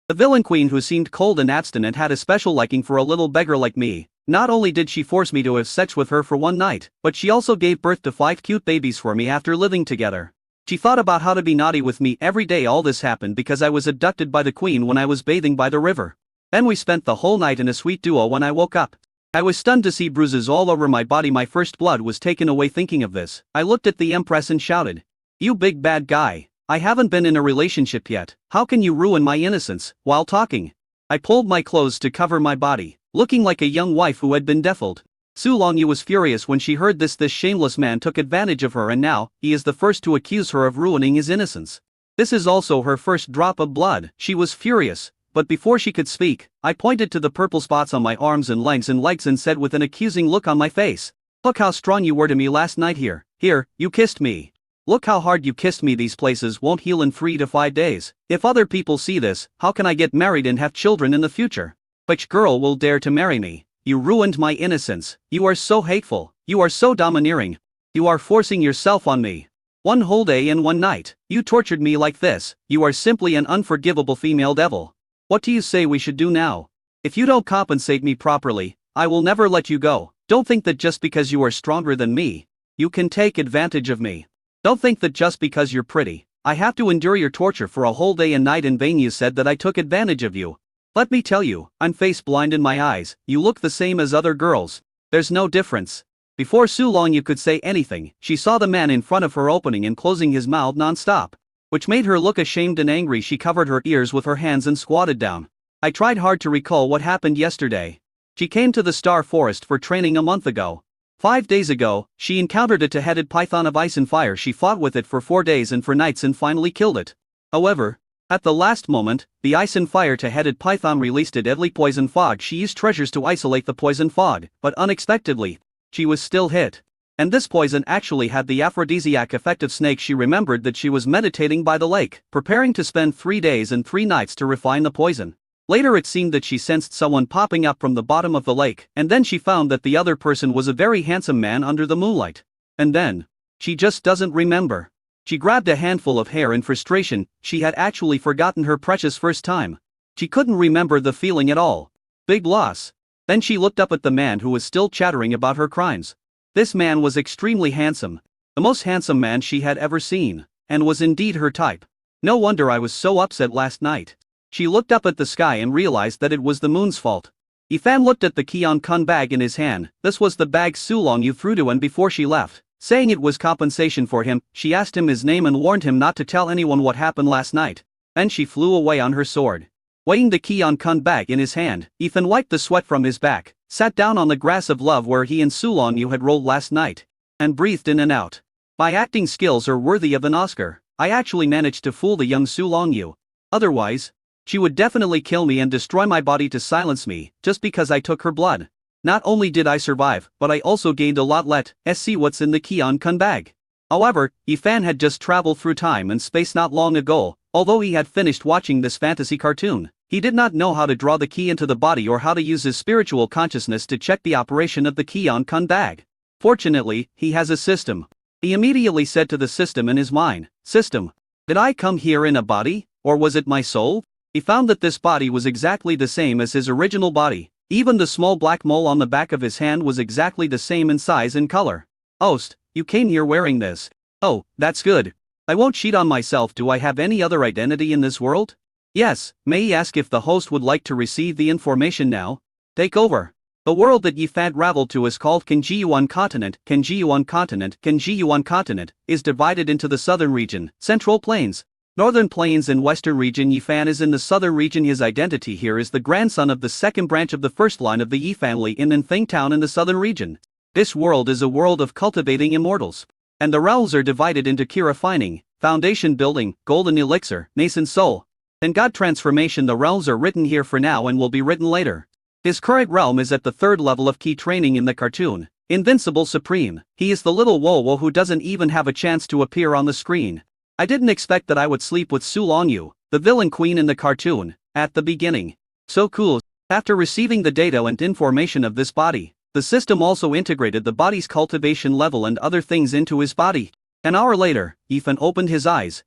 The villain queen, who seemed cold and abstinent, had a special liking for a little beggar like me. Not only did she force me to have sex with her for one night, but she also gave birth to 5 cute babies for me after living together. She thought about how to be naughty with me every day. All this happened because I was abducted by the queen when I was bathing by the river. Then we spent the whole night in a sweet duo. When I woke up, I was stunned to see bruises all over my body. My first blood was taken away thinking of this. I looked at the empress and shouted, "You big bad guy, I haven't been in a relationship yet. How can you ruin my innocence?" While talking, I pulled my clothes to cover my body, looking like a young wife who had been defiled. Su Longyu was furious when she heard this. This shameless man took advantage of her, and now he is the first to accuse her of ruining his innocence. This is also her first drop of blood. She was furious, but before she could speak, I pointed to the purple spots on my arms and legs and said with an accusing look on my face, "Look how strong you were to me last night. Here, you kissed me. Look how hard you kissed me. These places won't heal in 3 to 5 days. If other people see this, how can I get married and have children in the future? Which girl will dare to marry me? You ruined my innocence. You are so hateful. You are so domineering. You are forcing yourself on me. One whole day and one night, you tortured me like this. You are simply an unforgivable female devil. What do you say we should do now? If you don't compensate me properly, I will never let you go. Don't think that just because you are stronger than me, you can take advantage of me. Don't think that just because you're pretty, I have to endure your torture for a whole day and night in vain. You said that I took advantage of you. Let me tell you, I'm face blind in my eyes. You look the same as other girls. There's no difference." Before Su Longyu could say anything, she saw the man in front of her opening and closing his mouth non-stop, which made her look ashamed and angry. She covered her ears with her hands and squatted down. I tried hard to recall what happened yesterday. She came to the Star Forest for training a month ago. 5 days ago, she encountered a 2-headed python of ice and fire. She fought with it for 4 days and 4 nights and finally killed it. However, at the last moment, the ice and fire 2-headed python released a deadly poison fog. She used treasures to isolate the poison fog, but unexpectedly, she was still hit. And this poison actually had the aphrodisiac effect of snakes. She remembered that she was meditating by the lake, preparing to spend 3 days and 3 nights to refine the poison. Later it seemed that she sensed someone popping up from the bottom of the lake, and then she found that the other person was a very handsome man under the moonlight. And then, she just doesn't remember. She grabbed a handful of hair in frustration. She had actually forgotten her precious first time. She couldn't remember the feeling at all. Big loss. Then she looked up at the man who was still chattering about her crimes. This man was extremely handsome. The most handsome man she had ever seen, and was indeed her type. No wonder I was so upset last night. She looked up at the sky and realized that it was the moon's fault. Yifan looked at the Keon Kun bag in his hand. This was the bag Su Longyu threw to him before she left. Saying it was compensation for him, she asked him his name and warned him not to tell anyone what happened last night. Then she flew away on her sword. Weighing the Keon Kun bag in his hand, Ethan wiped the sweat from his back, sat down on the grass of love where he and Su Longyu had rolled last night, and breathed in and out. My acting skills are worthy of an Oscar. I actually managed to fool the young Su Longyu. Otherwise, she would definitely kill me and destroy my body to silence me, just because I took her blood. Not only did I survive, but I also gained a lot. Let's see what's in the Keon Kun bag. However, Yifan had just traveled through time and space not long ago. Although he had finished watching this fantasy cartoon, he did not know how to draw the key into the body or how to use his spiritual consciousness to check the operation of the Keon Kun bag. Fortunately, he has a system. He immediately said to the system in his mind, "System, did I come here in a body, or was it my soul?" He found that this body was exactly the same as his original body. Even the small black mole on the back of his hand was exactly the same in size and color. "Host, you came here wearing this. Oh, that's good. I won't cheat on myself. Do I have any other identity in this world?" "Yes." May he ask if the host would like to receive the information now? Take over. The world that Yifan traveled to is called Kenjiyuan Continent. Kenjiyuan Continent is divided into the southern region, Central Plains, Northern Plains and Western region. Yifan is in the southern region. His identity here is the grandson of the second branch of the first line of the Yi family in Nanthing Town in the southern region. This world is a world of cultivating immortals. And the realms are divided into key refining, foundation building, golden elixir, nascent soul, and god transformation. The realms are written here for now and will be written later. His current realm is at the 3rd level of key training in the cartoon, Invincible Supreme. He is the little Wowo who doesn't even have a chance to appear on the screen. I didn't expect that I would sleep with Su Longyu, the villain queen in the cartoon, at the beginning. So cool. After receiving the data and information of this body, the system also integrated the body's cultivation level and other things into his body. An hour later, Ethan opened his eyes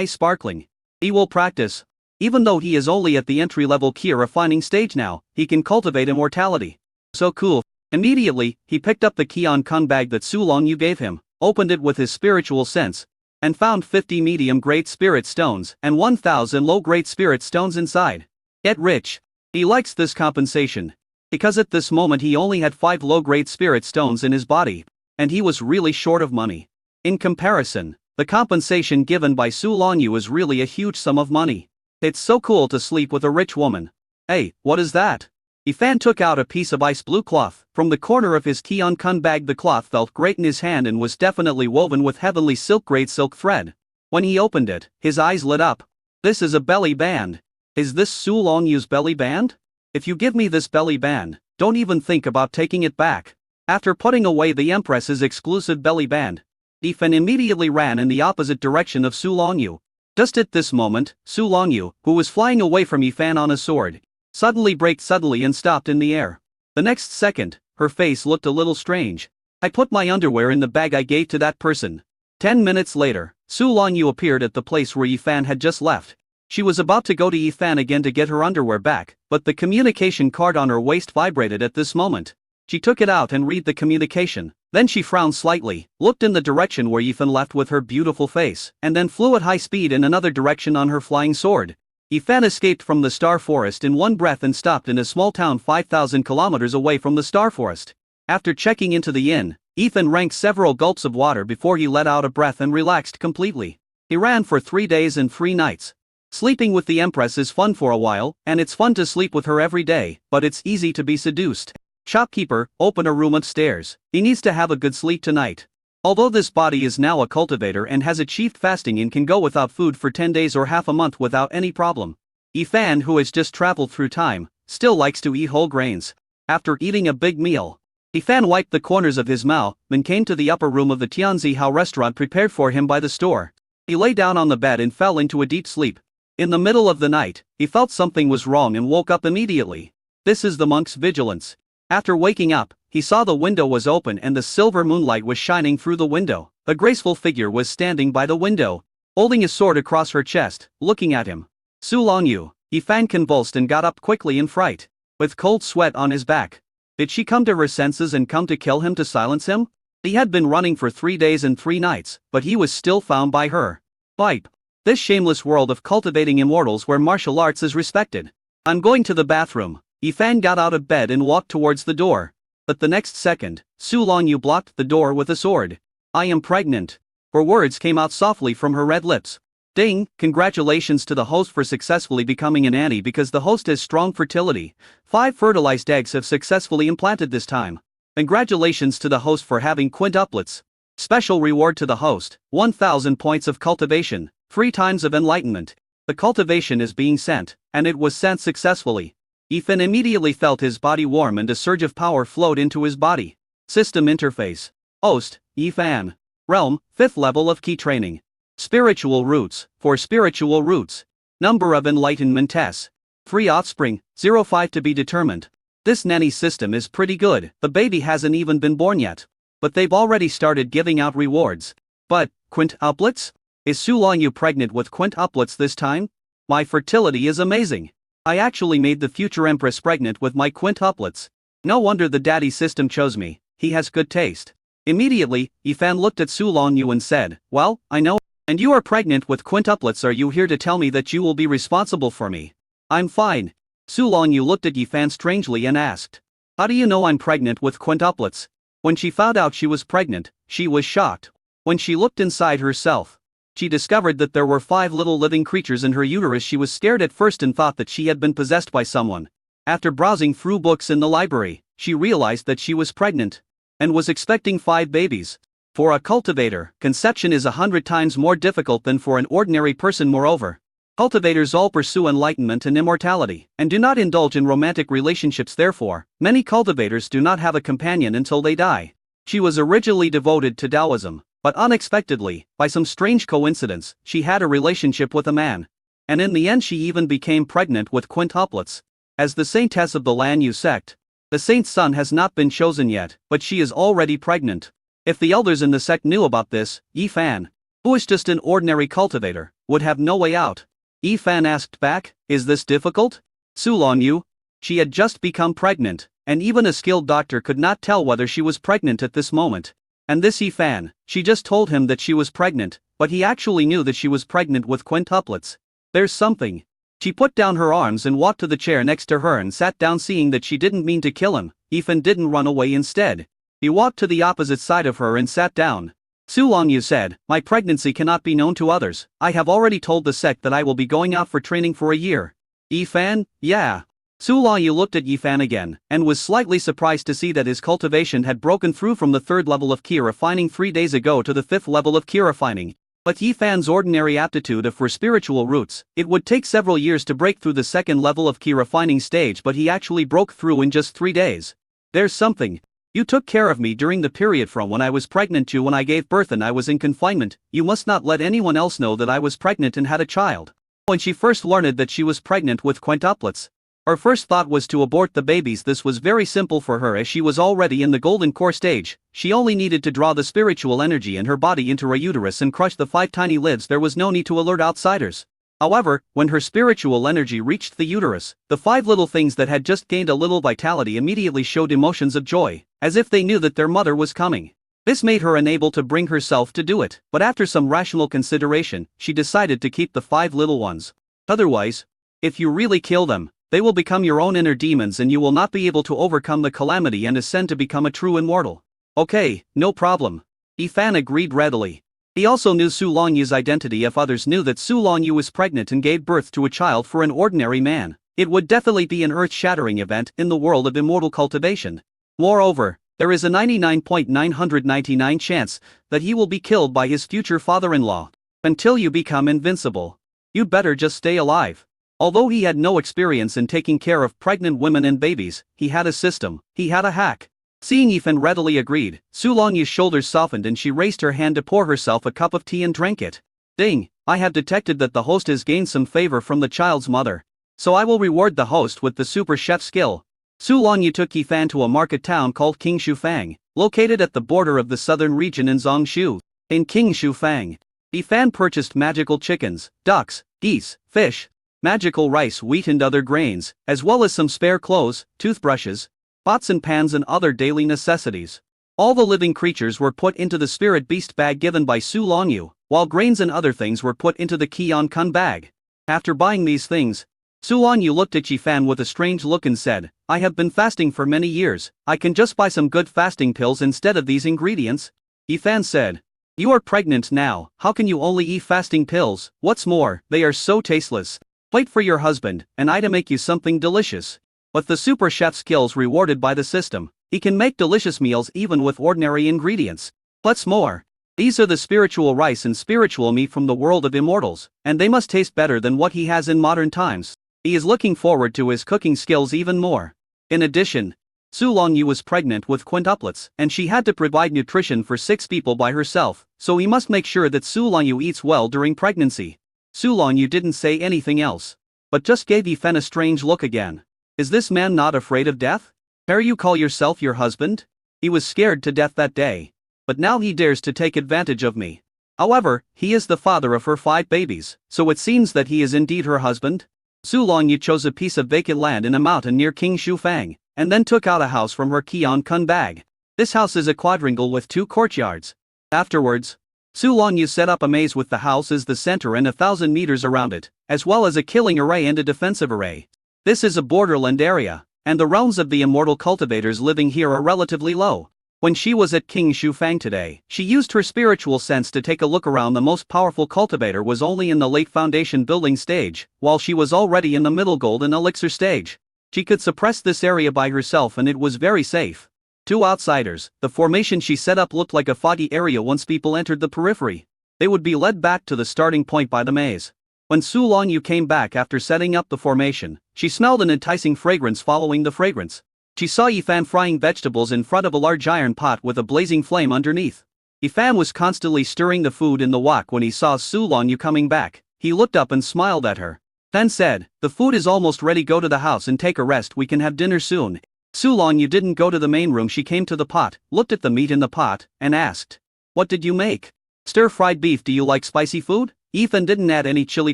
sparkling. He will practice. Even though he is only at the entry-level key refining stage now, he can cultivate immortality. So cool. Immediately, he picked up the Keon Kun bag that Su Longyu gave him, opened it with his spiritual sense, and found 50 medium-grade spirit stones and 1,000 low-grade spirit stones inside. Get rich. He likes this compensation. Because at this moment he only had 5 low-grade spirit stones in his body, and he was really short of money. In comparison, the compensation given by Su Longyu is really a huge sum of money. It's so cool to sleep with a rich woman. Hey, what is that? Yifan took out a piece of ice blue cloth from the corner of his Keon Kun bag. The cloth felt great in his hand and was definitely woven with heavenly silk-grade silk thread. When he opened it, his eyes lit up. This is a belly band. Is this Su Longyu's belly band? If you give me this belly band, don't even think about taking it back. After putting away the Empress's exclusive belly band, Yifan immediately ran in the opposite direction of Su Longyu. Just at this moment, Su Longyu, who was flying away from Yifan on a sword, suddenly braked and stopped in the air. The next second, her face looked a little strange. I put my underwear in the bag I gave to that person. 10 minutes later, Su Longyu appeared at the place where Yifan had just left. She was about to go to Yifan again to get her underwear back, but the communication card on her waist vibrated at this moment. She took it out and read the communication. Then she frowned slightly, looked in the direction where Yifan left with her beautiful face, and then flew at high speed in another direction on her flying sword. Yifan escaped from the Star Forest in one breath and stopped in a small town 5,000 kilometers away from the Star Forest. After checking into the inn, Yifan drank several gulps of water before he let out a breath and relaxed completely. He ran for 3 days and 3 nights. Sleeping with the Empress is fun for a while, and it's fun to sleep with her every day, but it's easy to be seduced. Shopkeeper, open a room upstairs. He needs to have a good sleep tonight. Although this body is now a cultivator and has achieved fasting and can go without food for 10 days or half a month without any problem. Yifan, who has just traveled through time, still likes to eat whole grains. After eating a big meal, Yifan wiped the corners of his mouth, then came to the upper room of the Tianzihao restaurant prepared for him by the store. He lay down on the bed and fell into a deep sleep. In the middle of the night, he felt something was wrong and woke up immediately. This is the monk's vigilance. After waking up, he saw the window was open and the silver moonlight was shining through the window. A graceful figure was standing by the window, holding his sword across her chest, looking at him. Su Longyu. Yifan convulsed and got up quickly in fright, with cold sweat on his back. Did she come to her senses and come to kill him to silence him? He had been running for 3 days and 3 nights, but he was still found by her. Pipe. This shameless world of cultivating immortals where martial arts is respected. I'm going to the bathroom. Yifan got out of bed and walked towards the door. But the next second, Su Longyu blocked the door with a sword. I am pregnant. Her words came out softly from her red lips. Ding, congratulations to the host for successfully becoming an Annie because the host has strong fertility. 5 fertilized eggs have successfully implanted this time. Congratulations to the host for having quintuplets. Special reward to the host, 1,000 points of cultivation, 3 times of enlightenment. The cultivation is being sent, and it was sent successfully. Yifan immediately felt his body warm and a surge of power flowed into his body. System interface. Host, Yifan. Realm, 5th level of key training. Spiritual roots, for spiritual roots. Number of enlightenment tests. 3 offspring, 05 to be determined. This nanny system is pretty good. The baby hasn't even been born yet, but they've already started giving out rewards. But, quintuplets? Is Su Longyu pregnant with quintuplets this time? My fertility is amazing. I actually made the future empress pregnant with my quintuplets. No wonder the daddy system chose me, he has good taste. Immediately, Yifan looked at Su Longyu and said, well, I know. And you are pregnant with quintuplets. Are you here to tell me that you will be responsible for me? I'm fine. Su Longyu looked at Yifan strangely and asked, how do you know I'm pregnant with quintuplets? When she found out she was pregnant, she was shocked. When she looked inside herself, she discovered that there were 5 little living creatures in her uterus. She was scared at first and thought that she had been possessed by someone. After browsing through books in the library, she realized that she was pregnant and was expecting 5 babies. For a cultivator, conception is 100 times more difficult than for an ordinary person. Moreover, cultivators all pursue enlightenment and immortality, and do not indulge in romantic relationships. Therefore, many cultivators do not have a companion until they die. She was originally devoted to Taoism, but unexpectedly, by some strange coincidence, she had a relationship with a man. And in the end she even became pregnant with quintuplets. As the saintess of the Lan Yu sect, the saint's son has not been chosen yet, but she is already pregnant. If the elders in the sect knew about this, Yifan, who is just an ordinary cultivator, would have no way out. Yifan asked back, is this difficult? Su Longyu? She had just become pregnant, and even a skilled doctor could not tell whether she was pregnant at this moment. And this Yifan, she just told him that she was pregnant, but he actually knew that she was pregnant with quintuplets. There's something. She put down her arms and walked to the chair next to her and sat down, seeing that she didn't mean to kill him. Yifan didn't run away, instead. He walked to the opposite side of her and sat down. Su Longyu said, my pregnancy cannot be known to others. I have already told the sect that I will be going out for training for a year. Yifan, yeah. Su Longyu looked at Yifan again, and was slightly surprised to see that his cultivation had broken through from the 3rd level of Qi refining 3 days ago to the 5th level of Qi refining. But Yifan's ordinary aptitude for spiritual roots, it would take several years to break through the 2nd level of Qi refining stage, but he actually broke through in just 3 days. There's something. You took care of me during the period from when I was pregnant to when I gave birth and I was in confinement. You must not let anyone else know that I was pregnant and had a child. When she first learned that she was pregnant with quintuplets, her first thought was to abort the babies. This was very simple for her as she was already in the golden core stage. She only needed to draw the spiritual energy in her body into her uterus and crush the 5 tiny lids. There was no need to alert outsiders. However, when her spiritual energy reached the uterus, the 5 little things that had just gained a little vitality immediately showed emotions of joy, as if they knew that their mother was coming. This made her unable to bring herself to do it, but after some rational consideration, she decided to keep the 5 little ones. Otherwise, if you really kill them, they will become your own inner demons and you will not be able to overcome the calamity and ascend to become a true immortal. Okay, no problem. Yifan agreed readily. He also knew Su Longyu's identity. If others knew that Su Longyu was pregnant and gave birth to a child for an ordinary man, it would definitely be an earth-shattering event in the world of immortal cultivation. Moreover, there is a 99.999 chance that he will be killed by his future father-in-law. Until you become invincible, you'd better just stay alive. Although he had no experience in taking care of pregnant women and babies, he had a system, he had a hack. Seeing Yifan readily agreed, Su Longyu's shoulders softened and she raised her hand to pour herself a cup of tea and drank it. Ding, I have detected that the host has gained some favor from the child's mother. So I will reward the host with the super chef skill. Su Longyu took Yifan to a market town called King Shufang, located at the border of the southern region in Zongshu. In King Shufang, Yifan purchased magical chickens, ducks, geese, fish, magical rice, wheat and other grains, as well as some spare clothes, toothbrushes, pots and pans and other daily necessities. All the living creatures were put into the spirit beast bag given by Su Longyu, while grains and other things were put into the Kion Kun bag. After buying these things, Su Longyu looked at Yifan with a strange look and said, I have been fasting for many years, I can just buy some good fasting pills instead of these ingredients. Yifan said, you are pregnant now, how can you only eat fasting pills? What's more, they are so tasteless. Wait for your husband, and I to make you something delicious. With the super chef skills rewarded by the system, he can make delicious meals even with ordinary ingredients. What's more, these are the spiritual rice and spiritual meat from the world of immortals, and they must taste better than what he has in modern times. He is looking forward to his cooking skills even more. In addition, Su Longyu was pregnant with quintuplets, and she had to provide nutrition for 6 people by herself, so he must make sure that Su Longyu eats well during pregnancy. Su Longyu didn't say anything else, but just gave Yifan a strange look again. Is this man not afraid of death? Dare you call yourself your husband? He was scared to death that day, but now he dares to take advantage of me. However, he is the father of her 5 babies, so it seems that he is indeed her husband. Su Longyu chose a piece of vacant land in a mountain near King Shufang, and then took out a house from her Kion Kun bag. This house is a quadrangle with 2 courtyards. Afterwards, Su Longyu set up a maze with the house as the center and 1,000 meters around it, as well as a killing array and a defensive array. This is a borderland area, and the realms of the immortal cultivators living here are relatively low. When she was at King Shufang today, she used her spiritual sense to take a look around. The most powerful cultivator was only in the late foundation building stage, while she was already in the middle golden elixir stage. She could suppress this area by herself and it was very safe. 2 outsiders, the formation she set up looked like a foggy area. Once people entered the periphery, they would be led back to the starting point by the maze. When Su Longyu came back after setting up the formation, she smelled an enticing fragrance. Following the fragrance, she saw Yifan frying vegetables in front of a large iron pot with a blazing flame underneath. Yifan was constantly stirring the food in the wok. When he saw Su Longyu coming back, he looked up and smiled at her, then said, the food is almost ready, go to the house and take a rest, we can have dinner soon. Su Longyu didn't go to the main room. She came to the pot, looked at the meat in the pot, and asked, what did you make? Stir-fried beef. Do you like spicy food? Yifan didn't add any chili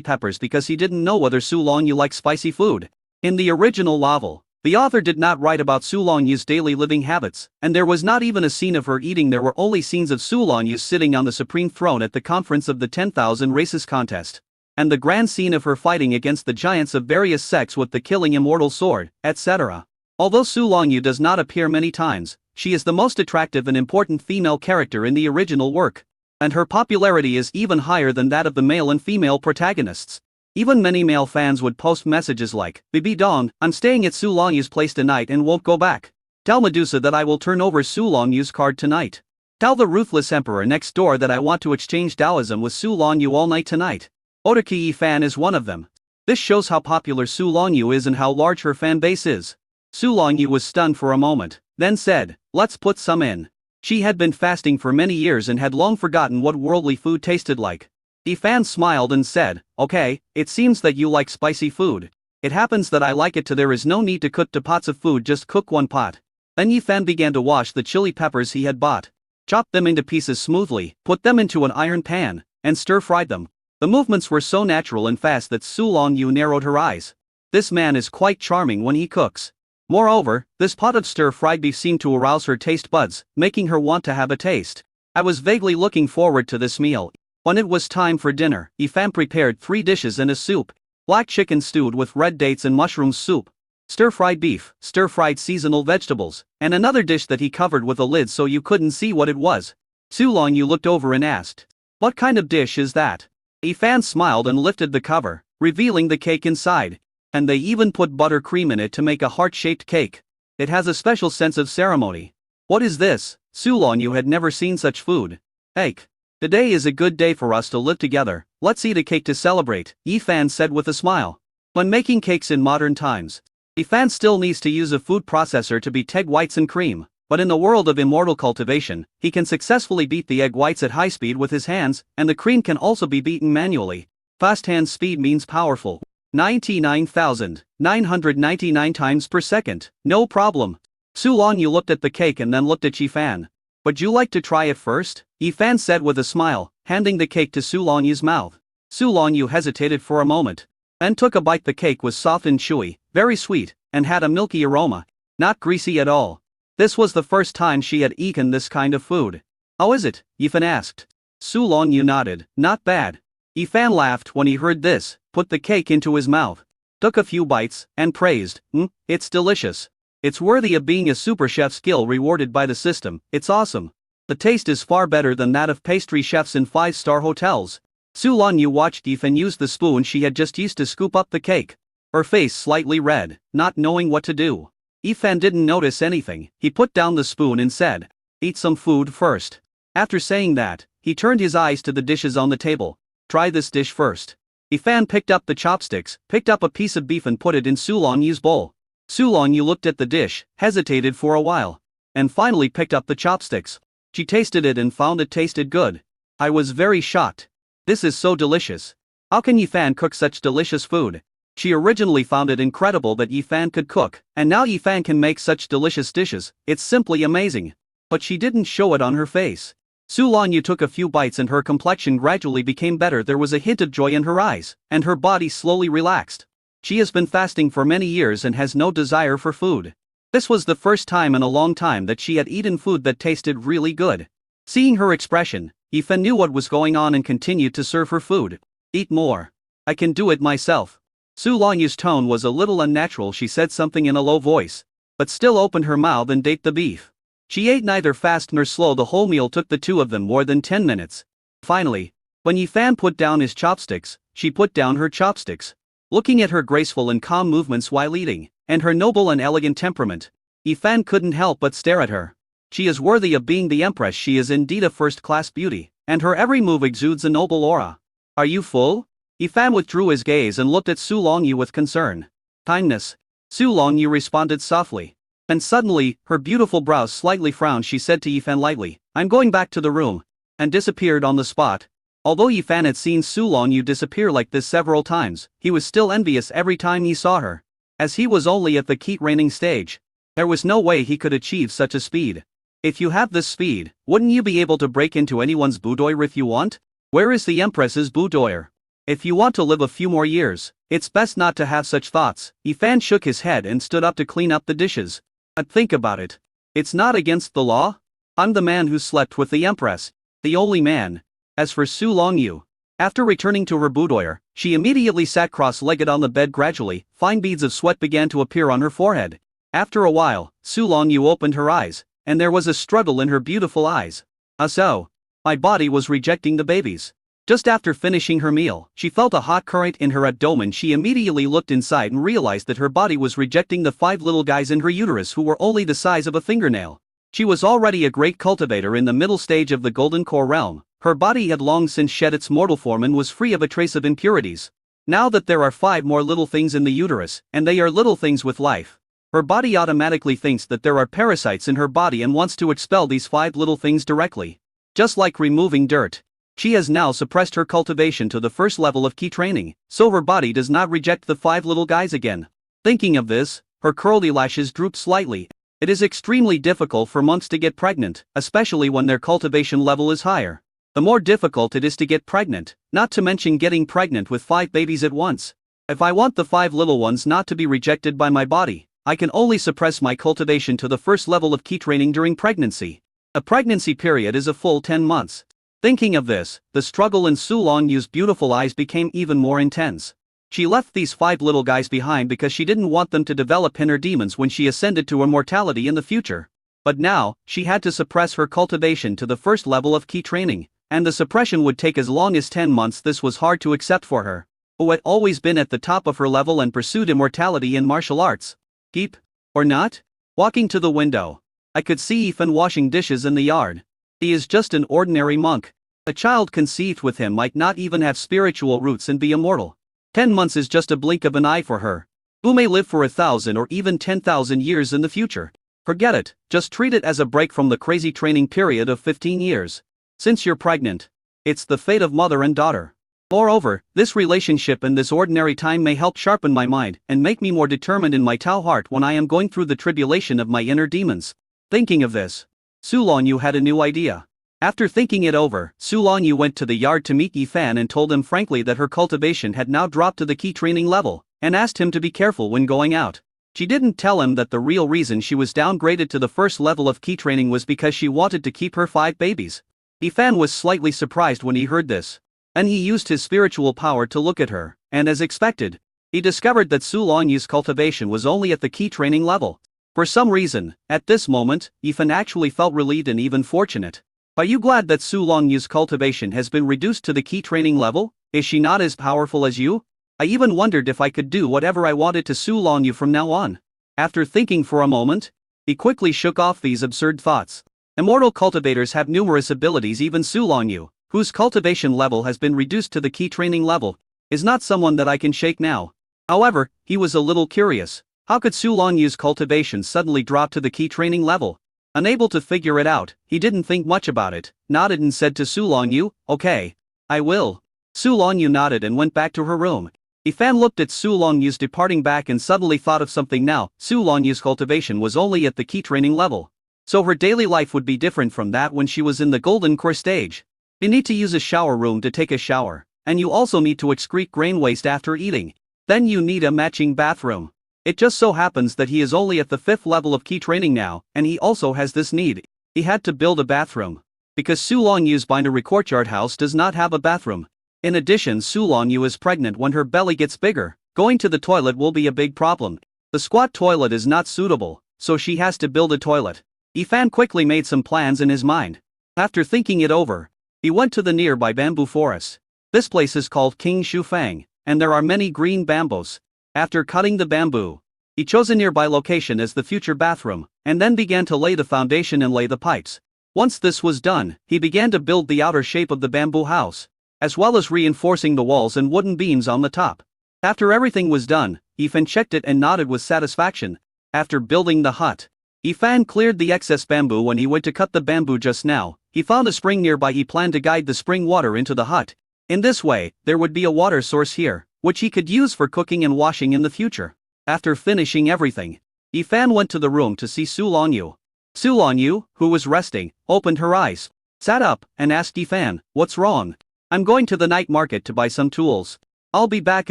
peppers because he didn't know whether Su Longyu liked spicy food. In the original novel, the author did not write about Su Longyu's daily living habits, and there was not even a scene of her eating. There were only scenes of Su Longyu sitting on the supreme throne at the conference of the 10,000 races contest, and the grand scene of her fighting against the giants of various sects with the killing immortal sword, etc. Although Su Longyu does not appear many times, she is the most attractive and important female character in the original work, and her popularity is even higher than that of the male and female protagonists. Even many male fans would post messages like, "Bibi Dong, I'm staying at Su Longyu's place tonight and won't go back. Tell Medusa that I will turn over Su Longyu's card tonight. Tell the ruthless emperor next door that I want to exchange Taoism with Su Longyu all night tonight." Otaki fan is one of them. This shows how popular Su Longyu is and how large her fan base is. Su Longyu was stunned for a moment, then said, "Let's put some in." She had been fasting for many years and had long forgotten what worldly food tasted like. Yifan smiled and said, "Okay, it seems that you like spicy food. It happens that I like it too. There is no need to cook 2 pots of food, just cook 1 pot." Then Yifan began to wash the chili peppers he had bought, chopped them into pieces smoothly, put them into an iron pan, and stir-fried them. The movements were so natural and fast that Su Longyu narrowed her eyes. This man is quite charming when he cooks. Moreover, this pot of stir-fried beef seemed to arouse her taste buds, making her want to have a taste. I was vaguely looking forward to this meal. When it was time for dinner, Yifan prepared 3 dishes and a soup: black chicken stewed with red dates and mushroom soup, stir-fried beef, stir-fried seasonal vegetables, and another dish that he covered with a lid so you couldn't see what it was. Su Longyu looked over and asked, "What kind of dish is that?" Yifan smiled and lifted the cover, revealing the cake inside. And they even put buttercream in it to make a heart-shaped cake. It has a special sense of ceremony. "What is this?" Su Longyu had never seen such food. "Cake. Today is a good day for us to live together. Let's eat a cake to celebrate," Yifan said with a smile. When making cakes in modern times, Yifan still needs to use a food processor to beat egg whites and cream, but in the world of immortal cultivation, he can successfully beat the egg whites at high speed with his hands, and the cream can also be beaten manually. Fast hand speed means powerful. 99,999 times per second, no problem. Su Longyu looked at the cake and then looked at Yifan. "Would you like to try it first?" Yifan said with a smile, handing the cake to Su Longyu's mouth. Su Longyu hesitated for a moment, then took a bite. The cake was soft and chewy, very sweet, and had a milky aroma, not greasy at all. This was the first time she had eaten this kind of food. "How is it?" Yifan asked. Su Longyu nodded. "Not bad." Yifan laughed when he heard this, put the cake into his mouth, took a few bites, and praised, "It's delicious. It's worthy of being a super chef skill rewarded by the system. It's awesome. The taste is far better than that of pastry chefs in 5-star hotels." Su Longyu watched Yifan use the spoon she had just used to scoop up the cake, her face slightly red, not knowing what to do. Yifan didn't notice anything. He put down the spoon and said, "Eat some food first." After saying that, he turned his eyes to the dishes on the table. "Try this dish first." Yifan picked up the chopsticks, picked up a piece of beef and put it in Su Longyu's bowl. Su Longyu looked at the dish, hesitated for a while, and finally picked up the chopsticks. She tasted it and found it tasted good. "I was very shocked. This is so delicious. How can Yifan cook such delicious food?" She originally found it incredible that Yifan could cook, and now Yifan can make such delicious dishes. It's simply amazing. But she didn't show it on her face. Su Longyu took a few bites and her complexion gradually became better. There was a hint of joy in her eyes, and her body slowly relaxed. She has been fasting for many years and has no desire for food. This was the first time in a long time that she had eaten food that tasted really good. Seeing her expression, Yifan knew what was going on and continued to serve her food. "Eat more. I can do it myself." Su Longyu's tone was a little unnatural. She said something in a low voice, but still opened her mouth and ate the beef. She ate neither fast nor slow. The whole meal took the two of them more than 10 minutes. Finally, when Yifan put down his chopsticks, she put down her chopsticks. Looking at her graceful and calm movements while eating, and her noble and elegant temperament, Yifan couldn't help but stare at her. She is worthy of being the empress. She is indeed a first-class beauty, and her every move exudes a noble aura. "Are you full?" Yifan withdrew his gaze and looked at Su Longyu with concern. "Kindness." Su Longyu responded softly. And suddenly, her beautiful brows slightly frowned. She said to Yifan lightly, "I'm going back to the room," and disappeared on the spot. Although Yifan had seen Su Longyu disappear like this several times, he was still envious every time he saw her. As he was only at the keep reigning stage, there was no way he could achieve such a speed. "If you have this speed, wouldn't you be able to break into anyone's boudoir if you want?" Where is the empress's boudoir? If you want to live a few more years, it's best not to have such thoughts. Ifan shook his head and stood up to clean up the dishes. Think about it. It's not against the law? I'm the man who slept with the empress. The only man. As for Su Longyu, after returning to her boudoir, she immediately sat cross-legged on the bed. Gradually, fine beads of sweat began to appear on her forehead. After a while, Su Longyu opened her eyes, and there was a struggle in her beautiful eyes. So, my body was rejecting the babies. Just after finishing her meal, she felt a hot current in her abdomen. She immediately looked inside and realized that her body was rejecting the 5 little guys in her uterus who were only the size of a fingernail. She was already a great cultivator in the middle stage of the Golden Core realm. Her body had long since shed its mortal form and was free of a trace of impurities. Now that there are 5 more little things in the uterus, and they are little things with life, her body automatically thinks that there are parasites in her body and wants to expel these 5 little things directly. Just like removing dirt. She has now suppressed her cultivation to the first level of key training, so her body does not reject the 5 little guys again. Thinking of this, her curly lashes drooped slightly. It is extremely difficult for monks to get pregnant, especially when their cultivation level is higher. The more difficult it is to get pregnant, not to mention getting pregnant with 5 babies at once. If I want the 5 little ones not to be rejected by my body, I can only suppress my cultivation to the first level of key training during pregnancy. A pregnancy period is a full 10 months. Thinking of this, the struggle in Su Longyu's beautiful eyes became even more intense. She left these 5 little guys behind because she didn't want them to develop inner demons when she ascended to immortality in the future. But now, she had to suppress her cultivation to the first level of key training, and the suppression would take as long as 10 months. This was hard to accept for her, who had always been at the top of her level and pursued immortality in martial arts. Keep, or not? Walking to the window, I could see Ethan washing dishes in the yard. He is just an ordinary monk. A child conceived with him might not even have spiritual roots and be immortal. 10 months is just a blink of an eye for her, who may live for 1,000 or even 10,000 years in the future. Forget it, just treat it as a break from the crazy training period of 15 years. Since you're pregnant, it's the fate of mother and daughter. Moreover, this relationship in this ordinary time may help sharpen my mind and make me more determined in my Tao heart when I am going through the tribulation of my inner demons. Thinking of this, Su Longyu had a new idea. After thinking it over, Su Longyu went to the yard to meet Yifan and told him frankly that her cultivation had now dropped to the key training level, and asked him to be careful when going out. She didn't tell him that the real reason she was downgraded to the first level of key training was because she wanted to keep her 5 babies. Yifan was slightly surprised when he heard this, and he used his spiritual power to look at her, and as expected, he discovered that Su Longyu's cultivation was only at the key training level. For some reason, at this moment, Yifan actually felt relieved and even fortunate. Are you glad that Su Longyu's cultivation has been reduced to the key training level? Is she not as powerful as you? I even wondered if I could do whatever I wanted to Su Longyu from now on. After thinking for a moment, he quickly shook off these absurd thoughts. Immortal cultivators have numerous abilities. Even Su Longyu, whose cultivation level has been reduced to the key training level, is not someone that I can shake now. However, he was a little curious. How could Su Longyu's cultivation suddenly drop to the key training level? Unable to figure it out, he didn't think much about it, nodded and said to Su Longyu, "Okay, I will." Su Longyu nodded and went back to her room. Yifan looked at Su Longyu's departing back and suddenly thought of something. Now, Su Longyu's cultivation was only at the key training level, so her daily life would be different from that when she was in the Golden Core stage. You need to use a shower room to take a shower, and you also need to excrete grain waste after eating. Then you need a matching bathroom. It just so happens that he is only at the 5th level of key training now, and he also has this need. He had to build a bathroom, because Su Longyu's binary courtyard house does not have a bathroom. In addition, Su Longyu is pregnant. When her belly gets bigger, going to the toilet will be a big problem. The squat toilet is not suitable, so she has to build a toilet. Yifan quickly made some plans in his mind. After thinking it over, he went to the nearby bamboo forest. This place is called King Shufang, and there are many green bamboos. After cutting the bamboo, he chose a nearby location as the future bathroom, and then began to lay the foundation and lay the pipes. Once this was done, he began to build the outer shape of the bamboo house, as well as reinforcing the walls and wooden beams on the top. After everything was done, Yifan checked it and nodded with satisfaction. After building the hut, Yifan cleared the excess bamboo. When he went to cut the bamboo just now, he found a spring nearby. He planned to guide the spring water into the hut. In this way, there would be a water source here, which he could use for cooking and washing in the future. After finishing everything, Yifan went to the room to see Su Longyu. Su Longyu, who was resting, opened her eyes, sat up, and asked Yifan, "What's wrong?" I'm going to the night market to buy some tools. I'll be back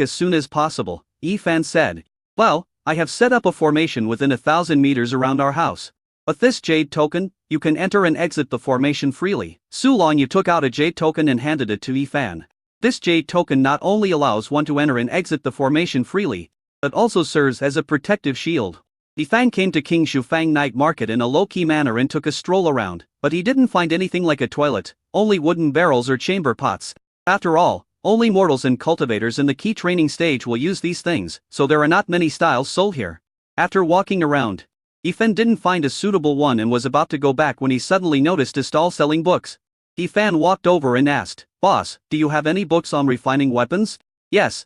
as soon as possible, Yifan said. Well, I have set up a formation within 1,000 meters around our house. With this jade token, you can enter and exit the formation freely. Su Longyu took out a jade token and handed it to Yifan. This jade token not only allows one to enter and exit the formation freely, but also serves as a protective shield. Yifan came to King Shufang night market in a low-key manner and took a stroll around, but he didn't find anything like a toilet, only wooden barrels or chamber pots. After all, only mortals and cultivators in the key training stage will use these things, so there are not many styles sold here. After walking around, Yifan didn't find a suitable one and was about to go back when he suddenly noticed a stall selling books. Yifan walked over and asked, "Boss, do you have any books on refining weapons?" Yes,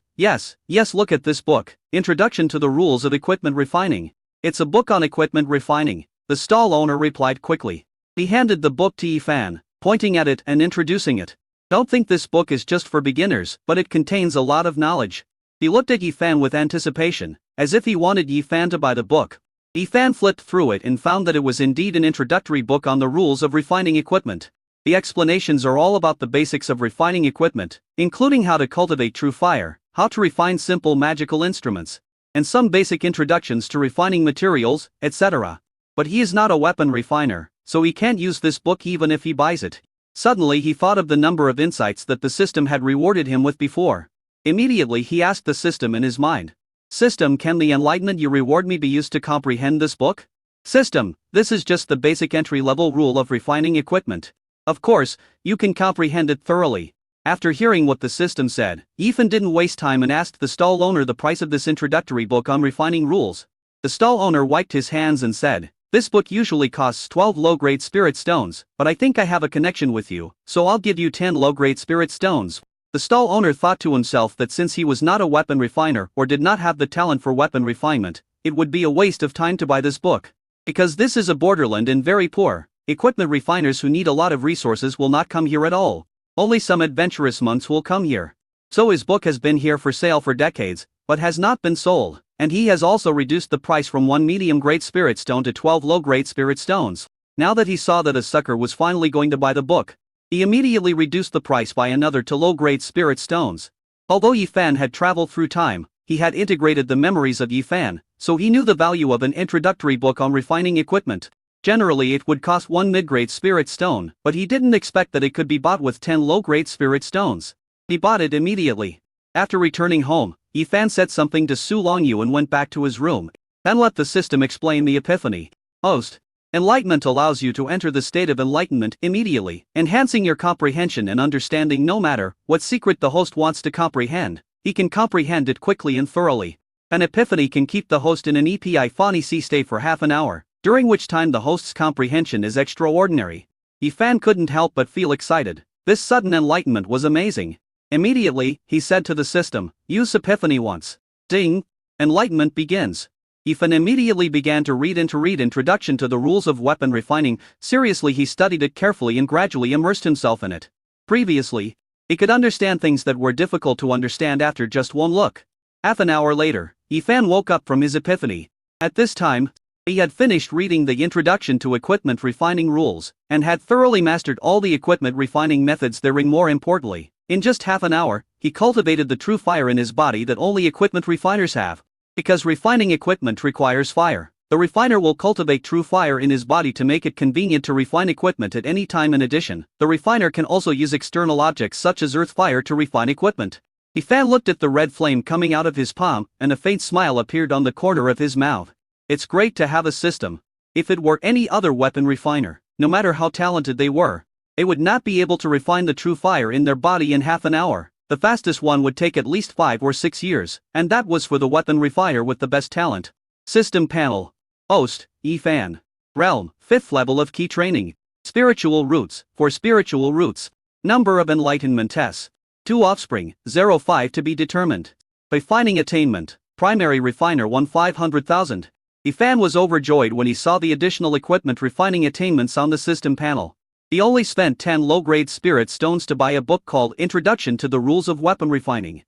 look at this book, Introduction to the Rules of Equipment Refining. It's a book on equipment refining, the stall owner replied quickly. He handed the book to Yifan, pointing at it and introducing it. Don't think this book is just for beginners, but it contains a lot of knowledge. He looked at Yifan with anticipation, as if he wanted Yifan to buy the book. Yifan flipped through it and found that it was indeed an introductory book on the rules of refining equipment. The explanations are all about the basics of refining equipment, including how to cultivate true fire, how to refine simple magical instruments, and some basic introductions to refining materials, etc. But he is not a weapon refiner, so he can't use this book even if he buys it. Suddenly he thought of the number of insights that the system had rewarded him with before. Immediately he asked the system in his mind, "System, can the enlightenment you reward me be used to comprehend this book?" "System, this is just the basic entry-level rule of refining equipment. Of course, you can comprehend it thoroughly." After hearing what the system said, Yifan didn't waste time and asked the stall owner the price of this introductory book on refining rules. The stall owner wiped his hands and said, "This book usually costs 12 low-grade spirit stones, but I think I have a connection with you, so I'll give you 10 low-grade spirit stones." The stall owner thought to himself that since he was not a weapon refiner or did not have the talent for weapon refinement, it would be a waste of time to buy this book. Because this is a borderland and very poor, equipment refiners who need a lot of resources will not come here at all. Only some adventurous monks will come here. So his book has been here for sale for decades, but has not been sold, and he has also reduced the price from 1 medium-grade spirit stone to 12 low-grade spirit stones. Now that he saw that a sucker was finally going to buy the book, he immediately reduced the price by another to low-grade spirit stones. Although Yifan had traveled through time, he had integrated the memories of Yifan, so he knew the value of an introductory book on refining equipment. Generally it would cost 1 mid-grade spirit stone, but he didn't expect that it could be bought with 10 low-grade spirit stones. He bought it immediately. After returning home, Yifan said something to Su Longyu and went back to his room, and let the system explain the epiphany. Host. Enlightenment allows you to enter the state of enlightenment immediately, enhancing your comprehension and understanding no matter what secret the host wants to comprehend. He can comprehend it quickly and thoroughly. An epiphany can keep the host in an epiphany state for half an hour, during which time the host's comprehension is extraordinary. Yifan couldn't help but feel excited. This sudden enlightenment was amazing. Immediately, he said to the system, "Use epiphany once." Ding! Enlightenment begins. Yifan immediately began to read Introduction to the Rules of Weapon Refining. Seriously, he studied it carefully and gradually immersed himself in it. Previously, he could understand things that were difficult to understand after just one look. Half an hour later, Yifan woke up from his epiphany. At this time, he had finished reading the Introduction to Equipment Refining Rules, and had thoroughly mastered all the equipment refining methods therein. More importantly, in just half an hour, he cultivated the true fire in his body that only equipment refiners have. Because refining equipment requires fire, the refiner will cultivate true fire in his body to make it convenient to refine equipment at any time. In addition, the refiner can also use external objects such as earth fire to refine equipment. Yifan looked at the red flame coming out of his palm, and a faint smile appeared on the corner of his mouth. It's great to have a system. If it were any other weapon refiner, no matter how talented they were, they would not be able to refine the true fire in their body in half an hour. The fastest one would take at least 5 or 6 years, and that was for the weapon refiner with the best talent. System panel. Host, Yifan. Realm, 5th level of key training. Spiritual roots, for spiritual roots. Number of enlightenment tests. 2 offspring, 0.5 to be determined. Refining attainment, primary refiner 1/500,000. Yifan was overjoyed when he saw the additional equipment refining attainments on the system panel. He only spent 10 low-grade spirit stones to buy a book called Introduction to the Rules of Weapon Refining.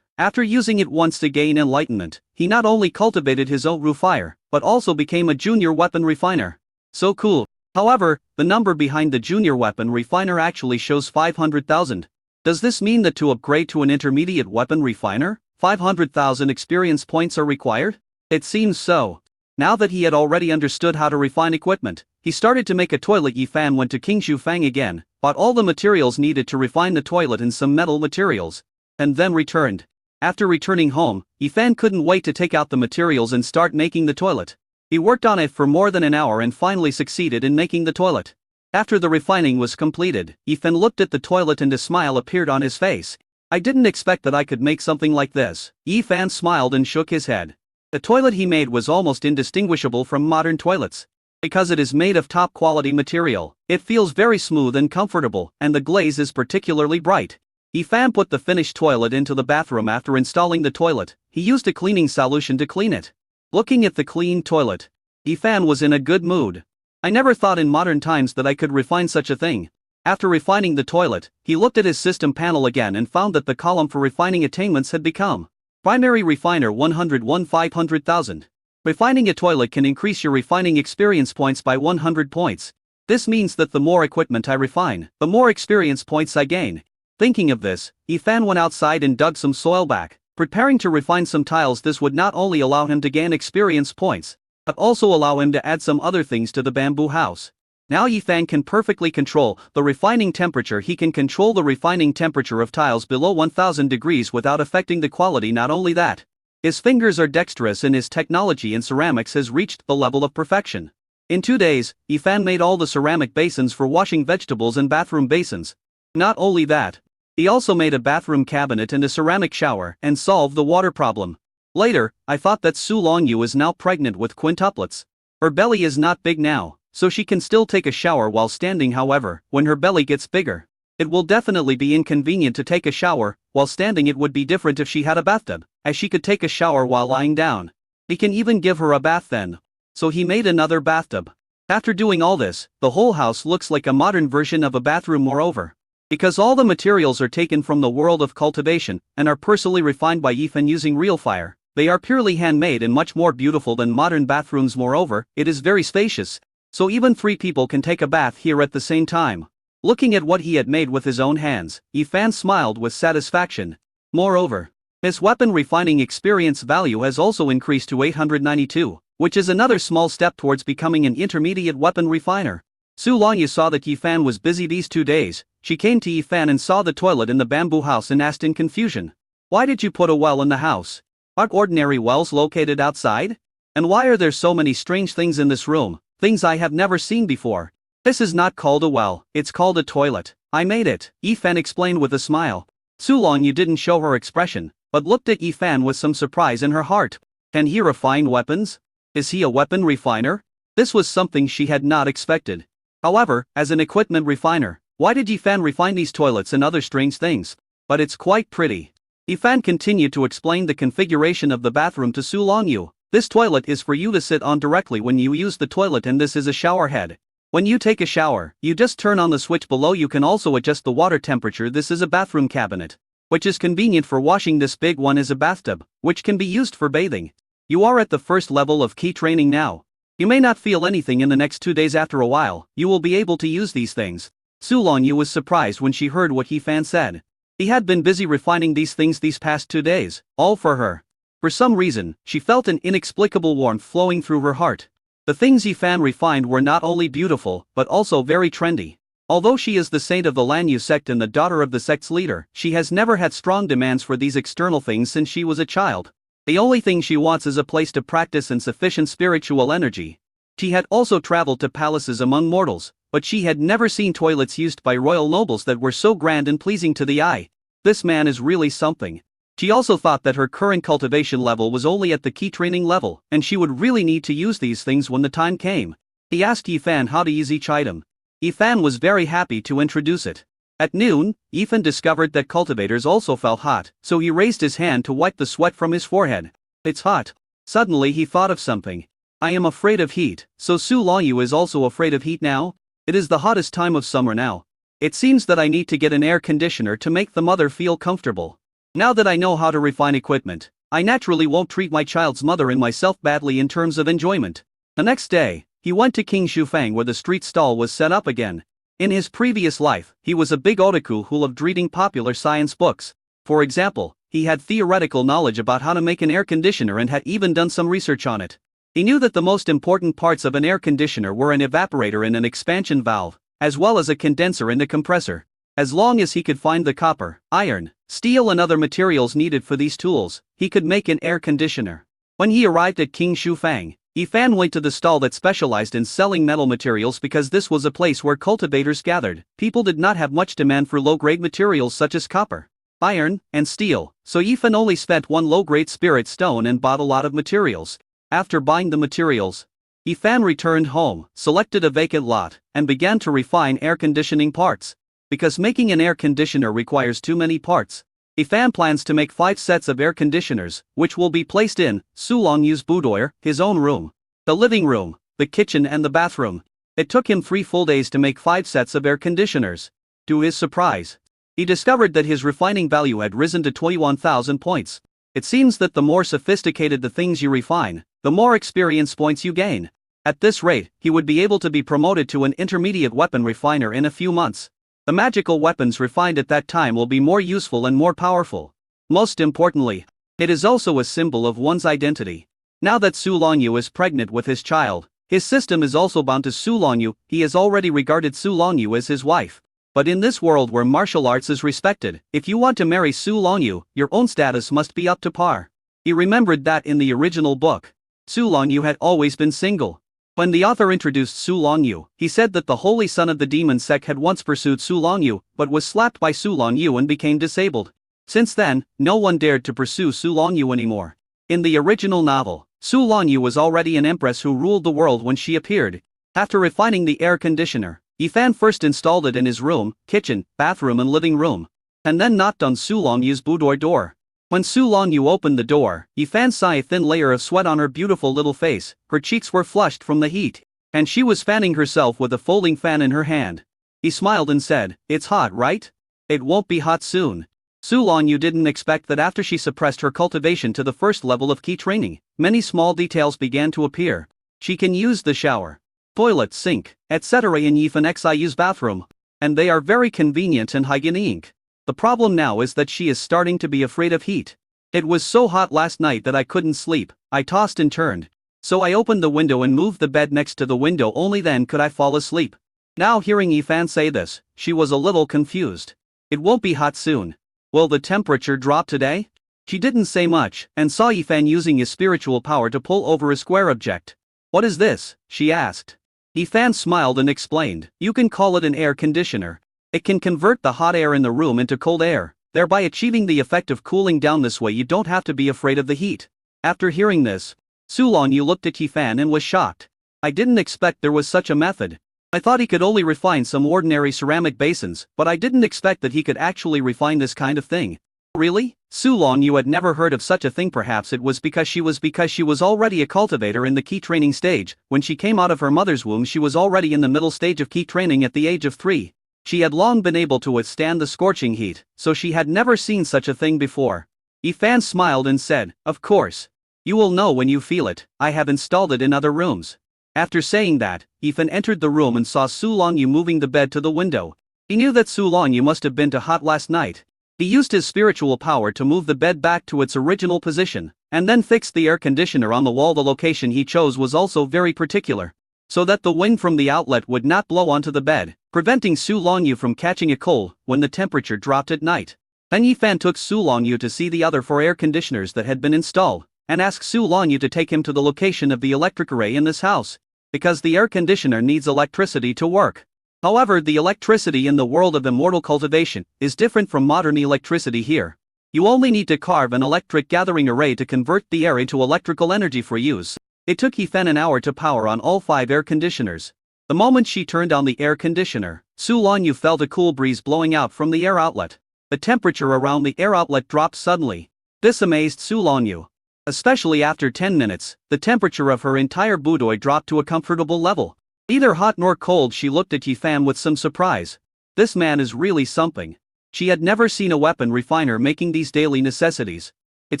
After using it once to gain enlightenment, he not only cultivated his own true fire, but also became a junior weapon refiner. So cool. However, the number behind the junior weapon refiner actually shows 500,000. Does this mean that to upgrade to an intermediate weapon refiner, 500,000 experience points are required? It seems so. Now that he had already understood how to refine equipment, he started to make a toilet. Yifan went to King Shufang again, bought all the materials needed to refine the toilet and some metal materials, and then returned. After returning home, Yifan couldn't wait to take out the materials and start making the toilet. He worked on it for more than an hour and finally succeeded in making the toilet. After the refining was completed, Yifan looked at the toilet and a smile appeared on his face. I didn't expect that I could make something like this. Yifan smiled and shook his head. The toilet he made was almost indistinguishable from modern toilets. Because it is made of top quality material, it feels very smooth and comfortable, and the glaze is particularly bright. Yifan put the finished toilet into the bathroom. After installing the toilet, he used a cleaning solution to clean it. Looking at the clean toilet, Yifan was in a good mood. I never thought in modern times that I could refine such a thing. After refining the toilet, he looked at his system panel again and found that the column for refining attainments had become Primary Refiner 101 500,000. Refining a toilet can increase your refining experience points by 100 points. This means that the more equipment I refine, the more experience points I gain. Thinking of this, Yifan went outside and dug some soil back, preparing to refine some tiles. This would not only allow him to gain experience points, but also allow him to add some other things to the bamboo house. Now Yifan can perfectly control the refining temperature. He can control the refining temperature of tiles below 1000 degrees without affecting the quality. Not only that, his fingers are dexterous and his technology in ceramics has reached the level of perfection. In 2 days, Yifan made all the ceramic basins for washing vegetables and bathroom basins. Not only that, he also made a bathroom cabinet and a ceramic shower and solved the water problem. Later, I thought that Su Longyu is now pregnant with quintuplets. Her belly is not big now, so she can still take a shower while standing. However, when her belly gets bigger, it will definitely be inconvenient to take a shower while standing. It would be different if she had a bathtub, as she could take a shower while lying down. He can even give her a bath then. So he made another bathtub. After doing all this, the whole house looks like a modern version of a bathroom. Moreover, because all the materials are taken from the world of cultivation and are personally refined by Yifan using real fire, they are purely handmade and much more beautiful than modern bathrooms. Moreover, it is very spacious, so even 3 people can take a bath here at the same time. Looking at what he had made with his own hands, Yifan smiled with satisfaction. Moreover, his weapon refining experience value has also increased to 892, which is another small step towards becoming an intermediate weapon refiner. Su Longyu saw that Yifan was busy these 2 days. She came to Yifan and saw the toilet in the bamboo house and asked in confusion, "Why did you put a well in the house? Aren't ordinary wells located outside? And why are there so many strange things in this room, things I have never seen before? This is not called a well, it's called a toilet. I made it," Yifan explained with a smile. Su Longyu didn't show her expression, but looked at Yifan with some surprise in her heart. Can he refine weapons? Is he a weapon refiner? This was something she had not expected. However, as an equipment refiner, why did Yifan refine these toilets and other strange things? But it's quite pretty. Yifan continued to explain the configuration of the bathroom to Su Longyu. This toilet is for you to sit on directly when you use the toilet, and this is a shower head. When you take a shower, you just turn on the switch below. You can also adjust the water temperature. This is a bathroom cabinet, which is convenient for washing. This big one is a bathtub, which can be used for bathing. You are at the first level of key training now. You may not feel anything in the next 2 days. After a while, you will be able to use these things. Su Longyu was surprised when she heard what Yifan said. He had been busy refining these things these past 2 days, all for her. For some reason, she felt an inexplicable warmth flowing through her heart. The things Yifan refined were not only beautiful, but also very trendy. Although she is the saint of the Lanyu sect and the daughter of the sect's leader, she has never had strong demands for these external things since she was a child. The only thing she wants is a place to practice and sufficient spiritual energy. She had also traveled to palaces among mortals, but she had never seen toilets used by royal nobles that were so grand and pleasing to the eye. This man is really something. She also thought that her current cultivation level was only at the key training level, and she would really need to use these things when the time came. He asked Yifan how to use each item. Yifan was very happy to introduce it. At noon, Yifan discovered that cultivators also felt hot, so he raised his hand to wipe the sweat from his forehead. It's hot. Suddenly he thought of something. I am afraid of heat, so Su Longyu is also afraid of heat now? It is the hottest time of summer now. It seems that I need to get an air conditioner to make the mother feel comfortable. Now that I know how to refine equipment, I naturally won't treat my child's mother and myself badly in terms of enjoyment. The next day, he went to King Shufang where the street stall was set up again. In his previous life, he was a big otaku who loved reading popular science books. For example, he had theoretical knowledge about how to make an air conditioner and had even done some research on it. He knew that the most important parts of an air conditioner were an evaporator and an expansion valve, as well as a condenser and a compressor. As long as he could find the copper, iron, steel and other materials needed for these tools, he could make an air conditioner. When he arrived at King Shufang, Yifan went to the stall that specialized in selling metal materials because this was a place where cultivators gathered. People did not have much demand for low-grade materials such as copper, iron, and steel, so Yifan only spent one low-grade spirit stone and bought a lot of materials. After buying the materials, Yifan returned home, selected a vacant lot, and began to refine air conditioning parts. Because making an air conditioner requires too many parts, Yifan plans to make 5 sets of air conditioners, which will be placed in Sulongyu's boudoir, his own room, the living room, the kitchen and the bathroom. It took him 3 full days to make 5 sets of air conditioners. To his surprise, he discovered that his refining value had risen to 21,000 points. It seems that the more sophisticated the things you refine, the more experience points you gain. At this rate, he would be able to be promoted to an intermediate weapon refiner in a few months. The magical weapons refined at that time will be more useful and more powerful. Most importantly, it is also a symbol of one's identity. Now that Sulongyu is pregnant with his child, his system is also bound to Sulongyu. He has already regarded Sulongyu as his wife. But in this world where martial arts is respected, if you want to marry Sulongyu, your own status must be up to par. He remembered that in the original book, Sulongyu had always been single. When the author introduced Sulongyu, he said that the holy son of the demon sect had once pursued Sulongyu, but was slapped by Sulongyu and became disabled. Since then, no one dared to pursue Sulongyu anymore. In the original novel, Sulongyu was already an empress who ruled the world when she appeared. After refining the air conditioner, Yifan first installed it in his room, kitchen, bathroom and living room, and then knocked on Sulongyu's boudoir door. When Sulongyu opened the door, Yifan saw a thin layer of sweat on her beautiful little face. Her cheeks were flushed from the heat, and she was fanning herself with a folding fan in her hand. He smiled and said, "It's hot, right? It won't be hot soon." Sulongyu didn't expect that after she suppressed her cultivation to the first level of key training, many small details began to appear. She can use the shower, toilet, sink, etc. in Yifan Xiu's bathroom, and they are very convenient and hygienic. The problem now is that she is starting to be afraid of heat. "It was so hot last night that I couldn't sleep. I tossed and turned. So I opened the window and moved the bed next to the window, only then could I fall asleep." Now hearing Yifan say this, she was a little confused. "It won't be hot soon. Will the temperature drop today?" She didn't say much, and saw Yifan using his spiritual power to pull over a square object. "What is this?" she asked. Yifan smiled and explained, "You can call it an air conditioner. It can convert the hot air in the room into cold air, thereby achieving the effect of cooling down. This way you don't have to be afraid of the heat." After hearing this, Sulongyu looked at Yifan and was shocked. "I didn't expect there was such a method. I thought he could only refine some ordinary ceramic basins, but I didn't expect that he could actually refine this kind of thing." "Really?" Sulongyu had never heard of such a thing. Perhaps it was because she was already a cultivator in the key training stage. When she came out of her mother's womb, she was already in the middle stage of key training at the age of 3. She had long been able to withstand the scorching heat, so she had never seen such a thing before. Yifan smiled and said, "Of course. You will know when you feel it. I have installed it in other rooms." After saying that, Yifan entered the room and saw Sulongyu moving the bed to the window. He knew that Sulongyu must have been too hot last night. He used his spiritual power to move the bed back to its original position, and then fixed the air conditioner on the wall. The location he chose was also very particular, so that the wind from the outlet would not blow onto the bed, preventing Sulongyu from catching a cold when the temperature dropped at night. Then Yifan took Sulongyu to see the other 4 air conditioners that had been installed, and asked Sulongyu to take him to the location of the electric array in this house, because the air conditioner needs electricity to work. However, the electricity in the world of immortal cultivation is different from modern electricity here. You only need to carve an electric gathering array to convert the air into electrical energy for use. It took Yifan an hour to power on all 5 air conditioners. The moment she turned on the air conditioner, Sulongyu felt a cool breeze blowing out from the air outlet. The temperature around the air outlet dropped suddenly. This amazed Sulongyu. Especially after 10 minutes, the temperature of her entire boudoir dropped to a comfortable level. Neither hot nor cold. She looked at Yifan with some surprise. This man is really something. She had never seen a weapon refiner making these daily necessities. It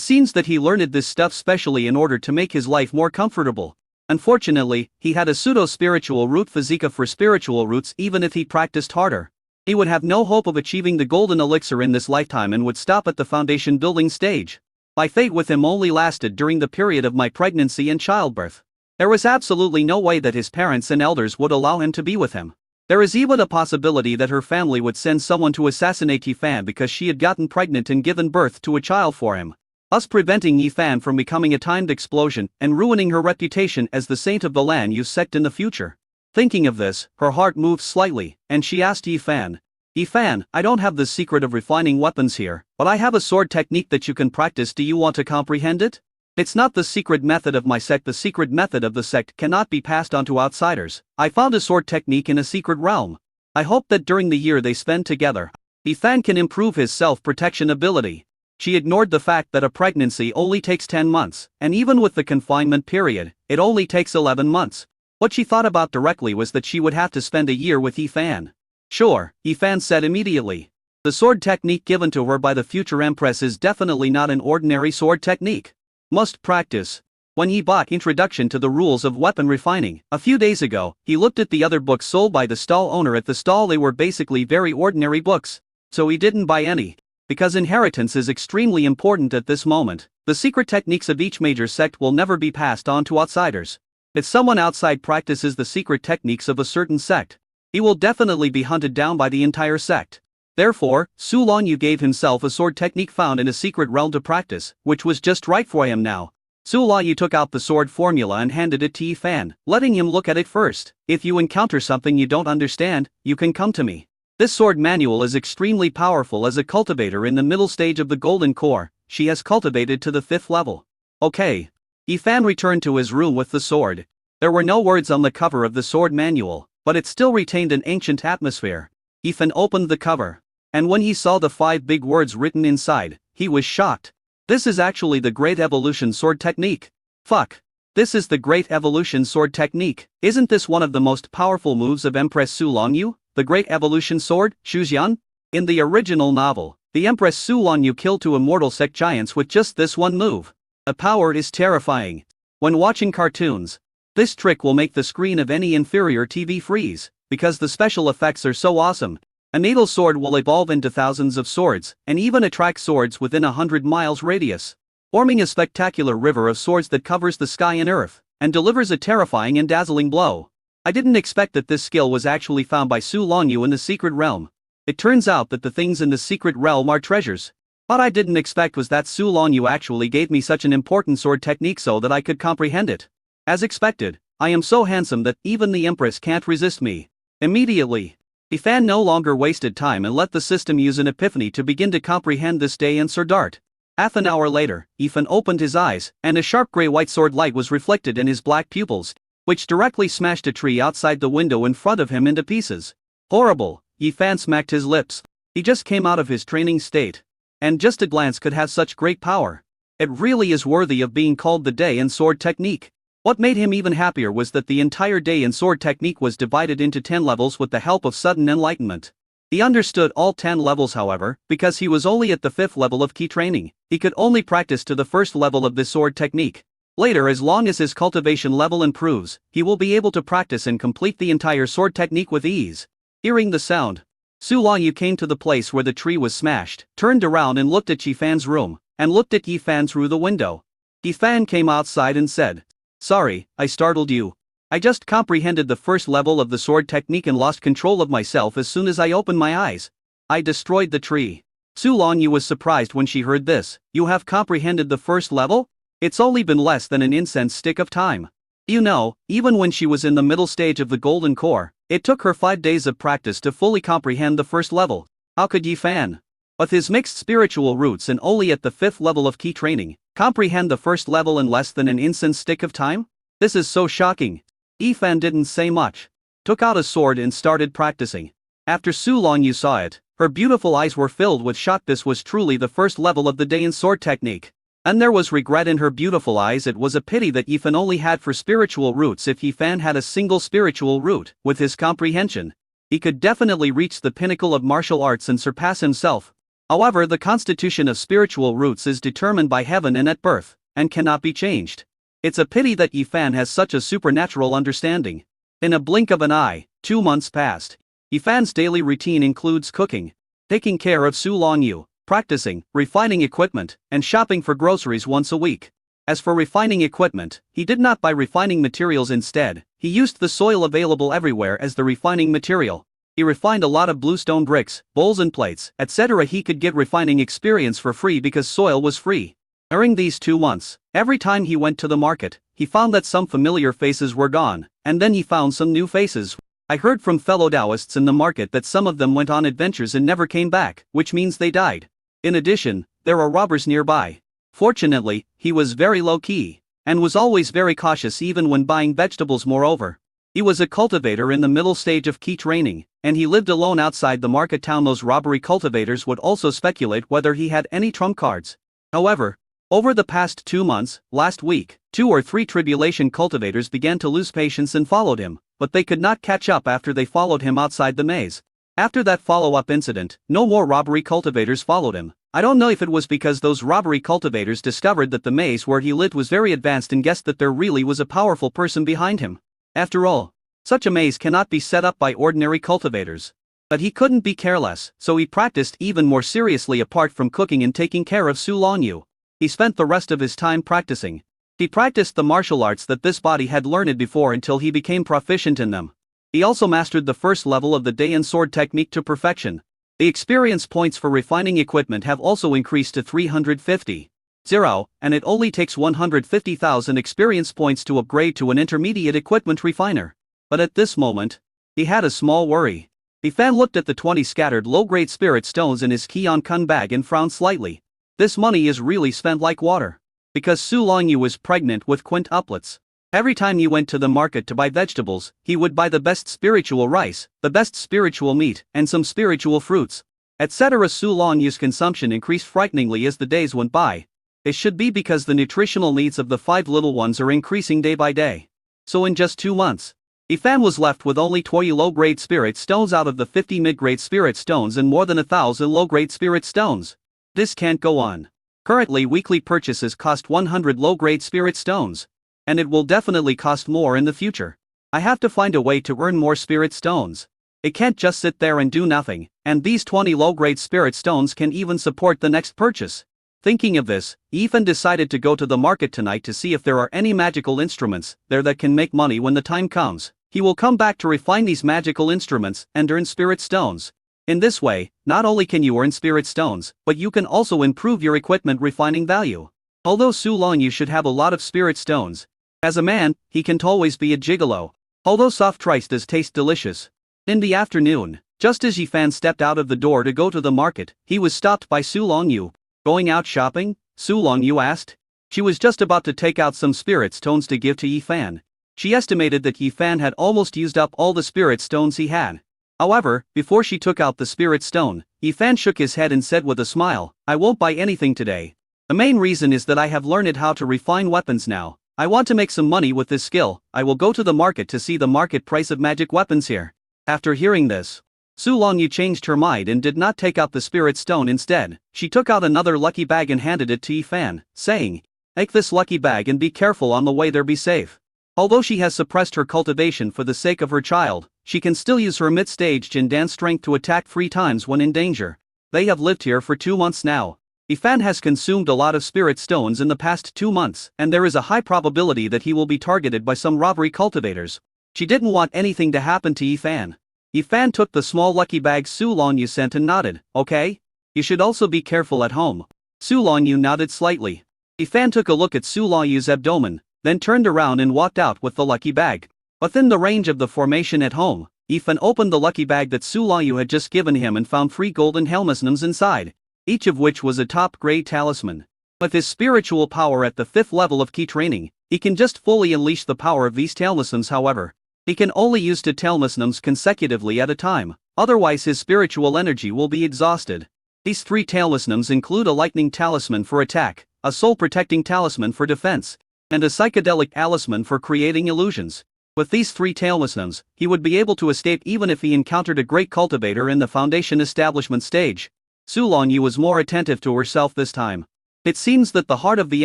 seems that he learned this stuff specially in order to make his life more comfortable. Unfortunately, he had a pseudo-spiritual root physica for spiritual roots. Even if he practiced harder, he would have no hope of achieving the golden elixir in this lifetime and would stop at the foundation building stage. My fate with him only lasted during the period of my pregnancy and childbirth. There was absolutely no way that his parents and elders would allow him to be with him. There is even a possibility that her family would send someone to assassinate Yifan because she had gotten pregnant and given birth to a child for him, thus preventing Yifan from becoming a timed explosion and ruining her reputation as the saint of the Lan Yu sect in the future. Thinking of this, her heart moved slightly, and she asked Yifan, "Yifan, I don't have the secret of refining weapons here, but I have a sword technique that you can practice. Do you want to comprehend it? It's not the secret method of my sect. The secret method of the sect cannot be passed on to outsiders. I found a sword technique in a secret realm. I hope that during the year they spend together, Yifan can improve his self-protection ability." She ignored the fact that a pregnancy only takes 10 months, and even with the confinement period, it only takes 11 months. What she thought about directly was that she would have to spend a year with Yifan. "Sure," Yifan said immediately. The sword technique given to her by the future empress is definitely not an ordinary sword technique. Must practice. When he bought Introduction to the Rules of Weapon Refining a few days ago, he looked at the other books sold by the stall owner at the stall. They were basically very ordinary books, so he didn't buy any. Because inheritance is extremely important at this moment, the secret techniques of each major sect will never be passed on to outsiders. If someone outside practices the secret techniques of a certain sect, he will definitely be hunted down by the entire sect. Therefore, Su Longyu gave himself a sword technique found in a secret realm to practice, which was just right for him now. Su Longyu took out the sword formula and handed it to Yifan, letting him look at it first. "If you encounter something you don't understand, you can come to me. This sword manual is extremely powerful. As a cultivator in the middle stage of the golden core, she has cultivated to the 5th level." Okay. Yifan returned to his room with the sword. There were no words on the cover of the sword manual, but it still retained an ancient atmosphere. Yifan opened the cover, and when he saw the 5 big words written inside, he was shocked. This is actually the Great Evolution Sword Technique. Fuck. This is the Great Evolution Sword Technique. Isn't this one of the most powerful moves of Empress Su Longyu, the Great Evolution Sword, Shujian? In the original novel, the Empress Su Longyu killed 2 immortal sect giants with just this one move. The power is terrifying. When watching cartoons, this trick will make the screen of any inferior TV freeze, because the special effects are so awesome. A needle sword will evolve into thousands of swords, and even attract swords within 100 miles radius, forming a spectacular river of swords that covers the sky and earth, and delivers a terrifying and dazzling blow. I didn't expect that this skill was actually found by Su Longyu in the secret realm. It turns out that the things in the secret realm are treasures. What I didn't expect was that Su Longyu actually gave me such an important sword technique so that I could comprehend it. As expected, I am so handsome that even the Empress can't resist me. Immediately, Yifan no longer wasted time and let the system use an epiphany to begin to comprehend this day in Sword Art. Half an hour later, Yifan opened his eyes, and a sharp grey-white sword light was reflected in his black pupils, which directly smashed a tree outside the window in front of him into pieces. Horrible, Yifan smacked his lips. He just came out of his training state, and just a glance could have such great power. It really is worthy of being called the Day in Sword Technique. What made him even happier was that the entire Day in Sword Technique was divided into 10 levels with the help of sudden enlightenment. He understood all 10 levels, however, because he was only at the 5th level of key training. He could only practice to the 1st level of this sword technique. Later, as long as his cultivation level improves, he will be able to practice and complete the entire sword technique with ease. Hearing the sound, Su Longyu came to the place where the tree was smashed, turned around and looked at Yifan's room, and looked at Yifan through the window. Yifan came outside and said, "Sorry, I startled you. I just comprehended the 1st level of the sword technique and lost control of myself as soon as I opened my eyes. I destroyed the tree." Su Longyu was surprised when she heard this. "You have comprehended the 1st level? It's only been less than an incense stick of time." You know, even when she was in the middle stage of the golden core, it took her 5 days of practice to fully comprehend the 1st level. How could Yifan, with his mixed spiritual roots and only at the 5th level of key training, comprehend the 1st level in less than an incense stick of time? This is so shocking. Yifan didn't say much, took out a sword and started practicing. After Su Longyu saw it, her beautiful eyes were filled with shock. This was truly the 1st level of the Day in Sword Technique. And there was regret in her beautiful eyes. It was a pity that Yifan only had 4 spiritual roots. If Yifan had a single spiritual root, with his comprehension, he could definitely reach the pinnacle of martial arts and surpass himself. However, the constitution of spiritual roots is determined by heaven and at birth, and cannot be changed. It's a pity that Yifan has such a supernatural understanding. In a blink of an eye, 2 months passed. Yifan's daily routine includes cooking, taking care of Su Longyu, practicing, refining equipment, and shopping for groceries once a week. As for refining equipment, he did not buy refining materials instead, he used the soil available everywhere as the refining material. He refined a lot of bluestone bricks, bowls and plates, etc. He could get refining experience for free because soil was free. During these 2 months, every time he went to the market, he found that some familiar faces were gone, and then he found some new faces. I heard from fellow Taoists in the market that some of them went on adventures and never came back, which means they died. In addition, there are robbers nearby. Fortunately, he was very low-key, and was always very cautious even when buying vegetables. Moreover, he was a cultivator in the middle stage of key training, and he lived alone outside the market town. Those robbery cultivators would also speculate whether he had any trump cards. However, over the past 2 months, last week, 2 or 3 tribulation cultivators began to lose patience and followed him, but they could not catch up after they followed him outside the maze. After that follow-up incident, no more robbery cultivators followed him. I don't know if it was because those robbery cultivators discovered that the maze where he lived was very advanced and guessed that there really was a powerful person behind him. After all, such a maze cannot be set up by ordinary cultivators. But he couldn't be careless, so he practiced even more seriously apart from cooking and taking care of Su Longyu. He spent the rest of his time practicing. He practiced the martial arts that this body had learned before until he became proficient in them. He also mastered the first level of the Dayan sword technique to perfection. The experience points for refining equipment have also increased to 350. And it only takes 150,000 experience points to upgrade to an intermediate equipment refiner. But at this moment, he had a small worry. Yifan looked at the 20 scattered low-grade spirit stones in his Qian-kun bag and frowned slightly. This money is really spent like water. Because Su Longyu was pregnant with quintuplets. Every time he went to the market to buy vegetables, he would buy the best spiritual rice, the best spiritual meat, and some spiritual fruits, etc. Su Longyu's consumption increased frighteningly as the days went by. It should be because the nutritional needs of the 5 little ones are increasing day by day. So in just 2 months, Yifan was left with only 20 low-grade spirit stones out of the 50 mid-grade spirit stones and more than 1,000 low-grade spirit stones. This can't go on. Currently weekly purchases cost 100 low-grade spirit stones. And it will definitely cost more in the future. I have to find a way to earn more spirit stones. It can't just sit there and do nothing, and these 20 low-grade spirit stones can even support the next purchase. Thinking of this, Yifan decided to go to the market tonight to see if there are any magical instruments there that can make money when the time comes. He will come back to refine these magical instruments and earn spirit stones. In this way, not only can you earn spirit stones, but you can also improve your equipment refining value. Although Su Longyu should have a lot of spirit stones, as a man, he can't always be a gigolo. Although soft rice does taste delicious. In the afternoon, just as Yifan stepped out of the door to go to the market, he was stopped by Su Longyu. Going out shopping? Su Longyu asked. She was just about to take out some spirit stones to give to Yifan. She estimated that Yifan had almost used up all the spirit stones he had. However, before she took out the spirit stone, Yifan shook his head and said with a smile, "I won't buy anything today. The main reason is that I have learned how to refine weapons now. I want to make some money with this skill. I will go to the market to see the market price of magic weapons here." After hearing this, Su Longyu changed her mind and did not take out the spirit stone. Instead, she took out another lucky bag and handed it to Yifan, saying, "Take this lucky bag and be careful on the way there, be safe." Although she has suppressed her cultivation for the sake of her child, she can still use her mid-stage Jin Dan strength to attack 3 times when in danger. They have lived here for 2 months now. Yifan has consumed a lot of spirit stones in the past 2 months, and there is a high probability that he will be targeted by some robbery cultivators. She didn't want anything to happen to Yifan. Yifan took the small lucky bag Su Longyu sent and nodded, "Okay? You should also be careful at home." Su Longyu nodded slightly. Yifan took a look at Su Longyu's abdomen, then turned around and walked out with the lucky bag. Within the range of the formation at home, Yifan opened the lucky bag that Su Longyu had just given him and found 3 golden helmisnums inside, each of which was a top-grade talisman. With his spiritual power at the 5th level of key training, he can just fully unleash the power of these talismans. However, he can only use 2 talismans consecutively at a time, otherwise his spiritual energy will be exhausted. These 3 talismans include a lightning talisman for attack, a soul-protecting talisman for defense, and a psychedelic talisman for creating illusions. With these 3 talismans, he would be able to escape even if he encountered a great cultivator in the foundation establishment stage. Su Longyu was more attentive to herself this time. It seems that the heart of the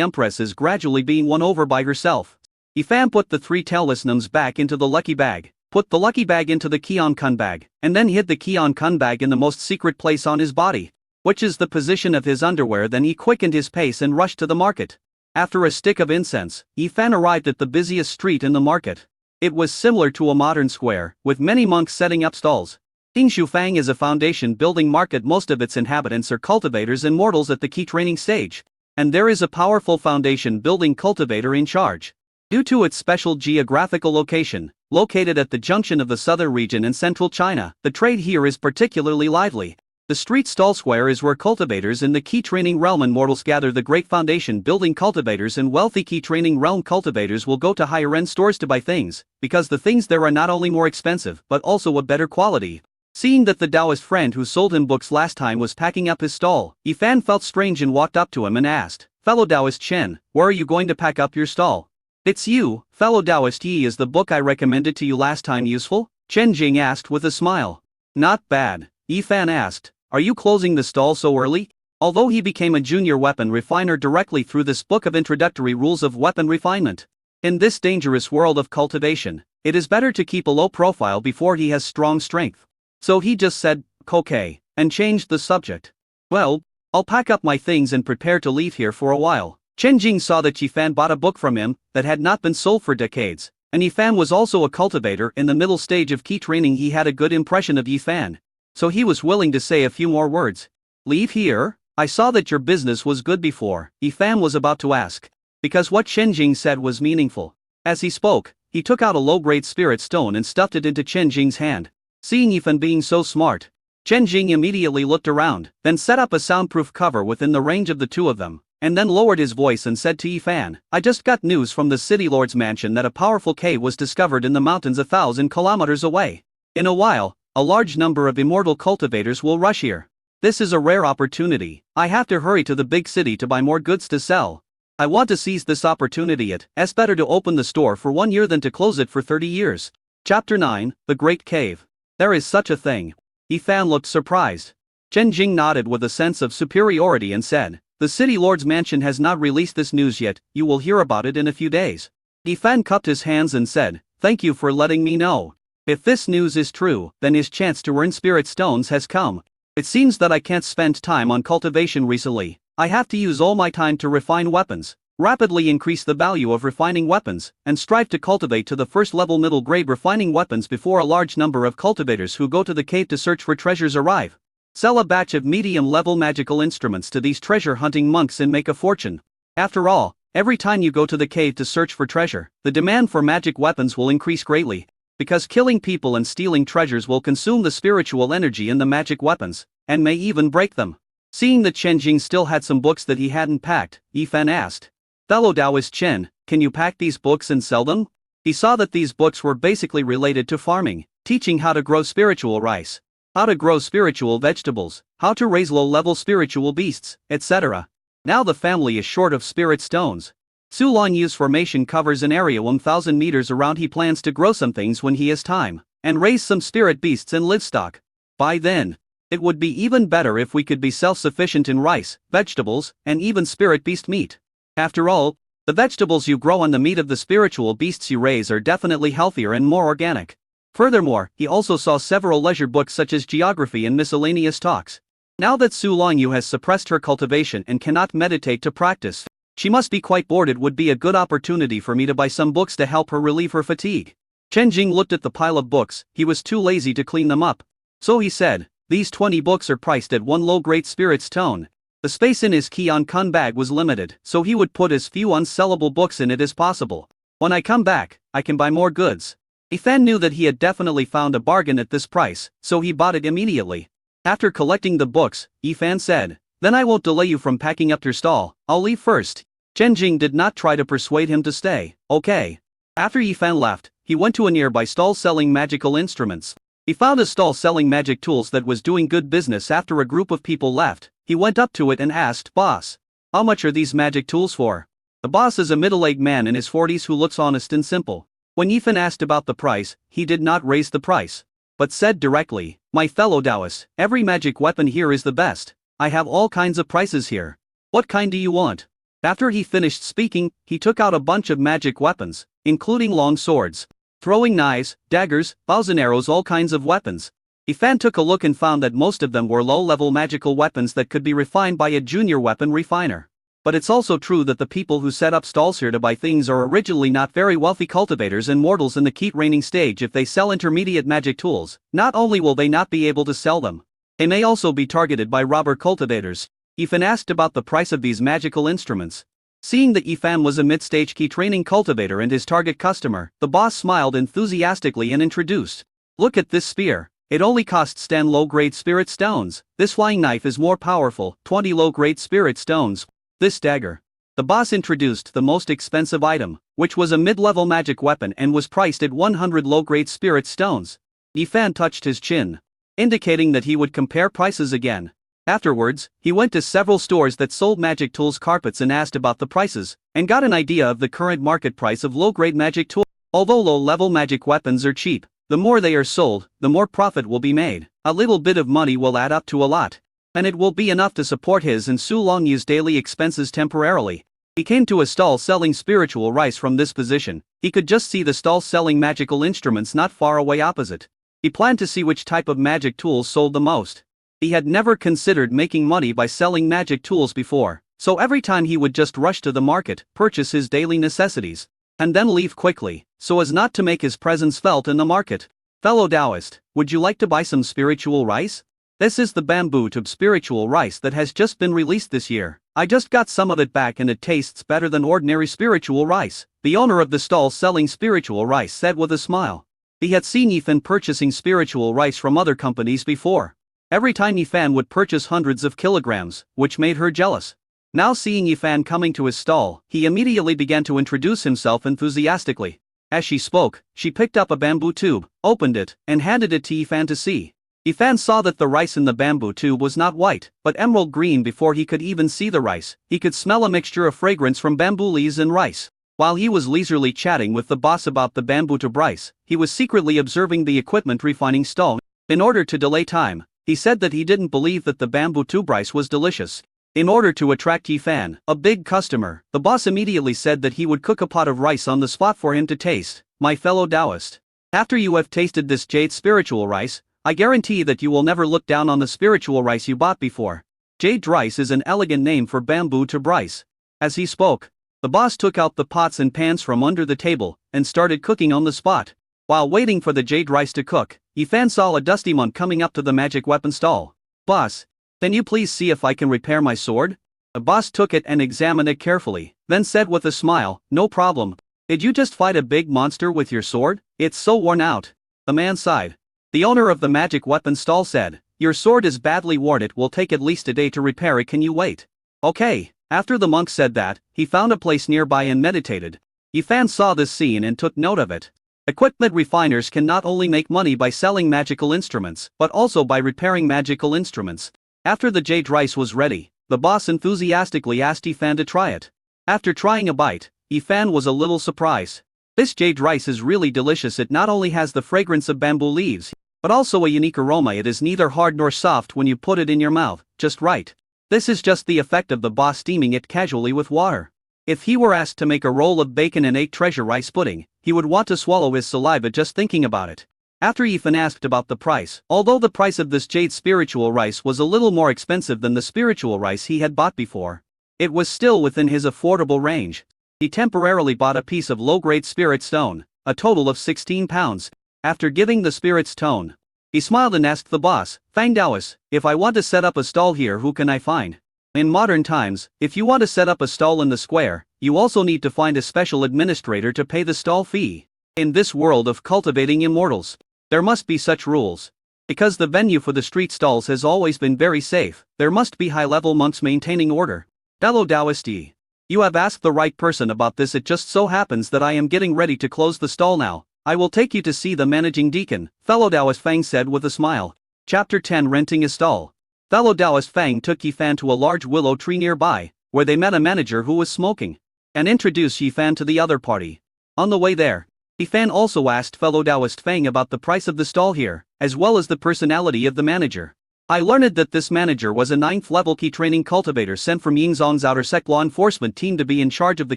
empress is gradually being won over by herself. Yifan put the 3 tailless gnomes back into the lucky bag, put the lucky bag into the Keon Kun bag, and then hid the Keon Kun bag in the most secret place on his body, which is the position of his underwear. Then he quickened his pace and rushed to the market. After a stick of incense, Yifan arrived at the busiest street in the market. It was similar to a modern square, with many monks setting up stalls. Qingshufang is a foundation building market. Most of its inhabitants are cultivators and mortals at the key training stage. And there is a powerful foundation building cultivator in charge. Due to its special geographical location, located at the junction of the southern region and central China, the trade here is particularly lively. The street stall square is where cultivators in the key training realm and mortals gather. The great foundation building cultivators and wealthy key training realm cultivators will go to higher end stores to buy things, because the things there are not only more expensive but also of better quality. Seeing that the Taoist friend who sold him books last time was packing up his stall, Yifan felt strange and walked up to him and asked, "Fellow Taoist Chen, where are you going to pack up your stall?" "It's you, fellow Taoist Yi. Is the book I recommended to you last time useful?" Chen Jing asked with a smile. "Not bad," Yifan asked. "Are you closing the stall so early?" Although he became a junior weapon refiner directly through this book of introductory rules of weapon refinement. In this dangerous world of cultivation, it is better to keep a low profile before he has strong strength. So he just said, "Okay," and changed the subject. "Well, I'll pack up my things and prepare to leave here for a while." Chen Jing saw that Yifan bought a book from him that had not been sold for decades, and Yifan was also a cultivator in the middle stage of key training. He had a good impression of Yifan, so he was willing to say a few more words. "Leave here? I saw that your business was good before," Yifan was about to ask, because what Chen Jing said was meaningful. As he spoke, he took out a low-grade spirit stone and stuffed it into Chen Jing's hand. Seeing Yifan being so smart, Chen Jing immediately looked around, then set up a soundproof cover within the range of the two of them, and then lowered his voice and said to Yifan, "I just got news from the city lord's mansion that a powerful cave was discovered in the mountains 1,000 kilometers away. In a while, a large number of immortal cultivators will rush here. This is a rare opportunity. I have to hurry to the big city to buy more goods to sell. I want to seize this opportunity. It's better to open the store for 1 year than to close it for 30 years. Chapter 9, The Great Cave. There is such a thing. Yifan looked surprised. Chen Jing nodded with a sense of superiority and said, "The city lord's mansion has not released this news yet. You will hear about it in a few days." Yifan cupped his hands and said, "Thank you for letting me know. If this news is true, then his chance to earn spirit stones has come. It seems that I can't spend time on cultivation recently. I have to use all my time to refine weapons, rapidly increase the value of refining weapons, and strive to cultivate to the first level middle grade refining weapons before a large number of cultivators who go to the cave to search for treasures arrive. Sell a batch of medium level magical instruments to these treasure hunting monks and make a fortune. After all, every time you go to the cave to search for treasure, the demand for magic weapons will increase greatly, because killing people and stealing treasures will consume the spiritual energy in the magic weapons, and may even break them." Seeing that Chen Jing still had some books that he hadn't packed, Yifan asked, "Fellow Taoist Chen, can you pack these books and sell them?" He saw that these books were basically related to farming, teaching how to grow spiritual rice, how to grow spiritual vegetables, how to raise low-level spiritual beasts, etc. Now the family is short of spirit stones. Su Longyu's formation covers an area 1,000 meters around. He plans to grow some things when he has time, and raise some spirit beasts and livestock. By then, it would be even better if we could be self-sufficient in rice, vegetables, and even spirit beast meat. After all, the vegetables you grow and the meat of the spiritual beasts you raise are definitely healthier and more organic. Furthermore, he also saw several leisure books such as geography and miscellaneous talks. Now that Su Longyu has suppressed her cultivation and cannot meditate to practice, she must be quite bored. It would be a good opportunity for me to buy some books to help her relieve her fatigue. Chen Jing looked at the pile of books. He was too lazy to clean them up. So he said, "These 20 books are priced at 1 low-grade spirit stone." The space in his Keon Kun bag was limited, so he would put as few unsellable books in it as possible. "When I come back, I can buy more goods." Yifan knew that he had definitely found a bargain at this price, so he bought it immediately. After collecting the books, Yifan said, "Then I won't delay you from packing up your stall. I'll leave first." Chen Jing did not try to persuade him to stay. "Okay." After Yifan left, he went to a nearby stall selling magical instruments. He found a stall selling magic tools that was doing good business. After a group of people left, he went up to it and asked, "Boss, how much are these magic tools for?" The boss is a middle-aged man in his 40s who looks honest and simple. When Yifan asked about the price, he did not raise the price, but said directly, "My fellow Taoists, every magic weapon here is the best. I have all kinds of prices here. What kind do you want? After he finished speaking, he took out a bunch of magic weapons, including long swords, throwing knives, daggers, bows and arrows, all kinds of weapons. Yifan took a look and found that most of them were low-level magical weapons that could be refined by a junior weapon refiner. But it's also true that the people who set up stalls here to buy things are originally not very wealthy cultivators and mortals in the keep raining stage. If they sell intermediate magic tools, not only will they not be able to sell them, they may also be targeted by robber cultivators. Yifan asked about the price of these magical instruments. Seeing that Yifan was a mid-stage key training cultivator and his target customer, the boss smiled enthusiastically and introduced. Look at this spear. It only costs 10 low-grade spirit stones. This flying knife is more powerful, 20 low-grade spirit stones. This dagger. The boss introduced the most expensive item, which was a mid-level magic weapon and was priced at 100 low-grade spirit stones. Yifan touched his chin, indicating that he would compare prices again. Afterwards, he went to several stores that sold magic tools carpets and asked about the prices, and got an idea of the current market price of low-grade magic tools. Although low-level magic weapons are cheap, the more they are sold, the more profit will be made. A little bit of money will add up to a lot, and it will be enough to support his and Su Longyu's daily expenses temporarily. He came to a stall selling spiritual rice. From this position, he could just see the stall selling magical instruments not far away opposite. He planned to see which type of magic tools sold the most. He had never considered making money by selling magic tools before, so every time he would just rush to the market, purchase his daily necessities, and then leave quickly, so as not to make his presence felt in the market. Fellow Taoist, would you like to buy some spiritual rice? This is the bamboo tube spiritual rice that has just been released this year. I just got some of it back and it tastes better than ordinary spiritual rice, the owner of the stall selling spiritual rice said with a smile. He had seen Yifan purchasing spiritual rice from other companies before. Every time Yifan would purchase hundreds of kilograms, which made her jealous. Now seeing Yifan coming to his stall, he immediately began to introduce himself enthusiastically. As she spoke, she picked up a bamboo tube, opened it, and handed it to Yifan to see. Yifan saw that the rice in the bamboo tube was not white, but emerald green. Before he could even see the rice, he could smell a mixture of fragrance from bamboo leaves and rice. While he was leisurely chatting with the boss about the bamboo tube rice, he was secretly observing the equipment refining stall. In order to delay time, he said that he didn't believe that the bamboo tube rice was delicious. In order to attract Yifan, a big customer, the boss immediately said that he would cook a pot of rice on the spot for him to taste. My fellow Taoist, after you have tasted this jade spiritual rice, I guarantee that you will never look down on the spiritual rice you bought before. Jade rice is an elegant name for bamboo tube rice. As he spoke, the boss took out the pots and pans from under the table and started cooking on the spot. While waiting for the jade rice to cook, Yifan saw a dusty monk coming up to the magic weapon stall. Boss, can you please see if I can repair my sword? The boss took it and examined it carefully, then said with a smile, no problem. Did you just fight a big monster with your sword? It's so worn out. The man sighed. The owner of the magic weapon stall said, your sword is badly worn. It will take at least a day to repair it. Can you wait? Okay. After the monk said that, he found a place nearby and meditated. Yifan saw this scene and took note of it. Equipment refiners can not only make money by selling magical instruments, but also by repairing magical instruments. After the jade rice was ready, the boss enthusiastically asked Yifan to try it. After trying a bite, Yifan was a little surprised. This jade rice is really delicious. It not only has the fragrance of bamboo leaves, but also a unique aroma. It is neither hard nor soft when you put it in your mouth, just right. This is just the effect of the boss steaming it casually with water. If he were asked to make a roll of bacon and ate treasure rice pudding, he would want to swallow his saliva just thinking about it. After Yifan asked about the price, although the price of this jade spiritual rice was a little more expensive than the spiritual rice he had bought before, it was still within his affordable range. He temporarily bought a piece of low-grade spirit stone, a total of 16 pounds. After giving the spirit stone, he smiled and asked the boss, Fang Taoist, if I want to set up a stall here, who can I find? In modern times, if you want to set up a stall in the square, you also need to find a special administrator to pay the stall fee. In this world of cultivating immortals, there must be such rules. Because the venue for the street stalls has always been very safe, there must be high-level monks maintaining order. Fellow Taoist, you have asked the right person about this. It just so happens that I am getting ready to close the stall now. I will take you to see the managing deacon, fellow Taoist Fang said with a smile. Chapter 10 Renting a Stall. Fellow Taoist Fang took Yifan to a large willow tree nearby, where they met a manager who was smoking, and introduced Yifan to the other party. On the way there, Yifan also asked fellow Taoist Fang about the price of the stall here, as well as the personality of the manager. I learned that this manager was a 9th level key training cultivator sent from Yingzong's outer sect law enforcement team to be in charge of the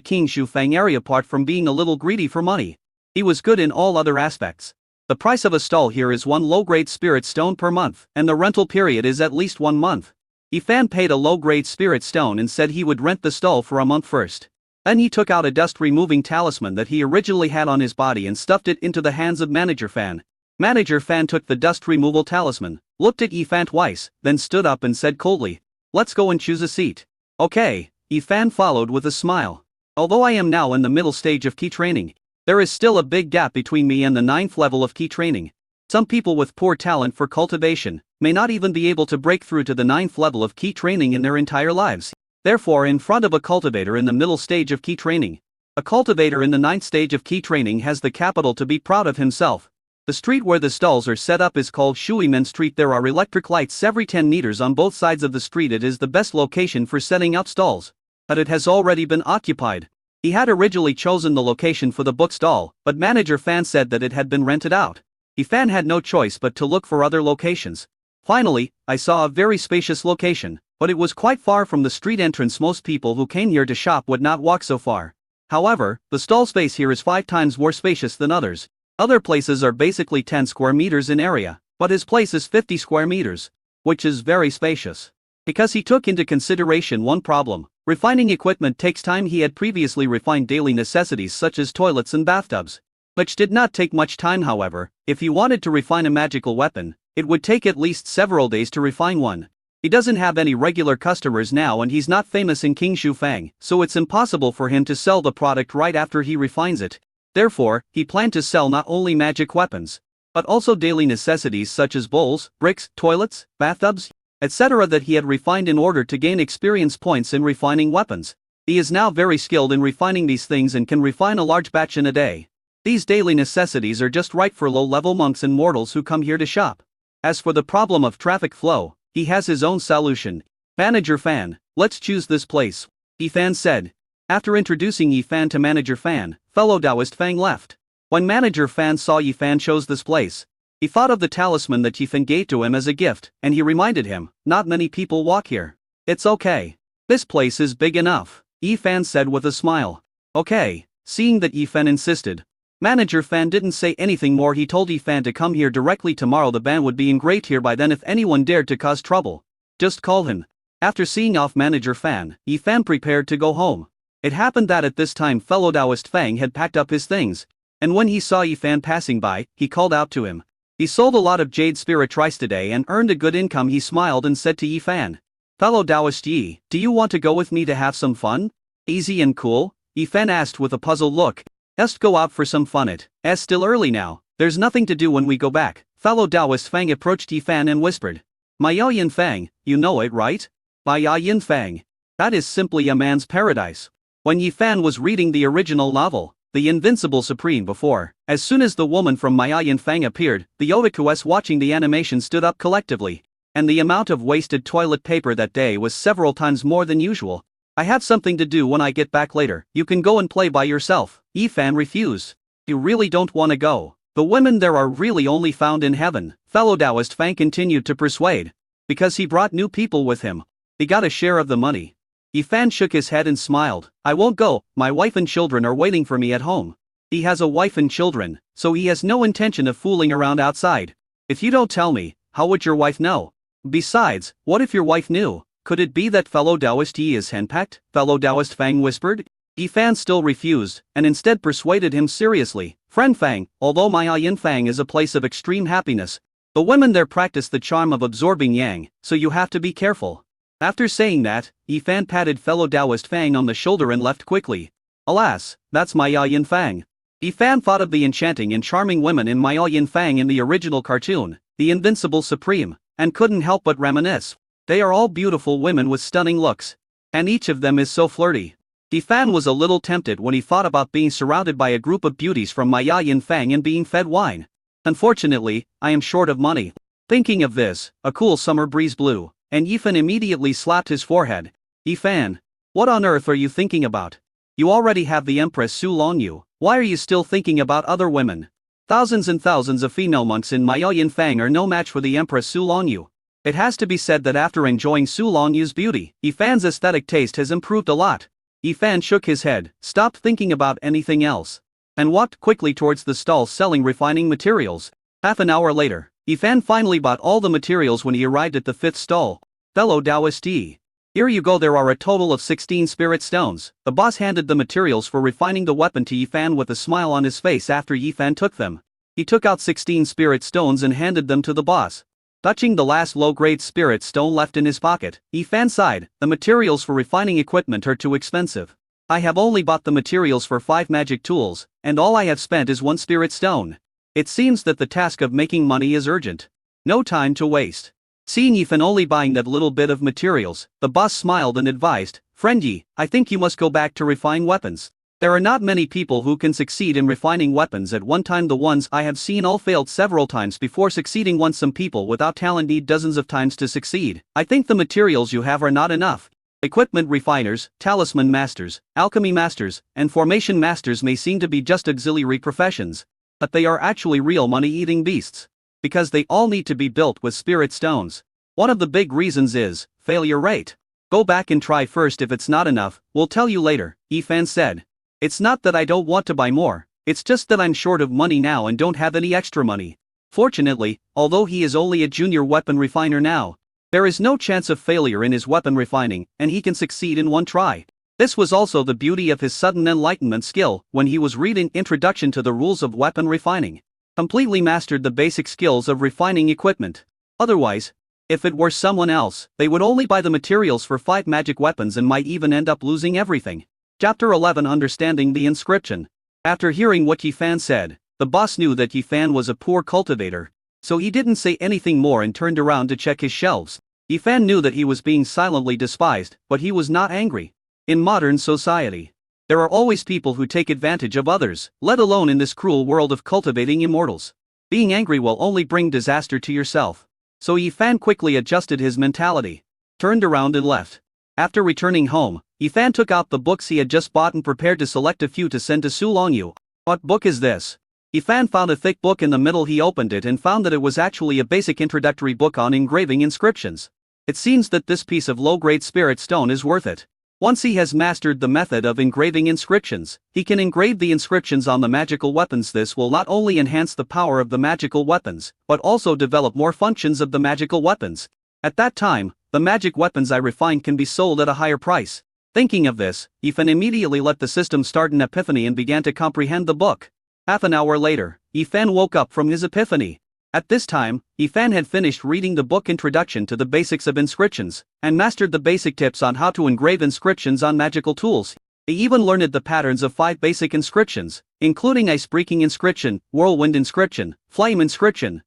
King Shufang area apart from being a little greedy for money. He was good in all other aspects. The price of a stall here is 1 low-grade spirit stone per month, and the rental period is at least 1 month. Yifan paid a low-grade spirit stone and said he would rent the stall for a month first. Then he took out a dust-removing talisman that he originally had on his body and stuffed it into the hands of Manager Fan. Manager Fan took the dust removal talisman, looked at Yifan twice, then stood up and said coldly, "Let's go and choose a seat." "Okay," Yifan followed with a smile. "Although I am now in the middle stage of key training, there is still a big gap between me and the 9th level of key training. Some people with poor talent for cultivation may not even be able to break through to the 9th level of key training in their entire lives. Therefore, in front of a cultivator in the middle stage of key training, a cultivator in the 9th stage of key training has the capital to be proud of himself. The street where the stalls are set up is called Shuimen Street. There are electric lights every 10 meters on both sides of the street. It is the best location for setting up stalls. But it has already been occupied. He had originally chosen the location for the book stall, but Manager Fan said that it had been rented out. Yifan had no choice but to look for other locations. Finally, I saw a very spacious location, but it was quite far from the street entrance. Most people who came here to shop would not walk so far. However, the stall space here is 5 times more spacious than others. Other places are basically 10 square meters in area, but his place is 50 square meters, which is very spacious. Because he took into consideration one problem: refining equipment takes time. He had previously refined daily necessities such as toilets and bathtubs, which did not take much time. However, if he wanted to refine a magical weapon, it would take at least several days to refine one. He doesn't have any regular customers now and he's not famous in King Shufang, so it's impossible for him to sell the product right after he refines it. Therefore, he planned to sell not only magic weapons, but also daily necessities such as bowls, bricks, toilets, bathtubs, etc. that he had refined in order to gain experience points in refining weapons. He is now very skilled in refining these things and can refine a large batch in a day. These daily necessities are just right for low-level monks and mortals who come here to shop. As for the problem of traffic flow, he has his own solution. "Manager Fan, let's choose this place," Yifan said. After introducing Yifan to Manager Fan, fellow Taoist Fang left. When Manager Fan saw Yifan chose this place, he thought of the talisman that Yifan gave to him as a gift, and he reminded him, "Not many people walk here." "It's okay. This place is big enough," Yifan said with a smile. "Okay." Seeing that Yifan insisted, Manager Fan didn't say anything more. He told Yifan to come here directly tomorrow. The ban would be engraved here by then if anyone dared to cause trouble. Just call him. After seeing off Manager Fan, Yifan prepared to go home. It happened that at this time fellow Taoist Fang had packed up his things, and when he saw Yifan passing by, he called out to him. He sold a lot of jade spirit trice today and earned a good income. He smiled and said to Yifan, "Fellow Taoist Yi, do you want to go with me to have some fun?" "Easy and cool?" Yifan asked with a puzzled look. "Let's go out for some fun. It's still early now, there's nothing to do when we go back." Fellow Taoist Fang approached Yifan and whispered, "My Yaoyin Fang, you know it, right? My Yaoyin Fang. That is simply a man's paradise." When Yifan was reading the original novel, The Invincible Supreme before, as soon as the woman from Mayayan Fang appeared, the otakus watching the animation stood up collectively, and the amount of wasted toilet paper that day was several times more than usual. "I have something to do when I get back later. You can go and play by yourself." Yifan refused. "You really don't want to go? The women there are really only found in heaven." Fellow Taoist Fang continued to persuade. Because he brought new people with him, he got a share of the money. Yifan shook his head and smiled. "I won't go, my wife and children are waiting for me at home." He has a wife and children, so he has no intention of fooling around outside. "If you don't tell me, how would your wife know? Besides, what if your wife knew? Could it be that fellow Taoist Yi is henpecked?" Fellow Taoist Fang whispered. Yifan still refused, and instead persuaded him seriously. "Friend Fang, although Mayayin Fang is a place of extreme happiness, the women there practice the charm of absorbing yang, so you have to be careful." After saying that, Yifan patted fellow Taoist Fang on the shoulder and left quickly. Alas, that's Mayayin Fang. Yifan thought of the enchanting and charming women in Mayayin Fang in the original cartoon, The Invincible Supreme, and couldn't help but reminisce. They are all beautiful women with stunning looks, and each of them is so flirty. Yifan was a little tempted when he thought about being surrounded by a group of beauties from Mayayin Fang and being fed wine. "Unfortunately, I am short of money." Thinking of this, a cool summer breeze blew, and Yifan immediately slapped his forehead. "Yifan, what on earth are you thinking about? You already have the Empress Su Long Yu. Why are you still thinking about other women? Thousands and thousands of female monks in Maoyin Fang are no match for the Empress Su Long Yu." It has to be said that after enjoying Su Longyu's beauty, Yifan's aesthetic taste has improved a lot. Yifan shook his head, stopped thinking about anything else, and walked quickly towards the stall selling refining materials. Half an hour later, Yifan finally bought all the materials when he arrived at the fifth stall. Fellow Taoist Yi. Here you go, there are a total of 16 spirit stones. The boss handed the materials for refining the weapon to Yifan with a smile on his face after Yifan took them. He took out 16 spirit stones and handed them to the boss. Touching the last low-grade spirit stone left in his pocket, Yifan sighed, the materials for refining equipment are too expensive. I have only bought the materials for 5 magic tools, and all I have spent is 1 spirit stone. It seems that the task of making money is urgent. No time to waste. Seeing Yifan only buying that little bit of materials, the boss smiled and advised, Friend Yi, I think you must go back to refine weapons. There are not many people who can succeed in refining weapons at one time. The ones I have seen all failed several times before succeeding once. Some people without talent need dozens of times to succeed. I think the materials you have are not enough. Equipment refiners, talisman masters, alchemy masters, and formation masters may seem to be just auxiliary professions, but they are actually real money-eating beasts. Because they all need to be built with spirit stones. One of the big reasons is failure rate. Go back and try first. If it's not enough, we'll tell you later, Yifan said. It's not that I don't want to buy more, it's just that I'm short of money now and don't have any extra money. Fortunately, although he is only a junior weapon refiner now, there is no chance of failure in his weapon refining, and he can succeed in one try. This was also the beauty of his sudden enlightenment skill when he was reading Introduction to the Rules of Weapon Refining. Completely mastered the basic skills of refining equipment. Otherwise, if it were someone else, they would only buy the materials for 5 magic weapons and might even end up losing everything. Chapter 11, Understanding the Inscription. After hearing what Yifan said, the boss knew that Yifan was a poor cultivator, so he didn't say anything more and turned around to check his shelves. Yifan knew that he was being silently despised, but he was not angry. In modern society, there are always people who take advantage of others, let alone in this cruel world of cultivating immortals. Being angry will only bring disaster to yourself. So Yifan quickly adjusted his mentality, turned around and left. After returning home, Yifan took out the books he had just bought and prepared to select a few to send to Su Longyu. What book is this? Yifan found a thick book in the middle. He opened it and found that it was actually a basic introductory book on engraving inscriptions. It seems that this piece of low-grade spirit stone is worth it. Once he has mastered the method of engraving inscriptions, he can engrave the inscriptions on the magical weapons. This will not only enhance the power of the magical weapons, but also develop more functions of the magical weapons. At that time, the magic weapons I refined can be sold at a higher price. Thinking of this, Yifan immediately let the system start an epiphany and began to comprehend the book. Half an hour later, Yifan woke up from his epiphany. At this time, Yifan had finished reading the book Introduction to the Basics of Inscriptions, and mastered the basic tips on how to engrave inscriptions on magical tools. He even learned the patterns of 5 basic inscriptions, including ice-breaking inscription, whirlwind inscription, flame inscription,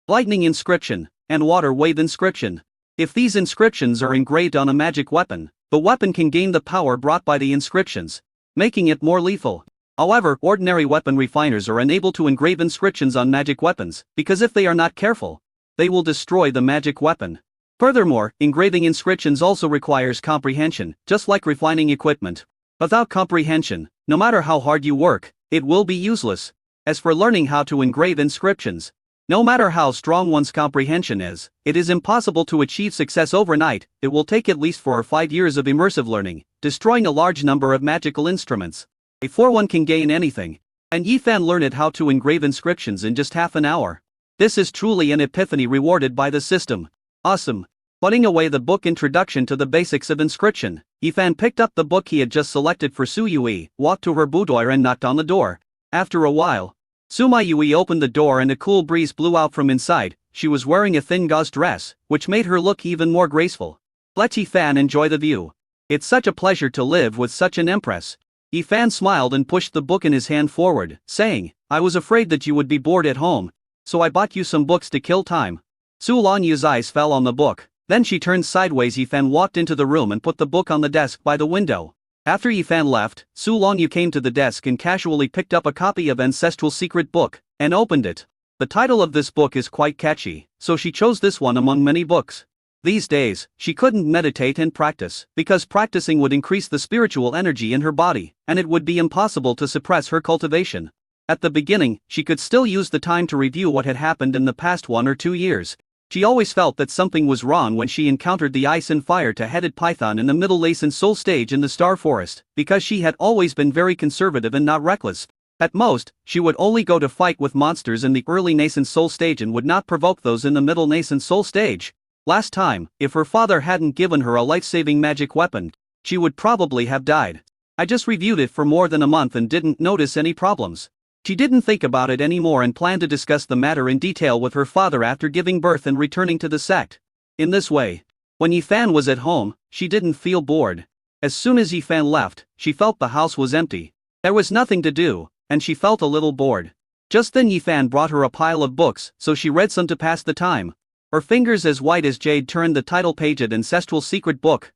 lightning inscription, and water wave inscription. If these inscriptions are engraved on a magic weapon, the weapon can gain the power brought by the inscriptions, making it more lethal. However, ordinary weapon refiners are unable to engrave inscriptions on magic weapons, because if they are not careful, they will destroy the magic weapon. Furthermore, engraving inscriptions also requires comprehension, just like refining equipment. Without comprehension, no matter how hard you work, it will be useless. As for learning how to engrave inscriptions, no matter how strong one's comprehension is, it is impossible to achieve success overnight. It will take at least 4 or 5 years of immersive learning, destroying a large number of magical instruments, before one can gain anything. And Yifan learned how to engrave inscriptions in just half an hour. This is truly an epiphany rewarded by the system. Awesome. Putting away the book Introduction to the Basics of Inscription, Yifan picked up the book he had just selected for Su Yui, walked to her boudoir and knocked on the door. After a while, Suma Yui opened the door and a cool breeze blew out from inside. She was wearing a thin gauze dress, which made her look even more graceful. Let Yifan enjoy the view. It's such a pleasure to live with such an empress. Yifan smiled and pushed the book in his hand forward, saying, I was afraid that you would be bored at home, so I bought you some books to kill time. Su Longyu's eyes fell on the book. Then she turned sideways. Yifan walked into the room and put the book on the desk by the window. After Yifan left, Su Longyu came to the desk and casually picked up a copy of Ancestral Secret Book, and opened it. The title of this book is quite catchy, so she chose this one among many books. These days, she couldn't meditate and practice, because practicing would increase the spiritual energy in her body, and it would be impossible to suppress her cultivation. At the beginning, she could still use the time to review what had happened in the past 1 or 2 years. She always felt that something was wrong when she encountered the ice and fire two-headed python in the middle and soul stage in the Star Forest, because she had always been very conservative and not reckless. At most, she would only go to fight with monsters in the early nascent soul stage and would not provoke those in the middle nascent soul stage. Last time, if her father hadn't given her a life-saving magic weapon, she would probably have died. I just reviewed it for more than a month and didn't notice any problems. She didn't think about it anymore and planned to discuss the matter in detail with her father after giving birth and returning to the sect. In this way, when Yifan was at home, she didn't feel bored. As soon as Yifan left, she felt the house was empty. There was nothing to do, and she felt a little bored. Just then Yifan brought her a pile of books, so she read some to pass the time. Her fingers as white as jade turned the title page at Ancestral Secret Book.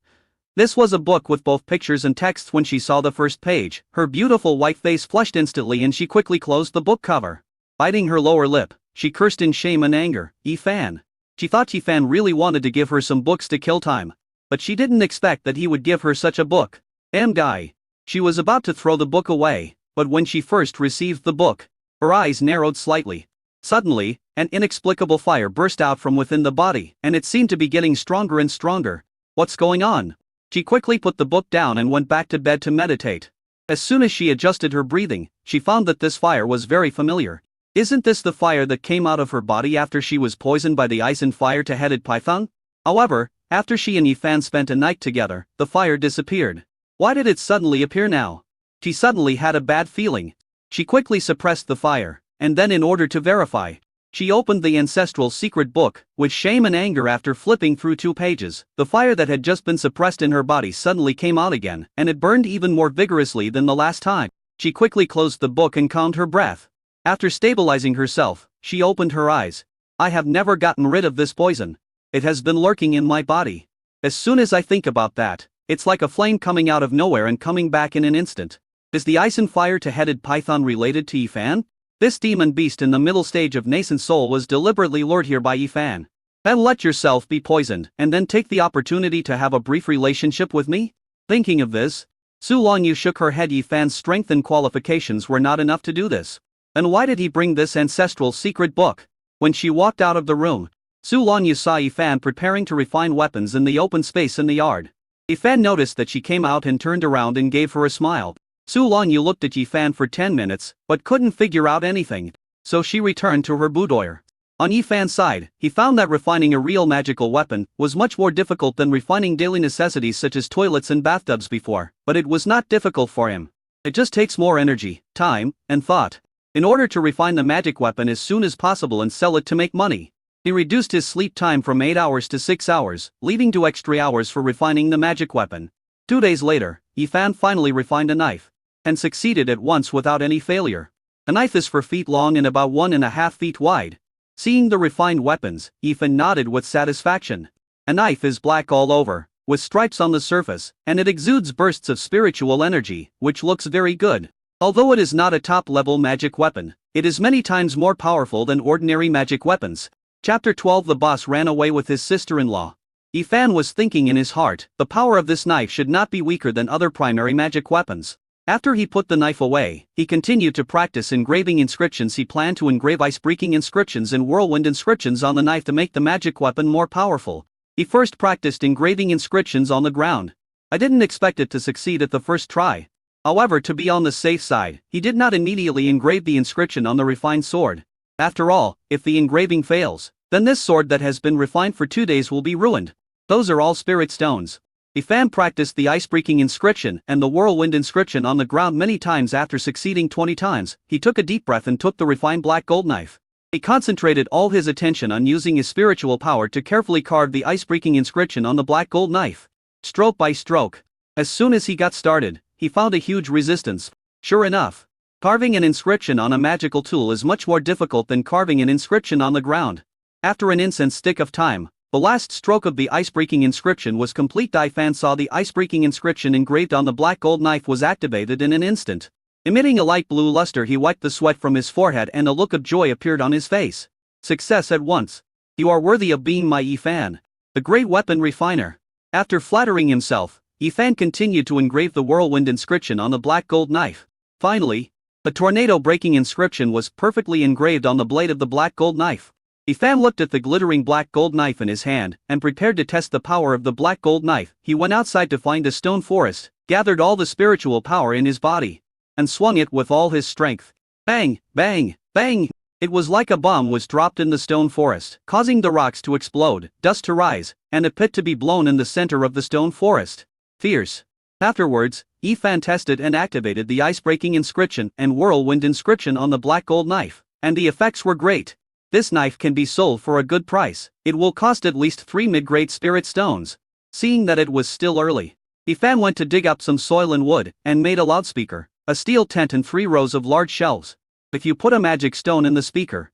This was a book with both pictures and text. When she saw the first page, her beautiful white face flushed instantly and she quickly closed the book cover. Biting her lower lip, she cursed in shame and anger. Yifan. She thought Yifan really wanted to give her some books to kill time. But she didn't expect that he would give her such a book. Guy. She was about to throw the book away, but when she first received the book, her eyes narrowed slightly. Suddenly, an inexplicable fire burst out from within the body, and it seemed to be getting stronger and stronger. What's going on? She quickly put the book down and went back to bed to meditate. As soon as she adjusted her breathing, she found that this fire was very familiar. Isn't this the fire that came out of her body after she was poisoned by the ice and fire two-headed python? However, after she and Yifan spent a night together, the fire disappeared. Why did it suddenly appear now? She suddenly had a bad feeling. She quickly suppressed the fire, and then in order to verify, she opened the Ancestral Secret Book, with shame and anger. After flipping through 2 pages, the fire that had just been suppressed in her body suddenly came out again, and it burned even more vigorously than the last time. She quickly closed the book and calmed her breath. After stabilizing herself, she opened her eyes. I have never gotten rid of this poison. It has been lurking in my body. As soon as I think about that, it's like a flame coming out of nowhere and coming back in an instant. Is the ice and fire two-headed python related to Yifan? This demon beast in the middle stage of nascent soul was deliberately lured here by Yifan. Then let yourself be poisoned, and then take the opportunity to have a brief relationship with me? Thinking of this, Su Longyu shook her head. Yifan's strength and qualifications were not enough to do this. Then why did he bring this Ancestral Secret Book? When she walked out of the room, Su Longyu saw Yifan preparing to refine weapons in the open space in the yard. Yifan noticed that she came out and turned around and gave her a smile. Su Longyu looked at Yifan for 10 minutes, but couldn't figure out anything, so she returned to her boudoir. On Yifan's side, he found that refining a real magical weapon was much more difficult than refining daily necessities such as toilets and bathtubs before, but it was not difficult for him. It just takes more energy, time, and thought. In order to refine the magic weapon as soon as possible and sell it to make money, he reduced his sleep time from 8 hours to 6 hours, leaving 2 extra hours for refining the magic weapon. 2 days later, Yifan finally refined a knife, and succeeded at once without any failure. A knife is 4 feet long and about 1.5 feet wide. Seeing the refined weapons, Yifan nodded with satisfaction. A knife is black all over, with stripes on the surface, and it exudes bursts of spiritual energy, which looks very good. Although it is not a top-level magic weapon, it is many times more powerful than ordinary magic weapons. Chapter 12. The boss ran away with his sister-in-law. Yifan was thinking in his heart, the power of this knife should not be weaker than other primary magic weapons. After he put the knife away, he continued to practice engraving inscriptions. He planned to engrave ice-breaking inscriptions and whirlwind inscriptions on the knife to make the magic weapon more powerful. He first practiced engraving inscriptions on the ground. I didn't expect it to succeed at the first try. However, to be on the safe side, he did not immediately engrave the inscription on the refined sword. After all, if the engraving fails, then this sword that has been refined for 2 days will be ruined. Those are all spirit stones. Yifan practiced the ice-breaking inscription and the whirlwind inscription on the ground many times. After succeeding 20 times, he took a deep breath and took the refined black gold knife. He concentrated all his attention on using his spiritual power to carefully carve the ice-breaking inscription on the black gold knife. Stroke by stroke. As soon as he got started, he found a huge resistance. Sure enough, carving an inscription on a magical tool is much more difficult than carving an inscription on the ground. After an incense stick of time, the last stroke of the ice-breaking inscription was complete. Yifan saw the ice-breaking inscription engraved on the black gold knife was activated in an instant. Emitting a light blue luster, he wiped the sweat from his forehead and a look of joy appeared on his face. Success at once. You are worthy of being my Yifan, the great weapon refiner. After flattering himself, Yifan continued to engrave the whirlwind inscription on the black gold knife. Finally, the tornado-breaking inscription was perfectly engraved on the blade of the black gold knife. Yifan looked at the glittering black gold knife in his hand, and prepared to test the power of the black gold knife. He went outside to find a stone forest, gathered all the spiritual power in his body, and swung it with all his strength. Bang, bang, bang! It was like a bomb was dropped in the stone forest, causing the rocks to explode, dust to rise, and a pit to be blown in the center of the stone forest. Fierce. Afterwards, Yifan tested and activated the ice-breaking inscription and whirlwind inscription on the black gold knife, and the effects were great. This knife can be sold for a good price. It will cost at least 3 mid-grade spirit stones. Seeing that it was still early, Yifan went to dig up some soil and wood, and made a loudspeaker, a steel tent and 3 rows of large shelves. If you put a magic stone in the speaker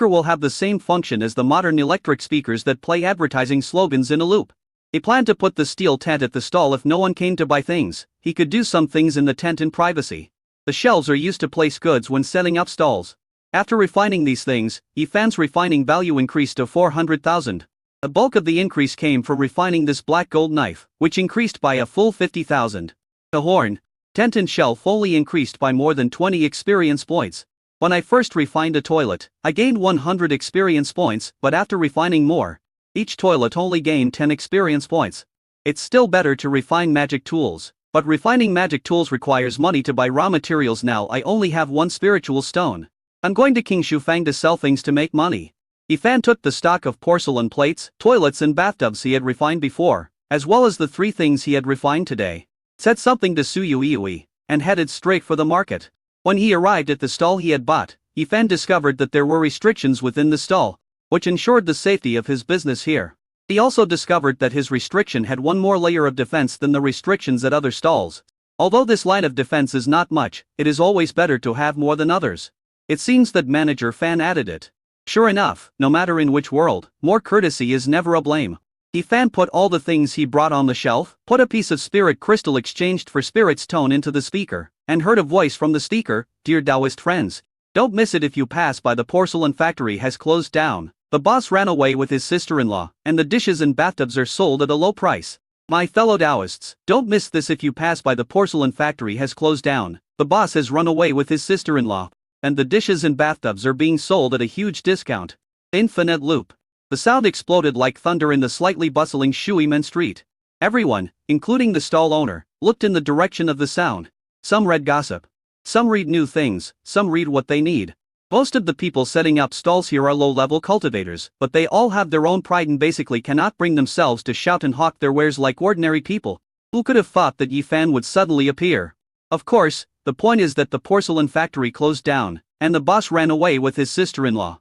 will have the same function as the modern electric speakers that play advertising slogans in a loop. He planned to put the steel tent at the stall if no one came to buy things. He could do some things in the tent in privacy. The shelves are used to place goods when setting up stalls. After refining these things, Yifan's refining value increased to 400,000. The bulk of the increase came from refining this black gold knife, which increased by a full 50,000. The horn, tent and shelf only increased by more than 20 experience points. When I first refined a toilet, I gained 100 experience points, but after refining more, each toilet only gained 10 experience points. It's still better to refine magic tools, but refining magic tools requires money to buy raw materials. Now I only have 1 spiritual stone. I'm going to King Shufang to sell things to make money. Yifan took the stock of porcelain plates, toilets and bathtubs he had refined before, as well as the 3 things he had refined today, said something to Su Yui, and headed straight for the market. When he arrived at the stall he had bought, Yifan discovered that there were restrictions within the stall, which ensured the safety of his business here. He also discovered that his restriction had 1 more layer of defense than the restrictions at other stalls. Although this line of defense is not much, it is always better to have more than others. It seems that Manager Fan added it. Sure enough, no matter in which world, more courtesy is never a blame. Yifan put all the things he brought on the shelf, put a piece of spirit crystal exchanged for spirit stone into the speaker, and heard a voice from the speaker. Dear Taoist friends, don't miss it if you pass by. The porcelain factory has closed down. The boss ran away with his sister-in-law, and the dishes and bathtubs are sold at a low price. My fellow Taoists, don't miss this if you pass by. The porcelain factory has closed down. The boss has run away with his sister-in-law, and the dishes and bathtubs are being sold at a huge discount. Infinite loop. The sound exploded like thunder in the slightly bustling Shuimen Street. Everyone, including the stall owner, looked in the direction of the sound. Some read gossip. Some read new things, some read what they need. Most of the people setting up stalls here are low-level cultivators, but they all have their own pride and basically cannot bring themselves to shout and hawk their wares like ordinary people. Who could have thought that Yifan would suddenly appear? Of course, the point is that the porcelain factory closed down, and the boss ran away with his sister-in-law.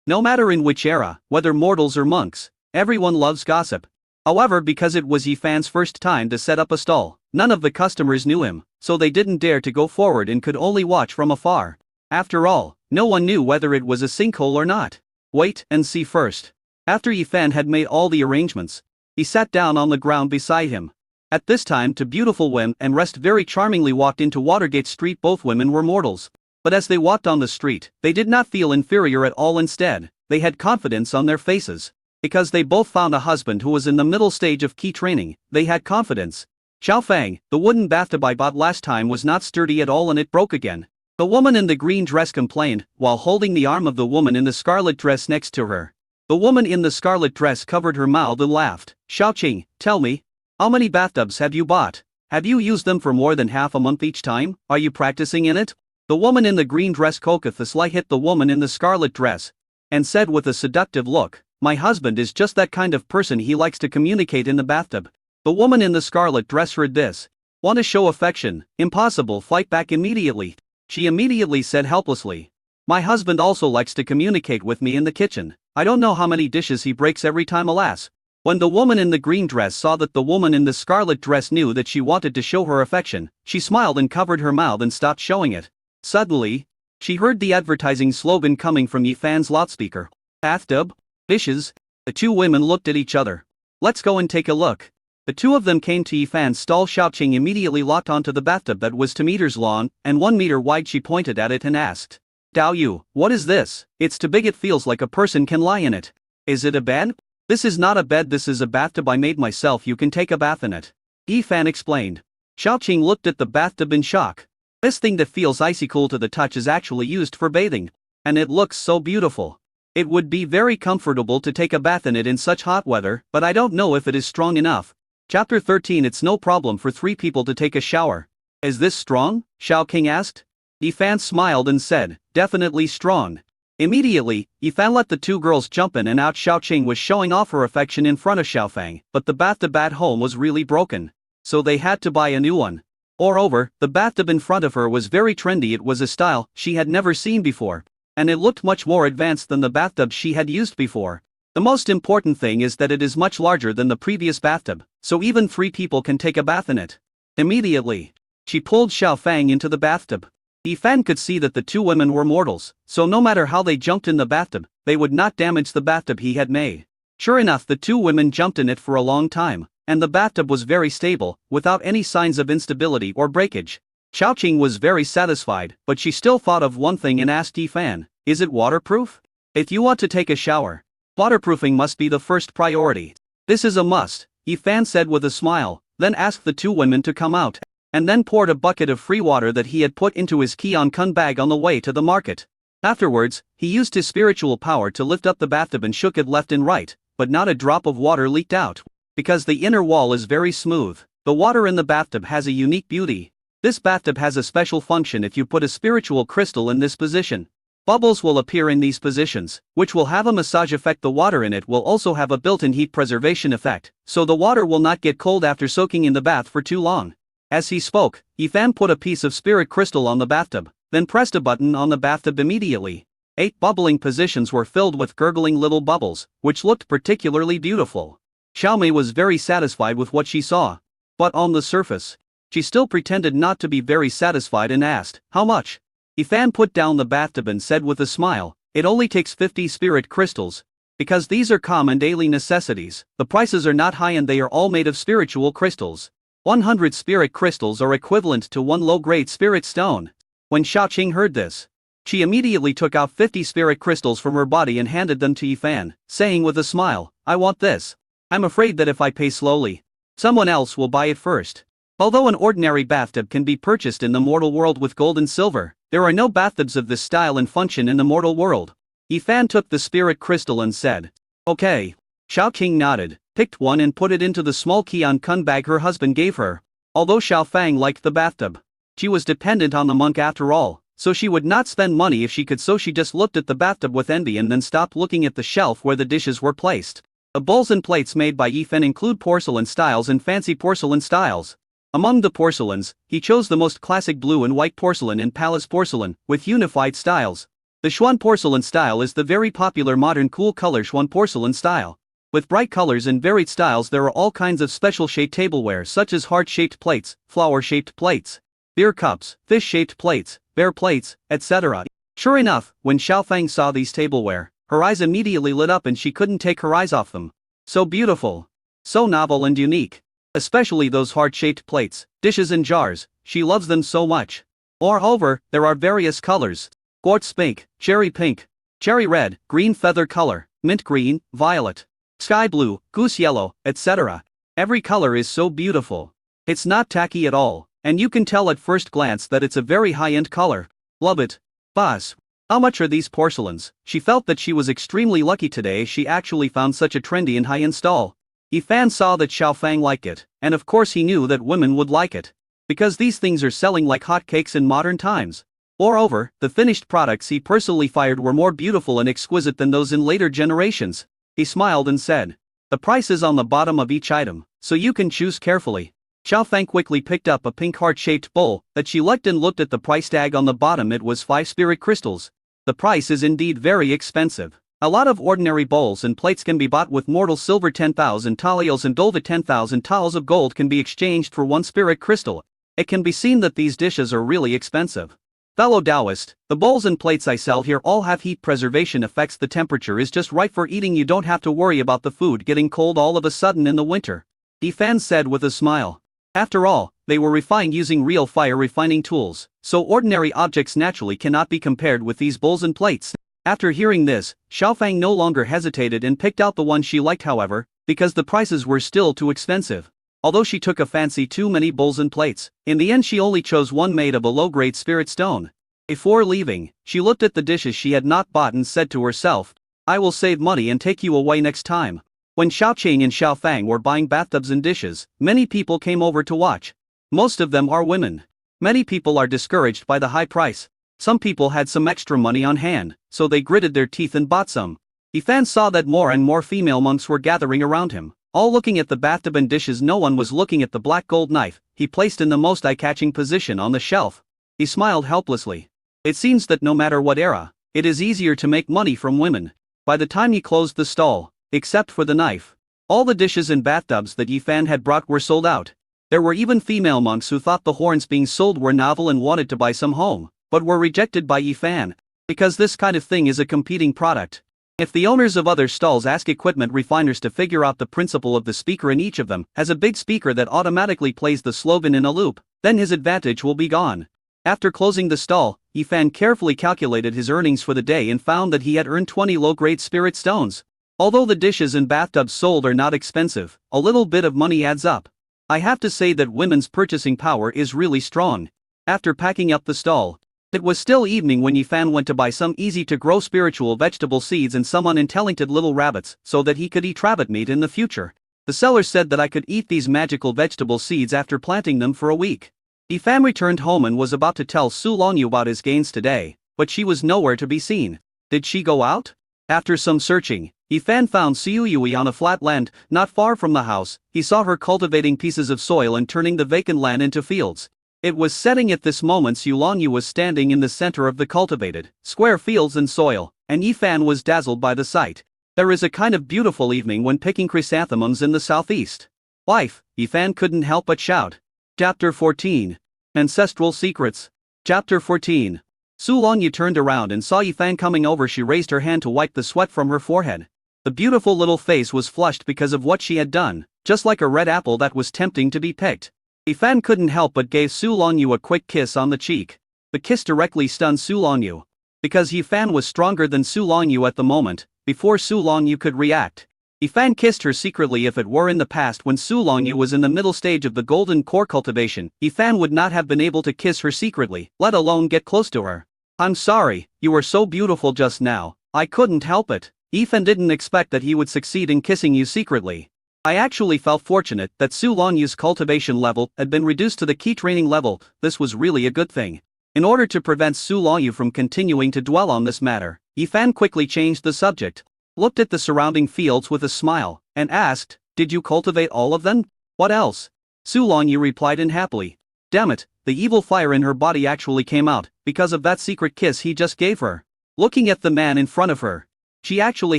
No matter in which era, whether mortals or monks, everyone loves gossip. However, because it was Yifan's first time to set up a stall, none of the customers knew him, so they didn't dare to go forward and could only watch from afar. After all, no one knew whether it was a sinkhole or not. Wait and see first. After Yifan had made all the arrangements, he sat down on the ground beside him. At this time, two beautiful women and rest very charmingly walked into Watergate Street. Both women were mortals. But as they walked on the street, they did not feel inferior at all. Instead, they had confidence on their faces. Because they both found a husband who was in the middle stage of key training, they had confidence. Xiaofang, the wooden bathtub I bought last time was not sturdy at all and it broke again. The woman in the green dress complained, while holding the arm of the woman in the scarlet dress next to her. The woman in the scarlet dress covered her mouth and laughed. Xiaoqing, tell me, how many bathtubs have you bought? Have you used them for more than half a month each time? Are you practicing in it? The woman in the green dress coquettously hit the woman in the scarlet dress, and said with a seductive look, my husband is just that kind of person. He likes to communicate in the bathtub. The woman in the scarlet dress heard this. Want to show affection? Impossible. Fight back immediately. She immediately said helplessly. My husband also likes to communicate with me in the kitchen. I don't know how many dishes he breaks every time, alas. When the woman in the green dress saw that the woman in the scarlet dress knew that she wanted to show her affection, she smiled and covered her mouth and stopped showing it. Suddenly, she heard the advertising slogan coming from Yifan's loudspeaker. Bathtub? Dishes? The two women looked at each other. Let's go and take a look. The two of them came to Yifan's stall. Xiaoqing immediately locked onto the bathtub that was 2 meters long and 1 meter wide. She pointed at it and asked, Dao Yu, what is this? It's too big. It feels like a person can lie in it. Is it a bed? This is not a bed. This is a bathtub I made myself. You can take a bath in it. Yifan explained. Xiaoqing looked at the bathtub in shock. This thing that feels icy cool to the touch is actually used for bathing. And it looks so beautiful. It would be very comfortable to take a bath in it in such hot weather, but I don't know if it is strong enough. Chapter 13. It's no problem for 3 people to take a shower. Is this strong? Xiao King asked. Yifan smiled and said, definitely strong. Immediately, Yifan let the 2 girls jump in and out. Xiao Qing was showing off her affection in front of Xiaofang, but the bathtub at home was really broken. So they had to buy a new one. Moreover, the bathtub in front of her was very trendy. It was a style she had never seen before. And it looked much more advanced than the bathtub she had used before. The most important thing is that it is much larger than the previous bathtub, so even 3 people can take a bath in it. Immediately, she pulled Xiaofang into the bathtub. Yifan could see that the 2 women were mortals, so no matter how they jumped in the bathtub, they would not damage the bathtub he had made. Sure enough, the 2 women jumped in it for a long time, and the bathtub was very stable, without any signs of instability or breakage. Xiaoqing was very satisfied, but she still thought of one thing and asked Yifan, is it waterproof? If you want to take a shower, waterproofing must be the first priority. This is a must, Yifan said with a smile, then asked the 2 women to come out, and then poured a bucket of free water that he had put into his Qian-kun bag on the way to the market. Afterwards, he used his spiritual power to lift up the bathtub and shook it left and right, but not a drop of water leaked out. Because the inner wall is very smooth, the water in the bathtub has a unique beauty. This bathtub has a special function. If you put a spiritual crystal in this position, bubbles will appear in these positions, which will have a massage effect. The water in it will also have a built-in heat preservation effect, so the water will not get cold after soaking in the bath for too long. As he spoke, Yifan put a piece of spirit crystal on the bathtub, then pressed a button on the bathtub. Immediately, 8 bubbling positions were filled with gurgling little bubbles, which looked particularly beautiful. Xiaomei was very satisfied with what she saw. But on the surface, she still pretended not to be very satisfied and asked, how much? Yifan put down the bathtub and said with a smile, it only takes 50 spirit crystals. Because these are common daily necessities, the prices are not high and they are all made of spiritual crystals. 100 spirit crystals are equivalent to 1 low-grade spirit stone. When Xiaoqing heard this, she immediately took out 50 spirit crystals from her body and handed them to Yifan, saying with a smile, I want this. I'm afraid that if I pay slowly, someone else will buy it first. Although an ordinary bathtub can be purchased in the mortal world with gold and silver, there are no bathtubs of this style and function in the mortal world. Yifan took the spirit crystal and said, okay. Xiaoqing nodded, picked one and put it into the small Qian-kun bag her husband gave her. Although Xiaofang liked the bathtub, she was dependent on the monk after all, so she would not spend money if she could, so she just looked at the bathtub with envy and then stopped looking at the shelf where the dishes were placed. The bowls and plates made by Yifan include porcelain styles and fancy porcelain styles. Among the porcelains, he chose the most classic blue and white porcelain and palace porcelain, with unified styles. The Xuan porcelain style is the very popular modern cool color Xuan porcelain style. With bright colors and varied styles, there are all kinds of special shaped tableware such as heart-shaped plates, flower-shaped plates, beer cups, fish-shaped plates, bear plates, etc. Sure enough, when Xiaofang saw these tableware, her eyes immediately lit up and she couldn't take her eyes off them. So beautiful, so novel and unique. Especially those heart-shaped plates, dishes and jars, she loves them so much. Moreover, there are various colors: quartz pink, cherry red, green feather color, mint green, violet, sky blue, goose yellow, etc. Every color is so beautiful. It's not tacky at all, and you can tell at first glance that it's a very high-end color. Love it. Boss, how much are these porcelains? She felt that she was extremely lucky today. She actually found such a trendy and high-end stall. Yifan saw that Xiaofang liked it, and of course he knew that women would like it. Because these things are selling like hotcakes in modern times. Moreover, the finished products he personally fired were more beautiful and exquisite than those in later generations. He smiled and said, the price is on the bottom of each item, so you can choose carefully. Xiaofang quickly picked up a pink heart-shaped bowl that she liked and looked at the price tag on the bottom. It was 5 spirit crystals. The price is indeed very expensive. A lot of ordinary bowls and plates can be bought with mortal silver. 10,000 taels and gold. 10,000 taels of gold can be exchanged for 1 spirit crystal. It can be seen that these dishes are really expensive. Fellow Taoist, the bowls and plates I sell here all have heat preservation effects. The temperature is just right for eating. You don't have to worry about the food getting cold all of a sudden in the winter. Yifan said with a smile. After all, they were refined using real fire refining tools, so ordinary objects naturally cannot be compared with these bowls and plates. After hearing this, Xiaofang no longer hesitated and picked out the one she liked. However, because the prices were still too expensive, although she took a fancy too many bowls and plates, in the end she only chose one made of a low-grade spirit stone. Before leaving, she looked at the dishes she had not bought and said to herself, I will save money and take you away next time. When Xiaoqing and Xiaofang were buying bathtubs and dishes, many people came over to watch. Most of them are women. Many people are discouraged by the high price. Some people had some extra money on hand, so they gritted their teeth and bought some. Yifan saw that more and more female monks were gathering around him, all looking at the bathtub and dishes. No one was looking at the black gold knife he placed in the most eye-catching position on the shelf. He smiled helplessly. It seems that no matter what era, it is easier to make money from women. By the time he closed the stall, except for the knife, all the dishes and bathtubs that Yifan had brought were sold out. There were even female monks who thought the horns being sold were novel and wanted to buy some home, but were rejected by Yifan, because this kind of thing is a competing product. If the owners of other stalls ask equipment refiners to figure out the principle of the speaker and each of them has a big speaker that automatically plays the slogan in a loop, then his advantage will be gone. After closing the stall, Yifan carefully calculated his earnings for the day and found that he had earned 20 low-grade spirit stones. Although the dishes and bathtubs sold are not expensive, a little bit of money adds up. I have to say that women's purchasing power is really strong. After packing up the stall, it was still evening when Yifan went to buy some easy-to-grow spiritual vegetable seeds and some unintelligent little rabbits so that he could eat rabbit meat in the future. The seller said that I could eat these magical vegetable seeds after planting them for a week. Yifan returned home and was about to tell Su Longyu about his gains today, but she was nowhere to be seen. Did she go out? After some searching, Yifan found Su Yui on a flat land not far from the house. He saw her cultivating pieces of soil and turning the vacant land into fields. It was setting at this moment. Su Longyu was standing in the center of the cultivated, square fields and soil, and Yifan was dazzled by the sight. There is a kind of beautiful evening when picking chrysanthemums in the southeast. Wife, Yifan couldn't help but shout. Chapter 14. Ancestral Secrets. Chapter 14. Su Longyu turned around and saw Yifan coming over. She raised her hand to wipe the sweat from her forehead. The beautiful little face was flushed because of what she had done, just like a red apple that was tempting to be picked. Yifan couldn't help but gave Su Longyu a quick kiss on the cheek. The kiss directly stunned Su Longyu. Because Yifan was stronger than Su Longyu at the moment, before Su Longyu could react, Yifan kissed her secretly. If it were in the past when Su Longyu was in the middle stage of the golden core cultivation, Yifan would not have been able to kiss her secretly, let alone get close to her. I'm sorry, you were so beautiful just now, I couldn't help it. Yifan didn't expect that he would succeed in kissing you secretly. I actually felt fortunate that Su Longyu's cultivation level had been reduced to the key training level. This was really a good thing. In order to prevent Su Longyu from continuing to dwell on this matter, Yifan quickly changed the subject, looked at the surrounding fields with a smile, and asked, "Did you cultivate all of them? What else?" Su Longyu replied unhappily. Damn it, the evil fire in her body actually came out, because of that secret kiss he just gave her. Looking at the man in front of her, she actually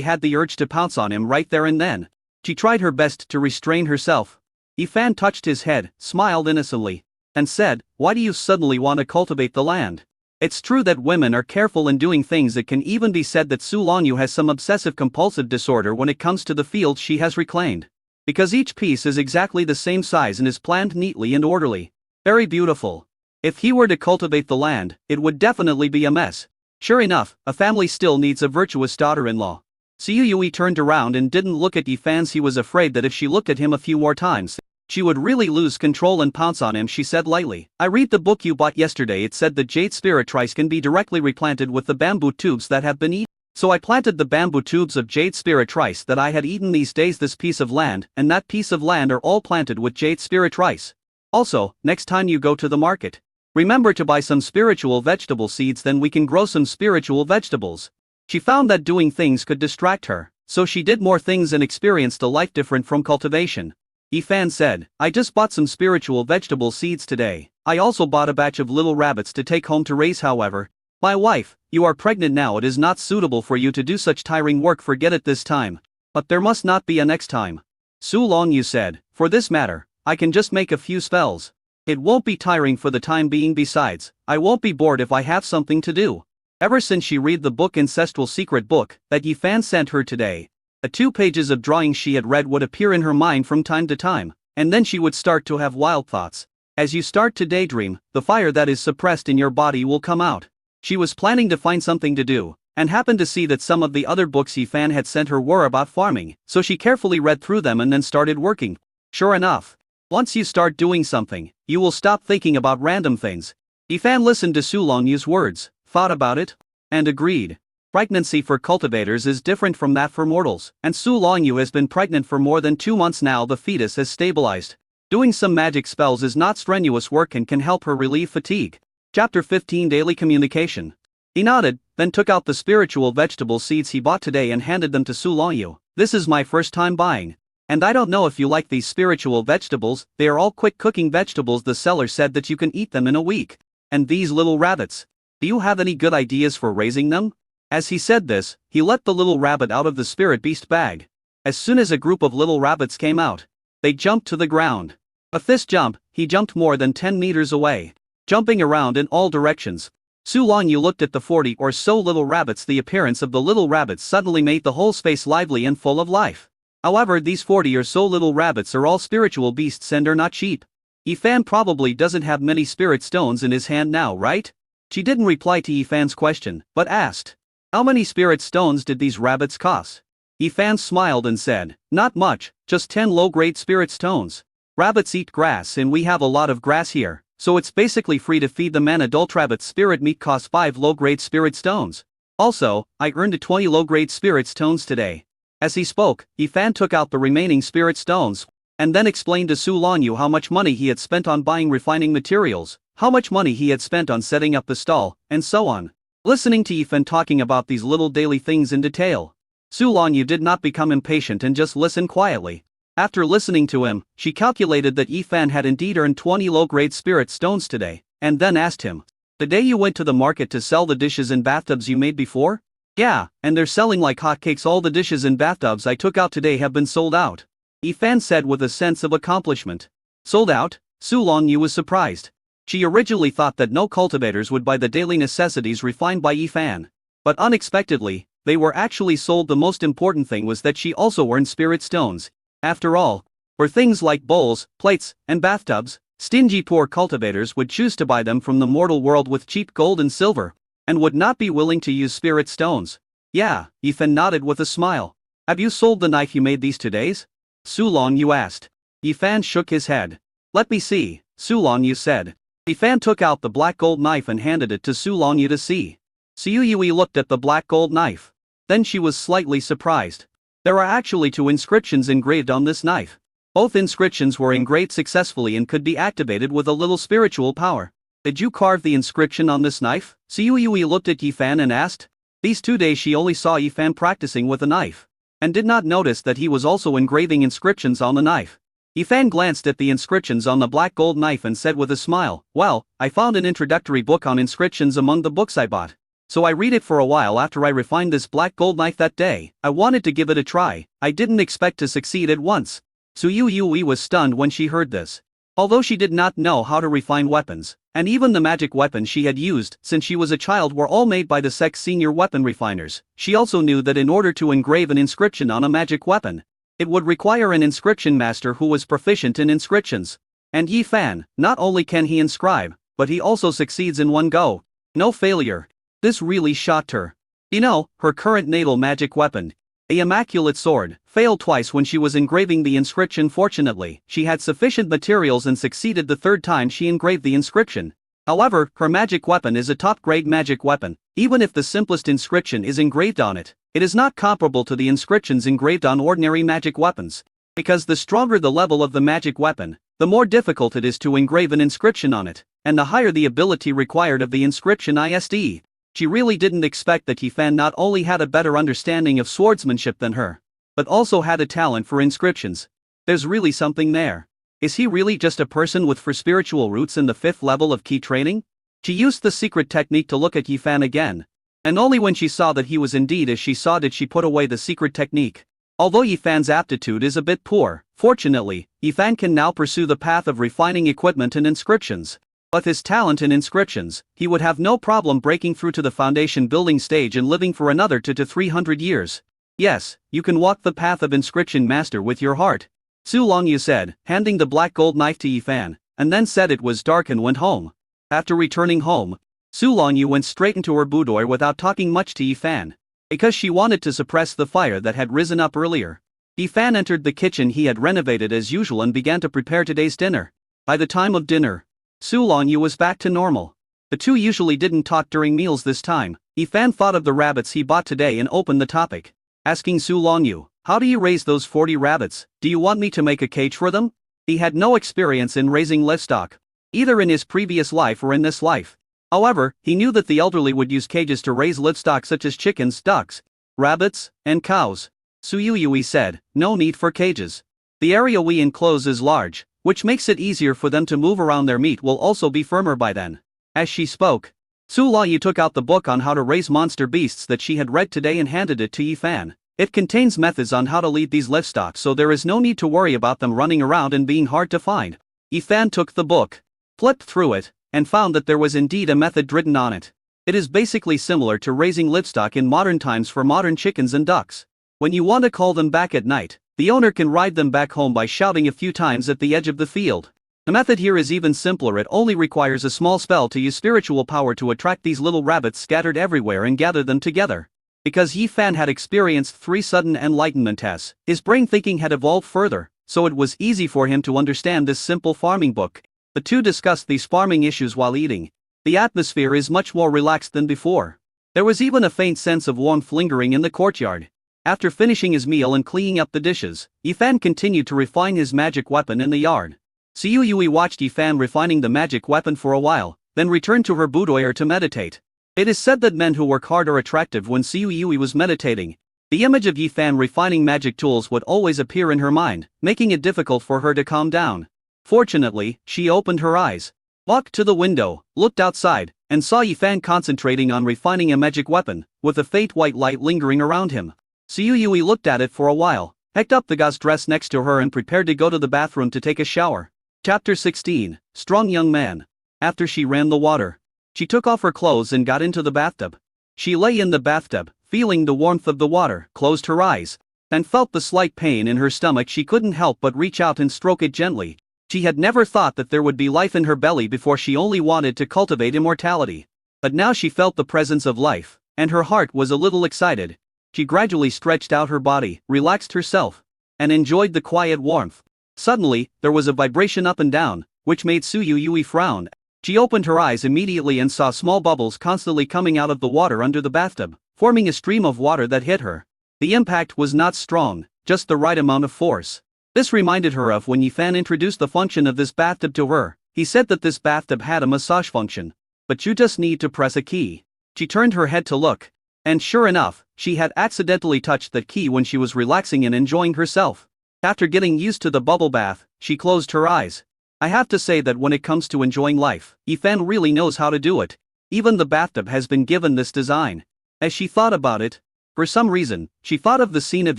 had the urge to pounce on him right there and then. She tried her best to restrain herself. Yifan touched his head, smiled innocently, and said, "Why do you suddenly want to cultivate the land?" It's true that women are careful in doing things. It can even be said that Su Longyu has some obsessive-compulsive disorder when it comes to the fields she has reclaimed. Because each piece is exactly the same size and is planned neatly and orderly. Very beautiful. If he were to cultivate the land, it would definitely be a mess. Sure enough, a family still needs a virtuous daughter-in-law. Su Yui turned around and didn't look at Yifan. He was afraid that if she looked at him a few more times, she would really lose control and pounce on him. She said lightly, "I read the book you bought yesterday. It said the jade spirit rice can be directly replanted with the bamboo tubes that have been eaten. So I planted the bamboo tubes of jade spirit rice that I had eaten these days. This piece of land and that piece of land are all planted with jade spirit rice. Also, next time you go to the market, remember to buy some spiritual vegetable seeds, then we can grow some spiritual vegetables." She found that doing things could distract her, so she did more things and experienced a life different from cultivation. Yifan said, "I just bought some spiritual vegetable seeds today. I also bought a batch of little rabbits to take home to raise. However, my wife, you are pregnant now. It is not suitable for you to do such tiring work. Forget it this time. But there must not be a next time." Su Longyu said, "For this matter, I can just make a few spells. It won't be tiring for the time being. Besides, I won't be bored if I have something to do." Ever since she read the book Ancestral Secret Book that Yifan sent her today, the 2 pages of drawings she had read would appear in her mind from time to time, and then she would start to have wild thoughts. As you start to daydream, the fire that is suppressed in your body will come out. She was planning to find something to do, and happened to see that some of the other books Yifan had sent her were about farming, so she carefully read through them and then started working. Sure enough, once you start doing something, you will stop thinking about random things. Yifan listened to Su Longyu's words, thought about it, and agreed. Pregnancy for cultivators is different from that for mortals, and Su Longyu has been pregnant for more than 2 months now. The fetus has stabilized. Doing some magic spells is not strenuous work and can help her relieve fatigue. Chapter 15 Daily Communication. He nodded, then took out the spiritual vegetable seeds he bought today and handed them to Su Longyu. This is my first time buying. And I don't know if you like these spiritual vegetables, they are all quick cooking vegetables. The seller said that you can eat them in a week. And these little rabbits. Do you have any good ideas for raising them? As he said this, he let the little rabbit out of the spirit beast bag. As soon as a group of little rabbits came out, they jumped to the ground. With this jump, he jumped more than 10 meters away, jumping around in all directions. Su Longyu looked at the 40 or so little rabbits. The appearance of the little rabbits suddenly made the whole space lively and full of life. However, these 40 or so little rabbits are all spiritual beasts and are not cheap. Yifan probably doesn't have many spirit stones in his hand now, right? She didn't reply to Yifan's question, but asked, how many spirit stones did these rabbits cost? Yifan smiled and said, not much, just 10 low-grade spirit stones. Rabbits eat grass and we have a lot of grass here, so it's basically free to feed them. An adult rabbit's spirit meat costs 5 low-grade spirit stones. Also, I earned 20 low-grade spirit stones today. As he spoke, Yifan took out the remaining spirit stones, and then explained to Su Longyu how much money he had spent on buying refining materials, how much money he had spent on setting up the stall, and so on. Listening to Yifan talking about these little daily things in detail, Su Longyu did not become impatient and just listened quietly. After listening to him, she calculated that Yifan had indeed earned 20 low-grade spirit stones today, and then asked him, the day you went to the market to sell the dishes and bathtubs you made before? Yeah, and they're selling like hotcakes. All the dishes and bathtubs I took out today have been sold out. Yifan said with a sense of accomplishment. Sold out? Su Longyu was surprised. She originally thought that no cultivators would buy the daily necessities refined by Yifan. But unexpectedly, they were actually sold. The most important thing was that she also earned spirit stones. After all, for things like bowls, plates, and bathtubs, stingy poor cultivators would choose to buy them from the mortal world with cheap gold and silver, and would not be willing to use spirit stones. Yeah, Yifan nodded with a smile. Have you sold the knife you made these 2 days? Su Longyu asked. Yifan shook his head. Let me see, Su Longyu said. Yifan took out the black gold knife and handed it to Su Longyu to see. Su Yui looked at the black gold knife. Then she was slightly surprised. There are actually 2 inscriptions engraved on this knife. Both inscriptions were engraved successfully and could be activated with a little spiritual power. Did you carve the inscription on this knife? Su Yui looked at Yifan and asked. These 2 days she only saw Yifan practicing with a knife, and did not notice that he was also engraving inscriptions on the knife. Yifan glanced at the inscriptions on the black gold knife and said with a smile, well, I found an introductory book on inscriptions among the books I bought. So I read it for a while after I refined this black gold knife that day. I wanted to give it a try. I didn't expect to succeed at once. Su Yui was stunned when she heard this. Although she did not know how to refine weapons, and even the magic weapons she had used since she was a child were all made by the Sex Senior Weapon Refiners, she also knew that in order to engrave an inscription on a magic weapon, it would require an inscription master who was proficient in inscriptions. And Yifan, not only can he inscribe, but he also succeeds in one go. No failure. This really shocked her. You know, her current natal magic weapon, the Immaculate Sword, failed twice when she was engraving the inscription. Fortunately, she had sufficient materials and succeeded the 3rd time she engraved the inscription. However, her magic weapon is a top-grade magic weapon. Even if the simplest inscription is engraved on it, it is not comparable to the inscriptions engraved on ordinary magic weapons. Because the stronger the level of the magic weapon, the more difficult it is to engrave an inscription on it, and the higher the ability required of the inscription ISD. She really didn't expect that Yifan not only had a better understanding of swordsmanship than her, but also had a talent for inscriptions. There's really something there. Is he really just a person with spiritual roots in the 5th level of key training? She used the secret technique to look at Yifan again, and only when she saw that he was indeed as she saw did she put away the secret technique. Although Yifan's aptitude is a bit poor, fortunately, Yifan can now pursue the path of refining equipment and inscriptions. With his talent in inscriptions, he would have no problem breaking through to the foundation building stage and living for another 200 to 300 years. Yes, you can walk the path of inscription master with your heart, Su Longyu said, handing the black gold knife to Yifan, and then said it was dark and went home. After returning home, Su Longyu went straight into her boudoir without talking much to Yifan, because she wanted to suppress the fire that had risen up earlier. Yifan entered the kitchen he had renovated as usual and began to prepare today's dinner. By the time of dinner, Su Longyu was back to normal. The 2 usually didn't talk during meals this time. Yifan thought of the rabbits he bought today and opened the topic, asking Su Longyu, "How do you raise those 40 rabbits? Do you want me to make a cage for them?" He had no experience in raising livestock, either in his previous life or in this life. However, he knew that the elderly would use cages to raise livestock such as chickens, ducks, rabbits, and cows. Su Yui said, "No need for cages. The area we enclose is large, which makes it easier for them to move around. Their meat will also be firmer by then." As she spoke, Su Longyu took out the book on how to raise monster beasts that she had read today and handed it to Yifan. It contains methods on how to lead these livestock, so there is no need to worry about them running around and being hard to find. Yifan took the book, flipped through it, and found that there was indeed a method written on it. It is basically similar to raising livestock in modern times for modern chickens and ducks. When you want to call them back at night, the owner can ride them back home by shouting a few times at the edge of the field. The method here is even simpler. It only requires a small spell to use spiritual power to attract these little rabbits scattered everywhere and gather them together. Because Yifan had experienced 3 sudden enlightenment tests, his brain thinking had evolved further, so it was easy for him to understand this simple farming book. The two discussed these farming issues while eating. The atmosphere is much more relaxed than before. There was even a faint sense of warmth lingering in the courtyard. After finishing his meal and cleaning up the dishes, Yifan continued to refine his magic weapon in the yard. Su Yui watched Yifan refining the magic weapon for a while, then returned to her boudoir to meditate. It is said that men who work hard are attractive. When Su Yui was meditating, the image of Yifan refining magic tools would always appear in her mind, making it difficult for her to calm down. Fortunately, she opened her eyes, walked to the window, looked outside, and saw Yifan concentrating on refining a magic weapon, with a faint white light lingering around him. Su Yui looked at it for a while, picked up the gauze dress next to her and prepared to go to the bathroom to take a shower. Chapter 16, Strong Young Man. After she ran the water, she took off her clothes and got into the bathtub. She lay in the bathtub, feeling the warmth of the water, closed her eyes, and felt the slight pain in her stomach. She couldn't help but reach out and stroke it gently. She had never thought that there would be life in her belly before. She only wanted to cultivate immortality. But now she felt the presence of life, and her heart was a little excited. She gradually stretched out her body, relaxed herself, and enjoyed the quiet warmth. Suddenly, there was a vibration up and down, which made Su Yui frown. She opened her eyes immediately and saw small bubbles constantly coming out of the water under the bathtub, forming a stream of water that hit her. The impact was not strong, just the right amount of force. This reminded her of when Yifan introduced the function of this bathtub to her. He said that this bathtub had a massage function. But you just need to press a key. She turned her head to look. And sure enough, she had accidentally touched that key when she was relaxing and enjoying herself. After getting used to the bubble bath, she closed her eyes. I have to say that when it comes to enjoying life, Yifan really knows how to do it. Even the bathtub has been given this design. As she thought about it, for some reason, she thought of the scene of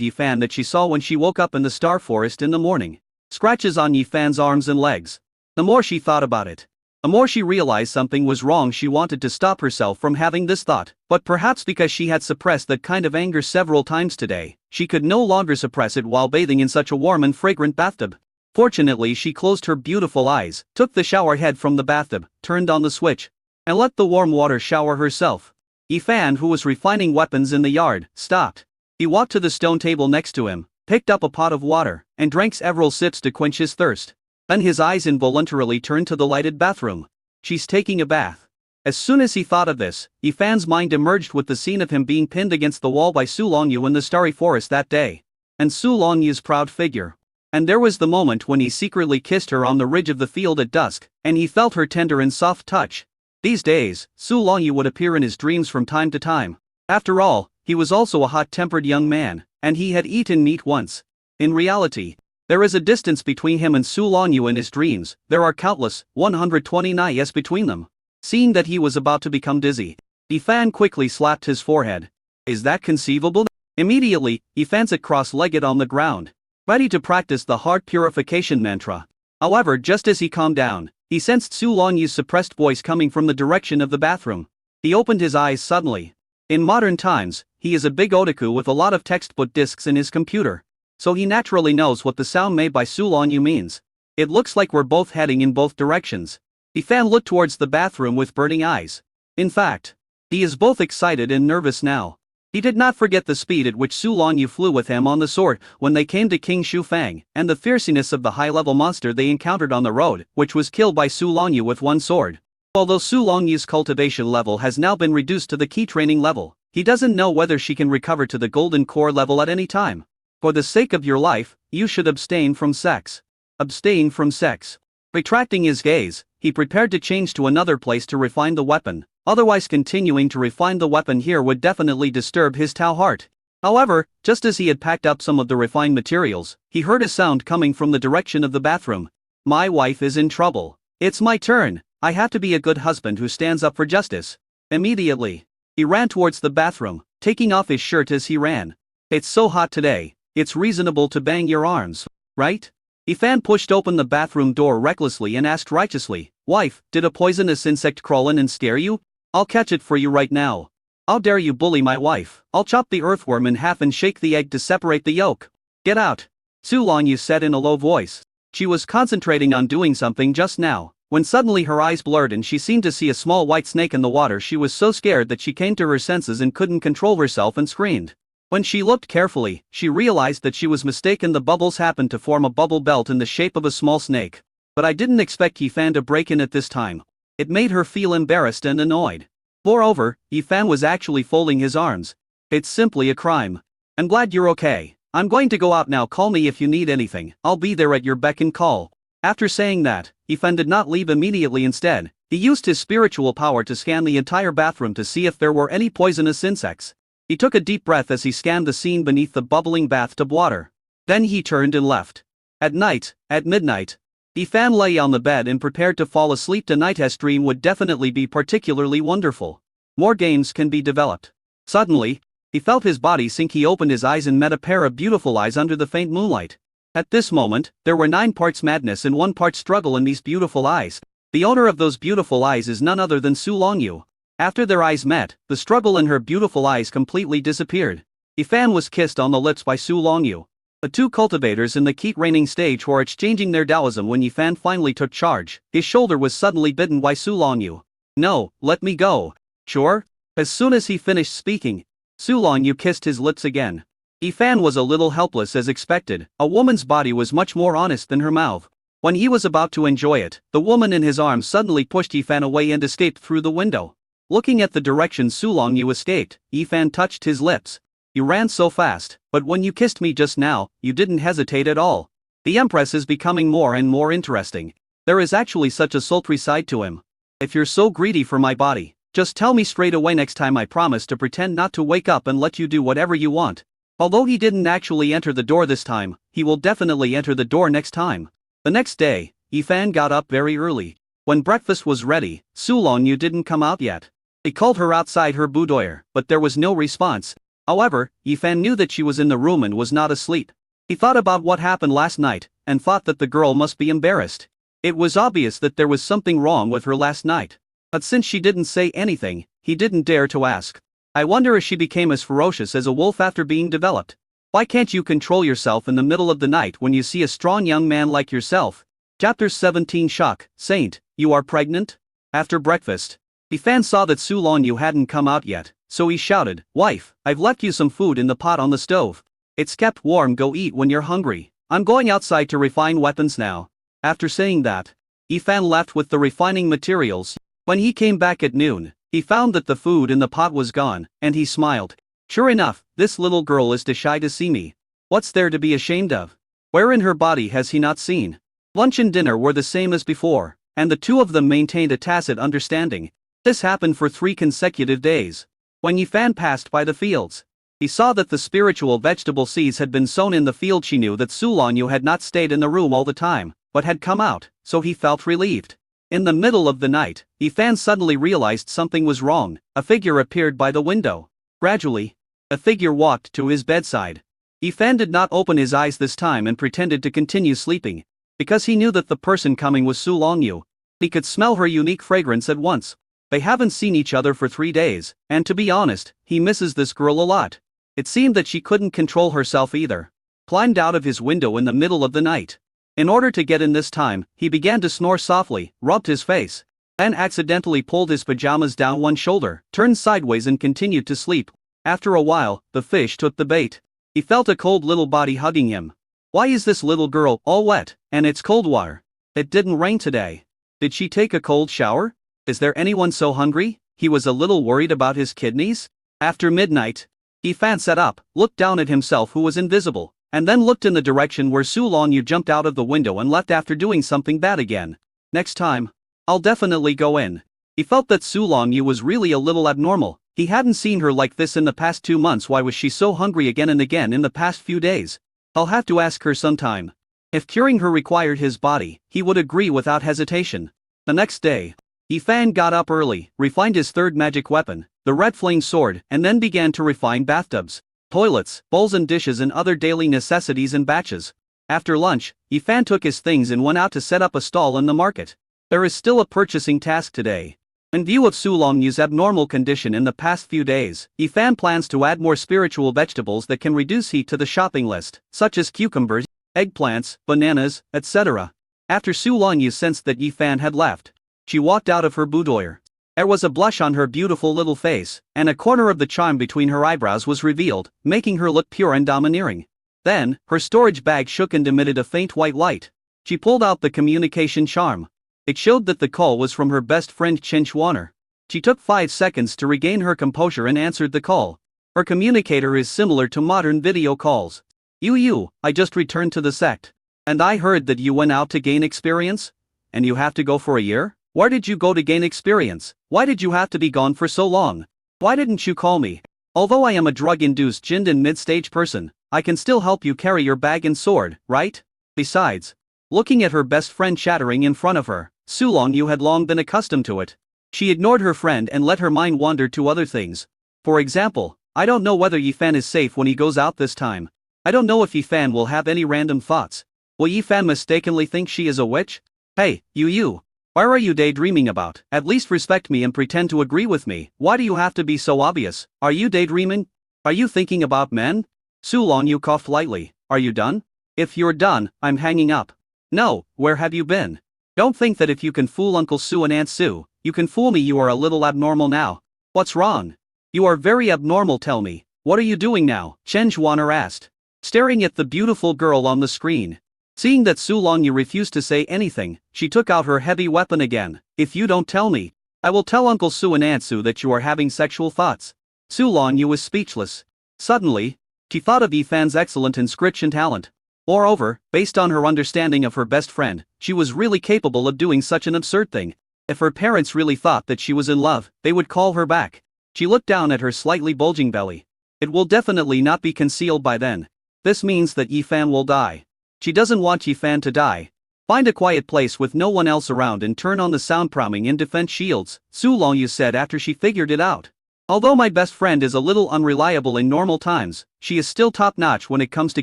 Yifan that she saw when she woke up in the star forest in the morning. Scratches on Yifan's arms and legs. The more she thought about it, the more she realized something was wrong. She wanted to stop herself from having this thought, but perhaps because she had suppressed that kind of anger several times today, she could no longer suppress it while bathing in such a warm and fragrant bathtub. Fortunately, she closed her beautiful eyes, took the shower head from the bathtub, turned on the switch, and let the warm water shower herself. Yifan, who was refining weapons in the yard, stopped. He walked to the stone table next to him, picked up a pot of water, and drank several sips to quench his thirst. Then his eyes involuntarily turned to the lighted bathroom. She's taking a bath. As soon as he thought of this, Yifan's mind emerged with the scene of him being pinned against the wall by Su Longyu in the starry forest that day. And Su Longyu's proud figure. And there was the moment when he secretly kissed her on the ridge of the field at dusk, and he felt her tender and soft touch. These days, Su Longyu would appear in his dreams from time to time. After all, he was also a hot-tempered young man, and he had eaten meat once. In reality, there is a distance between him and Su Longyu in his dreams. There are countless 129 years between them. Seeing that he was about to become dizzy, Yifan quickly slapped his forehead. Is that conceivable? Immediately, Yifan sat cross-legged on the ground, ready to practice the heart purification mantra. However, just as he calmed down, he sensed Su Longyu's suppressed voice coming from the direction of the bathroom. He opened his eyes suddenly. In modern times, he is a big otaku with a lot of textbook discs in his computer, so he naturally knows what the sound made by Su Longyu means. It looks like we're both heading in both directions. Yifan looked towards the bathroom with burning eyes. In fact, he is both excited and nervous now. He did not forget the speed at which Su Longyu flew with him on the sword when they came to King Shufang, and the fierceness of the high-level monster they encountered on the road, which was killed by Su Longyu with one sword. Although Su Longyu's cultivation level has now been reduced to the key training level, he doesn't know whether she can recover to the golden core level at any time. For the sake of your life, you should abstain from sex. Abstain from sex. Retracting his gaze, he prepared to change to another place to refine the weapon, otherwise continuing to refine the weapon here would definitely disturb his Tao heart. However, just as he had packed up some of the refined materials, he heard a sound coming from the direction of the bathroom. My wife is in trouble. It's my turn. I have to be a good husband who stands up for justice. Immediately, he ran towards the bathroom, taking off his shirt as he ran. It's so hot today, it's reasonable to bang your arms, right? Ifan pushed open the bathroom door recklessly and asked righteously, Wife, did a poisonous insect crawl in and scare you? I'll catch it for you right now. How dare you bully my wife? I'll chop the earthworm in half and shake the egg to separate the yolk. Get out. Su Longyu said in a low voice. She was concentrating on doing something just now, when suddenly her eyes blurred and she seemed to see a small white snake in the water. She was so scared that she came to her senses and couldn't control herself and screamed. When she looked carefully, she realized that she was mistaken. The bubbles happened to form a bubble belt in the shape of a small snake. But I didn't expect Yifan to break in at this time. It made her feel embarrassed and annoyed. Moreover, Yifan was actually folding his arms. It's simply a crime. I'm glad you're okay. I'm going to go out now. Call me if you need anything. I'll be there at your beck and call. After saying that, Yifan did not leave immediately. Instead, he used his spiritual power to scan the entire bathroom to see if there were any poisonous insects. He took a deep breath as he scanned the scene beneath the bubbling bathtub water. Then he turned and left. At midnight, Yifan lay on the bed and prepared to fall asleep. Tonight's dream would definitely be particularly wonderful. More games can be developed. Suddenly, he felt his body sink. He opened his eyes and met a pair of beautiful eyes under the faint moonlight. At this moment, there were 9 parts madness and 1 part struggle in these beautiful eyes. The owner of those beautiful eyes is none other than Su Longyu. After their eyes met, the struggle in her beautiful eyes completely disappeared. Yifan was kissed on the lips by Su Longyu. The 2 cultivators in the key training stage were exchanging their Taoism when Yifan finally took charge. His shoulder was suddenly bitten by Su Longyu. No, let me go. Sure? As soon as he finished speaking, Su Longyu kissed his lips again. Yifan was a little helpless as expected. A woman's body was much more honest than her mouth. When he was about to enjoy it, the woman in his arms suddenly pushed Yifan away and escaped through the window. Looking at the direction Su Longyu escaped, Yifan touched his lips. You ran so fast, but when you kissed me just now, you didn't hesitate at all. The Empress is becoming more and more interesting. There is actually such a sultry side to him. If you're so greedy for my body, just tell me straight away. Next time I promise to pretend not to wake up and let you do whatever you want. Although he didn't actually enter the door this time, he will definitely enter the door next time. The next day, Yifan got up very early. When breakfast was ready, Su Longyu didn't come out yet. He called her outside her boudoir, but there was no response. However, Yifan knew that she was in the room and was not asleep. He thought about what happened last night, and thought that the girl must be embarrassed. It was obvious that there was something wrong with her last night. But since she didn't say anything, he didn't dare to ask. I wonder if she became as ferocious as a wolf after being developed. Why can't you control yourself in the middle of the night when you see a strong young man like yourself? Chapter 17 Shock, Saint, you are pregnant? After breakfast, Yifan saw that Su Longyu hadn't come out yet, so he shouted, Wife, I've left you some food in the pot on the stove. It's kept warm. Go eat when you're hungry. I'm going outside to refine weapons now. After saying that, Yifan left with the refining materials. When he came back at noon, he found that the food in the pot was gone, and he smiled. Sure enough, this little girl is too shy to see me. What's there to be ashamed of? Where in her body has he not seen? Lunch and dinner were the same as before, and the 2 of them maintained a tacit understanding. This happened for 3 consecutive days. When Yifan passed by the fields, he saw that the spiritual vegetable seeds had been sown in the field. She knew that Su Longyu had not stayed in the room all the time, but had come out, so he felt relieved. In the middle of the night, Yifan suddenly realized something was wrong. A figure appeared by the window. Gradually, a figure walked to his bedside. Yifan did not open his eyes this time and pretended to continue sleeping, because he knew that the person coming was Su Longyu. He could smell her unique fragrance at once. They haven't seen each other for 3 days, and to be honest, he misses this girl a lot. It seemed that she couldn't control herself either. Climbed out of his window in the middle of the night. In order to get in this time, he began to snore softly, rubbed his face, then accidentally pulled his pajamas down one shoulder, turned sideways and continued to sleep. After a while, the fish took the bait. He felt a cold little body hugging him. Why is this little girl all wet, and it's cold water? It didn't rain today. Did she take a cold shower? Is there anyone so hungry? He was a little worried about his kidneys. After midnight, Yifan sat up, looked down at himself who was invisible, and then looked in the direction where Su Longyu jumped out of the window and left after doing something bad again. Next time, I'll definitely go in. He felt that Su Longyu was really a little abnormal. He hadn't seen her like this in the past 2 months. Why was she so hungry again and again in the past few days? I'll have to ask her sometime. If curing her required his body, he would agree without hesitation. The next day, Yifan got up early, refined his third magic weapon, the red flame sword, and then began to refine bathtubs, toilets, bowls and dishes and other daily necessities in batches. After lunch, Yifan took his things and went out to set up a stall in the market. There is still a purchasing task today. In view of Su Longyu's abnormal condition in the past few days, Yifan plans to add more spiritual vegetables that can reduce heat to the shopping list, such as cucumbers, eggplants, bananas, etc. After Su Longyu sensed that Yifan had left, she walked out of her boudoir. There was a blush on her beautiful little face, and a corner of the charm between her eyebrows was revealed, making her look pure and domineering. Then, her storage bag shook and emitted a faint white light. She pulled out the communication charm. It showed that the call was from her best friend Chen Xuaner. She took 5 seconds to regain her composure and answered the call. Her communicator is similar to modern video calls. You, I just returned to the sect. And I heard that you went out to gain experience? And you have to go for a year? Where did you go to gain experience? Why did you have to be gone for so long? Why didn't you call me? Although I am a drug-induced jinned and mid-stage person, I can still help you carry your bag and sword, right? Besides, looking at her best friend chattering in front of her, Su Longyu had long been accustomed to it. She ignored her friend and let her mind wander to other things. For example, I don't know whether Yifan is safe when he goes out this time. I don't know if Yifan will have any random thoughts. Will Yifan mistakenly think she is a witch? Hey, you. Where are you daydreaming about? At least respect me and pretend to agree with me. Why do you have to be so obvious? Are you daydreaming? Are you thinking about men? Su Longyu coughed lightly. Are you done? If you're done, I'm hanging up. No, where have you been? Don't think that if you can fool Uncle Su and Aunt Su, you can fool me. You are a little abnormal now. What's wrong? You are very abnormal, tell me. What are you doing now? Chen Xuaner asked, staring at the beautiful girl on the screen. Seeing that Su Longyu refused to say anything, she took out her heavy weapon again. If you don't tell me, I will tell Uncle Su and Aunt Su that you are having sexual thoughts. Su Longyu was speechless. Suddenly, she thought of Yifan's excellent inscription talent. Moreover, based on her understanding of her best friend, she was really capable of doing such an absurd thing. If her parents really thought that she was in love, they would call her back. She looked down at her slightly bulging belly. It will definitely not be concealed by then. This means that Yifan will die. She doesn't want Yifan to die. Find a quiet place with no one else around and turn on the sound priming and defense shields, Su Longyu said after she figured it out. Although my best friend is a little unreliable in normal times, she is still top-notch when it comes to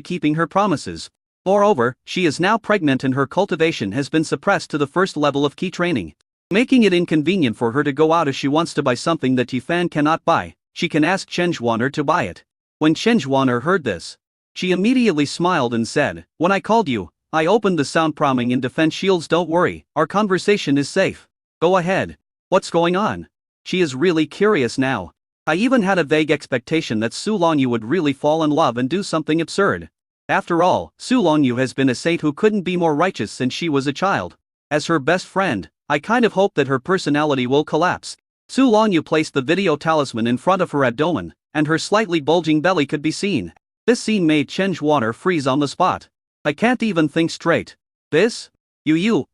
keeping her promises. Moreover, she is now pregnant and her cultivation has been suppressed to the first level of key training, making it inconvenient for her to go out if she wants to buy something that Yifan cannot buy. She can ask Chen Xuaner to buy it. When Chen Xuaner heard this, she immediately smiled and said, when I called you, I opened the sound priming and defense shields. Don't worry, our conversation is safe. Go ahead. What's going on? She is really curious now. I even had a vague expectation that Su Longyu would really fall in love and do something absurd. After all, Su Longyu has been a saint who couldn't be more righteous since she was a child. As her best friend, I kind of hope that her personality will collapse. Su Longyu placed the video talisman in front of her abdomen, and her slightly bulging belly could be seen. This scene made Chen Xuaner freeze on the spot. I can't even think straight. This? You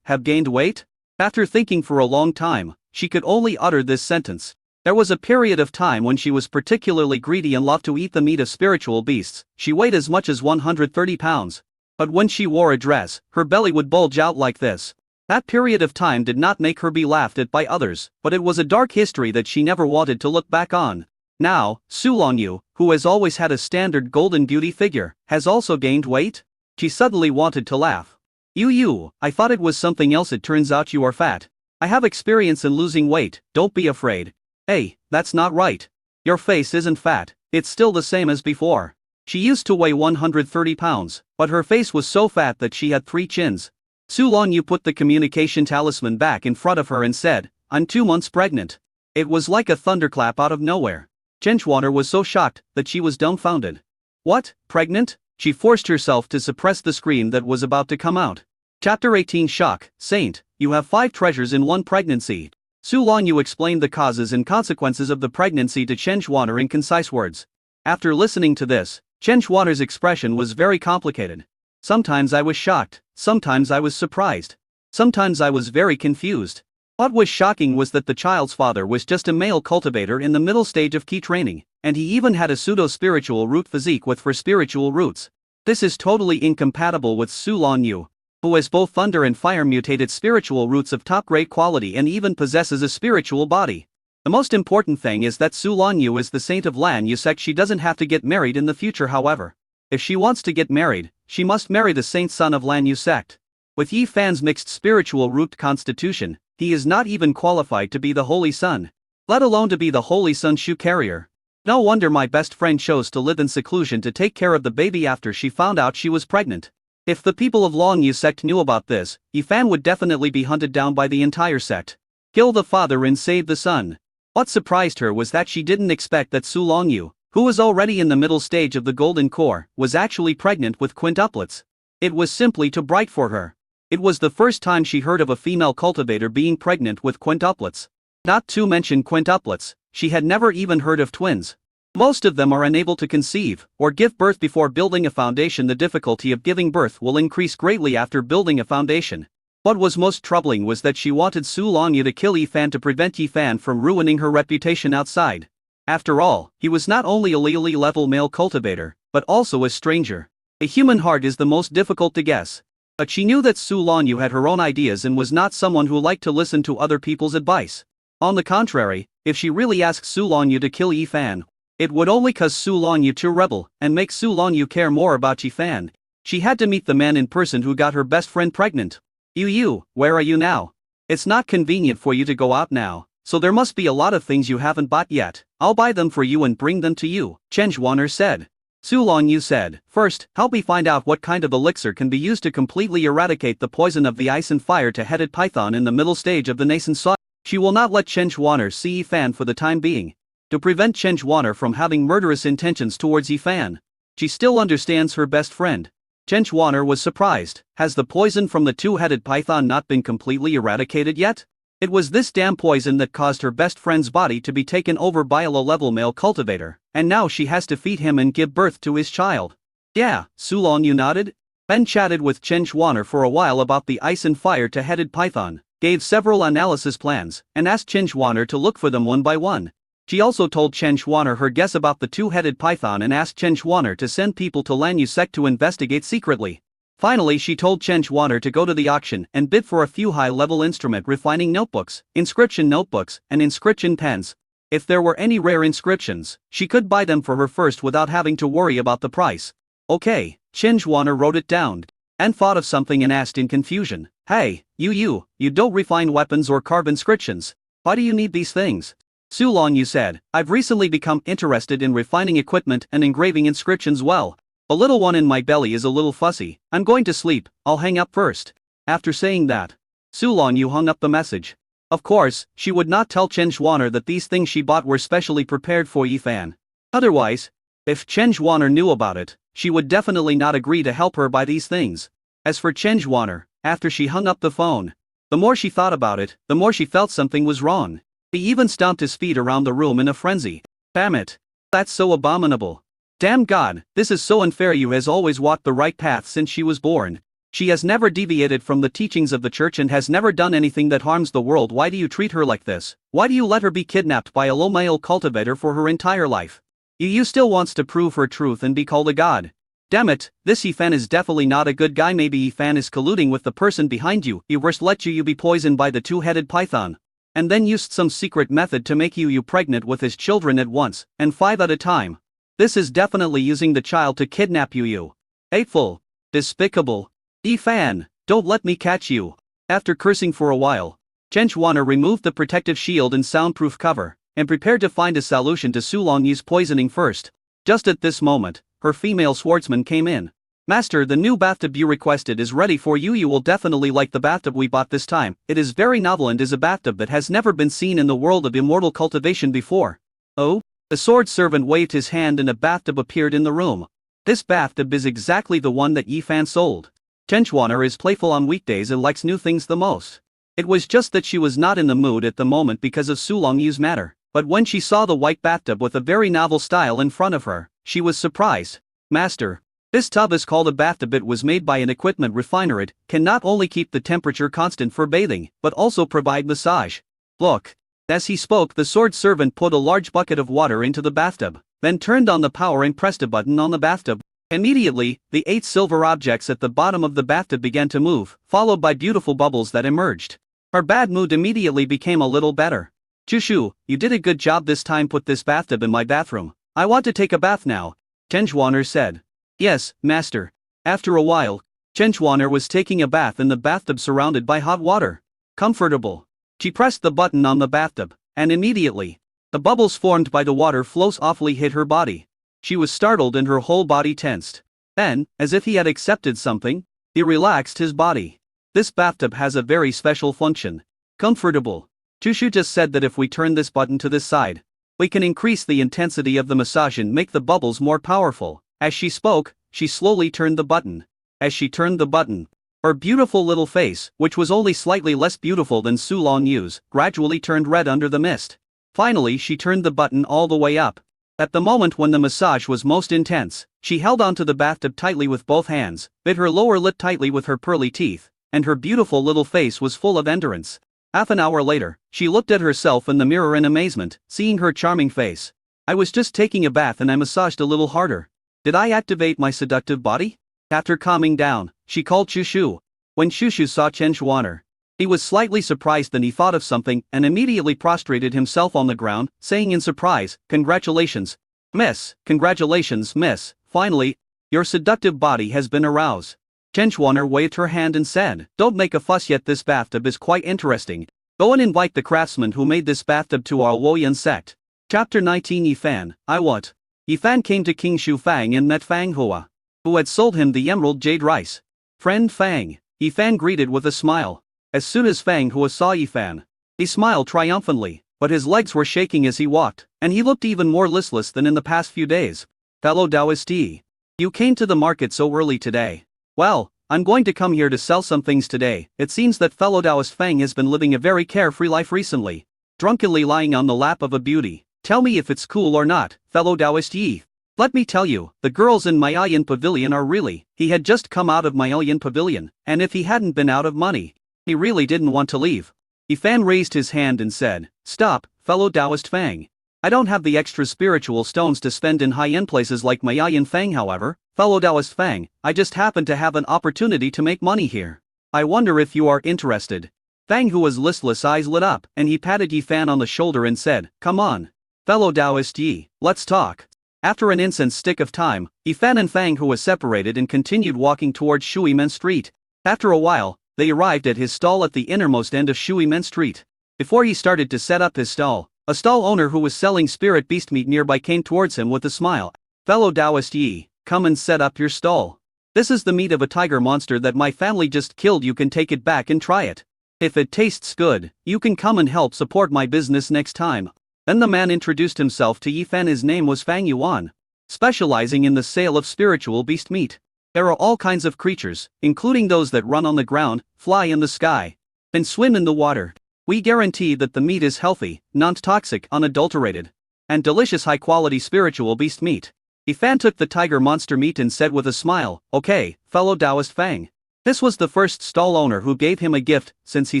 have gained weight? After thinking for a long time, she could only utter this sentence. There was a period of time when she was particularly greedy and loved to eat the meat of spiritual beasts. She weighed as much as 130 pounds. But when she wore a dress, her belly would bulge out like this. That period of time did not make her be laughed at by others, but it was a dark history that she never wanted to look back on. Now, Su Longyu, who has always had a standard golden beauty figure, has also gained weight? She suddenly wanted to laugh. I thought it was something else. It turns out you are fat. I have experience in losing weight, don't be afraid. Hey, that's not right. Your face isn't fat, it's still the same as before. She used to weigh 130 pounds, but her face was so fat that she had 3 chins. Su Longyu put the communication talisman back in front of her and said, I'm 2 months pregnant. It was like a thunderclap out of nowhere. Chen Xuaner was so shocked that she was dumbfounded. What, pregnant? She forced herself to suppress the scream that was about to come out. Chapter 18 Shock, Saint, you have 5 treasures in one pregnancy. Su Longyu explained the causes and consequences of the pregnancy to Chen Xuan'er in concise words. After listening to this, Chen Xuan'er's expression was very complicated. Sometimes I was shocked, sometimes I was surprised, sometimes I was very confused. What was shocking was that the child's father was just a male cultivator in the middle stage of key training, and he even had a pseudo-spiritual root physique with for spiritual roots. This is totally incompatible with Su Longyu, who has both thunder and fire mutated spiritual roots of top-grade quality and even possesses a spiritual body. The most important thing is that Su Longyu is the saint of Lan Yu sect. She doesn't have to get married in the future, however. If she wants to get married, she must marry the saint son of Lan Yu sect. With Yi Fan's mixed spiritual root constitution, he is not even qualified to be the Holy Son, let alone to be the Holy Son shoe carrier. No wonder my best friend chose to live in seclusion to take care of the baby after she found out she was pregnant. If the people of Lan Yu sect knew about this, Yi Fan would definitely be hunted down by the entire sect. Kill the father and save the son. What surprised her was that she didn't expect that Su Longyu, who was already in the middle stage of the golden core, was actually pregnant with quintuplets. It was simply too bright for her. It was the first time she heard of a female cultivator being pregnant with quintuplets. Not to mention quintuplets, she had never even heard of twins. Most of them are unable to conceive or give birth before building a foundation. The difficulty of giving birth will increase greatly after building a foundation. What was most troubling was that she wanted Su Longyu to kill Yi Fan to prevent Yi Fan from ruining her reputation outside. After all, he was not only a Lily level male cultivator, but also a stranger. A human heart is the most difficult to guess. But she knew that Su Longyu had her own ideas and was not someone who liked to listen to other people's advice. On the contrary, if she really asked Su Longyu to kill Yi Fan, it would only cause Su Longyu to rebel and make Su Longyu care more about Yi Fan. She had to meet the man in person who got her best friend pregnant. You, where are you now? It's not convenient for you to go out now, so there must be a lot of things you haven't bought yet. I'll buy them for you and bring them to you, Chen Xuan'er said. Su Longyu said, first, help me find out what kind of elixir can be used to completely eradicate the poison of the ice and fire two-headed python in the middle stage of the nascent soil. She will not let Chen Xuan'er see Yi Fan for the time being. To prevent Chen Xuan'er from having murderous intentions towards Yi Fan. She still understands her best friend. Chen Xuan'er was surprised. Has the poison from the two-headed python not been completely eradicated yet? It was this damn poison that caused her best friend's body to be taken over by a low-level male cultivator, and now she has to feed him and give birth to his child. Yeah, Su Longyu nodded. Ben chatted with Chen Xuan'er for a while about the ice and fire two-headed python, gave several analysis plans, and asked Chen Xuan'er to look for them one by one. She also told Chen Xuan'er her guess about the two-headed python and asked Chen Xuan'er to send people to Lan Yu sect to investigate secretly. Finally, she told Chen Xuan'er to go to the auction and bid for a few high-level instrument refining notebooks, inscription notebooks, and inscription pens. If there were any rare inscriptions, she could buy them for her first without having to worry about the price. Okay, Chen Xuan'er wrote it down and thought of something and asked in confusion, hey, you don't refine weapons or carve inscriptions. Why do you need these things? Su Longyu said, I've recently become interested in refining equipment and engraving inscriptions. Well, the little one in my belly is a little fussy. I'm going to sleep, I'll hang up first. After saying that, Su Longyu hung up the message. Of course, she would not tell Chen Xuan'er that these things she bought were specially prepared for Yi Fan. Otherwise, if Chen Xuan'er knew about it, she would definitely not agree to help her buy these things. As for Chen Xuan'er, after she hung up the phone, the more she thought about it, the more she felt something was wrong. He even stomped his feet around the room in a frenzy. Damn it. That's so abominable. Damn God, this is so unfair. Yu has always walked the right path since she was born. She has never deviated from the teachings of the church and has never done anything that harms the world. Why do you treat her like this? Why do you let her be kidnapped by a low male cultivator for her entire life? Yu still wants to prove her truth and be called a god. Damn it, this Yi Fan is definitely not a good guy. Maybe Yi Fan is colluding with the person behind you. He first let you be poisoned by the two-headed python, and then used some secret method to make you pregnant with his children at once, and 5 at a time. This is definitely using the child to kidnap you. Hateful. Despicable. Yi Fan, don't let me catch you. After cursing for a while, Chen Xuan'er removed the protective shield and soundproof cover, and prepared to find a solution to Su Longyu's poisoning first. Just at this moment, her female swordsman came in. Master, the new bathtub you requested is ready for you. You will definitely like the bathtub we bought this time. It is very novel and is a bathtub that has never been seen in the world of immortal cultivation before. Oh? The sword servant waved his hand and a bathtub appeared in the room. This bathtub is exactly the one that Yi Fan sold. Chen Xuan'er is playful on weekdays and likes new things the most. It was just that she was not in the mood at the moment because of Sulongyu's matter, but when she saw the white bathtub with a very novel style in front of her, she was surprised. Master, this tub is called a bathtub. It was made by an equipment refiner. It can not only keep the temperature constant for bathing, but also provide massage. Look. As he spoke, the sword servant put a large bucket of water into the bathtub, then turned on the power and pressed a button on the bathtub. Immediately, the 8 silver objects at the bottom of the bathtub began to move, followed by beautiful bubbles that emerged. Her bad mood immediately became a little better. Chushu, you did a good job this time. Put this bathtub in my bathroom. I want to take a bath now, Chenjuaner said. Yes, master. After a while, Chenjuaner was taking a bath in the bathtub surrounded by hot water. Comfortable. She pressed the button on the bathtub, and immediately, the bubbles formed by the water flows awfully hit her body. She was startled and her whole body tensed. Then, as if he had accepted something, he relaxed his body. This bathtub has a very special function. Comfortable. Chushu just said that if we turn this button to this side, we can increase the intensity of the massage and make the bubbles more powerful. As she spoke, she slowly turned the button. As she turned the button, her beautiful little face, which was only slightly less beautiful than Sulongyu's, gradually turned red under the mist. Finally, she turned the button all the way up. At the moment when the massage was most intense, she held onto the bathtub tightly with both hands, bit her lower lip tightly with her pearly teeth, and her beautiful little face was full of endurance. Half an hour later, she looked at herself in the mirror in amazement, seeing her charming face. I was just taking a bath and I massaged a little harder. Did I activate my seductive body? After calming down, she called Chushu. When Chushu saw Chenjuaner, he was slightly surprised. Then he thought of something and immediately prostrated himself on the ground, saying in surprise, "Congratulations, miss, congratulations, miss, finally, your seductive body has been aroused." Chenjuaner waved her hand and said, "Don't make a fuss yet, this bathtub is quite interesting. Go and invite the craftsman who made this bathtub to our Woyan sect." Chapter 19. Yifan, I what? Yifan came to King Shu Fang and met Fang Hua, who had sold him the emerald jade rice. "Friend Fang," Yifan greeted with a smile. As soon as Fang Hua saw Yifan, he smiled triumphantly, but his legs were shaking as he walked, and he looked even more listless than in the past few days. "Fellow Taoist, you came to the market so early today." "Well, I'm going to come here to sell some things today." It seems that fellow Taoist Fang has been living a very carefree life recently, drunkenly lying on the lap of a beauty. "Tell me if it's cool or not, fellow Taoist Yi. Let me tell you, the girls in Maoyan Pavilion are really..." He had just come out of Maoyan Pavilion, and if he hadn't been out of money, he really didn't want to leave. Yifan raised his hand and said, "Stop, fellow Taoist Fang. I don't have the extra spiritual stones to spend in high-end places like Maoyan Fang. However, fellow Taoist Fang, I just happen to have an opportunity to make money here. I wonder if you are interested." Fang Hua's listless eyes lit up, and he patted Yifan on the shoulder and said, "Come on, fellow Taoist Yi, let's talk." After an incense stick of time, Yifan and Fang Hua separated and continued walking towards Shuimen Street. After a while, they arrived at his stall at the innermost end of Shuimen Street. Before he started to set up his stall, a stall owner who was selling spirit beast meat nearby came towards him with a smile. "Fellow Taoist Yi, come and set up your stall. This is the meat of a tiger monster that my family just killed. You can take it back and try it. If it tastes good, you can come and help support my business next time." Then the man introduced himself to Yifan. His name was Fang Yuan, specializing in the sale of spiritual beast meat. There are all kinds of creatures, including those that run on the ground, fly in the sky, and swim in the water. We guarantee that the meat is healthy, non-toxic, unadulterated, and delicious high-quality spiritual beast meat. Yifan took the tiger monster meat and said with a smile, "Okay, fellow Taoist Fang." This was the first stall owner who gave him a gift since he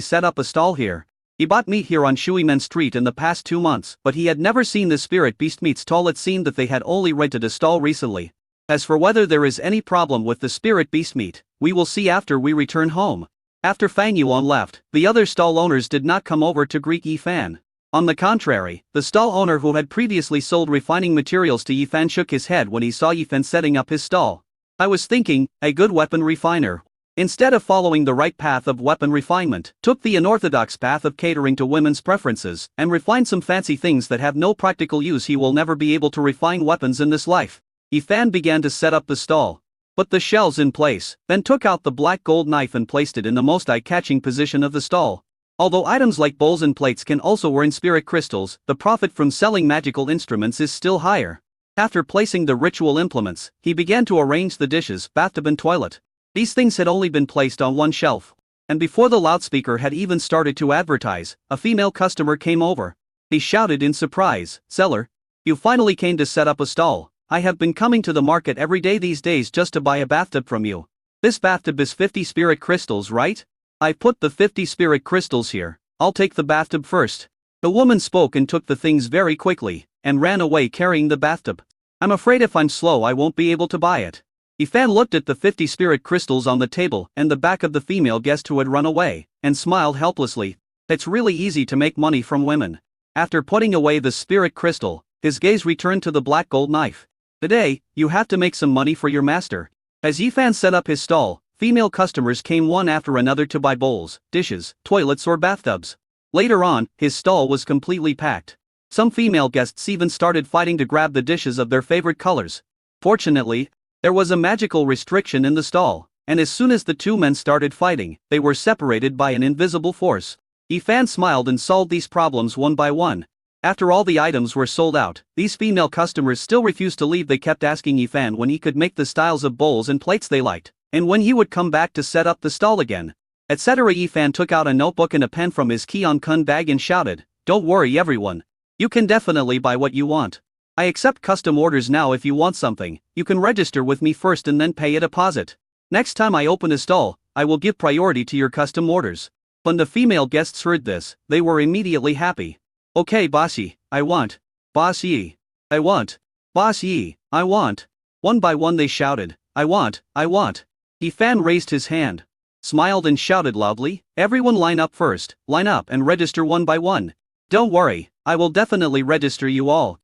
set up a stall here. He bought meat here on Shuimen Street in the past 2 months, but he had never seen the spirit beast meat stall. It seemed that they had only rented a stall recently. As for whether there is any problem with the spirit beast meat, we will see after we return home. After Fang Yuan left, the other stall owners did not come over to greet Yifan. On the contrary, the stall owner who had previously sold refining materials to Yifan shook his head when he saw Yifan setting up his stall. "I was thinking, a good weapon refiner, instead of following the right path of weapon refinement, took the unorthodox path of catering to women's preferences, and refined some fancy things that have no practical use. He will never be able to refine weapons in this life." Yifan began to set up the stall, put the shells in place, then took out the black gold knife and placed it in the most eye-catching position of the stall. Although items like bowls and plates can also earn spirit crystals, the profit from selling magical instruments is still higher. After placing the ritual implements, he began to arrange the dishes, bathtub and toilet. These things had only been placed on one shelf, And before the loudspeaker had even started to advertise, a female customer came over. He shouted in surprise, "Seller, you finally came to set up a stall. I have been coming to the market every day these days just to buy a bathtub from you. This bathtub is 50 spirit crystals, right? I put the 50 spirit crystals here. I'll take the bathtub first." The woman spoke and took the things very quickly, and ran away carrying the bathtub. "I'm afraid if I'm slow I won't be able to buy it." Ifan looked at the 50 spirit crystals on the table and the back of the female guest who had run away, and smiled helplessly. It's really easy to make money from women. After putting away the spirit crystal, his gaze returned to the black gold knife. "Today, you have to make some money for your master." As Ifan set up his stall, female customers came one after another to buy bowls, dishes, toilets or bathtubs. Later on, his stall was completely packed. Some female guests even started fighting to grab the dishes of their favorite colors. Fortunately, there was a magical restriction in the stall, and as soon as the two men started fighting, they were separated by an invisible force. Ifan smiled and solved these problems one by one. After all the items were sold out, these female customers still refused to leave. They kept asking Ifan when he could make the styles of bowls and plates they liked, and when he would come back to set up the stall again, etc. Ifan took out a notebook and a pen from his Keon-kun bag and shouted, "Don't worry everyone. You can definitely buy what you want. I accept custom orders now. If you want something, you can register with me first and then pay a deposit. Next time I open a stall, I will give priority to your custom orders." When the female guests heard this, they were immediately happy. "Okay bossy, I want. Boss Yi. I want. Boss Yi, I want." One by one they shouted, "I want, I want." Ifan raised his hand, smiled and shouted loudly, "Everyone line up first, line up and register one by one. Don't worry, I will definitely register you all."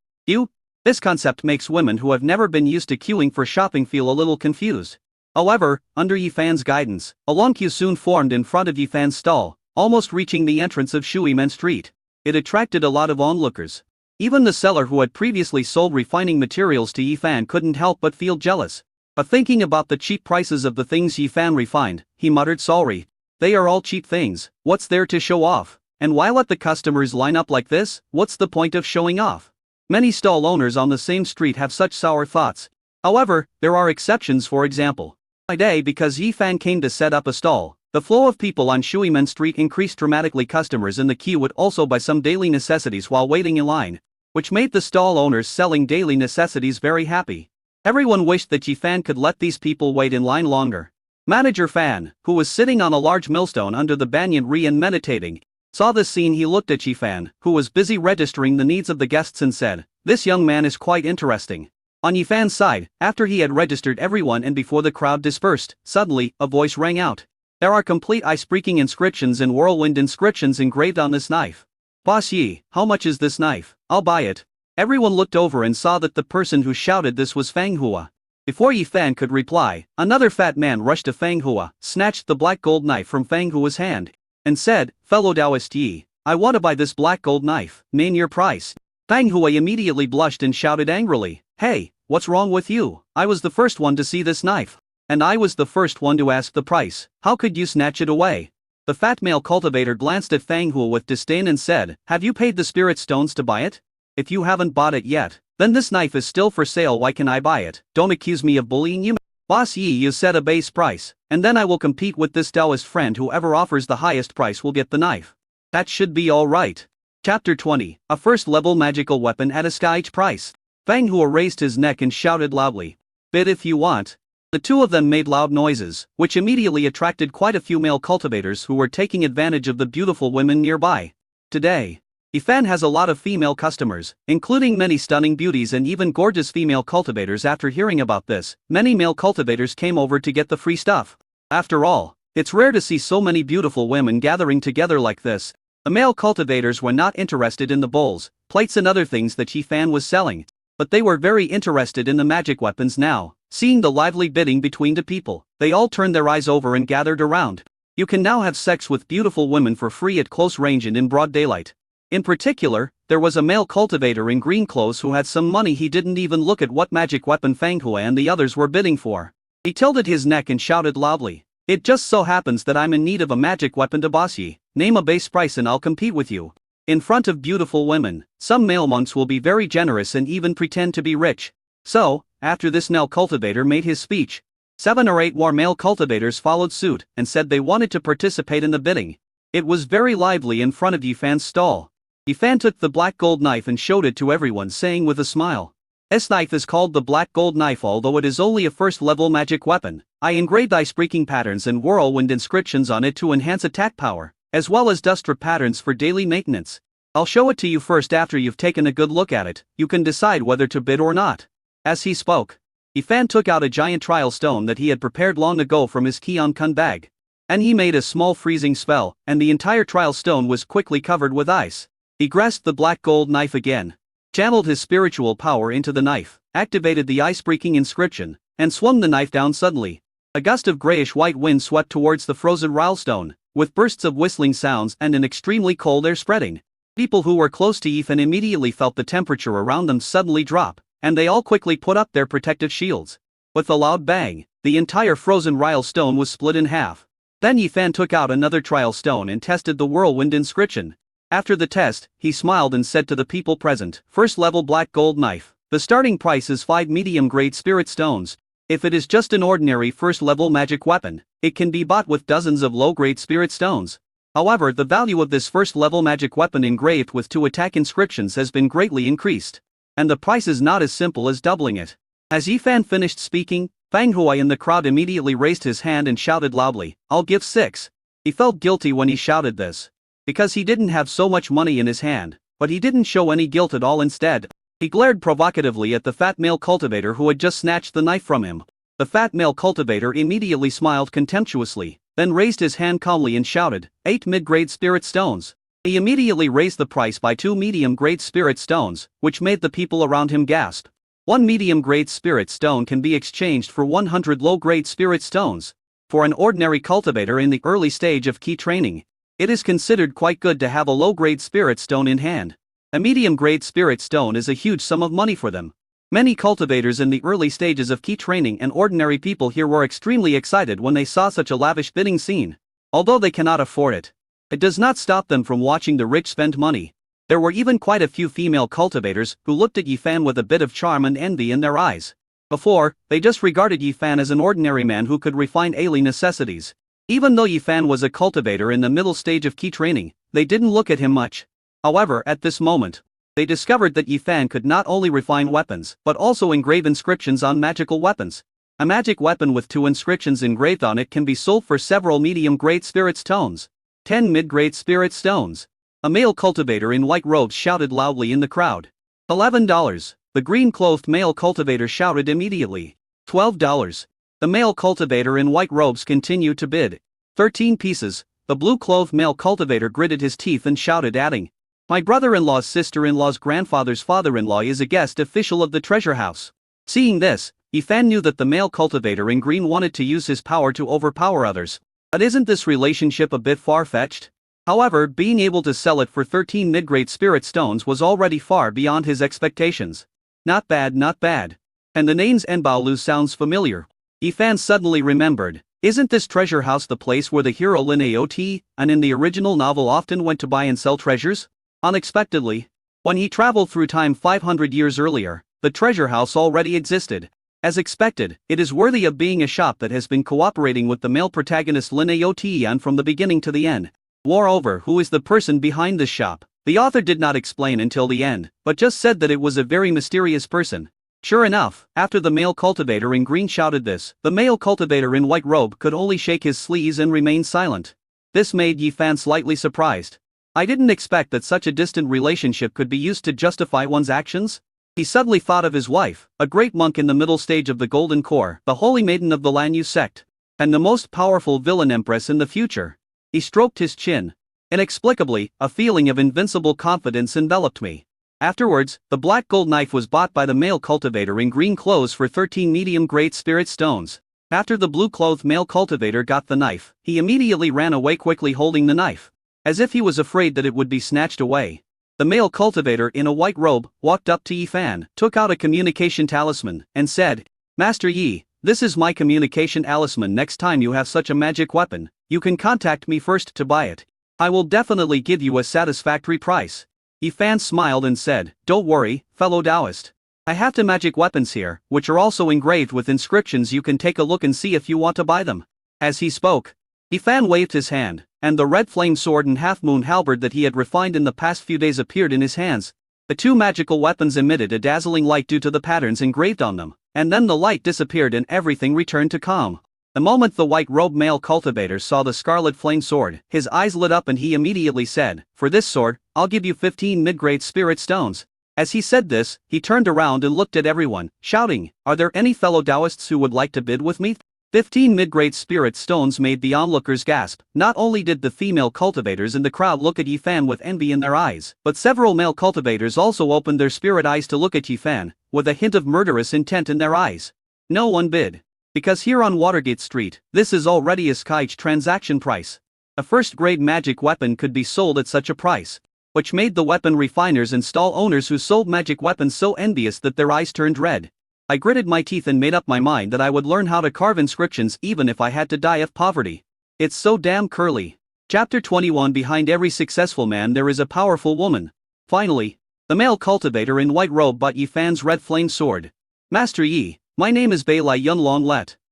This concept makes women who have never been used to queuing for shopping feel a little confused. However, under Yifan's guidance, a long queue soon formed in front of Yifan's stall, almost reaching the entrance of Shuimen Street. It attracted a lot of onlookers. Even the seller who had previously sold refining materials to Yifan couldn't help but feel jealous. But thinking about the cheap prices of the things Yifan refined, he muttered, "Sorry. They are all cheap things, what's there to show off? And why let the customers line up like this? What's the point of showing off?" Many stall owners on the same street have such sour thoughts. However, there are exceptions. For example, today, because Yifan came to set up a stall, the flow of people on Shuimen Street increased dramatically. Customers in the queue would also buy some daily necessities while waiting in line, which made the stall owners selling daily necessities very happy. Everyone wished that Yifan could let these people wait in line longer. Manager Fan, who was sitting on a large millstone under the banyan tree and meditating, saw this scene. He looked at Yifan, who was busy registering the needs of the guests, and said, "This young man is quite interesting." On Yifan's side, after he had registered everyone and before the crowd dispersed, suddenly, a voice rang out. "There are complete ice-breaking inscriptions and whirlwind inscriptions engraved on this knife. Boss Yi, how much is this knife? I'll buy it." Everyone looked over and saw that the person who shouted this was Fang Hua. Before Yifan could reply, another fat man rushed to Fang Hua, snatched the black gold knife from Fang Hua's hand, and said, "Fellow Taoist Yi, I want to buy this black gold knife. Name your price." Fang Hua immediately blushed and shouted angrily, "Hey, what's wrong with you? I was the first one to see this knife. And I was the first one to ask the price. How could you snatch it away?" The fat male cultivator glanced at Fang Hua with disdain and said, "Have you paid the spirit stones to buy it? If you haven't bought it yet, then this knife is still for sale. Why can I buy it? Don't accuse me of bullying you." "Boss Yi, you set a base price, and then I will compete with this Taoist friend. Whoever offers the highest price will get the knife. That should be all right." Chapter 20, a first-level magical weapon at a sky-high price. Fang Hua raised his neck and shouted loudly, "Bid if you want." The two of them made loud noises, which immediately attracted quite a few male cultivators who were taking advantage of the beautiful women nearby. Today, Yifan has a lot of female customers, including many stunning beauties and even gorgeous female cultivators. After hearing about this, many male cultivators came over to get the free stuff. After all, it's rare to see so many beautiful women gathering together like this. The male cultivators were not interested in the bowls, plates and other things that Yifan was selling, but they were very interested in the magic weapons now. Seeing the lively bidding between the people, they all turned their eyes over and gathered around. You can now have sex with beautiful women for free at close range and in broad daylight. In particular, there was a male cultivator in green clothes who had some money. He didn't even look at what magic weapon Fang Hua and the others were bidding for. He tilted his neck and shouted loudly, "It just so happens that I'm in need of a magic weapon to boss Yi. Name a base price and I'll compete with you." In front of beautiful women, some male monks will be very generous and even pretend to be rich. So, after this male cultivator made his speech, 7 or 8 more male cultivators followed suit and said they wanted to participate in the bidding. It was very lively in front of Yifan's stall. Yifan took the black gold knife and showed it to everyone, saying with a smile, "This knife is called the black gold knife, although it is only a first-level magic weapon. I engraved ice-breaking patterns and whirlwind inscriptions on it to enhance attack power, as well as dust trap patterns for daily maintenance. I'll show it to you first. After you've taken a good look at it, you can decide whether to bid or not." As he spoke, Yifan took out a giant trial stone that he had prepared long ago from his Kun bag. And he made a small freezing spell, and the entire trial stone was quickly covered with ice. He grasped the black gold knife again, channeled his spiritual power into the knife, activated the ice-breaking inscription, and swung the knife down suddenly. A gust of grayish-white wind swept towards the frozen rhinestone, with bursts of whistling sounds and an extremely cold air spreading. People who were close to Yifan immediately felt the temperature around them suddenly drop, and they all quickly put up their protective shields. With a loud bang, the entire frozen rhinestone was split in half. Then Yifan took out another trial stone and tested the whirlwind inscription. After the test, he smiled and said to the people present, "First level black gold knife. The starting price is 5 medium-grade spirit stones. If it is just an ordinary first-level magic weapon, it can be bought with dozens of low-grade spirit stones. However, the value of this first-level magic weapon engraved with 2 attack inscriptions has been greatly increased. And the price is not as simple as doubling it." As Yifan finished speaking, Fang Hui in the crowd immediately raised his hand and shouted loudly, "I'll give 6. He felt guilty when he shouted this, because he didn't have so much money in his hand, but he didn't show any guilt at all. Instead, he glared provocatively at the fat male cultivator who had just snatched the knife from him. The fat male cultivator immediately smiled contemptuously, then raised his hand calmly and shouted, 8 mid-grade spirit stones. He immediately raised the price by 2 medium-grade spirit stones, which made the people around him gasp. 1 medium-grade spirit stone can be exchanged for 100 low-grade spirit stones. For an ordinary cultivator in the early stage of key training, it is considered quite good to have a low-grade spirit stone in hand. A medium-grade spirit stone is a huge sum of money for them. Many cultivators in the early stages of key training and ordinary people here were extremely excited when they saw such a lavish bidding scene. Although they cannot afford it, it does not stop them from watching the rich spend money. There were even quite a few female cultivators who looked at Yifan with a bit of charm and envy in their eyes. Before, they just regarded Yifan as an ordinary man who could refine daily necessities. Even though Yifan was a cultivator in the middle stage of key training, they didn't look at him much. However, at this moment, they discovered that Yifan could not only refine weapons, but also engrave inscriptions on magical weapons. A magic weapon with 2 inscriptions engraved on it can be sold for several medium-grade spirit stones. 10 mid-grade spirit stones. A male cultivator in white robes shouted loudly in the crowd. $11. The green-clothed male cultivator shouted immediately. $12. The male cultivator in white robes continued to bid. 13 pieces. The blue-clothed male cultivator gritted his teeth and shouted, adding, "My brother-in-law's sister-in-law's grandfather's father-in-law is a guest official of the treasure house." Seeing this, Yifan knew that the male cultivator in green wanted to use his power to overpower others. But isn't this relationship a bit far-fetched? However, being able to sell it for 13 mid-grade spirit stones was already far beyond his expectations. Not bad, not bad. And the name's Enbaolu sounds familiar. Yifan suddenly remembered, isn't this treasure house the place where the hero Lin Aot, and in the original novel often went to buy and sell treasures? Unexpectedly, when he traveled through time 500 years earlier, the treasure house already existed. As expected, it is worthy of being a shop that has been cooperating with the male protagonist Lin Aot from the beginning to the end. Moreover, who is the person behind this shop? The author did not explain until the end, but just said that it was a very mysterious person. Sure enough, after the male cultivator in green shouted this, the male cultivator in white robe could only shake his sleeves and remain silent. This made Yifan slightly surprised. I didn't expect that such a distant relationship could be used to justify one's actions. He suddenly thought of his wife, a great monk in the middle stage of the Golden Core, the holy maiden of the Lanyu sect, and the most powerful villain empress in the future. He stroked his chin. Inexplicably, a feeling of invincible confidence enveloped me. Afterwards, the black gold knife was bought by the male cultivator in green clothes for 13 medium-grade spirit stones. After the blue-clothed male cultivator got the knife, he immediately ran away quickly holding the knife, as if he was afraid that it would be snatched away. The male cultivator in a white robe walked up to Yifan, took out a communication talisman, and said, "Master Yi, this is my communication talisman. Next time you have such a magic weapon, you can contact me first to buy it. I will definitely give you a satisfactory price." Yifan smiled and said, "Don't worry, fellow Taoist. I have two magic weapons here, which are also engraved with inscriptions. You can take a look and see if you want to buy them." As he spoke, Yifan waved his hand, and the red flame sword and half-moon halberd that he had refined in the past few days appeared in his hands. The two magical weapons emitted a dazzling light due to the patterns engraved on them, and then the light disappeared and everything returned to calm. The moment the white-robed male cultivator saw the scarlet flame sword, his eyes lit up and he immediately said, "For this sword, I'll give you 15 mid-grade spirit stones." As he said this, he turned around and looked at everyone, shouting, "Are there any fellow Taoists who would like to bid with me?" 15 mid-grade spirit stones made the onlookers gasp. Not only did the female cultivators in the crowd look at Yifan with envy in their eyes, but several male cultivators also opened their spirit eyes to look at Yifan, with a hint of murderous intent in their eyes. No one bid. Because here on Watergate Street, this is already a sky's transaction price. A first-grade magic weapon could be sold at such a price, which made the weapon refiners and stall owners who sold magic weapons so envious that their eyes turned red. I gritted my teeth and made up my mind that I would learn how to carve inscriptions even if I had to die of poverty. It's so damn curly. Chapter 21. Behind every successful man there is a powerful woman. Finally, the male cultivator in white robe bought Yifan's red flame sword. "Master Yi, my name is Bai Lai Yunlong.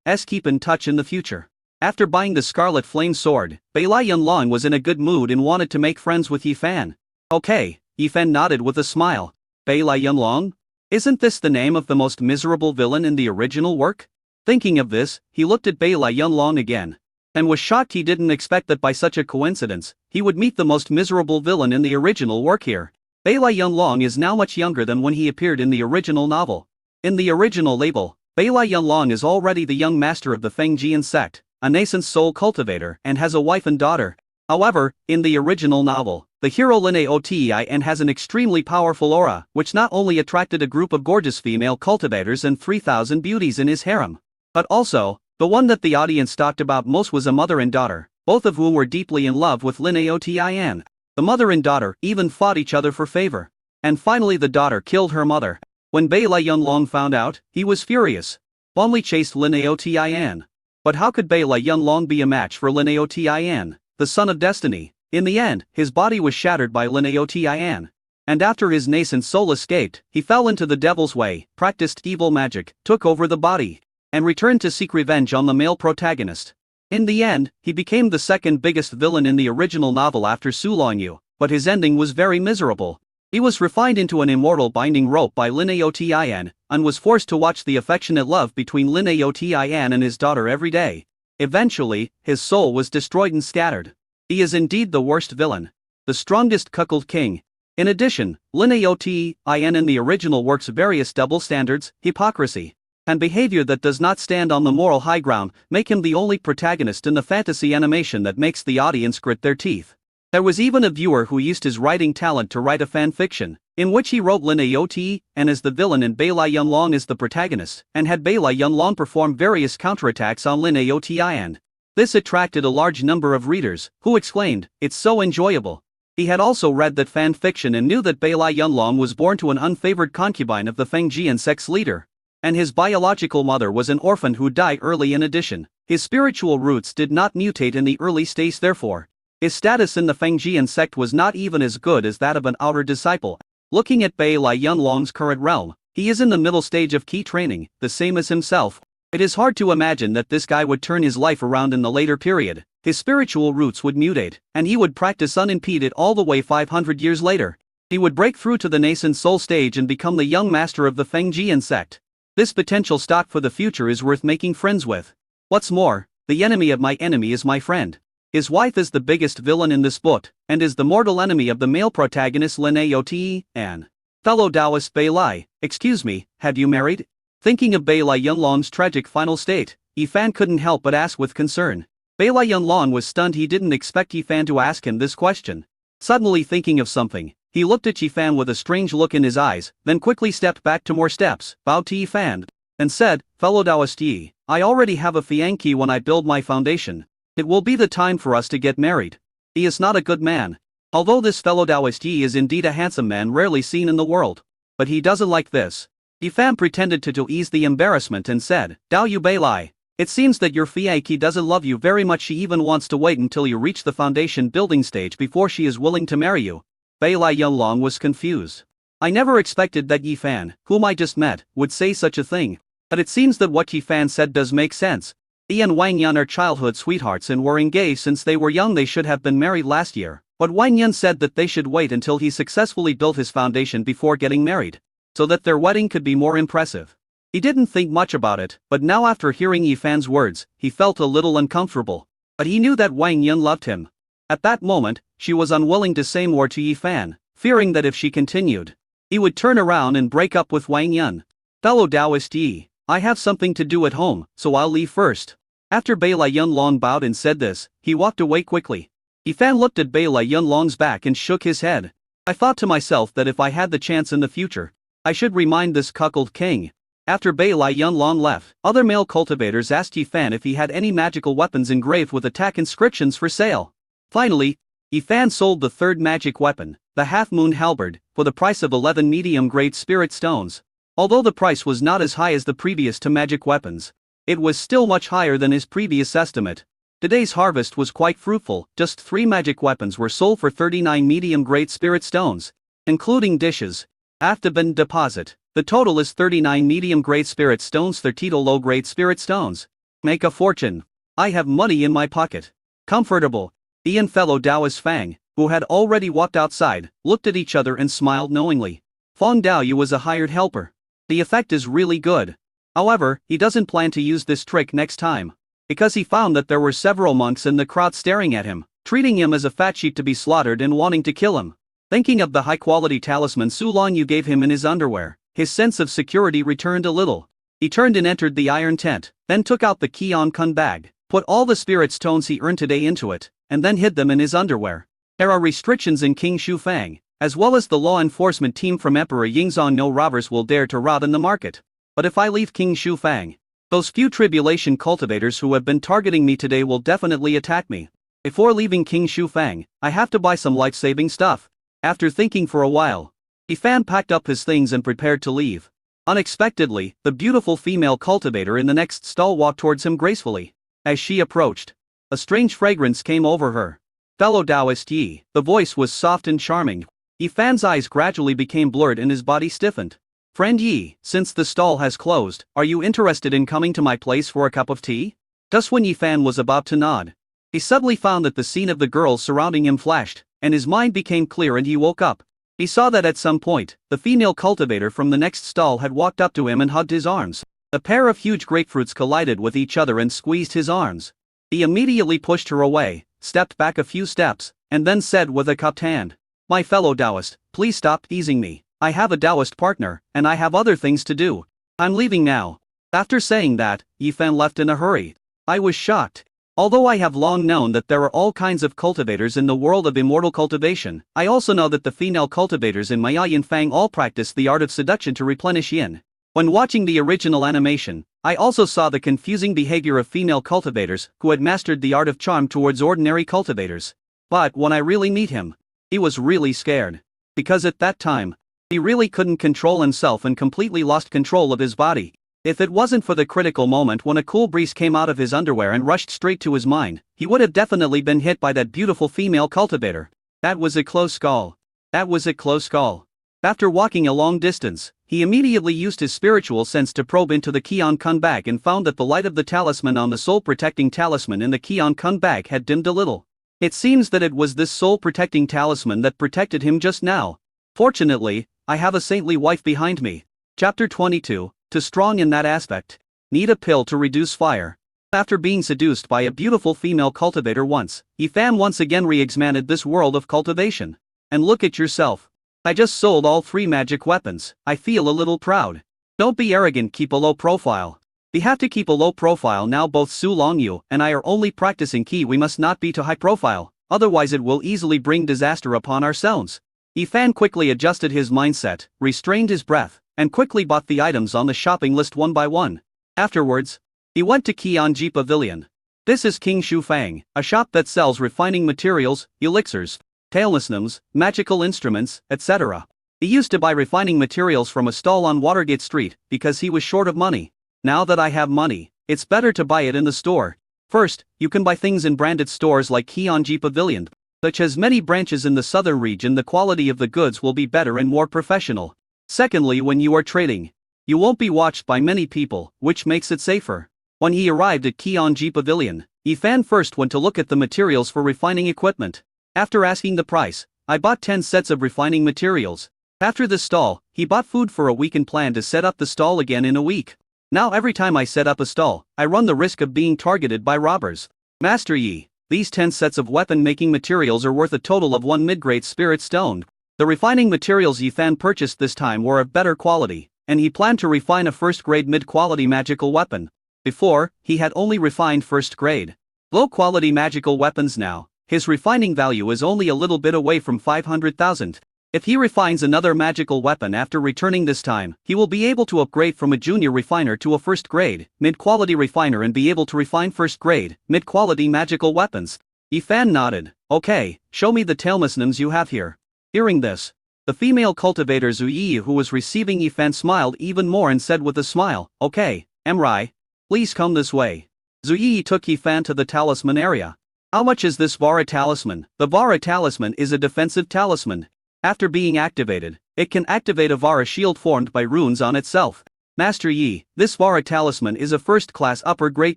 Let's keep in touch in the future." After buying the scarlet flame sword, Bai Lai Yunlong was in a good mood and wanted to make friends with Yifan. "Okay," Yifan nodded with a smile. "Bai Lai Yunlong? Isn't this the name of the most miserable villain in the original work?" Thinking of this, he looked at Bai Lai Yunlong again, and was shocked. He didn't expect that by such a coincidence, he would meet the most miserable villain in the original work here. Bai Lai Yunlong is now much younger than when he appeared in the original novel. In the original label, Bai Lai Yunlong is already the young master of the Fengjian sect, a nascent soul cultivator, and has a wife and daughter. However, in the original novel, the hero Lin Aotin has an extremely powerful aura, which not only attracted a group of gorgeous female cultivators and 3,000 beauties in his harem, but also, the one that the audience talked about most was a mother and daughter, both of whom were deeply in love with Lin Aotin. The mother and daughter even fought each other for favor. And finally the daughter killed her mother. When Bai Lai Yunlong found out, he was furious. Only chased Lin Aotin. But how could Bai Lai Yunlong be a match for Lin Aotin, the son of destiny? In the end, his body was shattered by Lin Aotin. And after his nascent soul escaped, he fell into the devil's way, practiced evil magic, took over the body, and returned to seek revenge on the male protagonist. In the end, he became the second biggest villain in the original novel after Su Longyu, but his ending was very miserable. He was refined into an immortal binding rope by Lin Aotin, and was forced to watch the affectionate love between Lin Aotin and his daughter every day. Eventually, his soul was destroyed and scattered. He is indeed the worst villain, the strongest cuckold king. In addition, Lin Aotin in the original work's various double standards, hypocrisy, and behavior that does not stand on the moral high ground make him the only protagonist in the fantasy animation that makes the audience grit their teeth. There was even a viewer who used his writing talent to write a fan fiction, in which he wrote Lin Aotin as the villain and Bai Lai Yunlong as the protagonist, and had Bai Lai Yunlong perform various counterattacks on Lin Aotin. This attracted a large number of readers, who exclaimed, "It's so enjoyable." He had also read that fan fiction and knew that Bai Lai Yunlong was born to an unfavored concubine of the Fengjian sect's leader, and his biological mother was an orphan who died early. In addition, his spiritual roots did not mutate in the early stage. Therefore, his status in the Fengjian sect was not even as good as that of an outer disciple. Looking at Bai Lai Yunlong's current realm, he is in the middle stage of key training, the same as himself. It is hard to imagine that this guy would turn his life around in the later period. His spiritual roots would mutate, and he would practice unimpeded all the way 500 years later. He would break through to the nascent soul stage and become the young master of the Fengjian sect. This potential stock for the future is worth making friends with. What's more, the enemy of my enemy is my friend. His wife is the biggest villain in this book, and is the mortal enemy of the male protagonist Lin Aotin. Fellow Taoist Bai Lai, excuse me, have you married? Thinking of Bai Lai Yunlong's tragic final state, Yifan couldn't help but ask with concern. Bai Lai Yunlong was stunned. He didn't expect Yifan to ask him this question. Suddenly thinking of something, he looked at Yifan with a strange look in his eyes, then quickly stepped back 2 more steps, bowed to Yifan, and said, "Fellow Taoist Yi, I already have a fiancé. When I build my foundation, it will be the time for us to get married." He is not a good man. Although this fellow Taoist Yi is indeed a handsome man rarely seen in the world, but he doesn't like this. Yifan pretended to ease the embarrassment and said, "Dao Yu Bai Lai, it seems that your fiancé doesn't love you very much. She even wants to wait until you reach the foundation building stage before she is willing to marry you." Bai Lai Yunlong was confused. I never expected that Yi Fan, whom I just met, would say such a thing. But it seems that what Yi Fan said does make sense. Yi and Wang Yun are childhood sweethearts and were engaged since they were young. They should have been married last year. But Wang Yun said that they should wait until he successfully built his foundation before getting married, so that their wedding could be more impressive. He didn't think much about it, but now after hearing Yi Fan's words, he felt a little uncomfortable. But he knew that Wang Yun loved him. At that moment, she was unwilling to say more to Yi Fan, fearing that if she continued, he would turn around and break up with Wang Yun. Fellow Taoist Yi, I have something to do at home, so I'll leave first. After Bai Lai Yunlong bowed and said this, he walked away quickly. Yi Fan looked at Bai Lai Yunlong's back and shook his head. I thought to myself that if I had the chance in the future, I should remind this cuckold king. After Bai Lai Yunlong left, other male cultivators asked Yi Fan if he had any magical weapons engraved with attack inscriptions for sale. Finally, Yi Fan sold the third magic weapon, the half-moon halberd, for the price of 11 medium-grade spirit stones. Although the price was not as high as the previous two magic weapons, it was still much higher than his previous estimate. Today's harvest was quite fruitful. Just 3 magic weapons were sold for 39 medium-grade spirit stones, including dishes. After bin deposit, the total is 39 medium-grade spirit stones, 30 low-grade spirit stones. Make a fortune. I have money in my pocket. Comfortable. He and fellow Taoist Fang, who had already walked outside, looked at each other and smiled knowingly. Fang Daoyu was a hired helper. The effect is really good. However, he doesn't plan to use this trick next time, because he found that there were several monks in the crowd staring at him, treating him as a fat sheep to be slaughtered and wanting to kill him. Thinking of the high-quality talisman Su Longyu gave him in his underwear, his sense of security returned a little. He turned and entered the iron tent, then took out the Qian Kun bag, put all the spirit stones he earned today into it, and then hid them in his underwear. There are restrictions in King Shu Fang, as well as the law enforcement team from Emperor Yingzong. No robbers will dare to rob in the market. But if I leave King Shu Fang, those few tribulation cultivators who have been targeting me today will definitely attack me. Before leaving King Shu Fang, I have to buy some life-saving stuff. After thinking for a while, Yi Fan packed up his things and prepared to leave. Unexpectedly, the beautiful female cultivator in the next stall walked towards him gracefully. As she approached, a strange fragrance came over her. Fellow Taoist Yi, the voice was soft and charming. Yi Fan's eyes gradually became blurred and his body stiffened. Friend Yi, since the stall has closed, are you interested in coming to my place for a cup of tea? Just when Yi Fan was about to nod, he suddenly found that the scene of the girls surrounding him flashed, and his mind became clear and he woke up. He saw that at some point, the female cultivator from the next stall had walked up to him and hugged his arms. A pair of huge grapefruits collided with each other and squeezed his arms. He immediately pushed her away, stepped back a few steps, and then said with a cupped hand, "My fellow Taoist, please stop teasing me. I have a Taoist partner, and I have other things to do. I'm leaving now." After saying that, Yi Fan left in a hurry. I was shocked. Although I have long known that there are all kinds of cultivators in the world of immortal cultivation, I also know that the female cultivators in Maya Yin Fang all practice the art of seduction to replenish yin. When watching the original animation, I also saw the confusing behavior of female cultivators who had mastered the art of charm towards ordinary cultivators. But when I really meet him, he was really scared. Because at that time, he really couldn't control himself and completely lost control of his body. If it wasn't for the critical moment when a cool breeze came out of his underwear and rushed straight to his mind, he would have definitely been hit by that beautiful female cultivator. That was a close call. That was a close call. After walking a long distance, he immediately used his spiritual sense to probe into the Qian Kun bag and found that the light of the talisman on the soul-protecting talisman in the Qian Kun bag had dimmed a little. It seems that it was this soul-protecting talisman that protected him just now. Fortunately, I have a saintly wife behind me. Chapter 22. Too strong in that aspect. Need a pill to reduce fire. After being seduced by a beautiful female cultivator once, Yi Fan once again re-examined this world of cultivation. And look at yourself. I just sold all 3 magic weapons. I feel a little proud. Don't be arrogant, keep a low profile. We have to keep a low profile now. Both Su Longyu and I are only practicing key. We must not be too high profile, otherwise it will easily bring disaster upon ourselves. Yi Fan quickly adjusted his mindset, restrained his breath, and quickly bought the items on the shopping list one by one. Afterwards, he went to Qianji Pavilion. This is King Shu Fang, a shop that sells refining materials, elixirs, talismans, magical instruments, etc. He used to buy refining materials from a stall on Watergate Street because he was short of money. Now that I have money, it's better to buy it in the store. First, you can buy things in branded stores like Qianji Pavilion. such as many branches in the southern region, the quality of the goods will be better and more professional. Secondly, when you are trading, you won't be watched by many people, which makes it safer. When he arrived at Kionji Pavilion, Ifan first went to look at the materials for refining equipment. After asking the price, I bought 10 sets of refining materials. After the stall, he bought food for a week and planned to set up the stall again in a week. Now every time I set up a stall, I run the risk of being targeted by robbers. Master Yi, these 10 sets of weapon-making materials are worth a total of 1 mid-grade spirit stone. The refining materials Yifan purchased this time were of better quality, and he planned to refine a first-grade mid-quality magical weapon. Before, he had only refined first-grade, low-quality magical weapons. Now, his refining value is only a little bit away from 500,000. If he refines another magical weapon after returning this time, he will be able to upgrade from a junior refiner to a first-grade, mid-quality refiner and be able to refine first-grade, mid-quality magical weapons. Yifan nodded. Okay, show me the talismans you have here. Hearing this, the female cultivator Zuyi, who was receiving Yifan, smiled even more and said with a smile, okay, Emrai, please come this way. Zuyi took Yifan to the talisman area. How much is this Vara talisman? The Vara talisman is a defensive talisman. After being activated, it can activate a Vara shield formed by runes on itself. Master Yi, this Vara talisman is a first-class upper-grade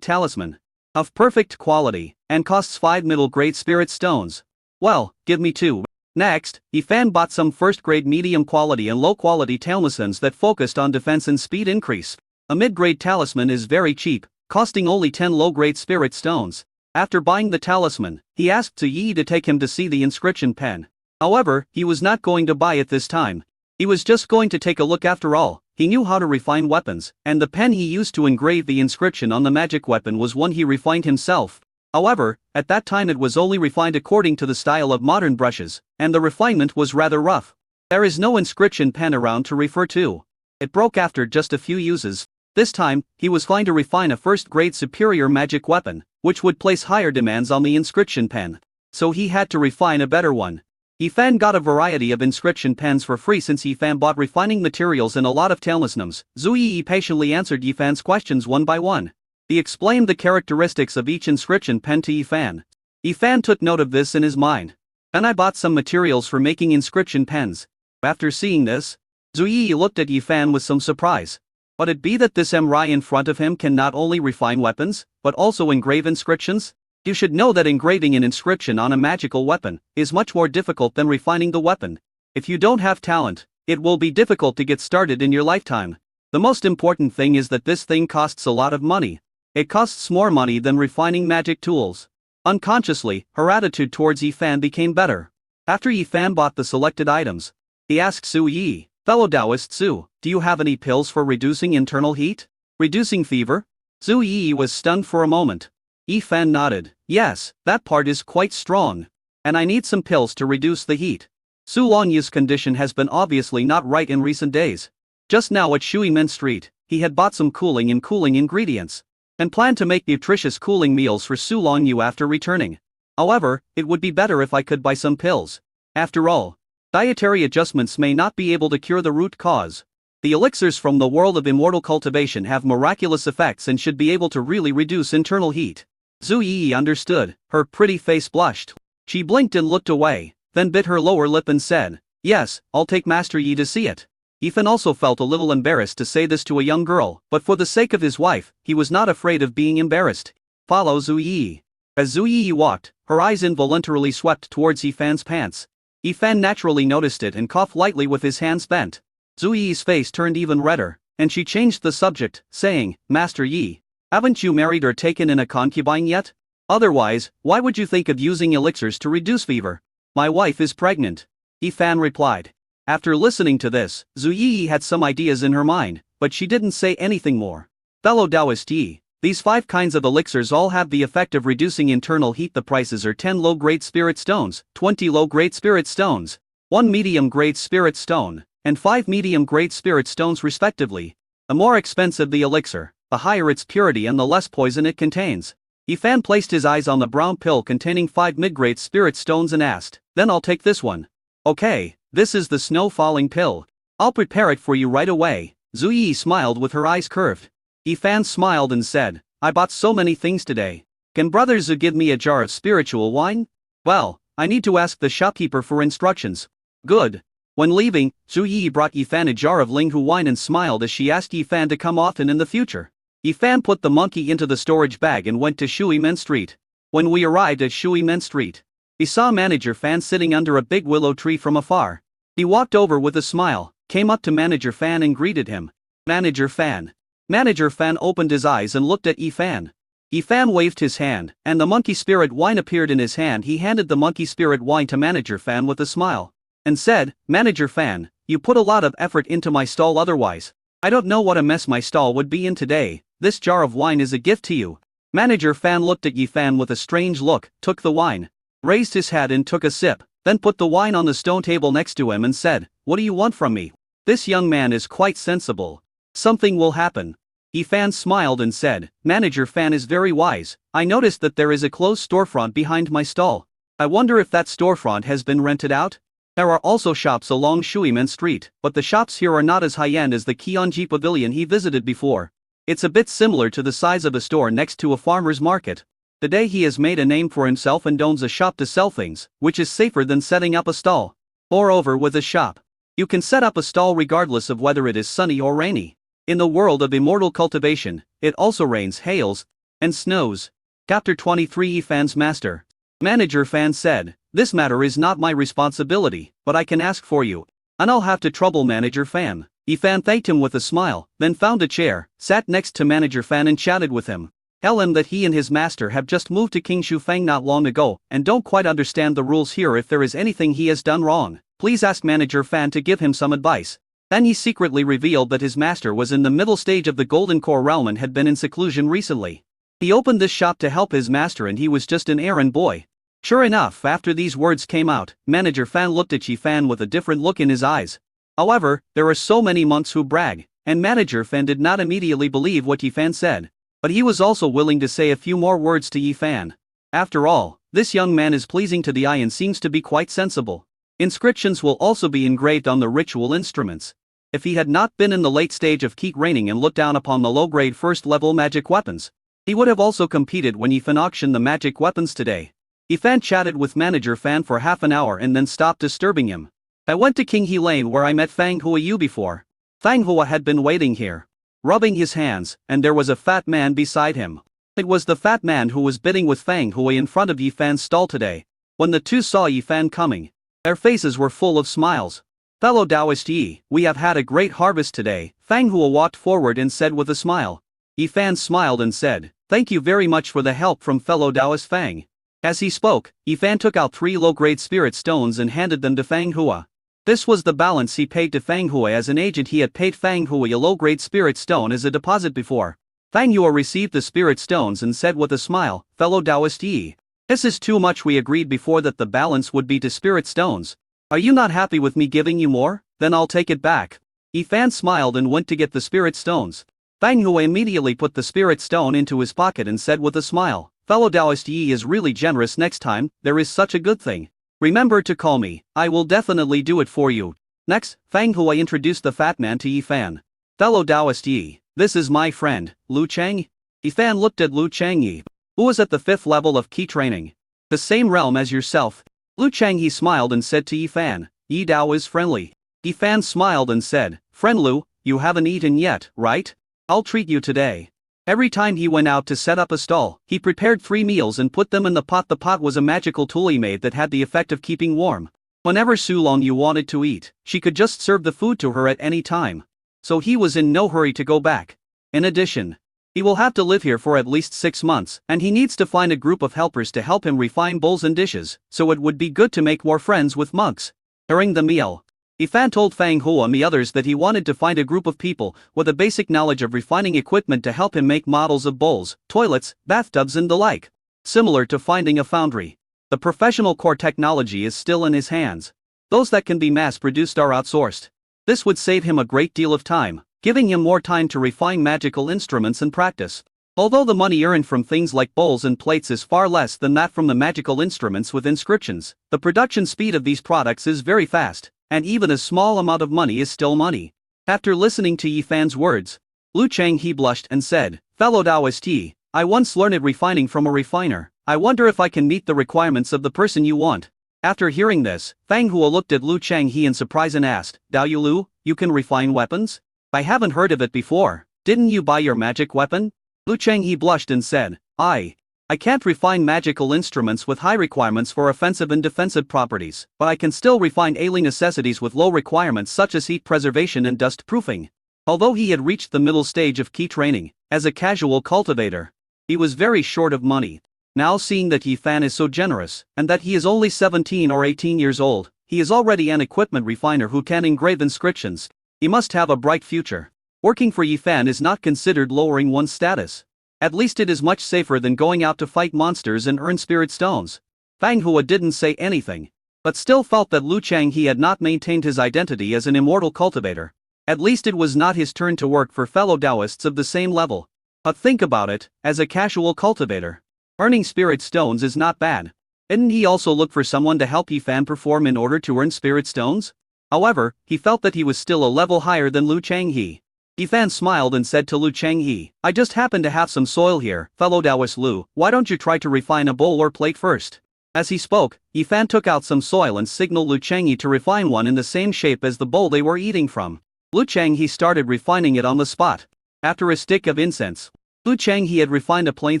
talisman, of perfect quality, and costs 5 middle-grade spirit stones. Well, give me 2. Next, Yifan bought some first-grade medium-quality and low-quality talismans that focused on defense and speed increase. A mid-grade talisman is very cheap, costing only 10 low-grade spirit stones. After buying the talisman, he asked Zuyi to take him to see the inscription pen. However, he was not going to buy it this time. He was just going to take a look after all. He knew how to refine weapons, and the pen he used to engrave the inscription on the magic weapon was one he refined himself. However, at that time it was only refined according to the style of modern brushes, and the refinement was rather rough. There is no inscription pen around to refer to. It broke after just a few uses. This time, he was trying to refine a first-grade superior magic weapon, which would place higher demands on the inscription pen. So he had to refine a better one. Yifan got a variety of inscription pens for free since Yifan bought refining materials and a lot of talismans. Zuyi patiently answered Yifan's questions one by one. He explained the characteristics of each inscription pen to Yifan. Yifan took note of this in his mind. And I bought some materials for making inscription pens. After seeing this, Zuyi looked at Yifan with some surprise. Could it be that this Emrai in front of him can not only refine weapons, but also engrave inscriptions? You should know that engraving an inscription on a magical weapon is much more difficult than refining the weapon. If you don't have talent, it will be difficult to get started in your lifetime. The most important thing is that this thing costs a lot of money. It costs more money than refining magic tools. Unconsciously, her attitude towards Yifan became better. After Yifan bought the selected items, he asked Zuyi, fellow Taoist Su, do you have any pills for reducing internal heat? Reducing fever? Zuyi was stunned for a moment. Yifan nodded. Yes, that part is quite strong. And I need some pills to reduce the heat. Su Longya's condition has been obviously not right in recent days. Just now at Shuimen Street, he had bought some cooling ingredients, and planned to make nutritious cooling meals for Su Longyu after returning. However, it would be better if I could buy some pills. After all, dietary adjustments may not be able to cure the root cause. The elixirs from the world of immortal cultivation have miraculous effects and should be able to really reduce internal heat. Zuyi understood. Her pretty face blushed. She blinked and looked away, then bit her lower lip and said, yes, I'll take Master Yi to see it. Yifan also felt a little embarrassed to say this to a young girl, but for the sake of his wife, he was not afraid of being embarrassed. Follow Zuyi. As Zuyi walked, her eyes involuntarily swept towards Yifan's pants. Yifan naturally noticed it and coughed lightly with his hands bent. Zuyi's face turned even redder, and she changed the subject, saying, Master Yi, haven't you married or taken in a concubine yet? Otherwise, why would you think of using elixirs to reduce fever? My wife is pregnant. Yifan replied. After listening to this, Zuyi had some ideas in her mind, but she didn't say anything more. Fellow Taoist Yi, these 5 kinds of elixirs all have the effect of reducing internal heat. The prices are 10 low-grade spirit stones, 20 low-grade spirit stones, 1 medium-grade spirit stone, and 5 medium-grade spirit stones respectively. The more expensive the elixir, the higher its purity and the less poison it contains. Yifan placed his eyes on the brown pill containing 5 mid-grade spirit stones and asked, then I'll take this one. Okay, this is the snow-falling pill. I'll prepare it for you right away. Zuyi smiled with her eyes curved. Yifan smiled and said, I bought so many things today. Can Brother Zu give me a jar of spiritual wine? Well, I need to ask the shopkeeper for instructions. Good. When leaving, Zhu Yi brought Yifan a jar of Linghu wine and smiled as she asked Yifan to come often in the future. Yifan put the monkey into the storage bag and went to Shuimen Street. When we arrived at Shuimen Street, he saw Manager Fan sitting under a big willow tree from afar. He walked over with a smile, came up to Manager Fan and greeted him. Manager Fan. Manager Fan opened his eyes and looked at Yifan. Yifan waved his hand, and the monkey spirit wine appeared in his hand. He handed the monkey spirit wine to Manager Fan with a smile, and said, Manager Fan, you put a lot of effort into my stall, otherwise I don't know what a mess my stall would be in today. This jar of wine is a gift to you. Manager Fan looked at Yifan with a strange look, took the wine, raised his head and took a sip, then put the wine on the stone table next to him and said, What do you want from me? This young man is quite sensible. Something will happen. Yifan smiled and said, Manager Fan is very wise. I noticed that there is a closed storefront behind my stall. I wonder if that storefront has been rented out? There are also shops along Shuimen Street, but the shops here are not as high-end as the Qionji Pavilion he visited before. It's a bit similar to the size of a store next to a farmer's market. Today he has made a name for himself and owns a shop to sell things, which is safer than setting up a stall. Moreover, with a shop, you can set up a stall regardless of whether it is sunny or rainy. In the world of immortal cultivation, it also rains, hails, and snows. Chapter 23 Yifan's Master. Manager Fan said, This matter is not my responsibility, but I can ask for you, and I'll have to trouble Manager Fan. Yifan thanked him with a smile, then found a chair, sat next to Manager Fan and chatted with him. Tell him that he and his master have just moved to King Shufang not long ago, and don't quite understand the rules here. If there is anything he has done wrong, please ask Manager Fan to give him some advice. Then he secretly revealed that his master was in the middle stage of the Golden Core realm and had been in seclusion recently. He opened this shop to help his master and he was just an errand boy. Sure enough, after these words came out, Manager Fan looked at Yifan with a different look in his eyes. However, there are so many monks who brag, and Manager Fan did not immediately believe what Yifan said. But he was also willing to say a few more words to Yifan. After all, this young man is pleasing to the eye and seems to be quite sensible. Inscriptions will also be engraved on the ritual instruments. If he had not been in the late stage of keep reigning and looked down upon the low-grade first-level magic weapons, he would have also competed when Yifan auctioned the magic weapons today. Yifan chatted with Manager Fan for half an hour and then stopped disturbing him. I went to King He Lane where I met Fang Huayu before. Fang Hua had been waiting here, rubbing his hands, and there was a fat man beside him. It was the fat man who was bidding with Fang Hua in front of Yifan's stall today. When the two saw Yifan coming, their faces were full of smiles. Fellow Taoist Yi, we have had a great harvest today. Fang Hua walked forward and said with a smile. Yifan smiled and said, Thank you very much for the help from fellow Taoist Fang. As he spoke, Yifan took out 3 low-grade spirit stones and handed them to Fang Hua. This was the balance he paid to Fang Hua as an agent. He had paid Fang Hua a low-grade spirit stone as a deposit before. Fang Hua received the spirit stones and said with a smile, Fellow Taoist Yi, this is too much. We agreed before that the balance would be to spirit stones. Are you not happy with me giving you more? Then I'll take it back. Yifan smiled and went to get the spirit stones. Fang Hua immediately put the spirit stone into his pocket and said with a smile, Fellow Taoist Yi is really generous. Next time there is such a good thing, remember to call me. I will definitely do it for you. Next, Fang Hua introduced the fat man to Yifan. Fellow Taoist Yi, this is my friend, Lu Cheng. Yifan looked at Lu Cheng Yi, who was at the 5th level of key training. The same realm as yourself. Lu Cheng Yi smiled and said to Yifan, Yi Dao is friendly. Yifan smiled and said, Friend Lu, you haven't eaten yet, right? I'll treat you today. Every time he went out to set up a stall, he prepared 3 meals and put them in the pot. The pot was a magical tool he made that had the effect of keeping warm. Whenever Su Long Yu wanted to eat, she could just serve the food to her at any time. So he was in no hurry to go back. In addition, he will have to live here for at least 6 months, and he needs to find a group of helpers to help him refine bowls and dishes, so it would be good to make more friends with monks. During the meal, Yifan told Fang Hua and the others that he wanted to find a group of people with a basic knowledge of refining equipment to help him make models of bowls, toilets, bathtubs and the like. Similar to finding a foundry, the professional core technology is still in his hands. Those that can be mass-produced are outsourced. This would save him a great deal of time, giving him more time to refine magical instruments and practice. Although the money earned from things like bowls and plates is far less than that from the magical instruments with inscriptions, the production speed of these products is very fast, and even a small amount of money is still money. After listening to Yifan's words, Lu Cheng He blushed and said, Fellow Taoist Yi, I once learned refining from a refiner. I wonder if I can meet the requirements of the person you want. After hearing this, Fang Hua looked at Lu Changhe in surprise and asked, Dao Yu Lu, you can refine weapons? I haven't heard of it before. Didn't you buy your magic weapon? Lu Changhe blushed and said, I can't refine magical instruments with high requirements for offensive and defensive properties, but I can still refine ailing necessities with low requirements such as heat preservation and dust proofing. Although he had reached the middle stage of key training, as a casual cultivator, he was very short of money. Now seeing that Yi Fan is so generous, and that he is only 17 or 18 years old, he is already an equipment refiner who can engrave inscriptions. He must have a bright future. Working for Yi Fan is not considered lowering one's status. At least it is much safer than going out to fight monsters and earn spirit stones. Fang Hua didn't say anything, but still felt that Lu Changhe had not maintained his identity as an immortal cultivator. At least it was not his turn to work for fellow Taoists of the same level. But think about it, as a casual cultivator, earning spirit stones is not bad. Didn't he also look for someone to help Yi Fan perform in order to earn spirit stones? However, he felt that he was still a level higher than Lu Changhe. Yi Fan smiled and said to Lu Changhe, I just happen to have some soil here, fellow Taoist Lu, why don't you try to refine a bowl or plate first? As he spoke, Yi Fan took out some soil and signaled Lu Changhe to refine one in the same shape as the bowl they were eating from. Lu Changhe started refining it on the spot. After a stick of incense, Lu Changhe had refined a plain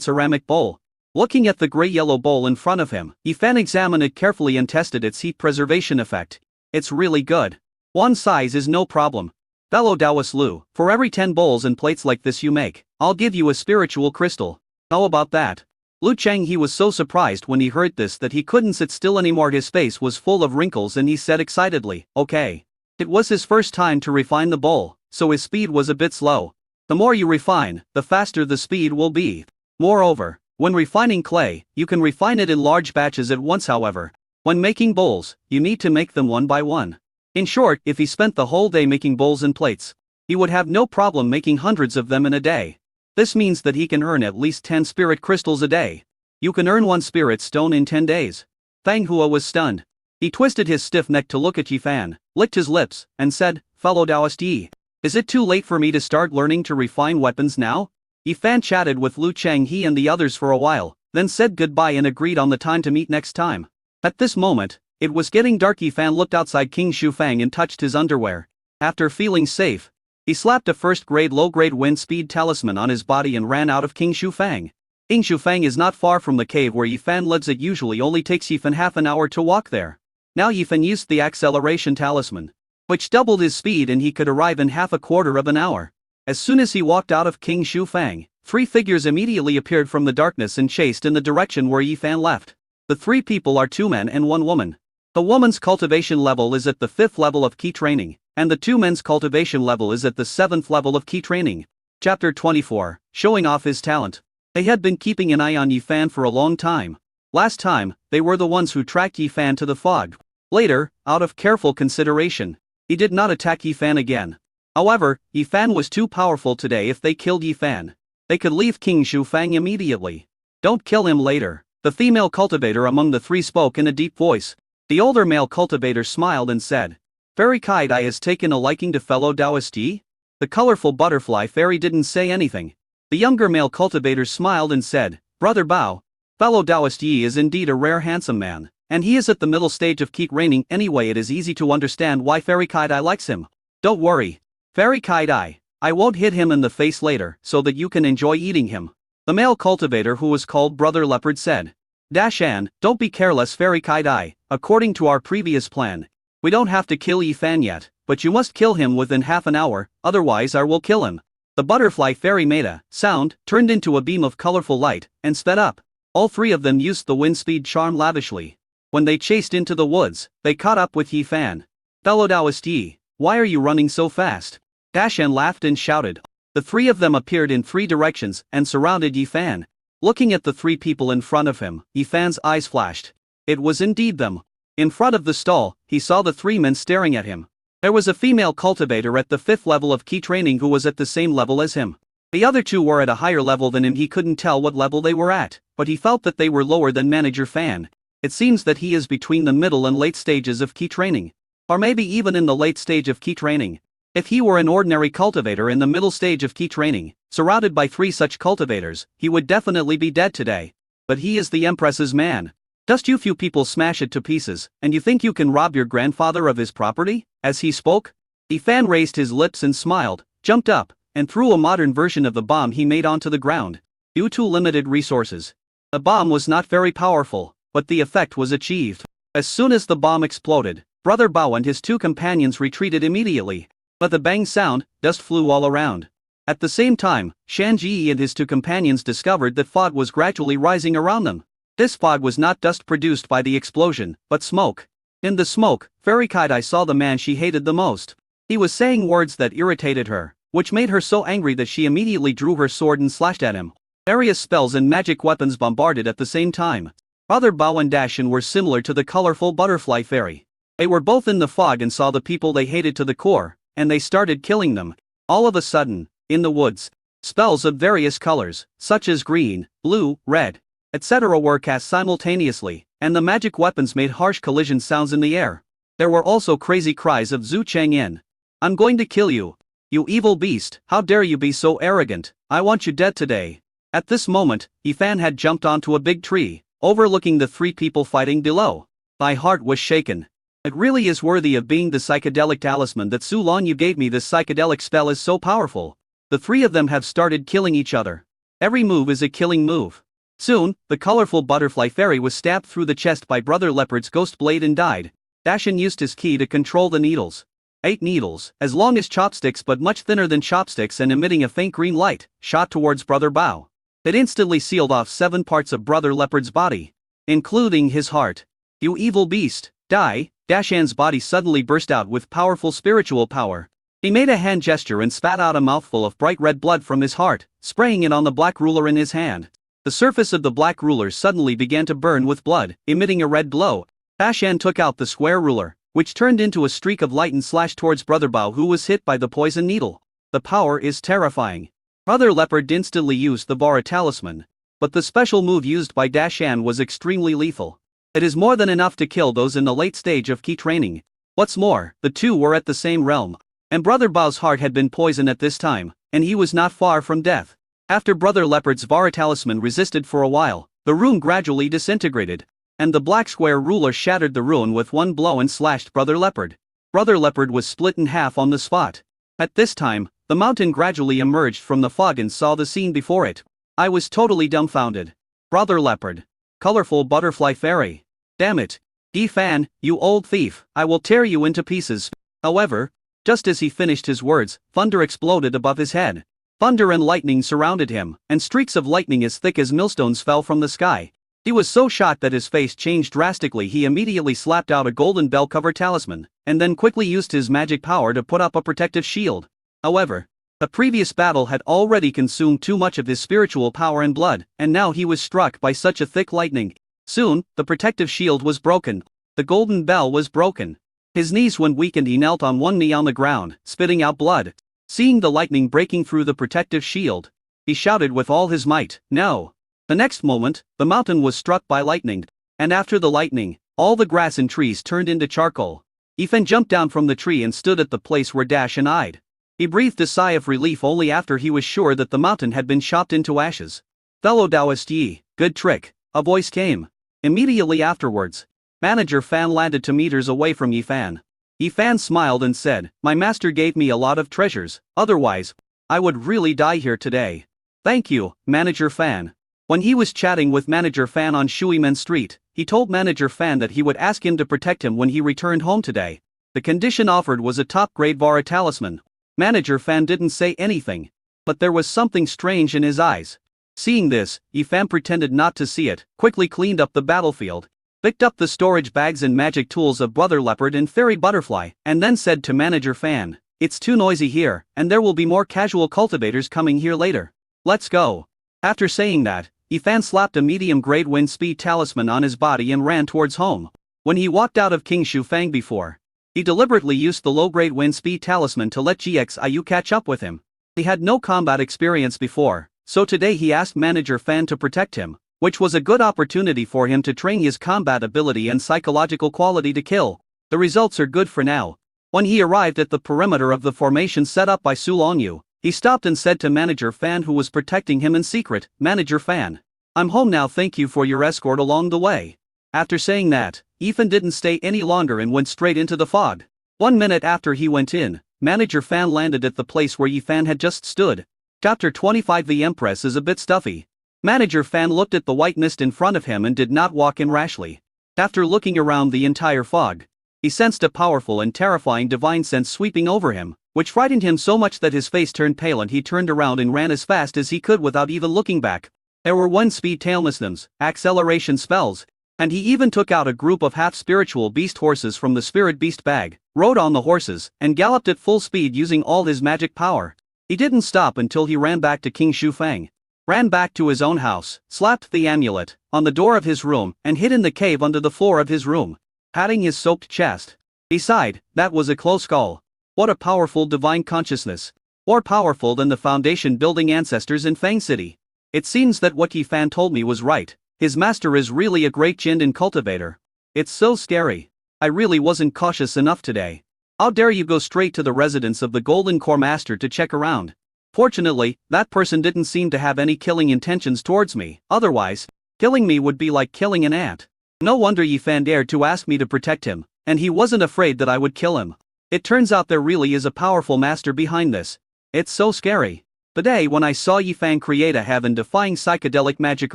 ceramic bowl. Looking at the gray-yellow bowl in front of him, Yi Fan examined it carefully and tested its heat preservation effect. It's really good. One size is no problem. Fellow Taoist Lu, for every 10 bowls and plates like this you make, I'll give you a spiritual crystal. How about that? Lu Changhe was so surprised when he heard this that he couldn't sit still anymore. His face was full of wrinkles and he said excitedly, okay. It was his first time to refine the bowl, so his speed was a bit slow. The more you refine, the faster the speed will be. Moreover, when refining clay, you can refine it in large batches at once. However, when making bowls, you need to make them one by one. In short, if he spent the whole day making bowls and plates, he would have no problem making hundreds of them in a day. This means that he can earn at least 10 spirit crystals a day. You can earn 1 spirit stone in 10 days. Fang Hua was stunned. He twisted his stiff neck to look at Yi Fan, licked his lips, and said, Fellow Taoist Yi, is it too late for me to start learning to refine weapons now? Yi Fan chatted with Lu Changhe and the others for a while, then said goodbye and agreed on the time to meet next time. At this moment, it was getting dark. Yi Fan looked outside King Shufang and touched his underwear. After feeling safe, he slapped a first-grade low-grade wind speed talisman on his body and ran out of King Shufang. King Shufang is not far from the cave where Yi Fan lives. It usually only takes Yi Fan half an hour to walk there. Now Yi Fan used the acceleration talisman, which doubled his speed, and he could arrive in half a quarter of an hour. As soon as he walked out of King Shufang, 3 figures immediately appeared from the darkness and chased in the direction where Yi Fan left. The 3 people are 2 men and 1 woman. The woman's cultivation level is at the 5th level of key training, and the 2 men's cultivation level is at the 7th level of key training. Chapter 24, Showing Off His Talent. They had been keeping an eye on Yi Fan for a long time. Last time, they were the ones who tracked Yi Fan to the fog. Later, out of careful consideration, he did not attack Yi Fan again. However, Yi Fan was too powerful today. If they killed Yi Fan, they could leave King Shufang immediately. Don't kill him later, the female cultivator among the 3 spoke in a deep voice. The older male cultivator smiled and said, Fairy Kai-Dai has taken a liking to fellow Taoist Yi? The colorful butterfly fairy didn't say anything. The younger male cultivator smiled and said, Brother Bao, fellow Taoist Yi is indeed a rare handsome man, and he is at the middle stage of key training. Anyway, it is easy to understand why Fairy Kai-Dai likes him. Don't worry, Fairy Kai-Dai, I won't hit him in the face later so that you can enjoy eating him. The male cultivator, who was called Brother Leopard, said, Dashan, don't be careless, Fairy Kai-Dai. According to our previous plan, we don't have to kill Yi Fan yet, but you must kill him within half an hour, otherwise I will kill him. The butterfly fairy made a sound, turned into a beam of colorful light, and sped up. All 3 of them used the wind speed charm lavishly. When they chased into the woods, they caught up with Yi Fan. Fellow Taoist Yi, why are you running so fast? Dashan laughed and shouted. The 3 of them appeared in 3 directions and surrounded Yi Fan. Looking at the 3 people in front of him, Yi Fan's eyes flashed. It was indeed them. In front of the stall, he saw the 3 men staring at him. There was a female cultivator at the 5th level of key training who was at the same level as him. The other 2 were at a higher level than him. He couldn't tell what level they were at, but he felt that they were lower than Manager Fan. It seems that he is between the middle and late stages of key training. Or maybe even in the late stage of key training. If he were an ordinary cultivator in the middle stage of key training, surrounded by 3 such cultivators, he would definitely be dead today. But he is the Empress's man. Dost you few people smash it to pieces, and you think you can rob your grandfather of his property? As he spoke, Ifan raised his lips and smiled, jumped up, and threw a modern version of the bomb he made onto the ground. Due to limited resources, the bomb was not very powerful, but the effect was achieved. As soon as the bomb exploded, Brother Bao and his two companions retreated immediately. But the bang sound, dust flew all around. At the same time, Shan Ji and his two companions discovered that fog was gradually rising around them. This fog was not dust produced by the explosion, but smoke. In the smoke, Fairy Kaidai saw the man she hated the most. He was saying words that irritated her, which made her so angry that she immediately drew her sword and slashed at him. Various spells and magic weapons bombarded at the same time. Brother Bao and Dashan were similar to the colorful butterfly fairy. They were both in the fog and saw the people they hated to the core, and they started killing them. All of a sudden, in the woods, spells of various colors, such as green, blue, red, etc. were cast simultaneously, and the magic weapons made harsh collision sounds in the air. There were also crazy cries of Zhu Changyin. "I'm going to kill you. You evil beast, how dare you be so arrogant, I want you dead today." At this moment, Ifan had jumped onto a big tree, overlooking the three people fighting below. My heart was shaken. It really is worthy of being the psychedelic talisman that Su Lan you gave me. This psychedelic spell is so powerful. The three of them have started killing each other. Every move is a killing move. Soon, the colorful butterfly fairy was stabbed through the chest by Brother Leopard's ghost blade and died. Dashan used his key to control the needles. 8 needles, as long as chopsticks but much thinner than chopsticks and emitting a faint green light, shot towards Brother Bao. It instantly sealed off 7 parts of Brother Leopard's body, including his heart. "You evil beast, die!" Dashan's body suddenly burst out with powerful spiritual power. He made a hand gesture and spat out a mouthful of bright red blood from his heart, spraying it on the black ruler in his hand. The surface of the black ruler suddenly began to burn with blood, emitting a red glow. Dashan took out the square ruler, which turned into a streak of light and slashed towards Brother Bao, who was hit by the poison needle. The power is terrifying. Brother Leopard instantly used the Vara talisman, but the special move used by Dashan was extremely lethal. It is more than enough to kill those in the late stage of key training. What's more, the two were at the same realm, and Brother Bao's heart had been poisoned at this time, and he was not far from death. After Brother Leopard's Vara talisman resisted for a while, the rune gradually disintegrated, and the black square ruler shattered the rune with one blow and slashed Brother Leopard. Brother Leopard was split in half on the spot. At this time, the mountain gradually emerged from the fog and saw the scene before it. I was totally dumbfounded. Brother Leopard. Colorful butterfly fairy. Damn it. Ifan, you old thief, I will tear you into pieces. However, just as he finished his words, thunder exploded above his head. Thunder and lightning surrounded him, and streaks of lightning as thick as millstones fell from the sky. He was so shocked that his face changed drastically. He immediately slapped out a golden bell cover talisman, and then quickly used his magic power to put up a protective shield. However, the previous battle had already consumed too much of his spiritual power and blood, and now he was struck by such a thick lightning. Soon, the protective shield was broken. The golden bell was broken. His knees went weak and he knelt on one knee on the ground, spitting out blood. Seeing the lightning breaking through the protective shield, he shouted with all his might, "No!" The next moment, the mountain was struck by lightning, and after the lightning, all the grass and trees turned into charcoal. Ifan jumped down from the tree and stood at the place where Dashan eyed. He breathed a sigh of relief only after he was sure that the mountain had been chopped into ashes. "Fellow Taoist Yi, good trick," a voice came. Immediately afterwards, Manager Fan landed 2 meters away from Ifan. Ifan smiled and said, "My master gave me a lot of treasures, otherwise, I would really die here today." "Thank you, Manager Fan." When he was chatting with Manager Fan on Shuimen Street, he told Manager Fan that he would ask him to protect him when he returned home today. The condition offered was a top-grade Vara talisman. Manager Fan didn't say anything, but there was something strange in his eyes. Seeing this, Ifan pretended not to see it, quickly cleaned up the battlefield, picked up the storage bags and magic tools of Brother Leopard and Fairy Butterfly, and then said to Manager Fan, "It's too noisy here, and there will be more casual cultivators coming here later. Let's go." After saying that, Ifan slapped a medium-grade wind speed talisman on his body and ran towards home. When he walked out of King Shufang before, he deliberately used the low-grade wind speed talisman to let GXIU catch up with him. He had no combat experience before, so today he asked Manager Fan to protect him, which was a good opportunity for him to train his combat ability and psychological quality to kill. The results are good for now. When he arrived at the perimeter of the formation set up by Su Longyu, he stopped and said to Manager Fan, who was protecting him in secret, "Manager Fan, I'm home now, thank you for your escort along the way." After saying that, Ethan didn't stay any longer and went straight into the fog. 1 minute after he went in, Manager Fan landed at the place where Ethan had just stood. Chapter 25. The Empress is a bit stuffy. Manager Fan looked at the white mist in front of him and did not walk in rashly. After looking around the entire fog, he sensed a powerful and terrifying divine sense sweeping over him, which frightened him so much that his face turned pale and he turned around and ran as fast as he could without even looking back. There were one-speed tailmisms, acceleration spells, and he even took out a group of half-spiritual beast horses from the spirit beast bag, rode on the horses, and galloped at full speed using all his magic power. He didn't stop until he ran back to King Shufang. Ran back to his own house, slapped the amulet on the door of his room, and hid in the cave under the floor of his room, patting his soaked chest. He sighed. That was a close call. What a powerful divine consciousness. More powerful than the foundation building ancestors in Fang City. It seems that what Yi Fan told me was right. His master is really a great Jin and cultivator. It's so scary. I really wasn't cautious enough today. How dare you go straight to the residence of the Golden Core Master to check around? Fortunately, that person didn't seem to have any killing intentions towards me. Otherwise, killing me would be like killing an ant. No wonder Yi Fan dared to ask me to protect him, and he wasn't afraid that I would kill him. It turns out there really is a powerful master behind this. It's so scary. The day when I saw Yi Fan create a heaven-defying psychedelic magic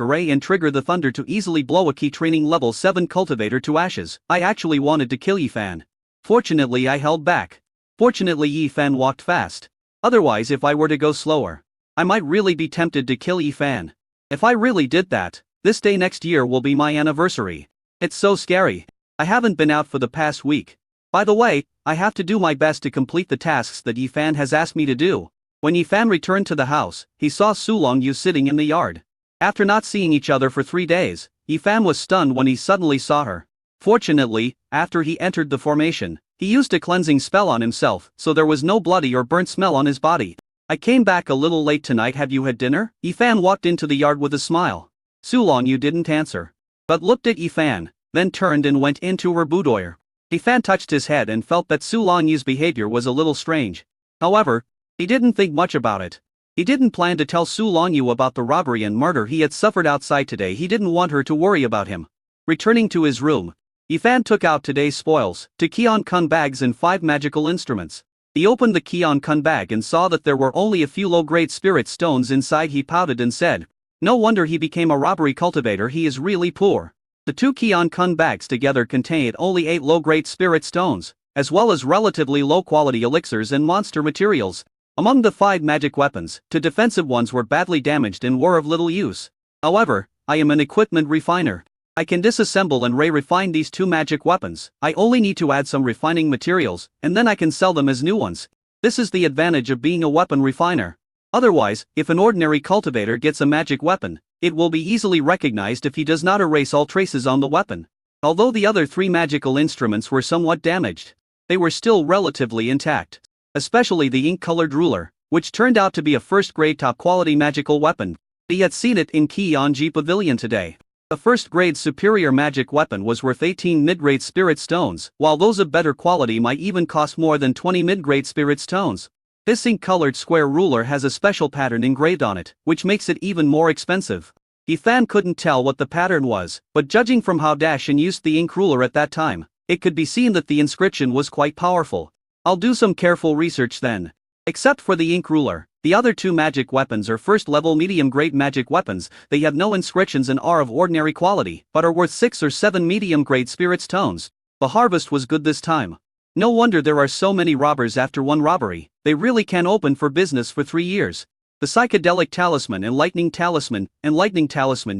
array and trigger the thunder to easily blow a key training level 7 cultivator to ashes, I actually wanted to kill Yi Fan. Fortunately I held back. Fortunately Yi Fan walked fast. Otherwise if I were to go slower, I might really be tempted to kill Yi Fan. If I really did that, this day next year will be my anniversary. It's so scary. I haven't been out for the past week. By the way, I have to do my best to complete the tasks that Yi Fan has asked me to do. When Yi Fan returned to the house, he saw Su Longyu sitting in the yard. After not seeing each other for 3 days, Yi Fan was stunned when he suddenly saw her. Fortunately, after he entered the formation, he used a cleansing spell on himself, so there was no bloody or burnt smell on his body. I came back a little late tonight. Have you had dinner? Yi Fan walked into the yard with a smile. Su Longyu didn't answer, but looked at Yi Fan, then turned and went into her boudoir. Yi Fan touched his head and felt that Su Longyu's behavior was a little strange. However, he didn't think much about it. He didn't plan to tell Su Longyu about the robbery and murder he had suffered outside today. He didn't want her to worry about him. Returning to his room, Yi Fan took out today's spoils, 2 Keon Kun bags and 5 magical instruments. He opened the Keon Kun bag and saw that there were only a few low-grade spirit stones inside. He pouted and said, "No wonder he became a robbery cultivator. He is really poor." The 2 Keon Kun bags together contained only 8 low-grade spirit stones, as well as relatively low-quality elixirs and monster materials. Among the 5 magic weapons, 2 defensive ones were badly damaged and were of little use. However, I am an equipment refiner. I can disassemble and refine these 2 magic weapons. I only need to add some refining materials, and then I can sell them as new ones. This is the advantage of being a weapon refiner. Otherwise, if an ordinary cultivator gets a magic weapon, it will be easily recognized if he does not erase all traces on the weapon. Although the other 3 magical instruments were somewhat damaged, they were still relatively intact. Especially the ink-colored ruler, which turned out to be a first-grade top-quality magical weapon. He had seen it in Qionji Pavilion today. The first-grade superior magic weapon was worth 18 mid-grade spirit stones, while those of better quality might even cost more than 20 mid-grade spirit stones. This ink-colored square ruler has a special pattern engraved on it, which makes it even more expensive. Yi Fan couldn't tell what the pattern was, but judging from how Dashin used the ink ruler at that time, it could be seen that the inscription was quite powerful. I'll do some careful research then. Except for the ink ruler, the other 2 magic weapons are first-level medium-grade magic weapons. They have no inscriptions and are of ordinary quality, but are worth 6 or 7 medium-grade spirit stones. The harvest was good this time. No wonder there are so many robbers after one robbery. They really can open for business for 3 years. The psychedelic talisman and lightning talisman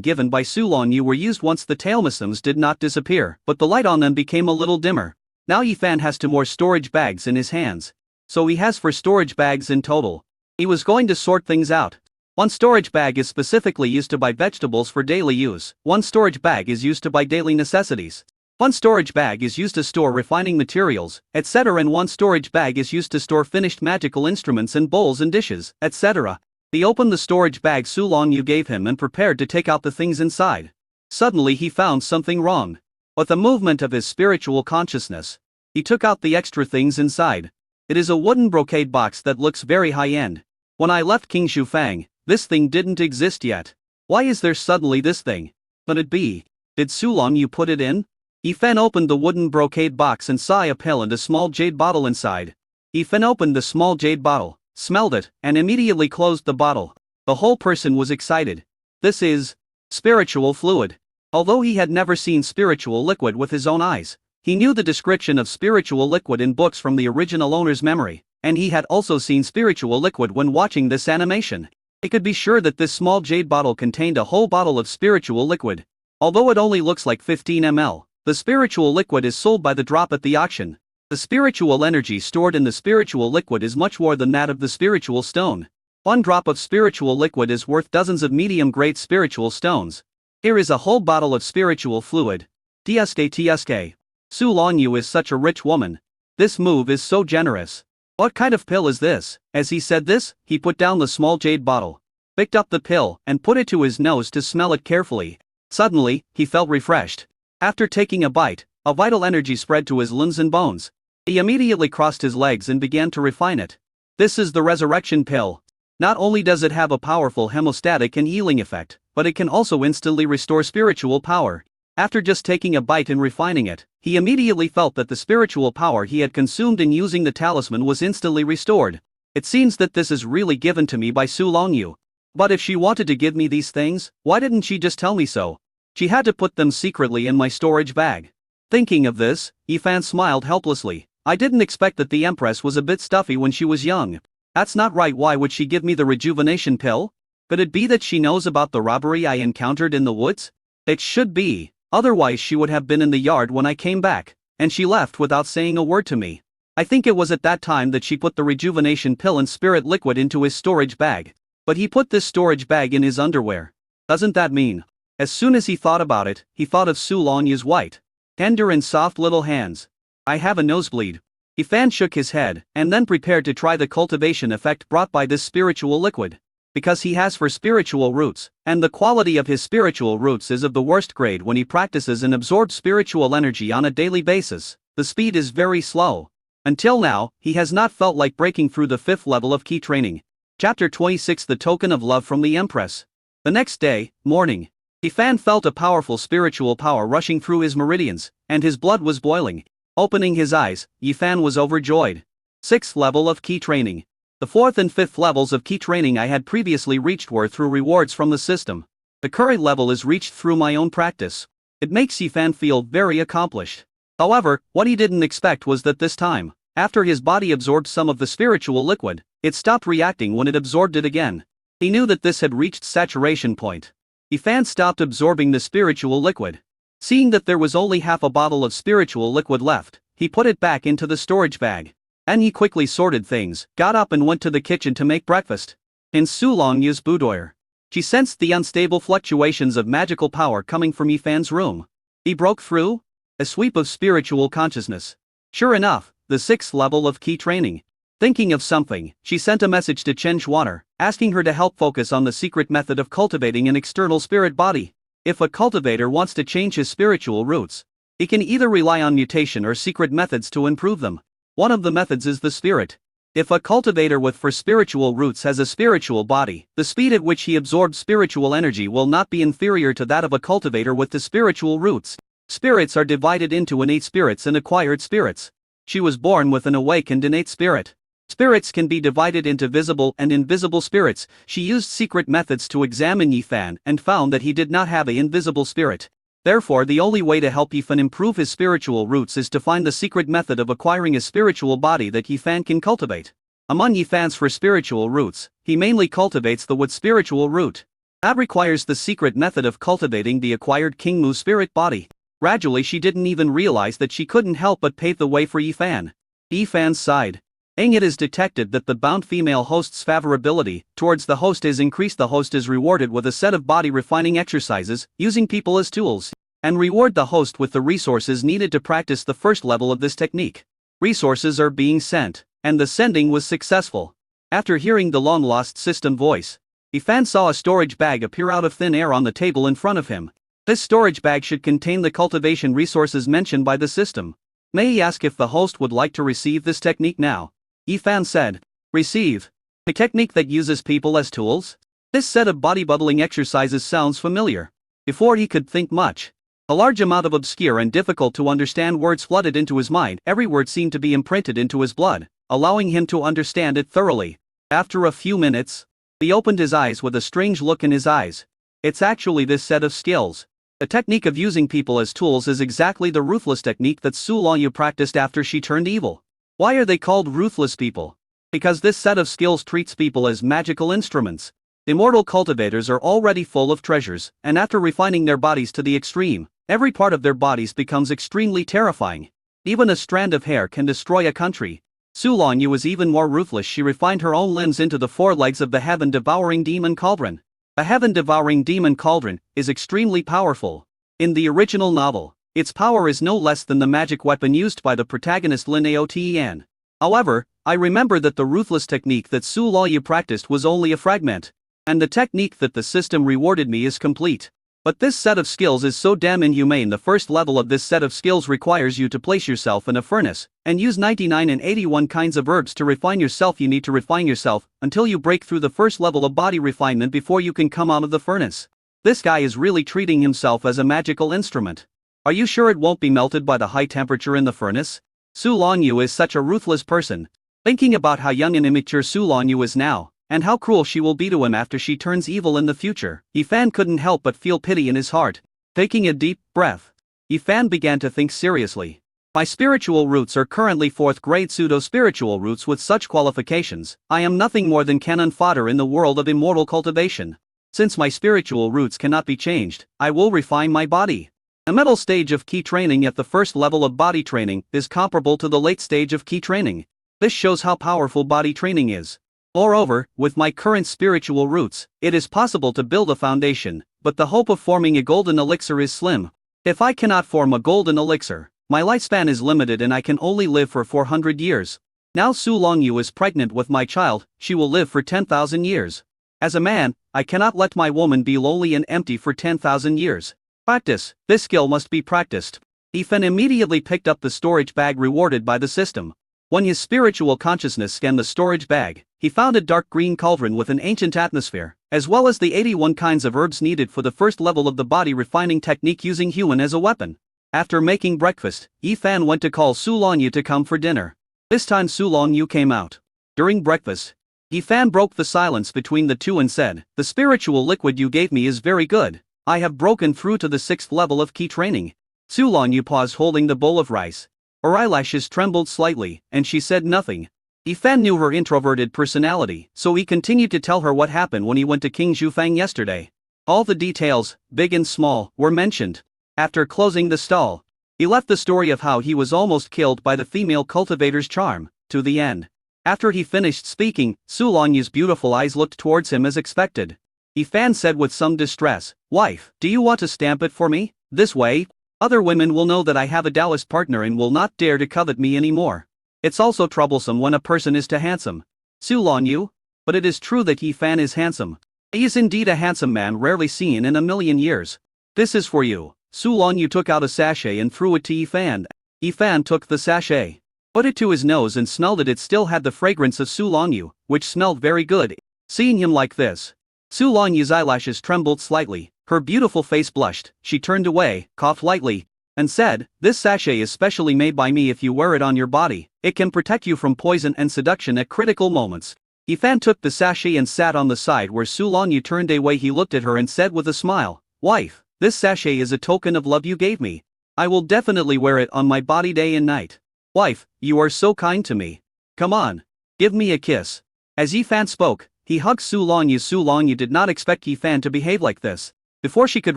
given by Su Longyu were used once the tailmisms did not disappear, but the light on them became a little dimmer. Now Yi Fan has 2 more storage bags in his hands. So he has 4 storage bags in total. He was going to sort things out. 1 storage bag is specifically used to buy vegetables for daily use, 1 storage bag is used to buy daily necessities. 1 storage bag is used to store refining materials, etc. and 1 storage bag is used to store finished magical instruments and bowls and dishes, etc. He opened the storage bag Su Longyu gave him and prepared to take out the things inside. Suddenly he found something wrong. With a movement of his spiritual consciousness, he took out the extra things inside. It is a wooden brocade box that looks very high-end. When I left King Shufang, this thing didn't exist yet. Why is there suddenly this thing? Could it be Did Sulong you put it in? Yifan opened the wooden brocade box and saw a pill and a small jade bottle inside. Yifan opened the small jade bottle, smelled it, and immediately closed the bottle. The whole person was excited. This is spiritual fluid. Although he had never seen spiritual liquid with his own eyes, he knew the description of spiritual liquid in books from the original owner's memory, and he had also seen spiritual liquid when watching this animation. He could be sure that this small jade bottle contained a whole bottle of spiritual liquid. Although it only looks like 15 ml, the spiritual liquid is sold by the drop at the auction. The spiritual energy stored in the spiritual liquid is much more than that of the spiritual stone. One drop of spiritual liquid is worth dozens of medium-grade spiritual stones. Here is a whole bottle of spiritual fluid. Tsk. Sulong Yu is such a rich woman. This move is so generous. What kind of pill is this? As he said this, he put down the small jade bottle, picked up the pill, and put it to his nose to smell it carefully. Suddenly, he felt refreshed. After taking a bite, a vital energy spread to his limbs and bones. He immediately crossed his legs and began to refine it. This is the resurrection pill. Not only does it have a powerful hemostatic and healing effect, but it can also instantly restore spiritual power. After just taking a bite and refining it, he immediately felt that the spiritual power he had consumed in using the talisman was instantly restored. It seems that this is really given to me by Sulong Yu. But if she wanted to give me these things, why didn't she just tell me so? She had to put them secretly in my storage bag. Thinking of this, Yifan smiled helplessly. I didn't expect that the empress was a bit stuffy when she was young. That's not right. Why would she give me the rejuvenation pill? Could it be that she knows about the robbery I encountered in the woods? It should be. Otherwise she would have been in the yard when I came back, and she left without saying a word to me. I think it was at that time that she put the rejuvenation pill and spirit liquid into his storage bag. But he put this storage bag in his underwear. Doesn't that mean? As soon as he thought about it, he thought of Sulong Yu's white, tender and soft little hands. I have a nosebleed. Yifan shook his head, and then prepared to try the cultivation effect brought by this spiritual liquid. Because he has for spiritual roots, and the quality of his spiritual roots is of the worst grade when he practices and absorbs spiritual energy on a daily basis, the speed is very slow. Until now, he has not felt like breaking through the 5th level of key training. Chapter 26 The Token of Love from the Empress. The next day, morning, Yifan felt a powerful spiritual power rushing through his meridians, and his blood was boiling. Opening his eyes, Yifan was overjoyed. 6th level of key training. The 4th and 5th levels of key training I had previously reached were through rewards from the system. The current level is reached through my own practice. It makes Yifan feel very accomplished. However, what he didn't expect was that this time, after his body absorbed some of the spiritual liquid, it stopped reacting when it absorbed it again. He knew that this had reached saturation point. Yifan stopped absorbing the spiritual liquid. Seeing that there was only half a bottle of spiritual liquid left, he put it back into the storage bag. And he quickly sorted things, got up and went to the kitchen to make breakfast. In Sulong Yu's boudoir, she sensed the unstable fluctuations of magical power coming from Yifan's room. He broke through? A sweep of spiritual consciousness. Sure enough, the 6th level of key training. Thinking of something, she sent a message to Chen Xuaner, asking her to help focus on the secret method of cultivating an external spirit body. If a cultivator wants to change his spiritual roots, he can either rely on mutation or secret methods to improve them. One of the methods is the spirit. If a cultivator with for spiritual roots has a spiritual body, the speed at which he absorbs spiritual energy will not be inferior to that of a cultivator with the spiritual roots. Spirits are divided into innate spirits and acquired spirits. She was born with an awakened innate spirit. Spirits can be divided into visible and invisible spirits. She used secret methods to examine Yifan and found that he did not have an invisible spirit. Therefore, the only way to help Yifan improve his spiritual roots is to find the secret method of acquiring a spiritual body that Yifan can cultivate. Among Yifan's for spiritual roots, he mainly cultivates the wood spiritual root. That requires the secret method of cultivating the acquired Kingmu spirit body. Gradually, she didn't even realize that she couldn't help but pave the way for Yifan. Yifan sighed. It is detected that the bound female host's favorability towards the host is increased. The host is rewarded with a set of body refining exercises, using people as tools, and reward the host with the resources needed to practice the 1st level of this technique. Resources are being sent, and the sending was successful. After hearing the long-lost system voice, Yifan saw a storage bag appear out of thin air on the table in front of him. This storage bag should contain the cultivation resources mentioned by the system. May he ask if the host would like to receive this technique now? Yifan said. Receive. A technique that uses people as tools? This set of body bubbling exercises sounds familiar. Before he could think much, A large amount of obscure and difficult to understand words flooded into his mind. Every word seemed to be imprinted into his blood, allowing him to understand it thoroughly. After a few minutes, he opened his eyes with a strange look in his eyes. It's actually this set of skills. The technique of using people as tools is exactly the ruthless technique that Su Longyu practiced after she turned evil. Why are they called ruthless people? Because this set of skills treats people as magical instruments. Immortal cultivators are already full of treasures, and after refining their bodies to the extreme, every part of their bodies becomes extremely terrifying. Even a strand of hair can destroy a country. Su Longyu was even more ruthless. She refined her own limbs into the four legs of the heaven-devouring demon cauldron. A heaven-devouring demon cauldron is extremely powerful. In the original novel, its power is no less than the magic weapon used by the protagonist Lin Aotian. However, I remember that the ruthless technique that Su Longyu practiced was only a fragment, and the technique that the system rewarded me is complete. But this set of skills is so damn inhumane. The first level of this set of skills requires you to place yourself in a furnace, and use 99 and 81 kinds of herbs to refine yourself. You need to refine yourself until you break through the first level of body refinement before you can come out of the furnace. This guy is really treating himself as a magical instrument. Are you sure it won't be melted by the high temperature in the furnace? Su Longyu is such a ruthless person. Thinking about how young and immature Su Longyu is now, and how cruel she will be to him after she turns evil in the future, Yifan couldn't help but feel pity in his heart. Taking a deep breath, Yifan began to think seriously. My spiritual roots are currently 4th grade pseudo-spiritual roots. With such qualifications, I am nothing more than cannon fodder in the world of immortal cultivation. Since my spiritual roots cannot be changed, I will refine my body. A middle stage of ki training at the first level of body training is comparable to the late stage of ki training. This shows how powerful body training is. Moreover, with my current spiritual roots, it is possible to build a foundation, but the hope of forming a golden elixir is slim. If I cannot form a golden elixir, my lifespan is limited and I can only live for 400 years. Now Su Longyu is pregnant with my child. She will live for 10,000 years. As a man, I cannot let my woman be lonely and empty for 10,000 years. Practice. This skill must be practiced. Yifan immediately picked up the storage bag rewarded by the system. When his spiritual consciousness scanned the storage bag, he found a dark green cauldron with an ancient atmosphere, as well as the 81 kinds of herbs needed for the first level of the body refining technique using human as a weapon. After making breakfast, Yifan went to call Su Longyu to come for dinner. This time Su Longyu came out. During breakfast, Yifan broke the silence between the two and said, "The spiritual liquid you gave me is very good. I have broken through to the 6th level of ki training." Su Longyu paused holding the bowl of rice. Her eyelashes trembled slightly, and she said nothing. Yifan knew her introverted personality, so he continued to tell her what happened when he went to King Zhufang yesterday. All the details, big and small, were mentioned. After closing the stall, he left the story of how he was almost killed by the female cultivator's charm to the end. After he finished speaking, Su Longyu's beautiful eyes looked towards him as expected. Yifan said with some distress, "Wife, do you want to stamp it for me? This way, other women will know that I have a Taoist partner and will not dare to covet me anymore. It's also troublesome when a person is too handsome." Su Longyu? But it is true that Yifan is handsome. He is indeed a handsome man, rarely seen in a million years. "This is for you." Su Longyu took out a sachet and threw it to Yifan. Yifan took the sachet, put it to his nose and smelled it. It still had the fragrance of Su Longyu, which smelled very good. Seeing him like this, Su Longyu's eyelashes trembled slightly, her beautiful face blushed. She turned away, coughed lightly, and said, "This sachet is specially made by me. If you wear it on your body, it can protect you from poison and seduction at critical moments." Yifan took the sachet and sat on the side where Su Longyu turned away. He looked at her and said with a smile, "Wife, this sachet is a token of love you gave me. I will definitely wear it on my body day and night. Wife, you are so kind to me. Come on, give me a kiss." As Yifan spoke, he hugged Su Longyu. Su Longyu did not expect Yifan to behave like this. Before she could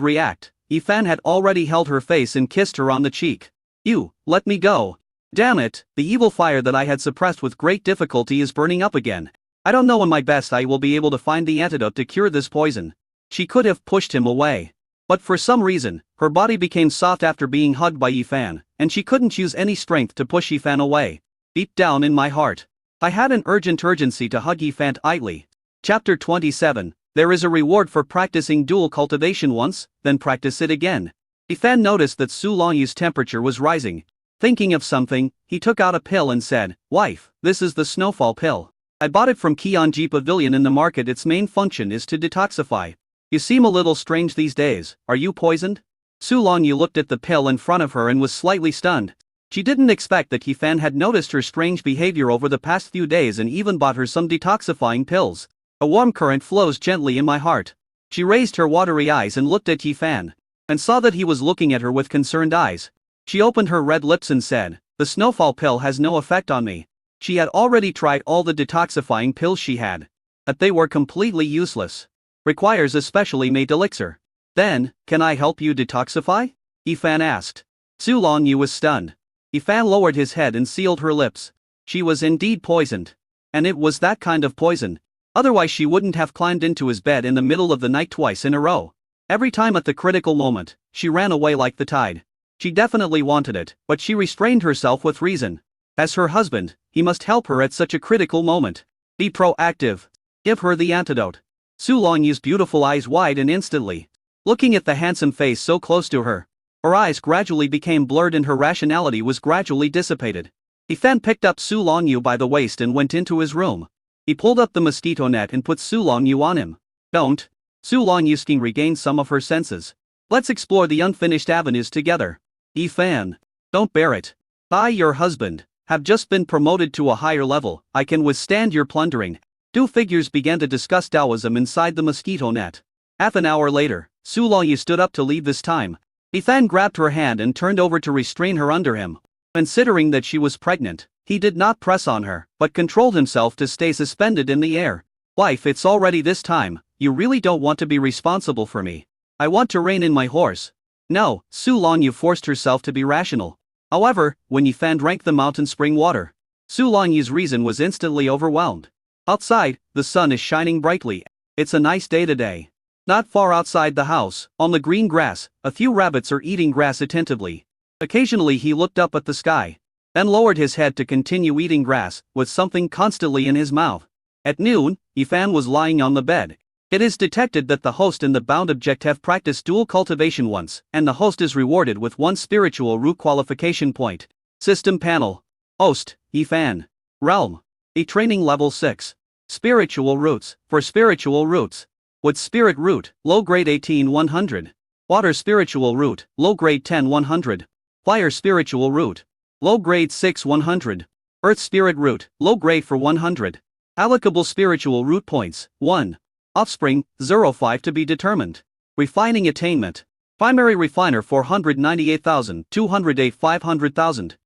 react, Yifan had already held her face and kissed her on the cheek. "You, let me go. Damn it, the evil fire that I had suppressed with great difficulty is burning up again. I don't know when my best I will be able to find the antidote to cure this poison." She could have pushed him away, but for some reason, her body became soft after being hugged by Yifan, and she couldn't use any strength to push Yifan away. Deep down in my heart, I had an urgency to hug Yifan tightly. Chapter 27. There is a reward for practicing dual cultivation once, then practice it again. Yifan noticed that Su Longyu's temperature was rising. Thinking of something, he took out a pill and said, "Wife, this is the snowfall pill. I bought it from Qianji Pavilion in the market. Its main function is to detoxify. You seem a little strange these days. Are you poisoned?" Su Longyu looked at the pill in front of her and was slightly stunned. She didn't expect that Fan had noticed her strange behavior over the past few days and even bought her some detoxifying pills. A warm current flows gently in my heart. She raised her watery eyes and looked at Fan, and saw that he was looking at her with concerned eyes. She opened her red lips and said, "The snowfall pill has no effect on me." She had already tried all the detoxifying pills she had. But they were completely useless. Requires a specially made elixir. Then, "Can I help you detoxify?" Fan asked. Su Longyu was stunned. Fan lowered his head and sealed her lips. She was indeed poisoned. And it was that kind of poison. Otherwise she wouldn't have climbed into his bed in the middle of the night twice in a row. Every time at the critical moment, she ran away like the tide. She definitely wanted it, but she restrained herself with reason. As her husband, he must help her at such a critical moment. Be proactive. Give her the antidote. Su Longyu's beautiful eyes widened instantly. Looking at the handsome face so close to her, her eyes gradually became blurred and her rationality was gradually dissipated. Fan picked up Su Longyu by the waist and went into his room. He pulled up the mosquito net and put Su Longyu on him. "Don't." Su Longyu's skin regained some of her senses. "Let's explore the unfinished avenues together." Fan. "Don't bear it. I, your husband, have just been promoted to a higher level. I can withstand your plundering." Two figures began to discuss Taoism inside the mosquito net. Half an hour later, Su Longyu stood up to leave this time. Fan grabbed her hand and turned over to restrain her under him. Considering that she was pregnant, he did not press on her, but controlled himself to stay suspended in the air. "Wife, it's already this time. You really don't want to be responsible for me. I want to rein in my horse." No, Su Longyu forced herself to be rational. However, when Fan drank the mountain spring water, Su Longyu's reason was instantly overwhelmed. Outside, the sun is shining brightly. It's a nice day today. Not far outside the house, on the green grass, a few rabbits are eating grass attentively. Occasionally he looked up at the sky, then lowered his head to continue eating grass, with something constantly in his mouth. At noon, Fan was lying on the bed. It is detected that the host and the bound object have practiced dual cultivation once, and the host is rewarded with 1 spiritual root qualification point. System panel. Host, Fan. Realm. A training level 6. Spiritual roots. For spiritual roots. Wood spirit root, low grade 18-100. Water spiritual root, low grade 10-100. Fire spiritual root, low grade 6-100. Earth spirit root, low grade for 100. Allocable spiritual root points, 1. Offspring, 0.5 to be determined. Refining attainment. Primary refiner 498,000, 208 500,000.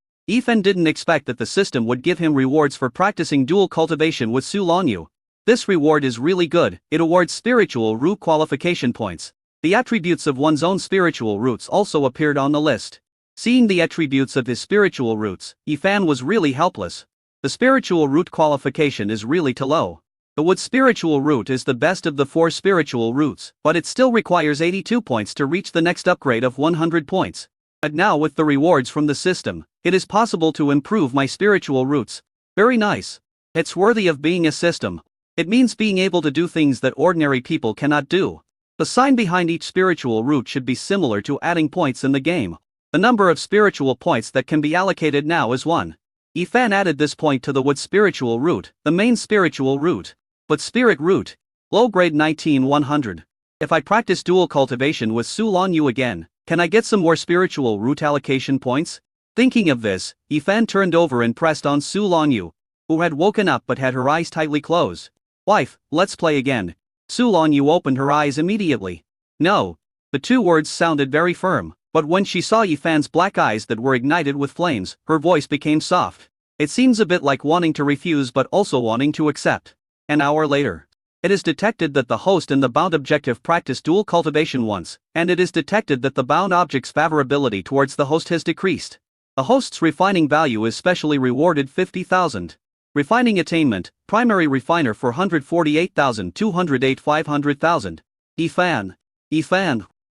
Fan didn't expect that the system would give him rewards for practicing dual cultivation with Su Longyu. This reward is really good. It awards spiritual root qualification points. The attributes of one's own spiritual roots also appeared on the list. Seeing the attributes of his spiritual roots, Fan was really helpless. The spiritual root qualification is really too low. The wood spiritual root is the best of the 4 spiritual roots, but it still requires 82 points to reach the next upgrade of 100 points. But now with the rewards from the system, it is possible to improve my spiritual roots. Very nice. It's worthy of being a system. It means being able to do things that ordinary people cannot do. The sign behind each spiritual root should be similar to adding points in the game. The number of spiritual points that can be allocated now is 1. Fan added this point to the wood spiritual root, the main spiritual root. But spirit root, low grade 19-100. If I practice dual cultivation with Su Longyu again, can I get some more spiritual root allocation points? Thinking of this, Fan turned over and pressed on Su Longyu, who had woken up but had her eyes tightly closed. "Wife, let's play again." Su Longyu opened her eyes immediately. "No." The 2 words sounded very firm, but when she saw Fan's black eyes that were ignited with flames, her voice became soft. It seems a bit like wanting to refuse but also wanting to accept. An hour later, it is detected that the host and the bound objective practice dual cultivation once, and it is detected that the bound object's favorability towards the host has decreased. The host's refining value is specially rewarded 50,000. Refining attainment, primary refiner 448,000, 208 500,000. Fan.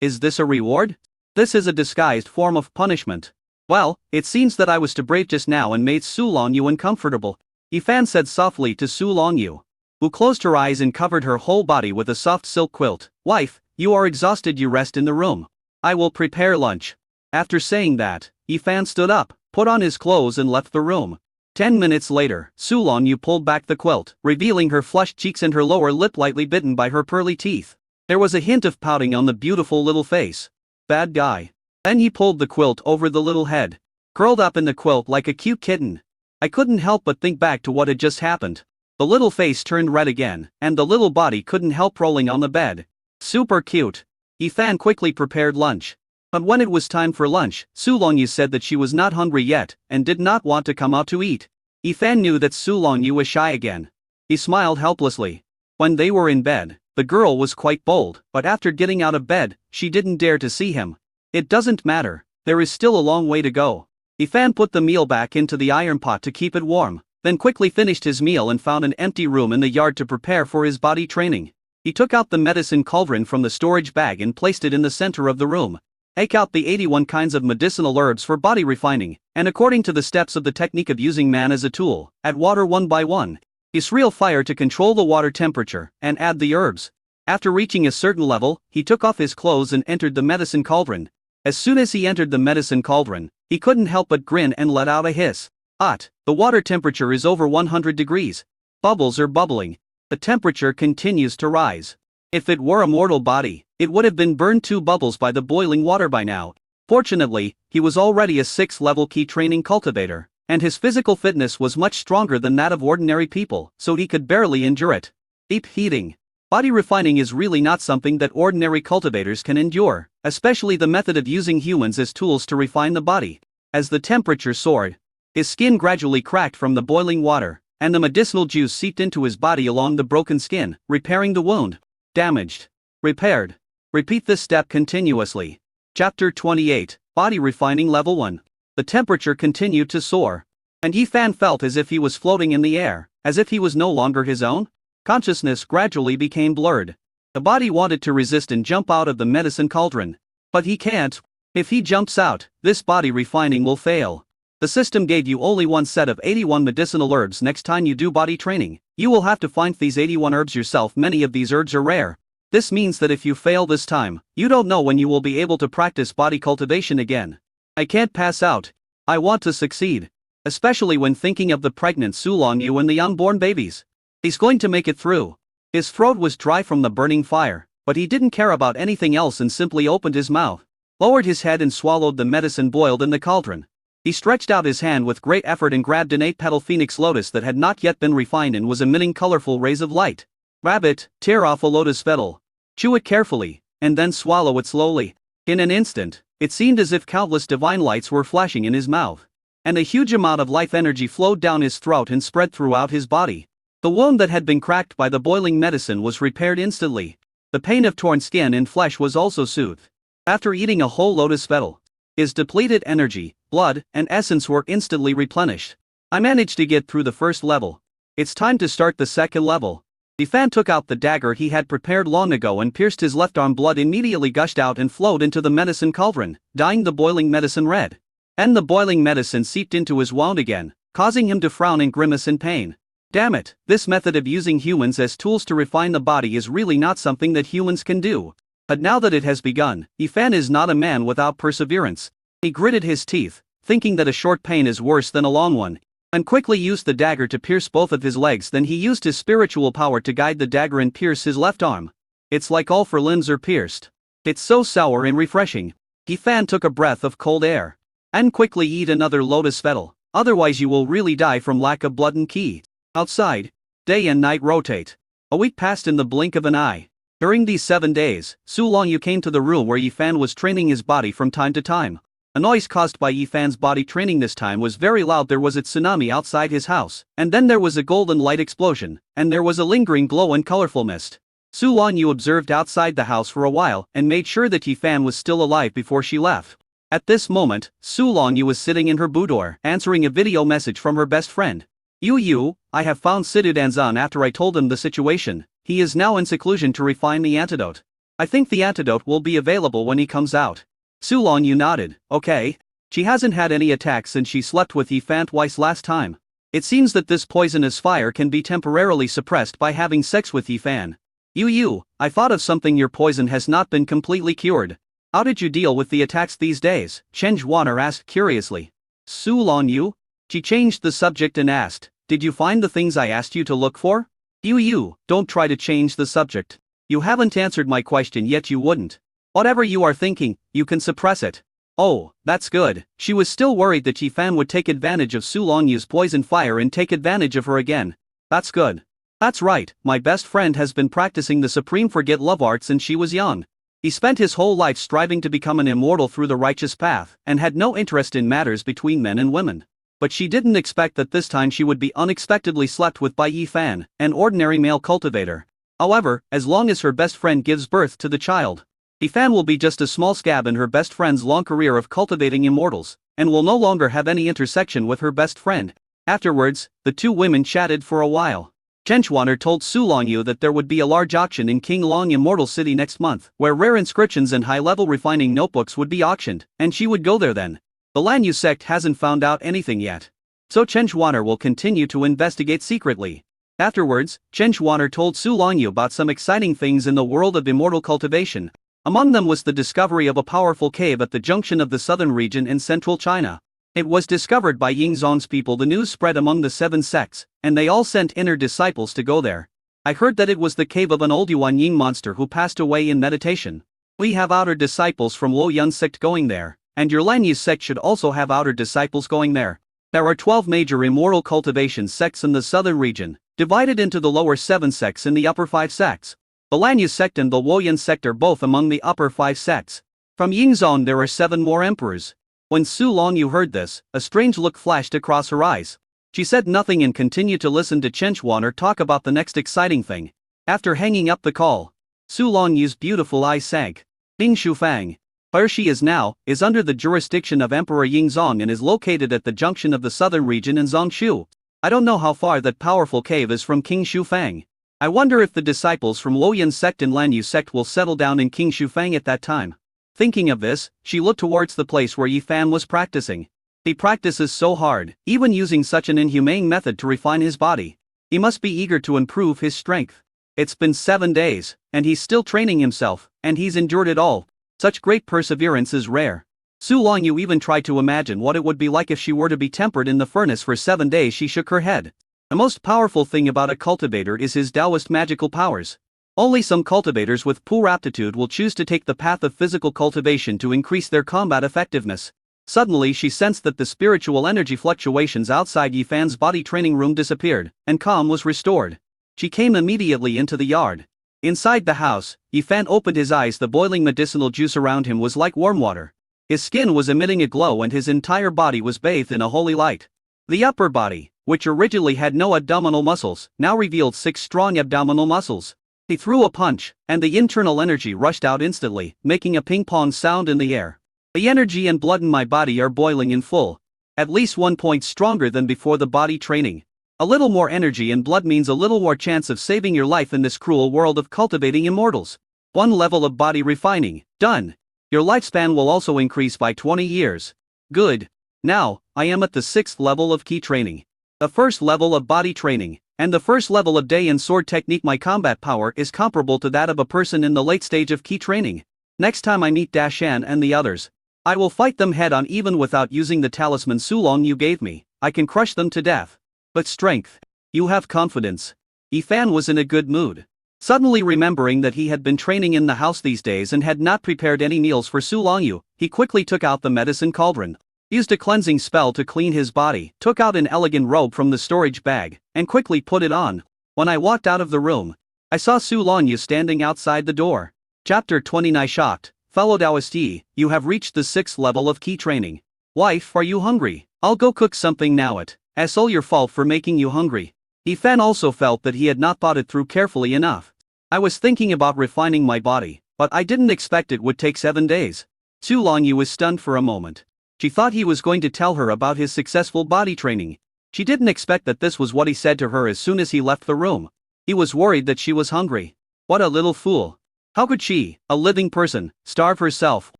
Is this a reward? This is a disguised form of punishment. Well, it seems that I was too brave just now and made Su Longyu uncomfortable. Fan said softly to Su Longyu, who closed her eyes and covered her whole body with a soft silk quilt. "Wife, you are exhausted, you rest in the room. I will prepare lunch." After saying that, Fan stood up, put on his clothes and left the room. 10 minutes later, Su Longyu pulled back the quilt, revealing her flushed cheeks and her lower lip lightly bitten by her pearly teeth. There was a hint of pouting on the beautiful little face. Bad guy. Then he pulled the quilt over the little head. Curled up in the quilt like a cute kitten. I couldn't help but think back to what had just happened. The little face turned red again, and the little body couldn't help rolling on the bed. Super cute. Yifan quickly prepared lunch. But when it was time for lunch, Su Longyu said that she was not hungry yet, and did not want to come out to eat. Yifan knew that Su Longyu was shy again. He smiled helplessly. When they were in bed, the girl was quite bold, but after getting out of bed, she didn't dare to see him. It doesn't matter, there is still a long way to go. Yifan put the meal back into the iron pot to keep it warm, then quickly finished his meal and found an empty room in the yard to prepare for his body training. He took out the medicine cauldron from the storage bag and placed it in the center of the room. Take out the 81 kinds of medicinal herbs for body refining, and according to the steps of the technique of using man as a tool, add water one by one. Use real fire to control the water temperature, and add the herbs. After reaching a certain level, he took off his clothes and entered the medicine cauldron. As soon as he entered the medicine cauldron, he couldn't help but grin and let out a hiss. Hot, the water temperature is over 100 degrees. Bubbles are bubbling. The temperature continues to rise. If it were a mortal body, it would have been burned 2 bubbles by the boiling water by now. Fortunately, he was already a 6th-level key training cultivator, and his physical fitness was much stronger than that of ordinary people, so he could barely endure it. Deep heating. Body refining is really not something that ordinary cultivators can endure, especially the method of using humans as tools to refine the body. As the temperature soared, his skin gradually cracked from the boiling water, and the medicinal juice seeped into his body along the broken skin, repairing the wound. Damaged. Repaired. Repeat this step continuously. Chapter 28, Body Refining Level 1. The temperature continued to soar, and Yifan felt as if he was floating in the air, as if he was no longer his own. Consciousness gradually became blurred. The body wanted to resist and jump out of the medicine cauldron. But he can't. If he jumps out, this body refining will fail. The system gave you only one set of 81 medicinal herbs. Next time you do body training, you will have to find these 81 herbs yourself. Many of these herbs are rare. This means that if you fail this time, you don't know when you will be able to practice body cultivation again. I can't pass out. I want to succeed. Especially when thinking of the pregnant Su Longyu and the unborn babies. He's going to make it through. His throat was dry from the burning fire, but he didn't care about anything else and simply opened his mouth, lowered his head and swallowed the medicine boiled in the cauldron. He stretched out his hand with great effort and grabbed an 8-petal phoenix lotus that had not yet been refined and was emitting colorful rays of light. Grab it, tear off a lotus petal. Chew it carefully, and then swallow it slowly. In an instant, it seemed as if countless divine lights were flashing in his mouth, and a huge amount of life energy flowed down his throat and spread throughout his body. The wound that had been cracked by the boiling medicine was repaired instantly. The pain of torn skin and flesh was also soothed. After eating a whole lotus petal, his depleted energy, blood, and essence were instantly replenished. I managed to get through the first level. It's time to start the second level. Yifan took out the dagger he had prepared long ago and pierced his left arm. Blood immediately gushed out and flowed into the medicine cauldron, dyeing the boiling medicine red. And the boiling medicine seeped into his wound again, causing him to frown and grimace in pain. Damn it, this method of using humans as tools to refine the body is really not something that humans can do. But now that it has begun, Yifan is not a man without perseverance. He gritted his teeth, thinking that a short pain is worse than a long one, and quickly used the dagger to pierce both of his legs. Then he used his spiritual power to guide the dagger and pierce his left arm. It's like all 4 limbs are pierced. It's so sour and refreshing. Yifan took a breath of cold air. And quickly eat another lotus petal, otherwise you will really die from lack of blood and ki. Outside, day and night rotate. A week passed in the blink of an eye. During these 7 days, Su Longyu came to the room where Yifan was training his body from time to time. A noise caused by Yifan's body training this time was very loud. There was a tsunami outside his house, and then there was a golden light explosion, and there was a lingering glow and colorful mist. Su Longyu observed outside the house for a while and made sure that Yifan was still alive before she left. At this moment, Su Longyu was sitting in her boudoir, answering a video message from her best friend. Yu, I have found Sidu Danzan after I told him the situation. He is now in seclusion to refine the antidote. I think the antidote will be available when he comes out. Su Longyu nodded. Okay. She hasn't had any attacks since she slept with Yifan twice last time. It seems that this poisonous fire can be temporarily suppressed by having sex with Yifan. Yu, I thought of something. Your poison has not been completely cured. How did you deal with the attacks these days? Chen Zhuaner asked curiously. Su Longyu? She changed the subject and asked, did you find the things I asked you to look for? Yu, don't try to change the subject. You haven't answered my question yet. You wouldn't. Whatever you are thinking, you can suppress it. Oh, that's good. She was still worried that Yifan would take advantage of Su Longyu's poison fire and take advantage of her again. That's good. That's right, my best friend has been practicing the supreme forget love art since she was young. He spent his whole life striving to become an immortal through the righteous path, and had no interest in matters between men and women. But she didn't expect that this time she would be unexpectedly slept with by Yifan, an ordinary male cultivator. However, as long as her best friend gives birth to the child, Yifan will be just a small scab in her best friend's long career of cultivating immortals, and will no longer have any intersection with her best friend. Afterwards, the two women chatted for a while. Chen Chuaner told Su Longyu that there would be a large auction in King Long Immortal City next month, where rare inscriptions and high-level refining notebooks would be auctioned, and she would go there then. The Lanyu sect hasn't found out anything yet, so Chen Chuaner will continue to investigate secretly. Afterwards, Chen Chuaner told Su Longyu about some exciting things in the world of immortal cultivation. Among them was the discovery of a powerful cave at the junction of the southern region in central China. It was discovered by Yingzong's people. The news spread among the 7 sects, and they all sent inner disciples to go there. I heard that it was the cave of an old Yuan Ying monster who passed away in meditation. We have outer disciples from Luo Yun sect going there, and your Lanyu sect should also have outer disciples going there. There are 12 major immortal cultivation sects in the southern region, divided into the lower 7 sects and the upper 5 sects. The Lanyu sect and the Luo Yun sect are both among the upper 5 sects. From Yingzong there are 7 more emperors. When Su Longyu heard this, a strange look flashed across her eyes. She said nothing and continued to listen to Chen Chuaner talk about the next exciting thing. After hanging up the call, Su Longyu's beautiful eyes sank. Ding Shufang, where she is now, is under the jurisdiction of Emperor Yingzong and is located at the junction of the southern region in Zongshu. I don't know how far that powerful cave is from King Shufang. I wonder if the disciples from Luo Yun sect and Lanyu sect will settle down in King Shufang at that time. Thinking of this, she looked towards the place where Yifan was practicing. He practices so hard, even using such an inhumane method to refine his body. He must be eager to improve his strength. It's been 7 days, and he's still training himself, and he's endured it all. Such great perseverance is rare. Su Longyu even tried to imagine what it would be like if she were to be tempered in the furnace for 7 days. She shook her head. The most powerful thing about a cultivator is his Taoist magical powers. Only some cultivators with poor aptitude will choose to take the path of physical cultivation to increase their combat effectiveness. Suddenly she sensed that the spiritual energy fluctuations outside Yifan's body training room disappeared, and calm was restored. She came immediately into the yard. Inside the house, Yifan opened his eyes. The boiling medicinal juice around him was like warm water. His skin was emitting a glow and his entire body was bathed in a holy light. The upper body, which originally had no abdominal muscles, now revealed 6 strong abdominal muscles. He threw a punch, and the internal energy rushed out instantly, making a ping-pong sound in the air. The energy and blood in my body are boiling in full. At least 1 point stronger than before the body training. A little more energy and blood means a little more chance of saving your life in this cruel world of cultivating immortals. 1 level of body refining, done. Your lifespan will also increase by 20 years. Good. Now, I am at the 6th level of ki training. The 1st level of body training. And the 1st level of day and sword technique. My combat power is comparable to that of a person in the late stage of ki training. Next time I meet Dashan and the others, I will fight them head on even without using the talisman Su Longyu gave me. I can crush them to death. But strength. You have confidence. Yifan was in a good mood. Suddenly remembering that he had been training in the house these days and had not prepared any meals for Su Longyu, he quickly took out the medicine cauldron, used a cleansing spell to clean his body, took out an elegant robe from the storage bag, and quickly put it on. When I walked out of the room, I saw Su Longyu standing outside the door. Chapter 29. Shocked, fellow Taoist Yi, you have reached the 6th level of ki training. Wife, are you hungry? I'll go cook something now. It's all your fault for making you hungry. Yifan also felt that he had not thought it through carefully enough. I was thinking about refining my body, but I didn't expect it would take 7 days. Su Longyu was stunned for a moment. She thought he was going to tell her about his successful body training. She didn't expect that this was what he said to her as soon as he left the room. He was worried that she was hungry. What a little fool. How could she, a living person, starve herself?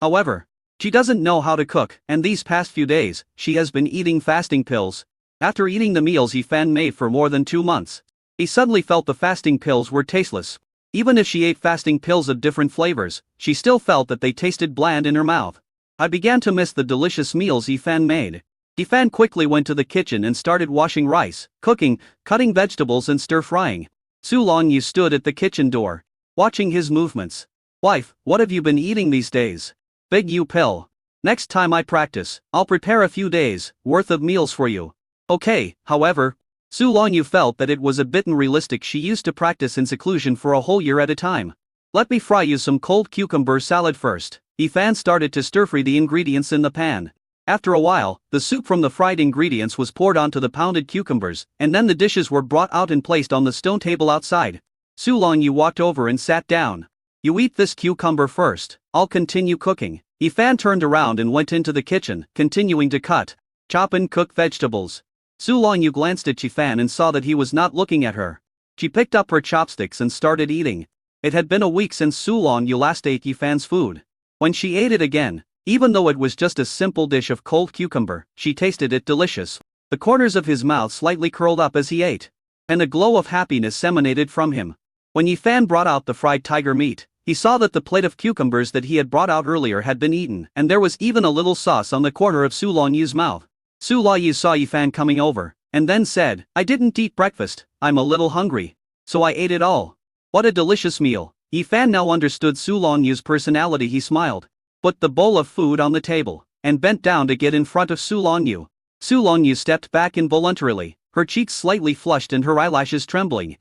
However, she doesn't know how to cook, and these past few days, she has been eating fasting pills. After eating the meals Yifan made for more than 2 months, he suddenly felt the fasting pills were tasteless. Even if she ate fasting pills of different flavors, she still felt that they tasted bland in her mouth. I began to miss the delicious meals Yifan made. Yifan quickly went to the kitchen and started washing rice, cooking, cutting vegetables and stir-frying. Su Longyu stood at the kitchen door, watching his movements. Wife, what have you been eating these days? Big you pill. Next time I practice, I'll prepare a few days' worth of meals for you. Okay, however, Su Longyu felt that it was a bit unrealistic. She used to practice in seclusion for a whole year at a time. Let me fry you some cold cucumber salad first. Yifan started to stir-fry the ingredients in the pan. After a while, the soup from the fried ingredients was poured onto the pounded cucumbers, and then the dishes were brought out and placed on the stone table outside. Su Longyu walked over and sat down. You eat this cucumber first, I'll continue cooking. Yifan turned around and went into the kitchen, continuing to cut, chop and cook vegetables. Su Longyu glanced at Yifan and saw that he was not looking at her. She picked up her chopsticks and started eating. It had been a week since Su Longyu last ate Yifan's food. When she ate it again, even though it was just a simple dish of cold cucumber, she tasted it delicious. The corners of his mouth slightly curled up as he ate, and a glow of happiness emanated from him. When Yifan brought out the fried tiger meat, he saw that the plate of cucumbers that he had brought out earlier had been eaten, and there was even a little sauce on the corner of Su Longyu's mouth. Su Longyu saw Yifan coming over, and then said, I didn't eat breakfast, I'm a little hungry. So I ate it all. What a delicious meal. Yifan now understood Su Longyu's personality. He smiled, put the bowl of food on the table, and bent down to get in front of Su Longyu. Su Longyu stepped back involuntarily, her cheeks slightly flushed and her eyelashes trembling.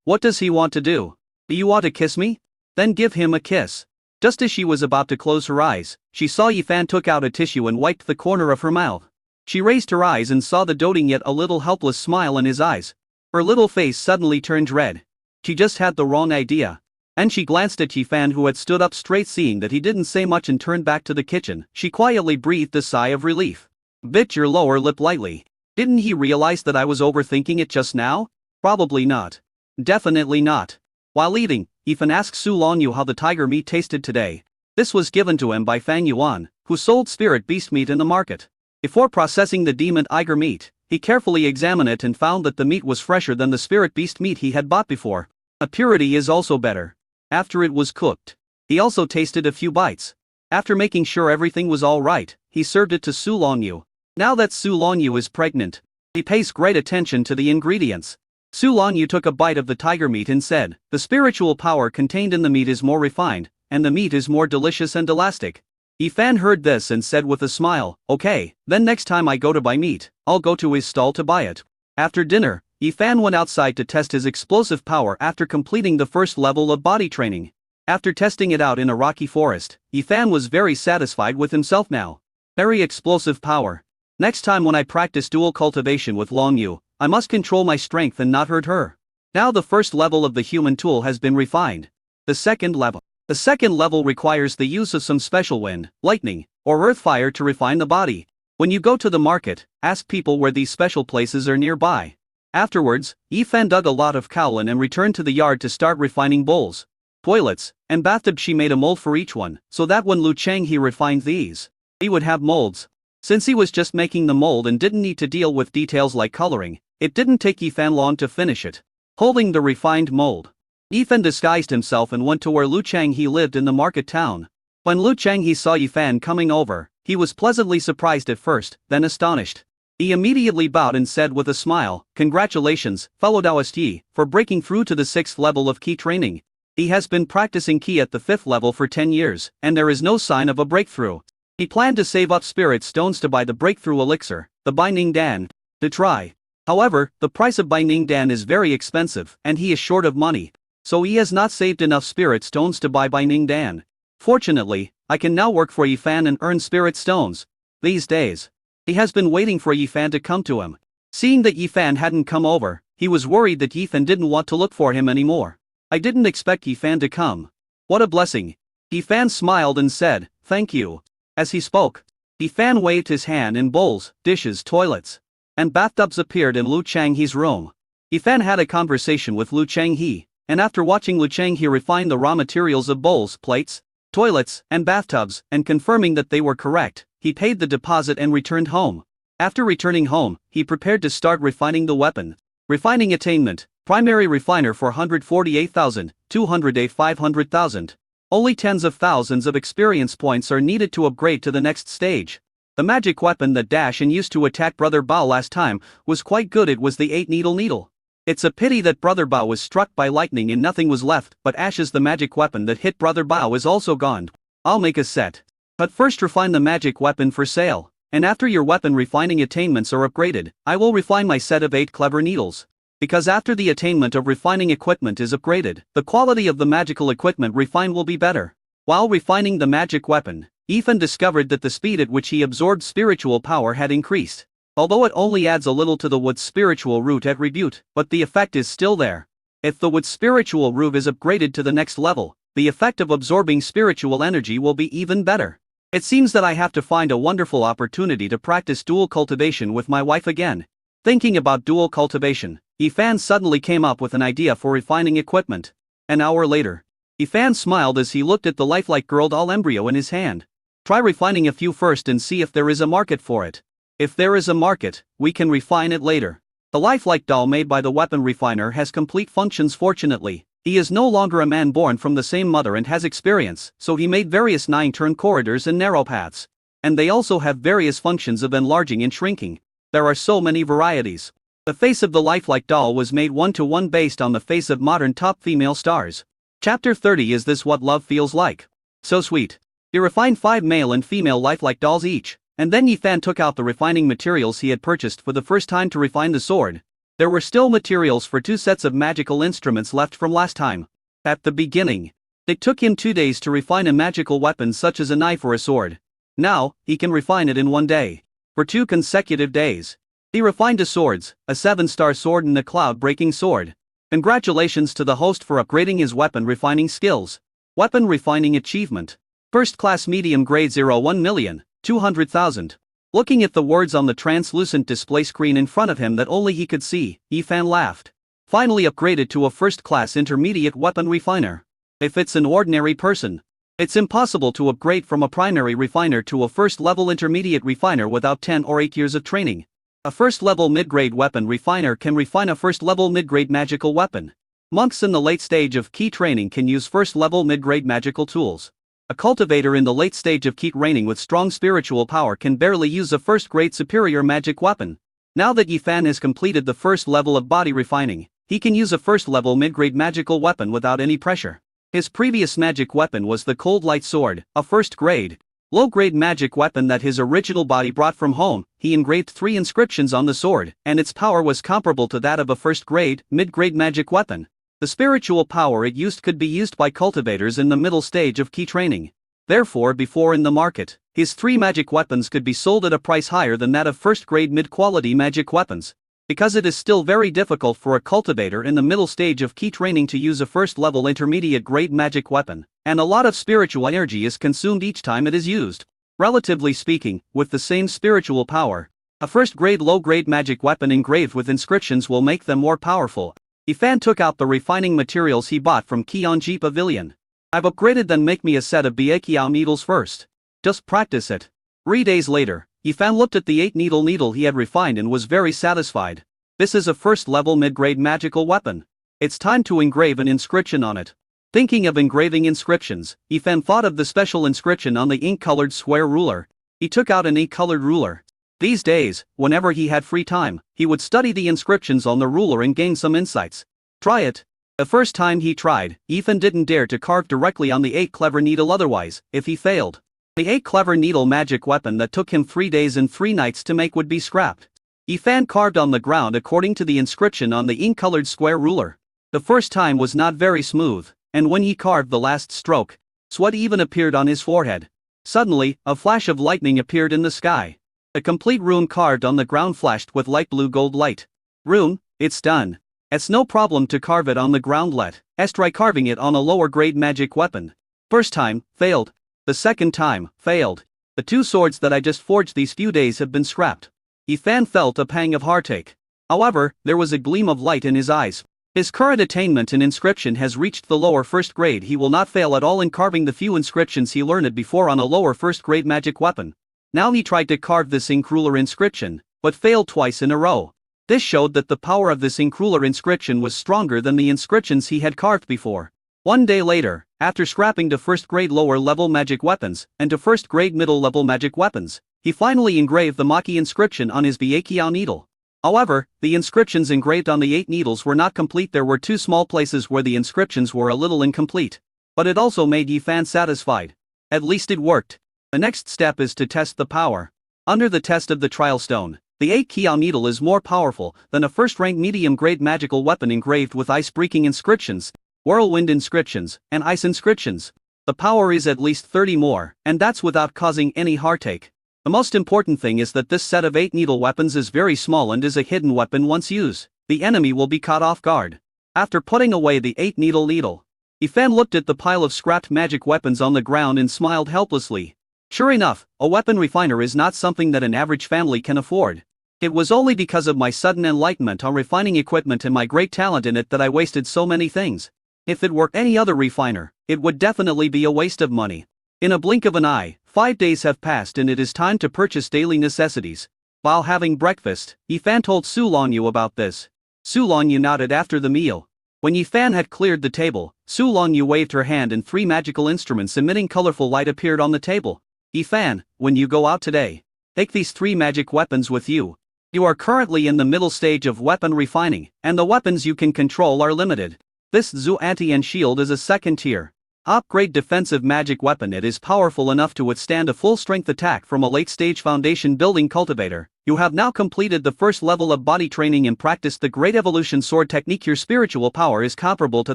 What does he want to do? Do you want to kiss me? Then give him a kiss. Just as she was about to close her eyes, she saw Yifan took out a tissue and wiped the corner of her mouth. She raised her eyes and saw the doting yet a little helpless smile in his eyes. Her little face suddenly turned red. She just had the wrong idea. And she glanced at Yifan, who had stood up straight. Seeing that he didn't say much and turned back to the kitchen, she quietly breathed a sigh of relief. Bit your lower lip lightly. Didn't he realize that I was overthinking it just now? Probably not. Definitely not. While eating, Yifan asked Su Longyu how the tiger meat tasted today. This was given to him by Fang Yuan, who sold spirit beast meat in the market. Before processing the demon tiger meat, he carefully examined it and found that the meat was fresher than the spirit beast meat he had bought before. A purity is also better. After it was cooked, he also tasted a few bites. After making sure everything was all right, he served it to Su Longyu. Now that Su Longyu is pregnant, he pays great attention to the ingredients. Su Longyu took a bite of the tiger meat and said, the spiritual power contained in the meat is more refined, and the meat is more delicious and elastic. Yifan heard this and said with a smile, okay, then next time I go to buy meat, I'll go to his stall to buy it. After dinner, Yifan went outside to test his explosive power after completing the first level of body training. After testing it out in a rocky forest, Yifan was very satisfied with himself now. Very explosive power. Next time when I practice dual cultivation with Longyu, I must control my strength and not hurt her. Now the first level of the human tool has been refined. The second level requires the use of some special wind, lightning, or earth fire to refine the body. When you go to the market, ask people where these special places are nearby. Afterwards, Yifan dug a lot of kaolin and returned to the yard to start refining bowls, toilets, and bathtubs. She made a mold for each one, so that when Lu Chang he refined these, he would have molds. Since he was just making the mold and didn't need to deal with details like coloring, it didn't take Yifan long to finish it. Holding the refined mold, Yifan disguised himself and went to where Lu Chang he lived in the market town. When Lu Chang he saw Yifan coming over, he was pleasantly surprised at first, then astonished. He immediately bowed and said with a smile, congratulations, fellow Taoist Yi, for breaking through to the 6th level of Qi training. He has been practicing Qi at the 5th level for 10 years, and there is no sign of a breakthrough. He planned to save up spirit stones to buy the breakthrough elixir, the Binding Dan, to try. However, the price of Binding Dan is very expensive, and he is short of money, so he has not saved enough spirit stones to buy Binding Dan. Fortunately, I can now work for Yifan and earn spirit stones. These days, he has been waiting for Yifan to come to him. Seeing that Yifan hadn't come over, he was worried that Yifan didn't want to look for him anymore. I didn't expect Yifan to come. What a blessing. Yifan smiled and said, thank you. As he spoke, Yifan waved his hand and bowls, dishes, toilets, and bathtubs appeared in Lu Changhe's room. Yifan had a conversation with Lu Changhe, and after watching Lu Changhe refine the raw materials of bowls, plates, toilets, and bathtubs, and confirming that they were correct, he paid the deposit and returned home. After returning home, he prepared to start refining the weapon. Refining attainment, primary refiner 448,000, 200 500,000. Only tens of thousands of experience points are needed to upgrade to the next stage. The magic weapon that Dash and used to attack Brother Bao last time was quite good. It was the 8-needle needle. It's a pity that Brother Bao was struck by lightning and nothing was left but ashes. The magic weapon that hit Brother Bao is also gone. I'll make a set. But first refine the magic weapon for sale, and after your weapon refining attainments are upgraded, I will refine my set of 8 clever needles. Because after the attainment of refining equipment is upgraded, the quality of the magical equipment refined will be better. While refining the magic weapon, Ethan discovered that the speed at which he absorbed spiritual power had increased. Although it only adds a little to the wood's spiritual root attribute, but the effect is still there. If the wood's spiritual root is upgraded to the next level, the effect of absorbing spiritual energy will be even better. It seems that I have to find a wonderful opportunity to practice dual cultivation with my wife again. Thinking about dual cultivation, Ethan suddenly came up with an idea for refining equipment. An hour later, Ethan smiled as he looked at the lifelike girl doll embryo in his hand. Try refining a few first and see if there is a market for it. If there is a market, we can refine it later. The lifelike doll made by the weapon refiner has complete functions. Fortunately, he is no longer a man born from the same mother and has experience, so he made various 9-turn corridors and narrow paths. And they also have various functions of enlarging and shrinking. There are so many varieties. The face of the lifelike doll was made 1-to-1 based on the face of modern top female stars. Chapter 30. Is this what love feels like? So sweet. He refined 5 male and female lifelike dolls each. And then Ethan took out the refining materials he had purchased for the first time to refine the sword. There were still materials for 2 sets of magical instruments left from last time. At the beginning, it took him 2 days to refine a magical weapon such as a knife or a sword. Now, he can refine it in 1 day. For 2 consecutive days, he refined 2 swords, a 7-star sword and a cloud-breaking sword. Congratulations to the host for upgrading his weapon refining skills. Weapon refining achievement. First class medium grade 1,200,000. Looking at the words on the translucent display screen in front of him that only he could see, Ethan laughed. Finally upgraded to a first-class intermediate weapon refiner. If it's an ordinary person, it's impossible to upgrade from a primary refiner to a first-level intermediate refiner without 10 or 8 years of training. A first-level mid-grade weapon refiner can refine a first-level mid-grade magical weapon. Monks in the late stage of key training can use first-level mid-grade magical tools. A cultivator in the late stage of key training with strong spiritual power can barely use a first-grade superior magic weapon. Now that Ethan has completed the first level of body refining, he can use a first-level mid-grade magical weapon without any pressure. His previous magic weapon was the Cold Light Sword, a first-grade, low-grade magic weapon that his original body brought from home. He engraved 3 inscriptions on the sword, and its power was comparable to that of a first-grade, mid-grade magic weapon. The spiritual power it used could be used by cultivators in the middle stage of key training. Therefore, before in the market, his 3 magic weapons could be sold at a price higher than that of first-grade mid-quality magic weapons. Because it is still very difficult for a cultivator in the middle stage of key training to use a first-level intermediate-grade magic weapon, and a lot of spiritual energy is consumed each time it is used. Relatively speaking, with the same spiritual power, a first-grade low-grade magic weapon engraved with inscriptions will make them more powerful. Ethan took out the refining materials he bought from Kionji Pavilion. I've upgraded them. Make me a set of Byakuo needles first. Just practice it. 3 days later, Ethan looked at the 8-needle he had refined and was very satisfied. This is a first-level mid-grade magical weapon. It's time to engrave an inscription on it. Thinking of engraving inscriptions, Ethan thought of the special inscription on the ink-colored square ruler. He took out an ink-colored ruler. These days, whenever he had free time, he would study the inscriptions on the ruler and gain some insights. Try it. The first time he tried, Ethan didn't dare to carve directly on the 8 clever needle, otherwise, if he failed, the 8 clever needle magic weapon that took him 3 days and 3 nights to make would be scrapped. Ethan carved on the ground according to the inscription on the ink-colored square ruler. The first time was not very smooth, and when he carved the last stroke, sweat even appeared on his forehead. Suddenly, a flash of lightning appeared in the sky. A complete rune carved on the ground flashed with light blue gold light. Rune, it's done. It's no problem to carve it on the ground. Let's try carving it on a lower grade magic weapon. First time, failed. The second time, failed. The 2 swords that I just forged these few days have been scrapped. Ethan felt a pang of heartache. However, there was a gleam of light in his eyes. His current attainment in inscription has reached the lower first grade. He will not fail at all in carving the few inscriptions he learned before on a lower first grade magic weapon. Now he tried to carve this ink ruler inscription, but failed twice in a row. This showed that the power of this ink ruler inscription was stronger than the inscriptions he had carved before. 1 day later, after scrapping to first grade lower level magic weapons, and to first grade middle level magic weapons, he finally engraved the Maki inscription on his Byakuo needle. However, the inscriptions engraved on the 8 needles were not complete. There were 2 small places where the inscriptions were a little incomplete. But it also made Yifan satisfied. At least it worked. The next step is to test the power. Under the test of the trial stone, the 8 Kiao needle is more powerful than a first-rank medium-grade magical weapon engraved with ice-breaking inscriptions, whirlwind inscriptions, and ice inscriptions. The power is at least 30 more, and that's without causing any heartache. The most important thing is that this set of 8 needle weapons is very small and is a hidden weapon. Once used, the enemy will be caught off guard. After putting away the 8 needle, Yifan looked at the pile of scrapped magic weapons on the ground and smiled helplessly. Sure enough, a weapon refiner is not something that an average family can afford. It was only because of my sudden enlightenment on refining equipment and my great talent in it that I wasted so many things. If it were any other refiner, it would definitely be a waste of money. In a blink of an eye, 5 days have passed and it is time to purchase daily necessities. While having breakfast, Yifan told Su Longyu about this. Su Longyu nodded after the meal. When Yifan had cleared the table, Su Longyu waved her hand and 3 magical instruments emitting colorful light appeared on the table. Yifan, when you go out today, take these 3 magic weapons with you. You are currently in the middle stage of weapon refining, and the weapons you can control are limited. This Zu Anti-N shield is a second tier upgrade defensive magic weapon. It is powerful enough to withstand a full-strength attack from a late-stage foundation building cultivator. You have now completed the first level of body training and practiced the Great Evolution Sword technique. Your spiritual power is comparable to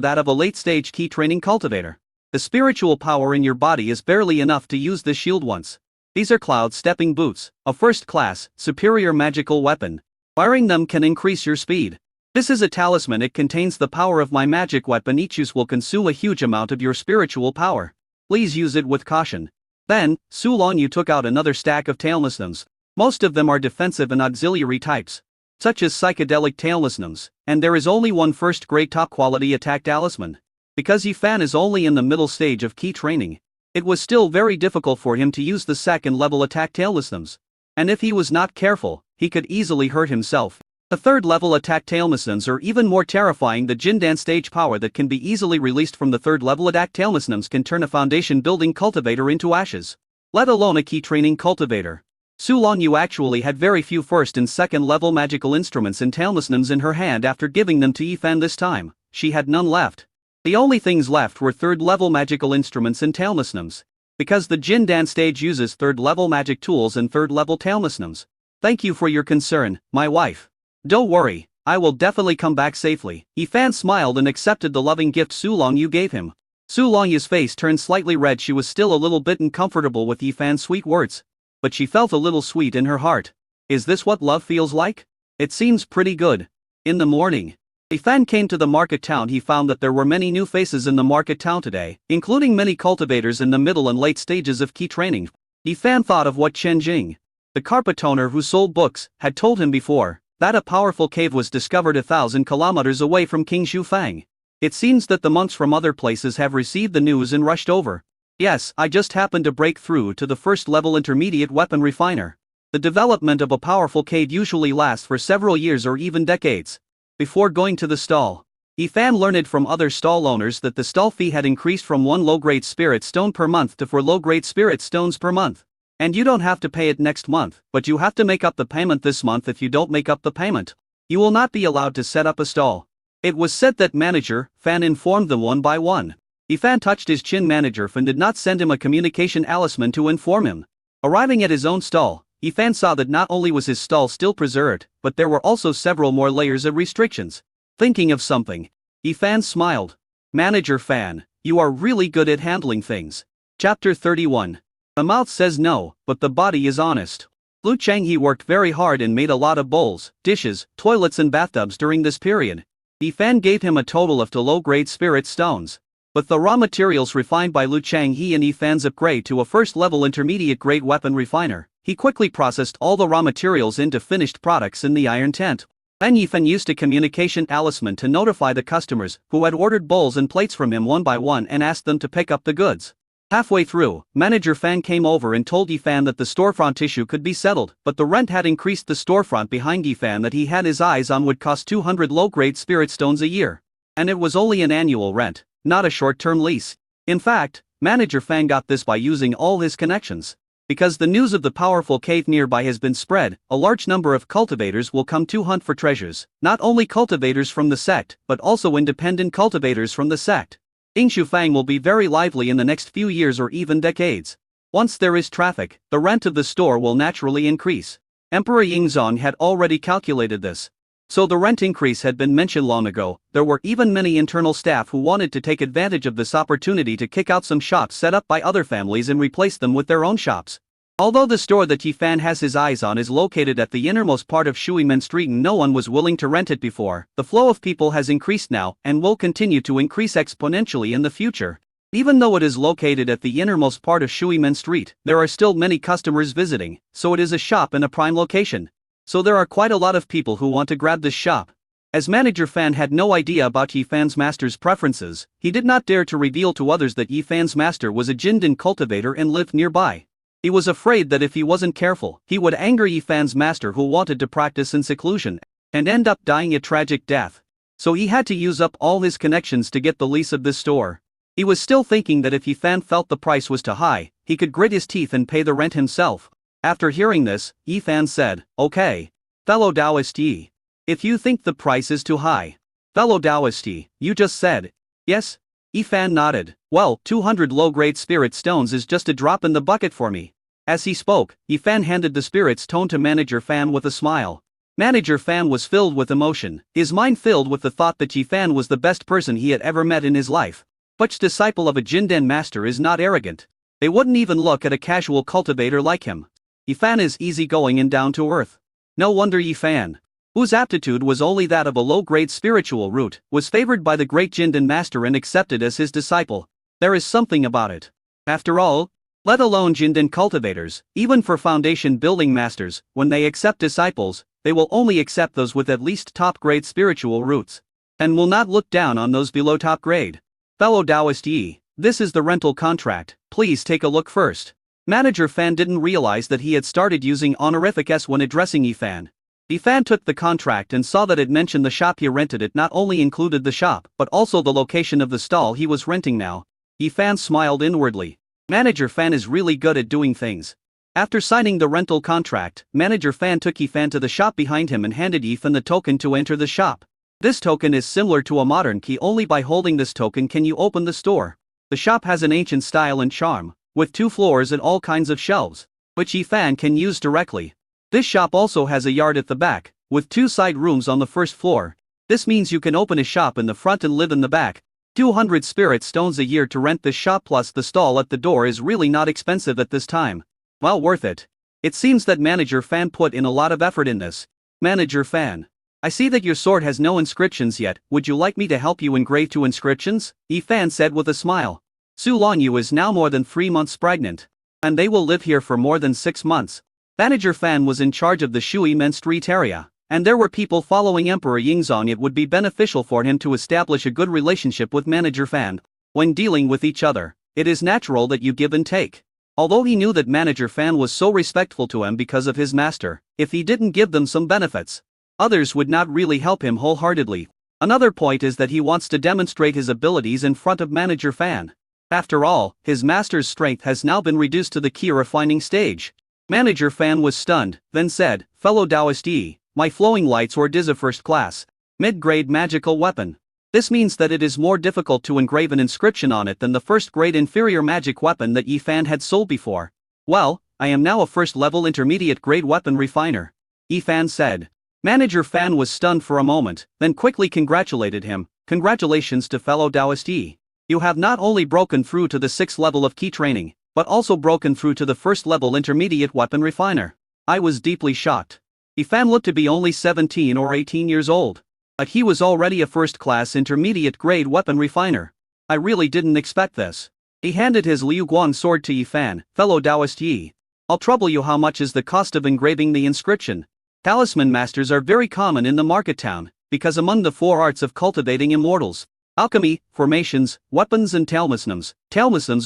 that of a late-stage key training cultivator. The spiritual power in your body is barely enough to use the shield once. These are Cloud Stepping Boots, a first-class, superior magical weapon. Wearing them can increase your speed. This is a talisman. It contains the power of my magic weapon. Each use will consume a huge amount of your spiritual power. Please use it with caution. Then, Su Longyu took out another stack of talismans. Most of them are defensive and auxiliary types, such as psychedelic talismans, and there is only one first-grade top-quality attack talisman. Because Yifan is only in the middle stage of key training, it was still very difficult for him to use the second-level attack talismans. And if he was not careful, he could easily hurt himself. The third-level attack talismans are even more terrifying. The Jindan stage power that can be easily released from the third-level attack talismans can turn a foundation-building cultivator into ashes, let alone a key training cultivator. Su Longyu actually had very few first and second-level magical instruments and talismans in her hand. After giving them to Yifan this time, she had none left. The only things left were third-level magical instruments and talismans. Because the Jindan stage uses third-level magic tools and third-level talismans. Thank you for your concern, my wife. Don't worry, I will definitely come back safely. Yifan smiled and accepted the loving gift Su Longyu gave him. Su Longyu's face turned slightly red. She was still a little bit uncomfortable with Yifan's sweet words, but she felt a little sweet in her heart. Is this what love feels like? It seems pretty good. In the morning, Yifan came to the market town. He found that there were many new faces in the market town today, including many cultivators in the middle and late stages of key training. Yifan thought of what Chen Jing, the carpet toner who sold books, had told him before, that a powerful cave was discovered 1,000 kilometers away from King Shufang. It seems that the monks from other places have received the news and rushed over. Yes, I just happened to break through to the first-level intermediate weapon refiner. The development of a powerful cave usually lasts for several years or even decades. Before going to the stall, Yifan learned from other stall owners that the stall fee had increased from 1 low-grade spirit stone per month to 4 low-grade spirit stones per month. And you don't have to pay it next month, but you have to make up the payment this month. If you don't make up the payment, you will not be allowed to set up a stall. It was said that manager Fan informed them one by one. Yifan touched his chin. Manager Fan did not send him a communication talisman to inform him. Arriving at his own stall, Yifan saw that not only was his stall still preserved, but there were also several more layers of restrictions. Thinking of something, Yifan smiled. Manager Fan, you are really good at handling things. Chapter 31. The mouth says no, but the body is honest. Lu Changhe worked very hard and made a lot of bowls, dishes, toilets and bathtubs during this period. Yifan gave him a total of 2 low-grade spirit stones. With the raw materials refined by Lu Changhe and Yifan's upgrade to a first-level intermediate-grade weapon refiner, he quickly processed all the raw materials into finished products in the iron tent. Then Yifan used a communication talisman to notify the customers who had ordered bowls and plates from him one by one and asked them to pick up the goods. Halfway through, Manager Fan came over and told Yifan that the storefront issue could be settled, but the rent had increased. The storefront behind Yifan that he had his eyes on would cost 200 low-grade spirit stones a year. And it was only an annual rent, not a short-term lease. In fact, Manager Fan got this by using all his connections. Because the news of the powerful cave nearby has been spread, a large number of cultivators will come to hunt for treasures, not only cultivators from the sect, but also independent cultivators from the sect. Yingshu Fang will be very lively in the next few years or even decades. Once there is traffic, the rent of the store will naturally increase. Emperor Yingzong had already calculated this. So the rent increase had been mentioned long ago. There were even many internal staff who wanted to take advantage of this opportunity to kick out some shops set up by other families and replace them with their own shops. Although the store that Yifan has his eyes on is located at the innermost part of Shuimen Street and no one was willing to rent it before, the flow of people has increased now and will continue to increase exponentially in the future. Even though it is located at the innermost part of Shuimen Street, there are still many customers visiting, so it is a shop in a prime location. So there are quite a lot of people who want to grab this shop. As Manager Fan had no idea about Yifan's master's preferences, he did not dare to reveal to others that Yifan's master was a Jindan cultivator and lived nearby. He was afraid that if he wasn't careful, he would anger Yifan's master who wanted to practice in seclusion, and end up dying a tragic death. So he had to use up all his connections to get the lease of this store. He was still thinking that if Yifan felt the price was too high, he could grit his teeth and pay the rent himself. After hearing this, Yifan said, "Okay. Fellow Taoist Yi. If you think the price is too high." "Fellow Taoist Yi, you just said." "Yes?" Yifan nodded. "Well, 200 low-grade spirit stones is just a drop in the bucket for me." As he spoke, Yifan handed the spirit stone to Manager Fan with a smile. Manager Fan was filled with emotion, his mind filled with the thought that Yifan was the best person he had ever met in his life. Which disciple of a Jindan master is not arrogant? They wouldn't even look at a casual cultivator like him. Yifan is easygoing and down to earth. No wonder Yifan, whose aptitude was only that of a low-grade spiritual root, was favored by the great Jindan master and accepted as his disciple. There is something about it. After all, let alone Jindan cultivators, even for foundation building masters, when they accept disciples, they will only accept those with at least top-grade spiritual roots, and will not look down on those below top grade. Fellow Taoist Yi, this is the rental contract, please take a look first. Manager Fan didn't realize that he had started using honorific S when addressing Yifan. Yifan took the contract and saw that it mentioned the shop he rented. It not only included the shop, but also the location of the stall he was renting now. Yifan smiled inwardly. Manager Fan is really good at doing things. After signing the rental contract, Manager Fan took Yifan to the shop behind him and handed Yifan the token to enter the shop. This token is similar to a modern key. Only by holding this token can you open the store. The shop has an ancient style and charm, with 2 floors and all kinds of shelves, which Yifan can use directly. This shop also has a yard at the back, with 2 side rooms on the first floor. This means you can open a shop in the front and live in the back. 200 spirit stones a year to rent this shop plus the stall at the door is really not expensive at this time. Well, worth it. It seems that Manager Fan put in a lot of effort in this. Manager Fan, I see that your sword has no inscriptions yet. Would you like me to help you engrave 2 inscriptions? Yifan said with a smile. Su Lonyu is now more than 3 months pregnant, and they will live here for more than 6 months. Manager Fan was in charge of the Shui Men Street area, and there were people following Emperor Yingzong. It would be beneficial for him to establish a good relationship with Manager Fan. When dealing with each other, it is natural that you give and take. Although he knew that Manager Fan was so respectful to him because of his master, if he didn't give them some benefits, others would not really help him wholeheartedly. Another point is that he wants to demonstrate his abilities in front of Manager Fan. After all, his master's strength has now been reduced to the key refining stage. Manager Fan was stunned, then said, "Fellow Taoist Yi, my flowing light sword is a first-class, mid-grade magical weapon. This means that it is more difficult to engrave an inscription on it than the first-grade inferior magic weapon that Yifan had sold before. Well, I am now a first-level intermediate-grade weapon refiner," Yifan said. Manager Fan was stunned for a moment, then quickly congratulated him. "Congratulations to fellow Taoist Yi. You have not only broken through to the 6th level of key training, but also broken through to the 1st level intermediate weapon refiner." I was deeply shocked. Yifan looked to be only 17 or 18 years old. But he was already a first-class intermediate-grade weapon refiner. I really didn't expect this. He handed his Liu Guang sword to Yifan. "Fellow Taoist Yi, I'll trouble you. How much is the cost of engraving the inscription?" Talisman masters are very common in the market town, because among the 4 arts of cultivating immortals, alchemy, formations, weapons and talismans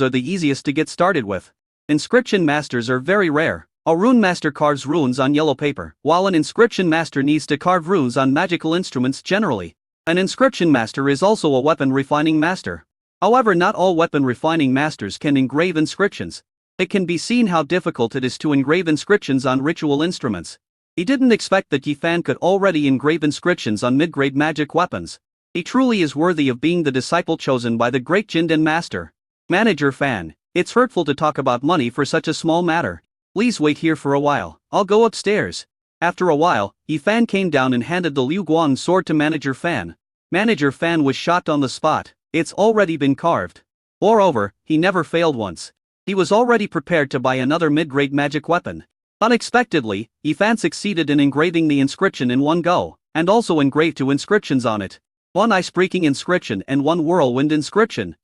are the easiest to get started with. Inscription masters are very rare. A rune master carves runes on yellow paper, while an inscription master needs to carve runes on magical instruments generally. An inscription master is also a weapon refining master. However, not all weapon refining masters can engrave inscriptions. It can be seen how difficult it is to engrave inscriptions on ritual instruments. He didn't expect that Yifan could already engrave inscriptions on mid-grade magic weapons. He truly is worthy of being the disciple chosen by the great Jinden master. Manager Fan, it's hurtful to talk about money for such a small matter. Please wait here for a while, I'll go upstairs. After a while, Yifan came down and handed the Liu Guan sword to Manager Fan. Manager Fan was shocked on the spot. It's already been carved. Moreover, he never failed once. He was already prepared to buy another mid-grade magic weapon. Unexpectedly, Yifan succeeded in engraving the inscription in one go, and also engraved 2 inscriptions on it. One ice-breaking inscription and one whirlwind inscription.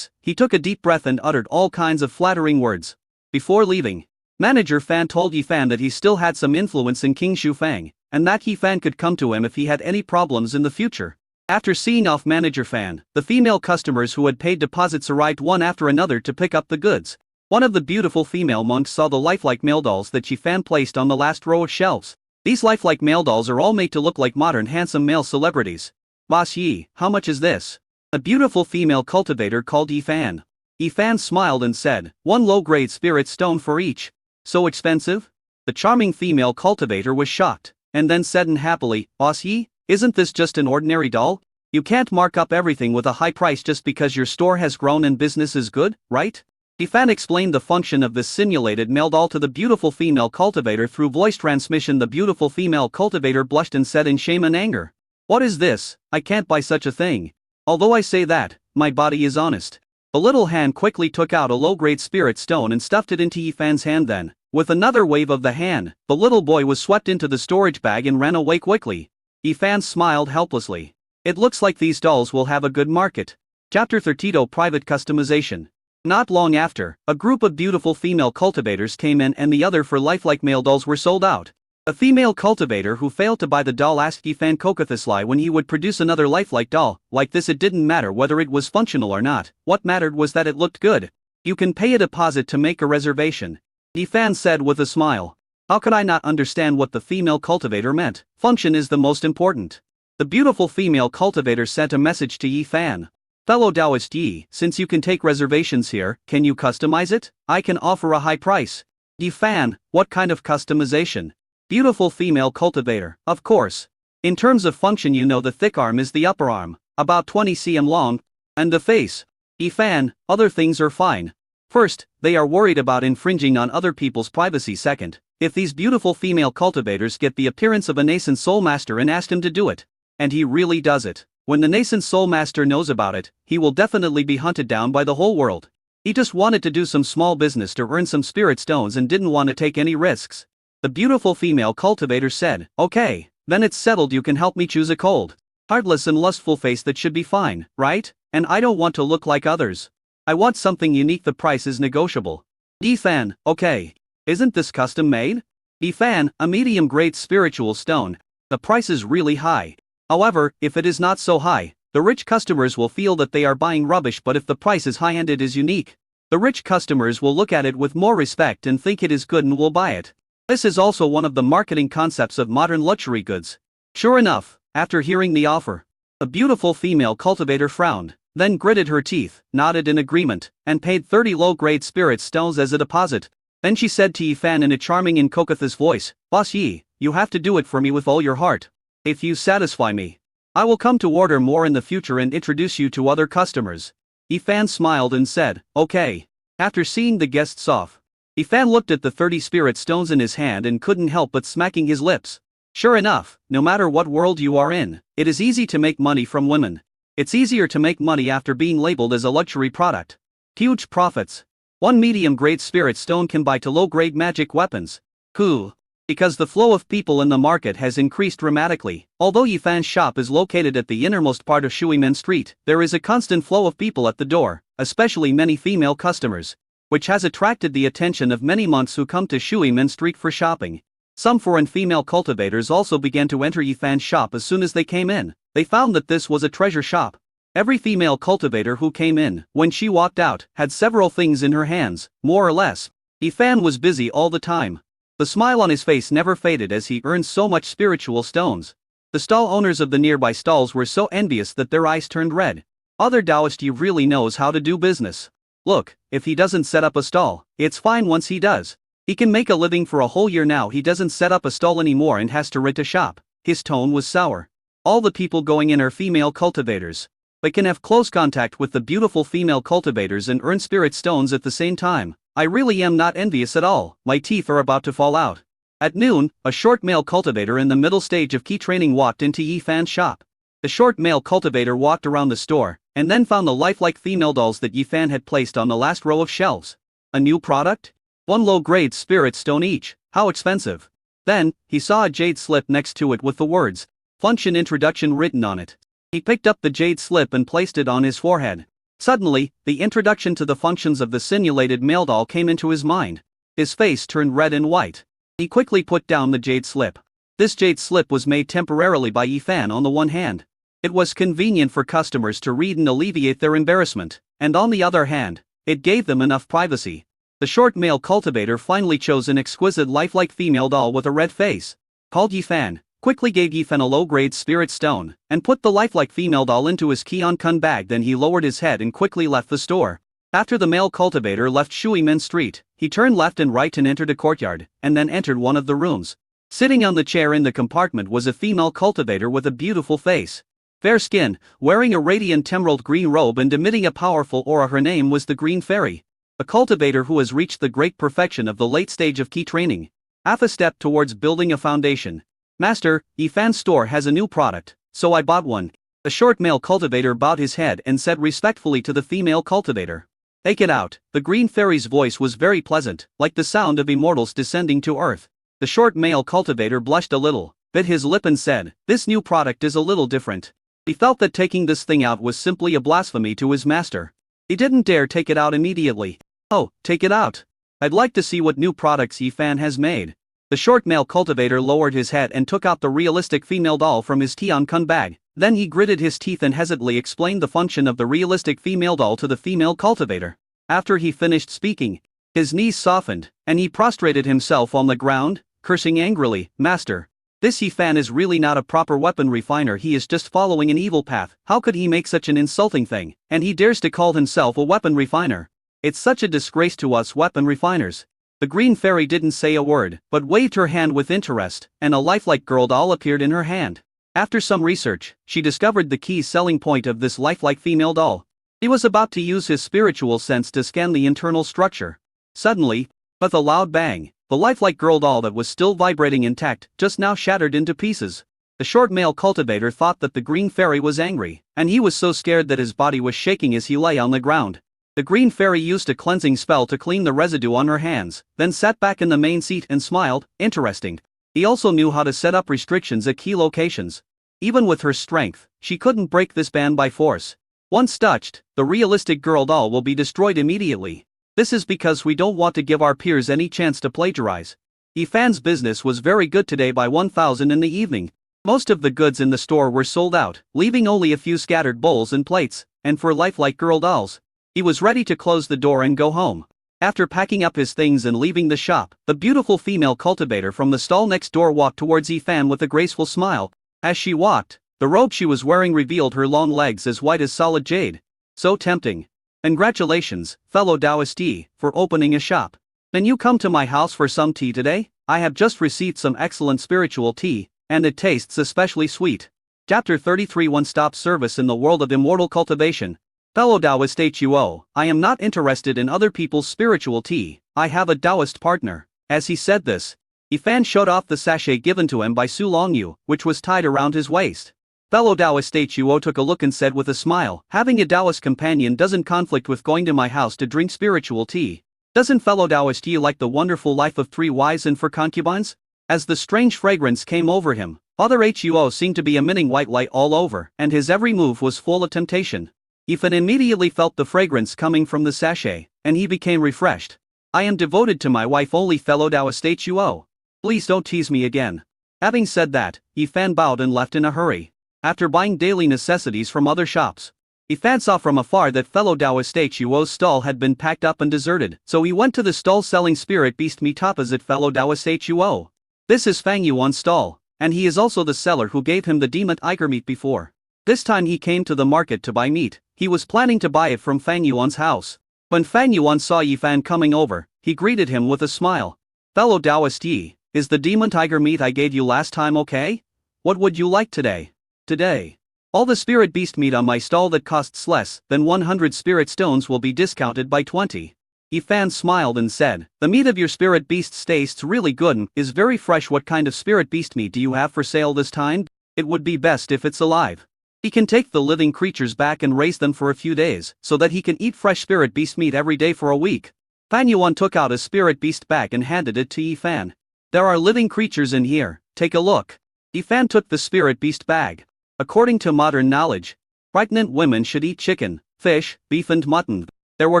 He took a deep breath and uttered all kinds of flattering words. Before leaving, Manager Fan told Yifan that he still had some influence in King Shufang, and that Yifan could come to him if he had any problems in the future. After seeing off Manager Fan, the female customers who had paid deposits arrived one after another to pick up the goods. One of the beautiful female monks saw the lifelike male dolls that Yifan placed on the last row of shelves. These lifelike male dolls are all made to look like modern handsome male celebrities. Boss Yi, how much is this? A beautiful female cultivator called Yifan. Yifan smiled and said, 1 low-grade spirit stone for each. So expensive? The charming female cultivator was shocked, and then said unhappily, Boss Yi, isn't this just an ordinary doll? You can't mark up everything with a high price just because your store has grown and business is good, right? Yifan explained the function of this simulated male doll to the beautiful female cultivator through voice transmission. The beautiful female cultivator blushed and said in shame and anger, What is this? I can't buy such a thing. Although I say that, my body is honest. The little hand quickly took out a low-grade spirit stone and stuffed it into Yifan's hand. Then, with another wave of the hand, the little boy was swept into the storage bag and ran away quickly. Yifan smiled helplessly. It looks like these dolls will have a good market. Chapter 32 Private Customization. Not long after, a group of beautiful female cultivators came in and the other for lifelike male dolls were sold out. A female cultivator who failed to buy the doll asked Yifan Kokathisly when he would produce another lifelike doll. Like this, it didn't matter whether it was functional or not, what mattered was that it looked good. You can pay a deposit to make a reservation. Yifan said with a smile. How could I not understand what the female cultivator meant? Function is the most important. The beautiful female cultivator sent a message to Yifan. Fellow Taoist Yi, since you can take reservations here, can you customize it? I can offer a high price. Yifan, what kind of customization? Beautiful female cultivator, of course. In terms of function, you know the thick arm is the upper arm, about 20 cm long, and the face. Yifan, other things are fine. First, they are worried about infringing on other people's privacy. Second, if these beautiful female cultivators get the appearance of a nascent soul master and ask him to do it, and he really does it, when the nascent soul master knows about it, he will definitely be hunted down by the whole world. He just wanted to do some small business to earn some spirit stones and didn't want to take any risks. The beautiful female cultivator said, Okay, then it's settled. You can help me choose a cold, heartless and lustful face that should be fine, right? And I don't want to look like others. I want something unique. The price is negotiable. Yifan, okay. Isn't this custom made? Yifan, a medium grade spiritual stone. The price is really high. However, if it is not so high, the rich customers will feel that they are buying rubbish, but if the price is high and it is unique, the rich customers will look at it with more respect and think it is good and will buy it. This is also one of the marketing concepts of modern luxury goods. Sure enough, after hearing the offer, a beautiful female cultivator frowned, then gritted her teeth, nodded in agreement, and paid 30 low-grade spirit stones as a deposit. Then she said to Yifan in a charming and coquettish voice, Boss Yi, you have to do it for me with all your heart. If you satisfy me, I will come to order more in the future and introduce you to other customers. Yifan smiled and said, Okay. After seeing the guests off, Yifan looked at the 30 spirit stones in his hand and couldn't help but smacking his lips. Sure enough, no matter what world you are in, it is easy to make money from women. It's easier to make money after being labeled as a luxury product. Huge profits. One medium-grade spirit stone can buy to low-grade magic weapons. Cool. Because the flow of people in the market has increased dramatically. Although Yifan's shop is located at the innermost part of Shuimen Street, there is a constant flow of people at the door, especially many female customers, which has attracted the attention of many monks who come to Shuimen Street for shopping. Some foreign female cultivators also began to enter Yifan's shop as soon as they came in. They found that this was a treasure shop. Every female cultivator who came in, when she walked out, had several things in her hands, more or less. Yifan was busy all the time. The smile on his face never faded as he earned so much spiritual stones. The stall owners of the nearby stalls were so envious that their eyes turned red. Other Taoist really knows how to do business. Look, if he doesn't set up a stall, it's fine once he does. He can make a living for a whole year now. He doesn't set up a stall anymore and has to rent a shop. His tone was sour. All the people going in are female cultivators. They can have close contact with the beautiful female cultivators and earn spirit stones at the same time. I really am not envious at all. My teeth are about to fall out. At noon, a short male cultivator in the middle stage of key training walked into Yifan's shop. The short male cultivator walked around the store, and then found the lifelike female dolls that Yifan had placed on the last row of shelves. A new product? 1 low-grade spirit stone each, how expensive? Then, he saw a jade slip next to it with the words, Function Introduction written on it. He picked up the jade slip and placed it on his forehead. Suddenly, the introduction to the functions of the simulated male doll came into his mind. His face turned red and white. He quickly put down the jade slip. This jade slip was made temporarily by Yifan on the one hand. It was convenient for customers to read and alleviate their embarrassment, and on the other hand, it gave them enough privacy. The short male cultivator finally chose an exquisite lifelike female doll with a red face. Called Yifan, quickly gave Yifan a low-grade spirit stone, and put the lifelike female doll into his Kion-kun bag. Then he lowered his head and quickly left the store. After the male cultivator left Shuimen Street, he turned left and right and entered a courtyard, and then entered one of the rooms. Sitting on the chair in the compartment was a female cultivator with a beautiful face. Fair skin, wearing a radiant emerald green robe and emitting a powerful aura. Her name was the Green Fairy. A cultivator who has reached the great perfection of the late stage of key training. Half a step towards building a foundation. Master, Yifan's store has a new product, so I bought one. The short male cultivator bowed his head and said respectfully to the female cultivator. Take it out. The Green Fairy's voice was very pleasant, like the sound of immortals descending to earth. The short male cultivator blushed a little, bit his lip and said, This new product is a little different. He felt that taking this thing out was simply a blasphemy to his master. He didn't dare take it out immediately. Oh, take it out. I'd like to see what new products Yifan has made. The short male cultivator lowered his head and took out the realistic female doll from his Kion-kun bag. Then he gritted his teeth and hesitantly explained the function of the realistic female doll to the female cultivator. After he finished speaking, his knees softened, and he prostrated himself on the ground, cursing angrily, Master, this Yifan is really not a proper weapon refiner. He is just following an evil path. How could he make such an insulting thing? And he dares to call himself a weapon refiner. It's such a disgrace to us weapon refiners. The Green Fairy didn't say a word, but waved her hand with interest, and a lifelike girl doll appeared in her hand. After some research, she discovered the key selling point of this lifelike female doll. He was about to use his spiritual sense to scan the internal structure. Suddenly, with a loud bang, the lifelike girl doll that was still vibrating intact just now shattered into pieces. The short male cultivator thought that the Green Fairy was angry, and he was so scared that his body was shaking as he lay on the ground. The Green Fairy used a cleansing spell to clean the residue on her hands, then sat back in the main seat and smiled. Interesting. He also knew how to set up restrictions at key locations. Even with her strength, she couldn't break this ban by force. Once touched, the realistic girl doll will be destroyed immediately. This is because we don't want to give our peers any chance to plagiarize. Yifan's business was very good today. By 1000 in the evening, most of the goods in the store were sold out, leaving only a few scattered bowls and plates, and for lifelike girl dolls. He was ready to close the door and go home. After packing up his things and leaving the shop, the beautiful female cultivator from the stall next door walked towards Yifan with a graceful smile. As she walked, the robe she was wearing revealed her long legs as white as solid jade. So tempting. Congratulations, fellow Taoist Yi, for opening a shop. Can you come to my house for some tea today? I have just received some excellent spiritual tea, and it tastes especially sweet. Chapter 33 One-Stop Service in the World of Immortal Cultivation. Fellow Taoist Huo, I am not interested in other people's spiritual tea, I have a Taoist partner. As he said this, Yifan showed off the sachet given to him by Su Longyu, which was tied around his waist. Fellow Taoist Huo took a look and said with a smile, having a Taoist companion doesn't conflict with going to my house to drink spiritual tea. Doesn't fellow Taoist Yi like the wonderful life of 3 wives and 4 concubines? As the strange fragrance came over him, Father Huo seemed to be emitting white light all over, and his every move was full of temptation. Yifan immediately felt the fragrance coming from the sachet, and he became refreshed. I am devoted to my wife only, fellow Taoist Huo. Please don't tease me again. Having said that, Yifan bowed and left in a hurry. After buying daily necessities from other shops, Yifan saw from afar that fellow Taoist Huo's stall had been packed up and deserted, so he went to the stall selling spirit beast meat opposite fellow Taoist Huo. This is Fang Yuan's stall, and he is also the seller who gave him the demon Iger meat before. This time he came to the market to buy meat. He was planning to buy it from Fang Yuan's house. When Fang Yuan saw Yi Fan coming over, he greeted him with a smile. "Fellow Taoist Yi, is the demon tiger meat I gave you last time okay? What would you like today?" "Today, all the spirit beast meat on my stall that costs less than 100 spirit stones will be discounted by 20. Yi Fan smiled and said, "The meat of your spirit beasts tastes really good and is very fresh. What kind of spirit beast meat do you have for sale this time? It would be best if it's alive. He can take the living creatures back and raise them for a few days, so that he can eat fresh spirit beast meat every day for a week." Fan Yuan took out a spirit beast bag and handed it to Yi Fan. "There are living creatures in here, take a look." Yi Fan took the spirit beast bag. According to modern knowledge, pregnant women should eat chicken, fish, beef and mutton. There were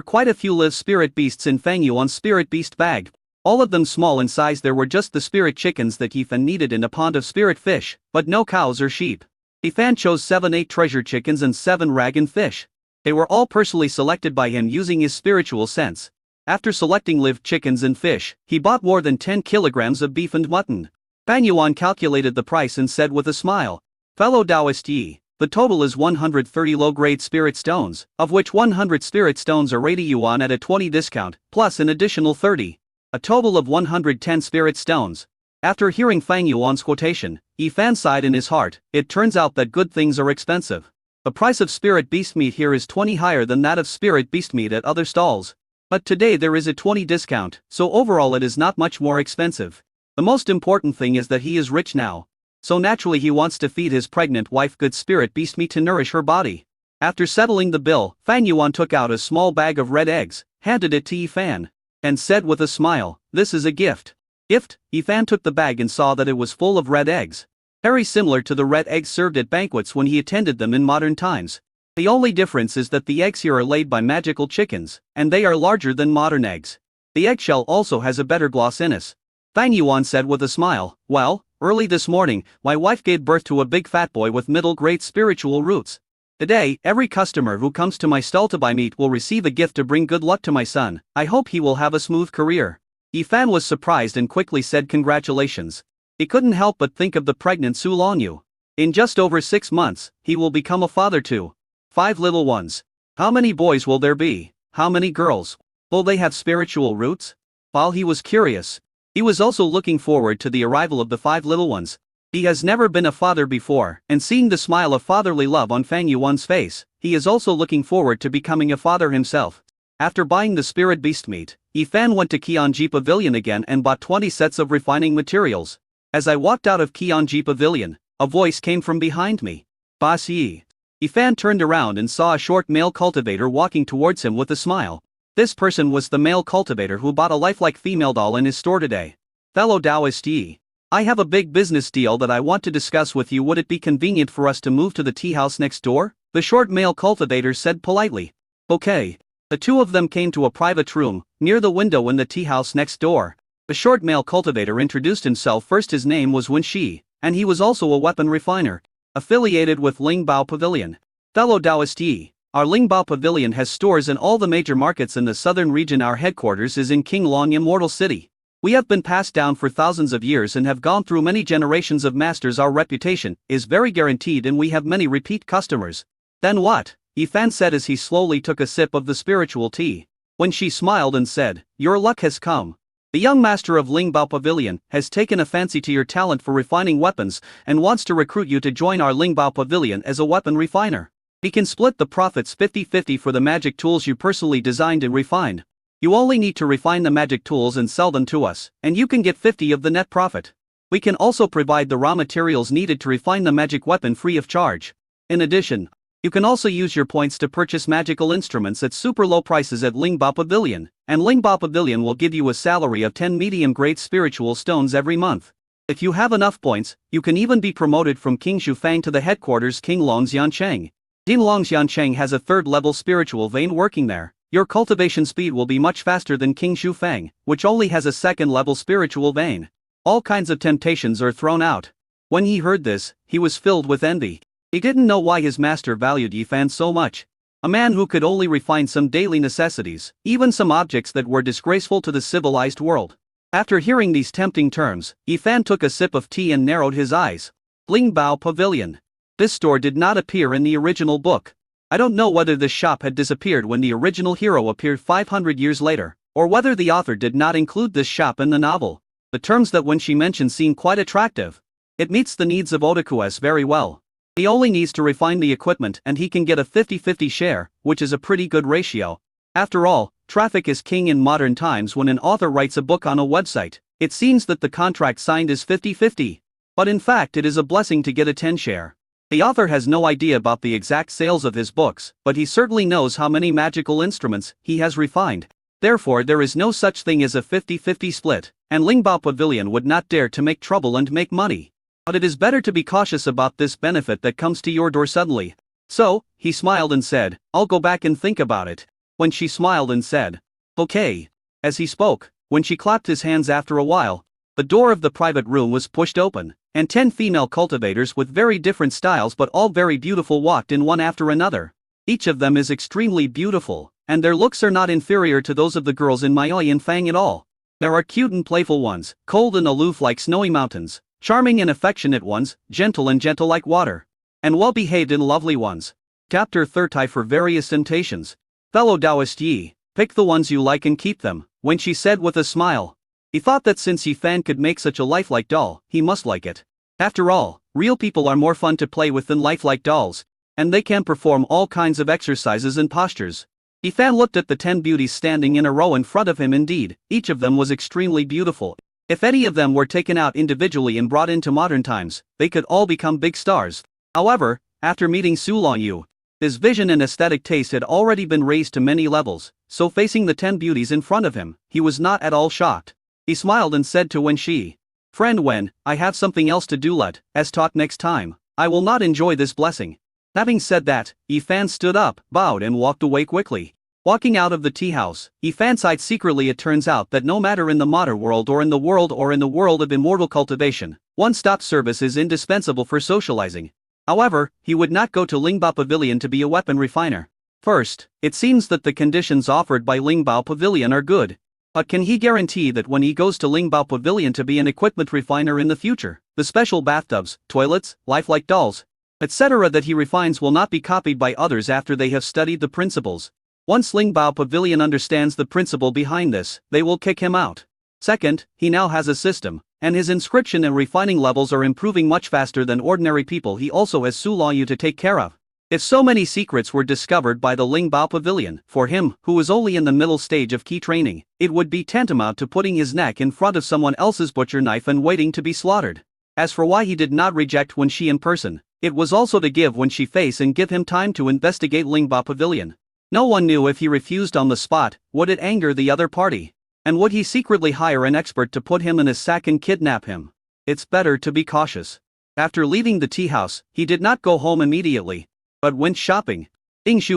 quite a few live spirit beasts in Fang Yuan's spirit beast bag. All of them small in size. There were just the spirit chickens that Yi Fan needed in a pond of spirit fish, but no cows or sheep. Yi Fan chose 7-8 treasure chickens and 7 dragon fish. They were all personally selected by him using his spiritual sense. After selecting live chickens and fish, he bought more than 10 kilograms of beef and mutton. Fang Yuan calculated the price and said with a smile, "Fellow Taoist Yi, the total is 130 low-grade spirit stones, of which 100 spirit stones are 80 yuan at a 20 discount, plus an additional 30. A total of 110 spirit stones." After hearing Fang Yuan's quotation, Yi Fan sighed in his heart. It turns out that good things are expensive. The price of spirit beast meat here is 20 higher than that of spirit beast meat at other stalls. But today there is a 20 discount, so overall it is not much more expensive. The most important thing is that he is rich now. So naturally he wants to feed his pregnant wife good spirit beast meat to nourish her body. After settling the bill, Fang Yuan took out a small bag of red eggs, handed it to Yi Fan, and said with a smile, "This is a gift." "Gift?" Yi Fan took the bag and saw that it was full of red eggs. Very similar to the red eggs served at banquets when he attended them in modern times. The only difference is that the eggs here are laid by magical chickens, and they are larger than modern eggs. The eggshell also has a better glossiness. Fang Yuan said with a smile, "Well, early this morning, my wife gave birth to a big fat boy with middle-grade spiritual roots. Today, every customer who comes to my stall to buy meat will receive a gift to bring good luck to my son. I hope he will have a smooth career." Yi Fan was surprised and quickly said congratulations. He couldn't help but think of the pregnant Su Longyu. In just over 6 months, he will become a father to 5 little ones. How many boys will there be? How many girls? Will they have spiritual roots? While he was curious, he was also looking forward to the arrival of the 5 little ones. He has never been a father before, and seeing the smile of fatherly love on Fang Yuan's face, he is also looking forward to becoming a father himself. After buying the spirit beast meat, Yi Fan went to Qianji Pavilion again and bought 20 sets of refining materials. As I walked out of Qianji Pavilion, a voice came from behind me. "Boss Yi." Yi Fan turned around and saw a short male cultivator walking towards him with a smile. This person was the male cultivator who bought a lifelike female doll in his store today. "Fellow Taoist Yi, I have a big business deal that I want to discuss with you. Would it be convenient for us to move to the tea house next door?" The short male cultivator said politely. "Okay." The two of them came to a private room, near the window in the tea house next door. The short male cultivator introduced himself first. His name was Wen Shi, and he was also a weapon refiner, affiliated with Lingbao Pavilion. "Fellow Taoist Yi, our Lingbao Pavilion has stores in all the major markets in the southern region. Our headquarters is in Qinglong Immortal City. We have been passed down for thousands of years and have gone through many generations of masters. Our reputation is very guaranteed and we have many repeat customers." "Then what?" Yi Fan said as he slowly took a sip of the spiritual tea. When she smiled and said, "Your luck has come. The young master of Lingbao Pavilion has taken a fancy to your talent for refining weapons and wants to recruit you to join our Lingbao Pavilion as a weapon refiner. He can split the profits 50-50 for the magic tools you personally designed and refined. You only need to refine the magic tools and sell them to us, and you can get 50 of the net profit. We can also provide the raw materials needed to refine the magic weapon free of charge. In addition, you can also use your points to purchase magical instruments at super low prices at Lingbao Pavilion, and Lingbao Pavilion will give you a salary of 10 medium-grade spiritual stones every month. If you have enough points, you can even be promoted from King Shufang to the headquarters Qinglong Xiancheng. Qinglong Xiancheng has a 3rd-level spiritual vein working there. Your cultivation speed will be much faster than King Shufang, which only has a 2nd-level spiritual vein. All kinds of temptations are thrown out. When he heard this, he was filled with envy. He didn't know why his master valued Yi Fan so much. A man who could only refine some daily necessities, even some objects that were disgraceful to the civilized world. After hearing these tempting terms, Yi Fan took a sip of tea and narrowed his eyes. Lingbao Pavilion. This store did not appear in the original book. I don't know whether this shop had disappeared when the original hero appeared 500 years later, or whether the author did not include this shop in the novel. The terms that when she mentions seem quite attractive. It meets the needs of otakus very well. He only needs to refine the equipment and he can get a 50-50 share, which is a pretty good ratio. After all, traffic is king in modern times. When an author writes a book on a website, it seems that the contract signed is 50-50. But in fact it is a blessing to get a 10 share. The author has no idea about the exact sales of his books, but he certainly knows how many magical instruments he has refined. Therefore there is no such thing as a 50-50 split, and Lingbao Pavilion would not dare to make trouble and make money. But it is better to be cautious about this benefit that comes to your door suddenly. So, he smiled and said, I'll go back and think about it. When she smiled and said, okay. As he spoke, when she clapped his hands after a while, the door of the private room was pushed open, and 10 female cultivators with very different styles but all very beautiful walked in one after another. Each of them is extremely beautiful, and their looks are not inferior to those of the girls in Maoi and Fang at all. There are cute and playful ones, cold and aloof like snowy mountains, charming and affectionate ones, gentle like water, and well-behaved and lovely ones. Chapter 30 for various temptations. Fellow Taoist Yi, pick the ones you like and keep them, when she said with a smile. He thought that since Yi Fan could make such a lifelike doll, he must like it. After all, real people are more fun to play with than lifelike dolls, and they can perform all kinds of exercises and postures. Yi Fan looked at the 10 beauties standing in a row in front of him. Indeed, each of them was extremely beautiful. If any of them were taken out individually and brought into modern times, they could all become big stars. However, after meeting Su Longyu, his vision and aesthetic taste had already been raised to many levels, so facing the 10 beauties in front of him, he was not at all shocked. He smiled and said to Wen Shi, Friend Wen, I have something else to do. Let's talk next time. I will not enjoy this blessing. Having said that, Yi Fan stood up, bowed and walked away quickly. Walking out of the tea house, Yi Fan sighed secretly. It turns out that no matter in the modern world or in the world of immortal cultivation, one-stop service is indispensable for socializing. However, he would not go to Lingbao Pavilion to be a weapon refiner. First, it seems that the conditions offered by Lingbao Pavilion are good. But can he guarantee that when he goes to Lingbao Pavilion to be an equipment refiner in the future, the special bathtubs, toilets, lifelike dolls, etc. that he refines will not be copied by others after they have studied the principles? Once Lingbao Pavilion understands the principle behind this, they will kick him out. Second, he now has a system, and his inscription and refining levels are improving much faster than ordinary people. He also has Su Longyu to take care of. If so many secrets were discovered by the Lingbao Pavilion, for him, who is only in the middle stage of key training, it would be tantamount to putting his neck in front of someone else's butcher knife and waiting to be slaughtered. As for why he did not reject Wen Shi in person, it was also to give Wen Shi face and give him time to investigate Lingbao Pavilion. No one knew if he refused on the spot, would it anger the other party? And would he secretly hire an expert to put him in a sack and kidnap him? It's better to be cautious. After leaving the tea house, he did not go home immediately, but went shopping.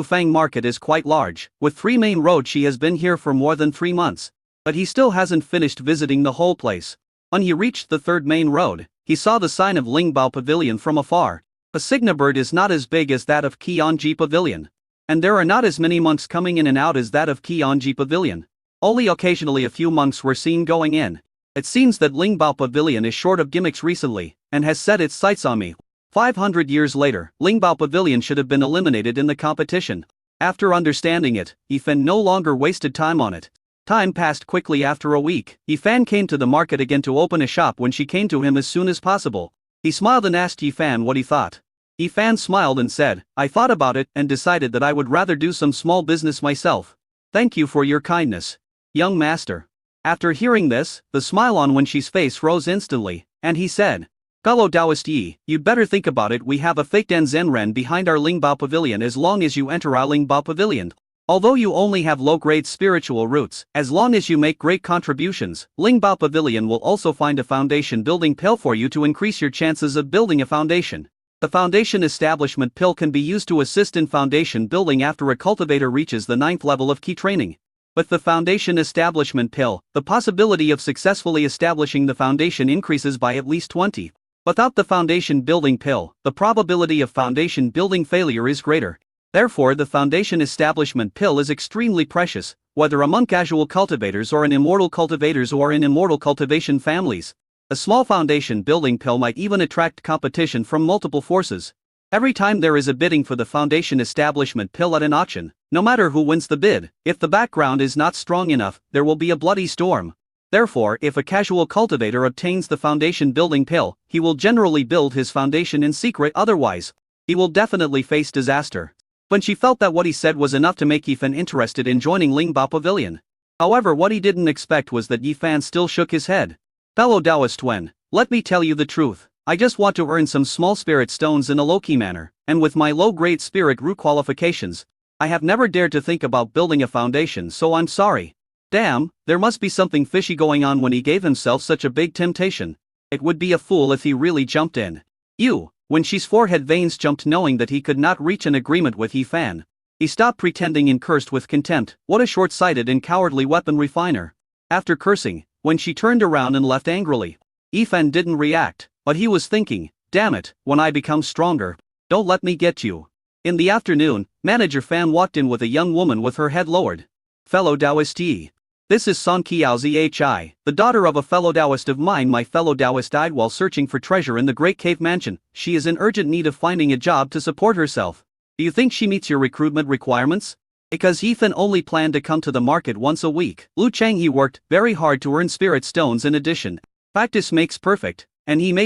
Fang Market is quite large, with 3 main roads. She has been here for more than 3 months, but he still hasn't finished visiting the whole place. When he reached the 3rd main road, he saw the sign of Lingbao Pavilion from afar. A Signa bird is not as big as that of Qionji Pavilion, and there are not as many monks coming in and out as that of Qionji Pavilion. Only occasionally a few monks were seen going in. It seems that Lingbao Pavilion is short of gimmicks recently, and has set its sights on me. 500 years later, Lingbao Pavilion should have been eliminated in the competition. After understanding it, Yi Fan no longer wasted time on it. Time passed quickly. After a week, Yi Fan came to the market again to open a shop. When she came to him as soon as possible, he smiled and asked Yi Fan what he thought. Yi Fan smiled and said, I thought about it and decided that I would rather do some small business myself. Thank you for your kindness, young master. After hearing this, the smile on Wen Shi's face rose instantly, and he said, Fellow Taoist Yi, you'd better think about it. We have a fake Danzenren behind our Lingbao Pavilion. As long as you enter our Lingbao Pavilion, although you only have low-grade spiritual roots, as long as you make great contributions, Lingbao Pavilion will also find a foundation building pill for you to increase your chances of building a foundation. The foundation establishment pill can be used to assist in foundation building after a cultivator reaches the 9th level of key training. With the foundation establishment pill, the possibility of successfully establishing the foundation increases by at least 20. Without the foundation building pill, the probability of foundation building failure is greater. Therefore, the foundation establishment pill is extremely precious, whether among casual cultivators or in immortal cultivators or in immortal cultivation families. A small foundation building pill might even attract competition from multiple forces. Every time there is a bidding for the foundation establishment pill at an auction, no matter who wins the bid, if the background is not strong enough, there will be a bloody storm. Therefore, if a casual cultivator obtains the foundation building pill, he will generally build his foundation in secret, otherwise, he will definitely face disaster. When she felt that what he said was enough to make Yifan interested in joining Lingba Pavilion. However, what he didn't expect was that Yifan still shook his head. Fellow Taoist Wen, let me tell you the truth. I just want to earn some small spirit stones in a low-key manner, and with my low-grade spirit root qualifications, I have never dared to think about building a foundation, so I'm sorry. Damn, there must be something fishy going on when he gave himself such a big temptation. It would be a fool if he really jumped in. When Shi's forehead veins jumped knowing that he could not reach an agreement with Yifan. He stopped pretending and cursed with contempt. What a short-sighted and cowardly weapon refiner. After cursing, when she turned around and left angrily, Yifan didn't react, but he was thinking, damn it, when I become stronger, don't let me get you. In the afternoon, Manager Fan walked in with a young woman with her head lowered. Fellow Taoist Yi. This is Song Qiao Zhi, the daughter of a fellow Taoist of mine. My fellow Taoist died while searching for treasure in the Great Cave Mansion. She is in urgent need of finding a job to support herself. Do you think she meets your recruitment requirements? Because Yifan only planned to come to the market once a week. Lu Changhe worked very hard to earn spirit stones in addition. Practice makes perfect, and he made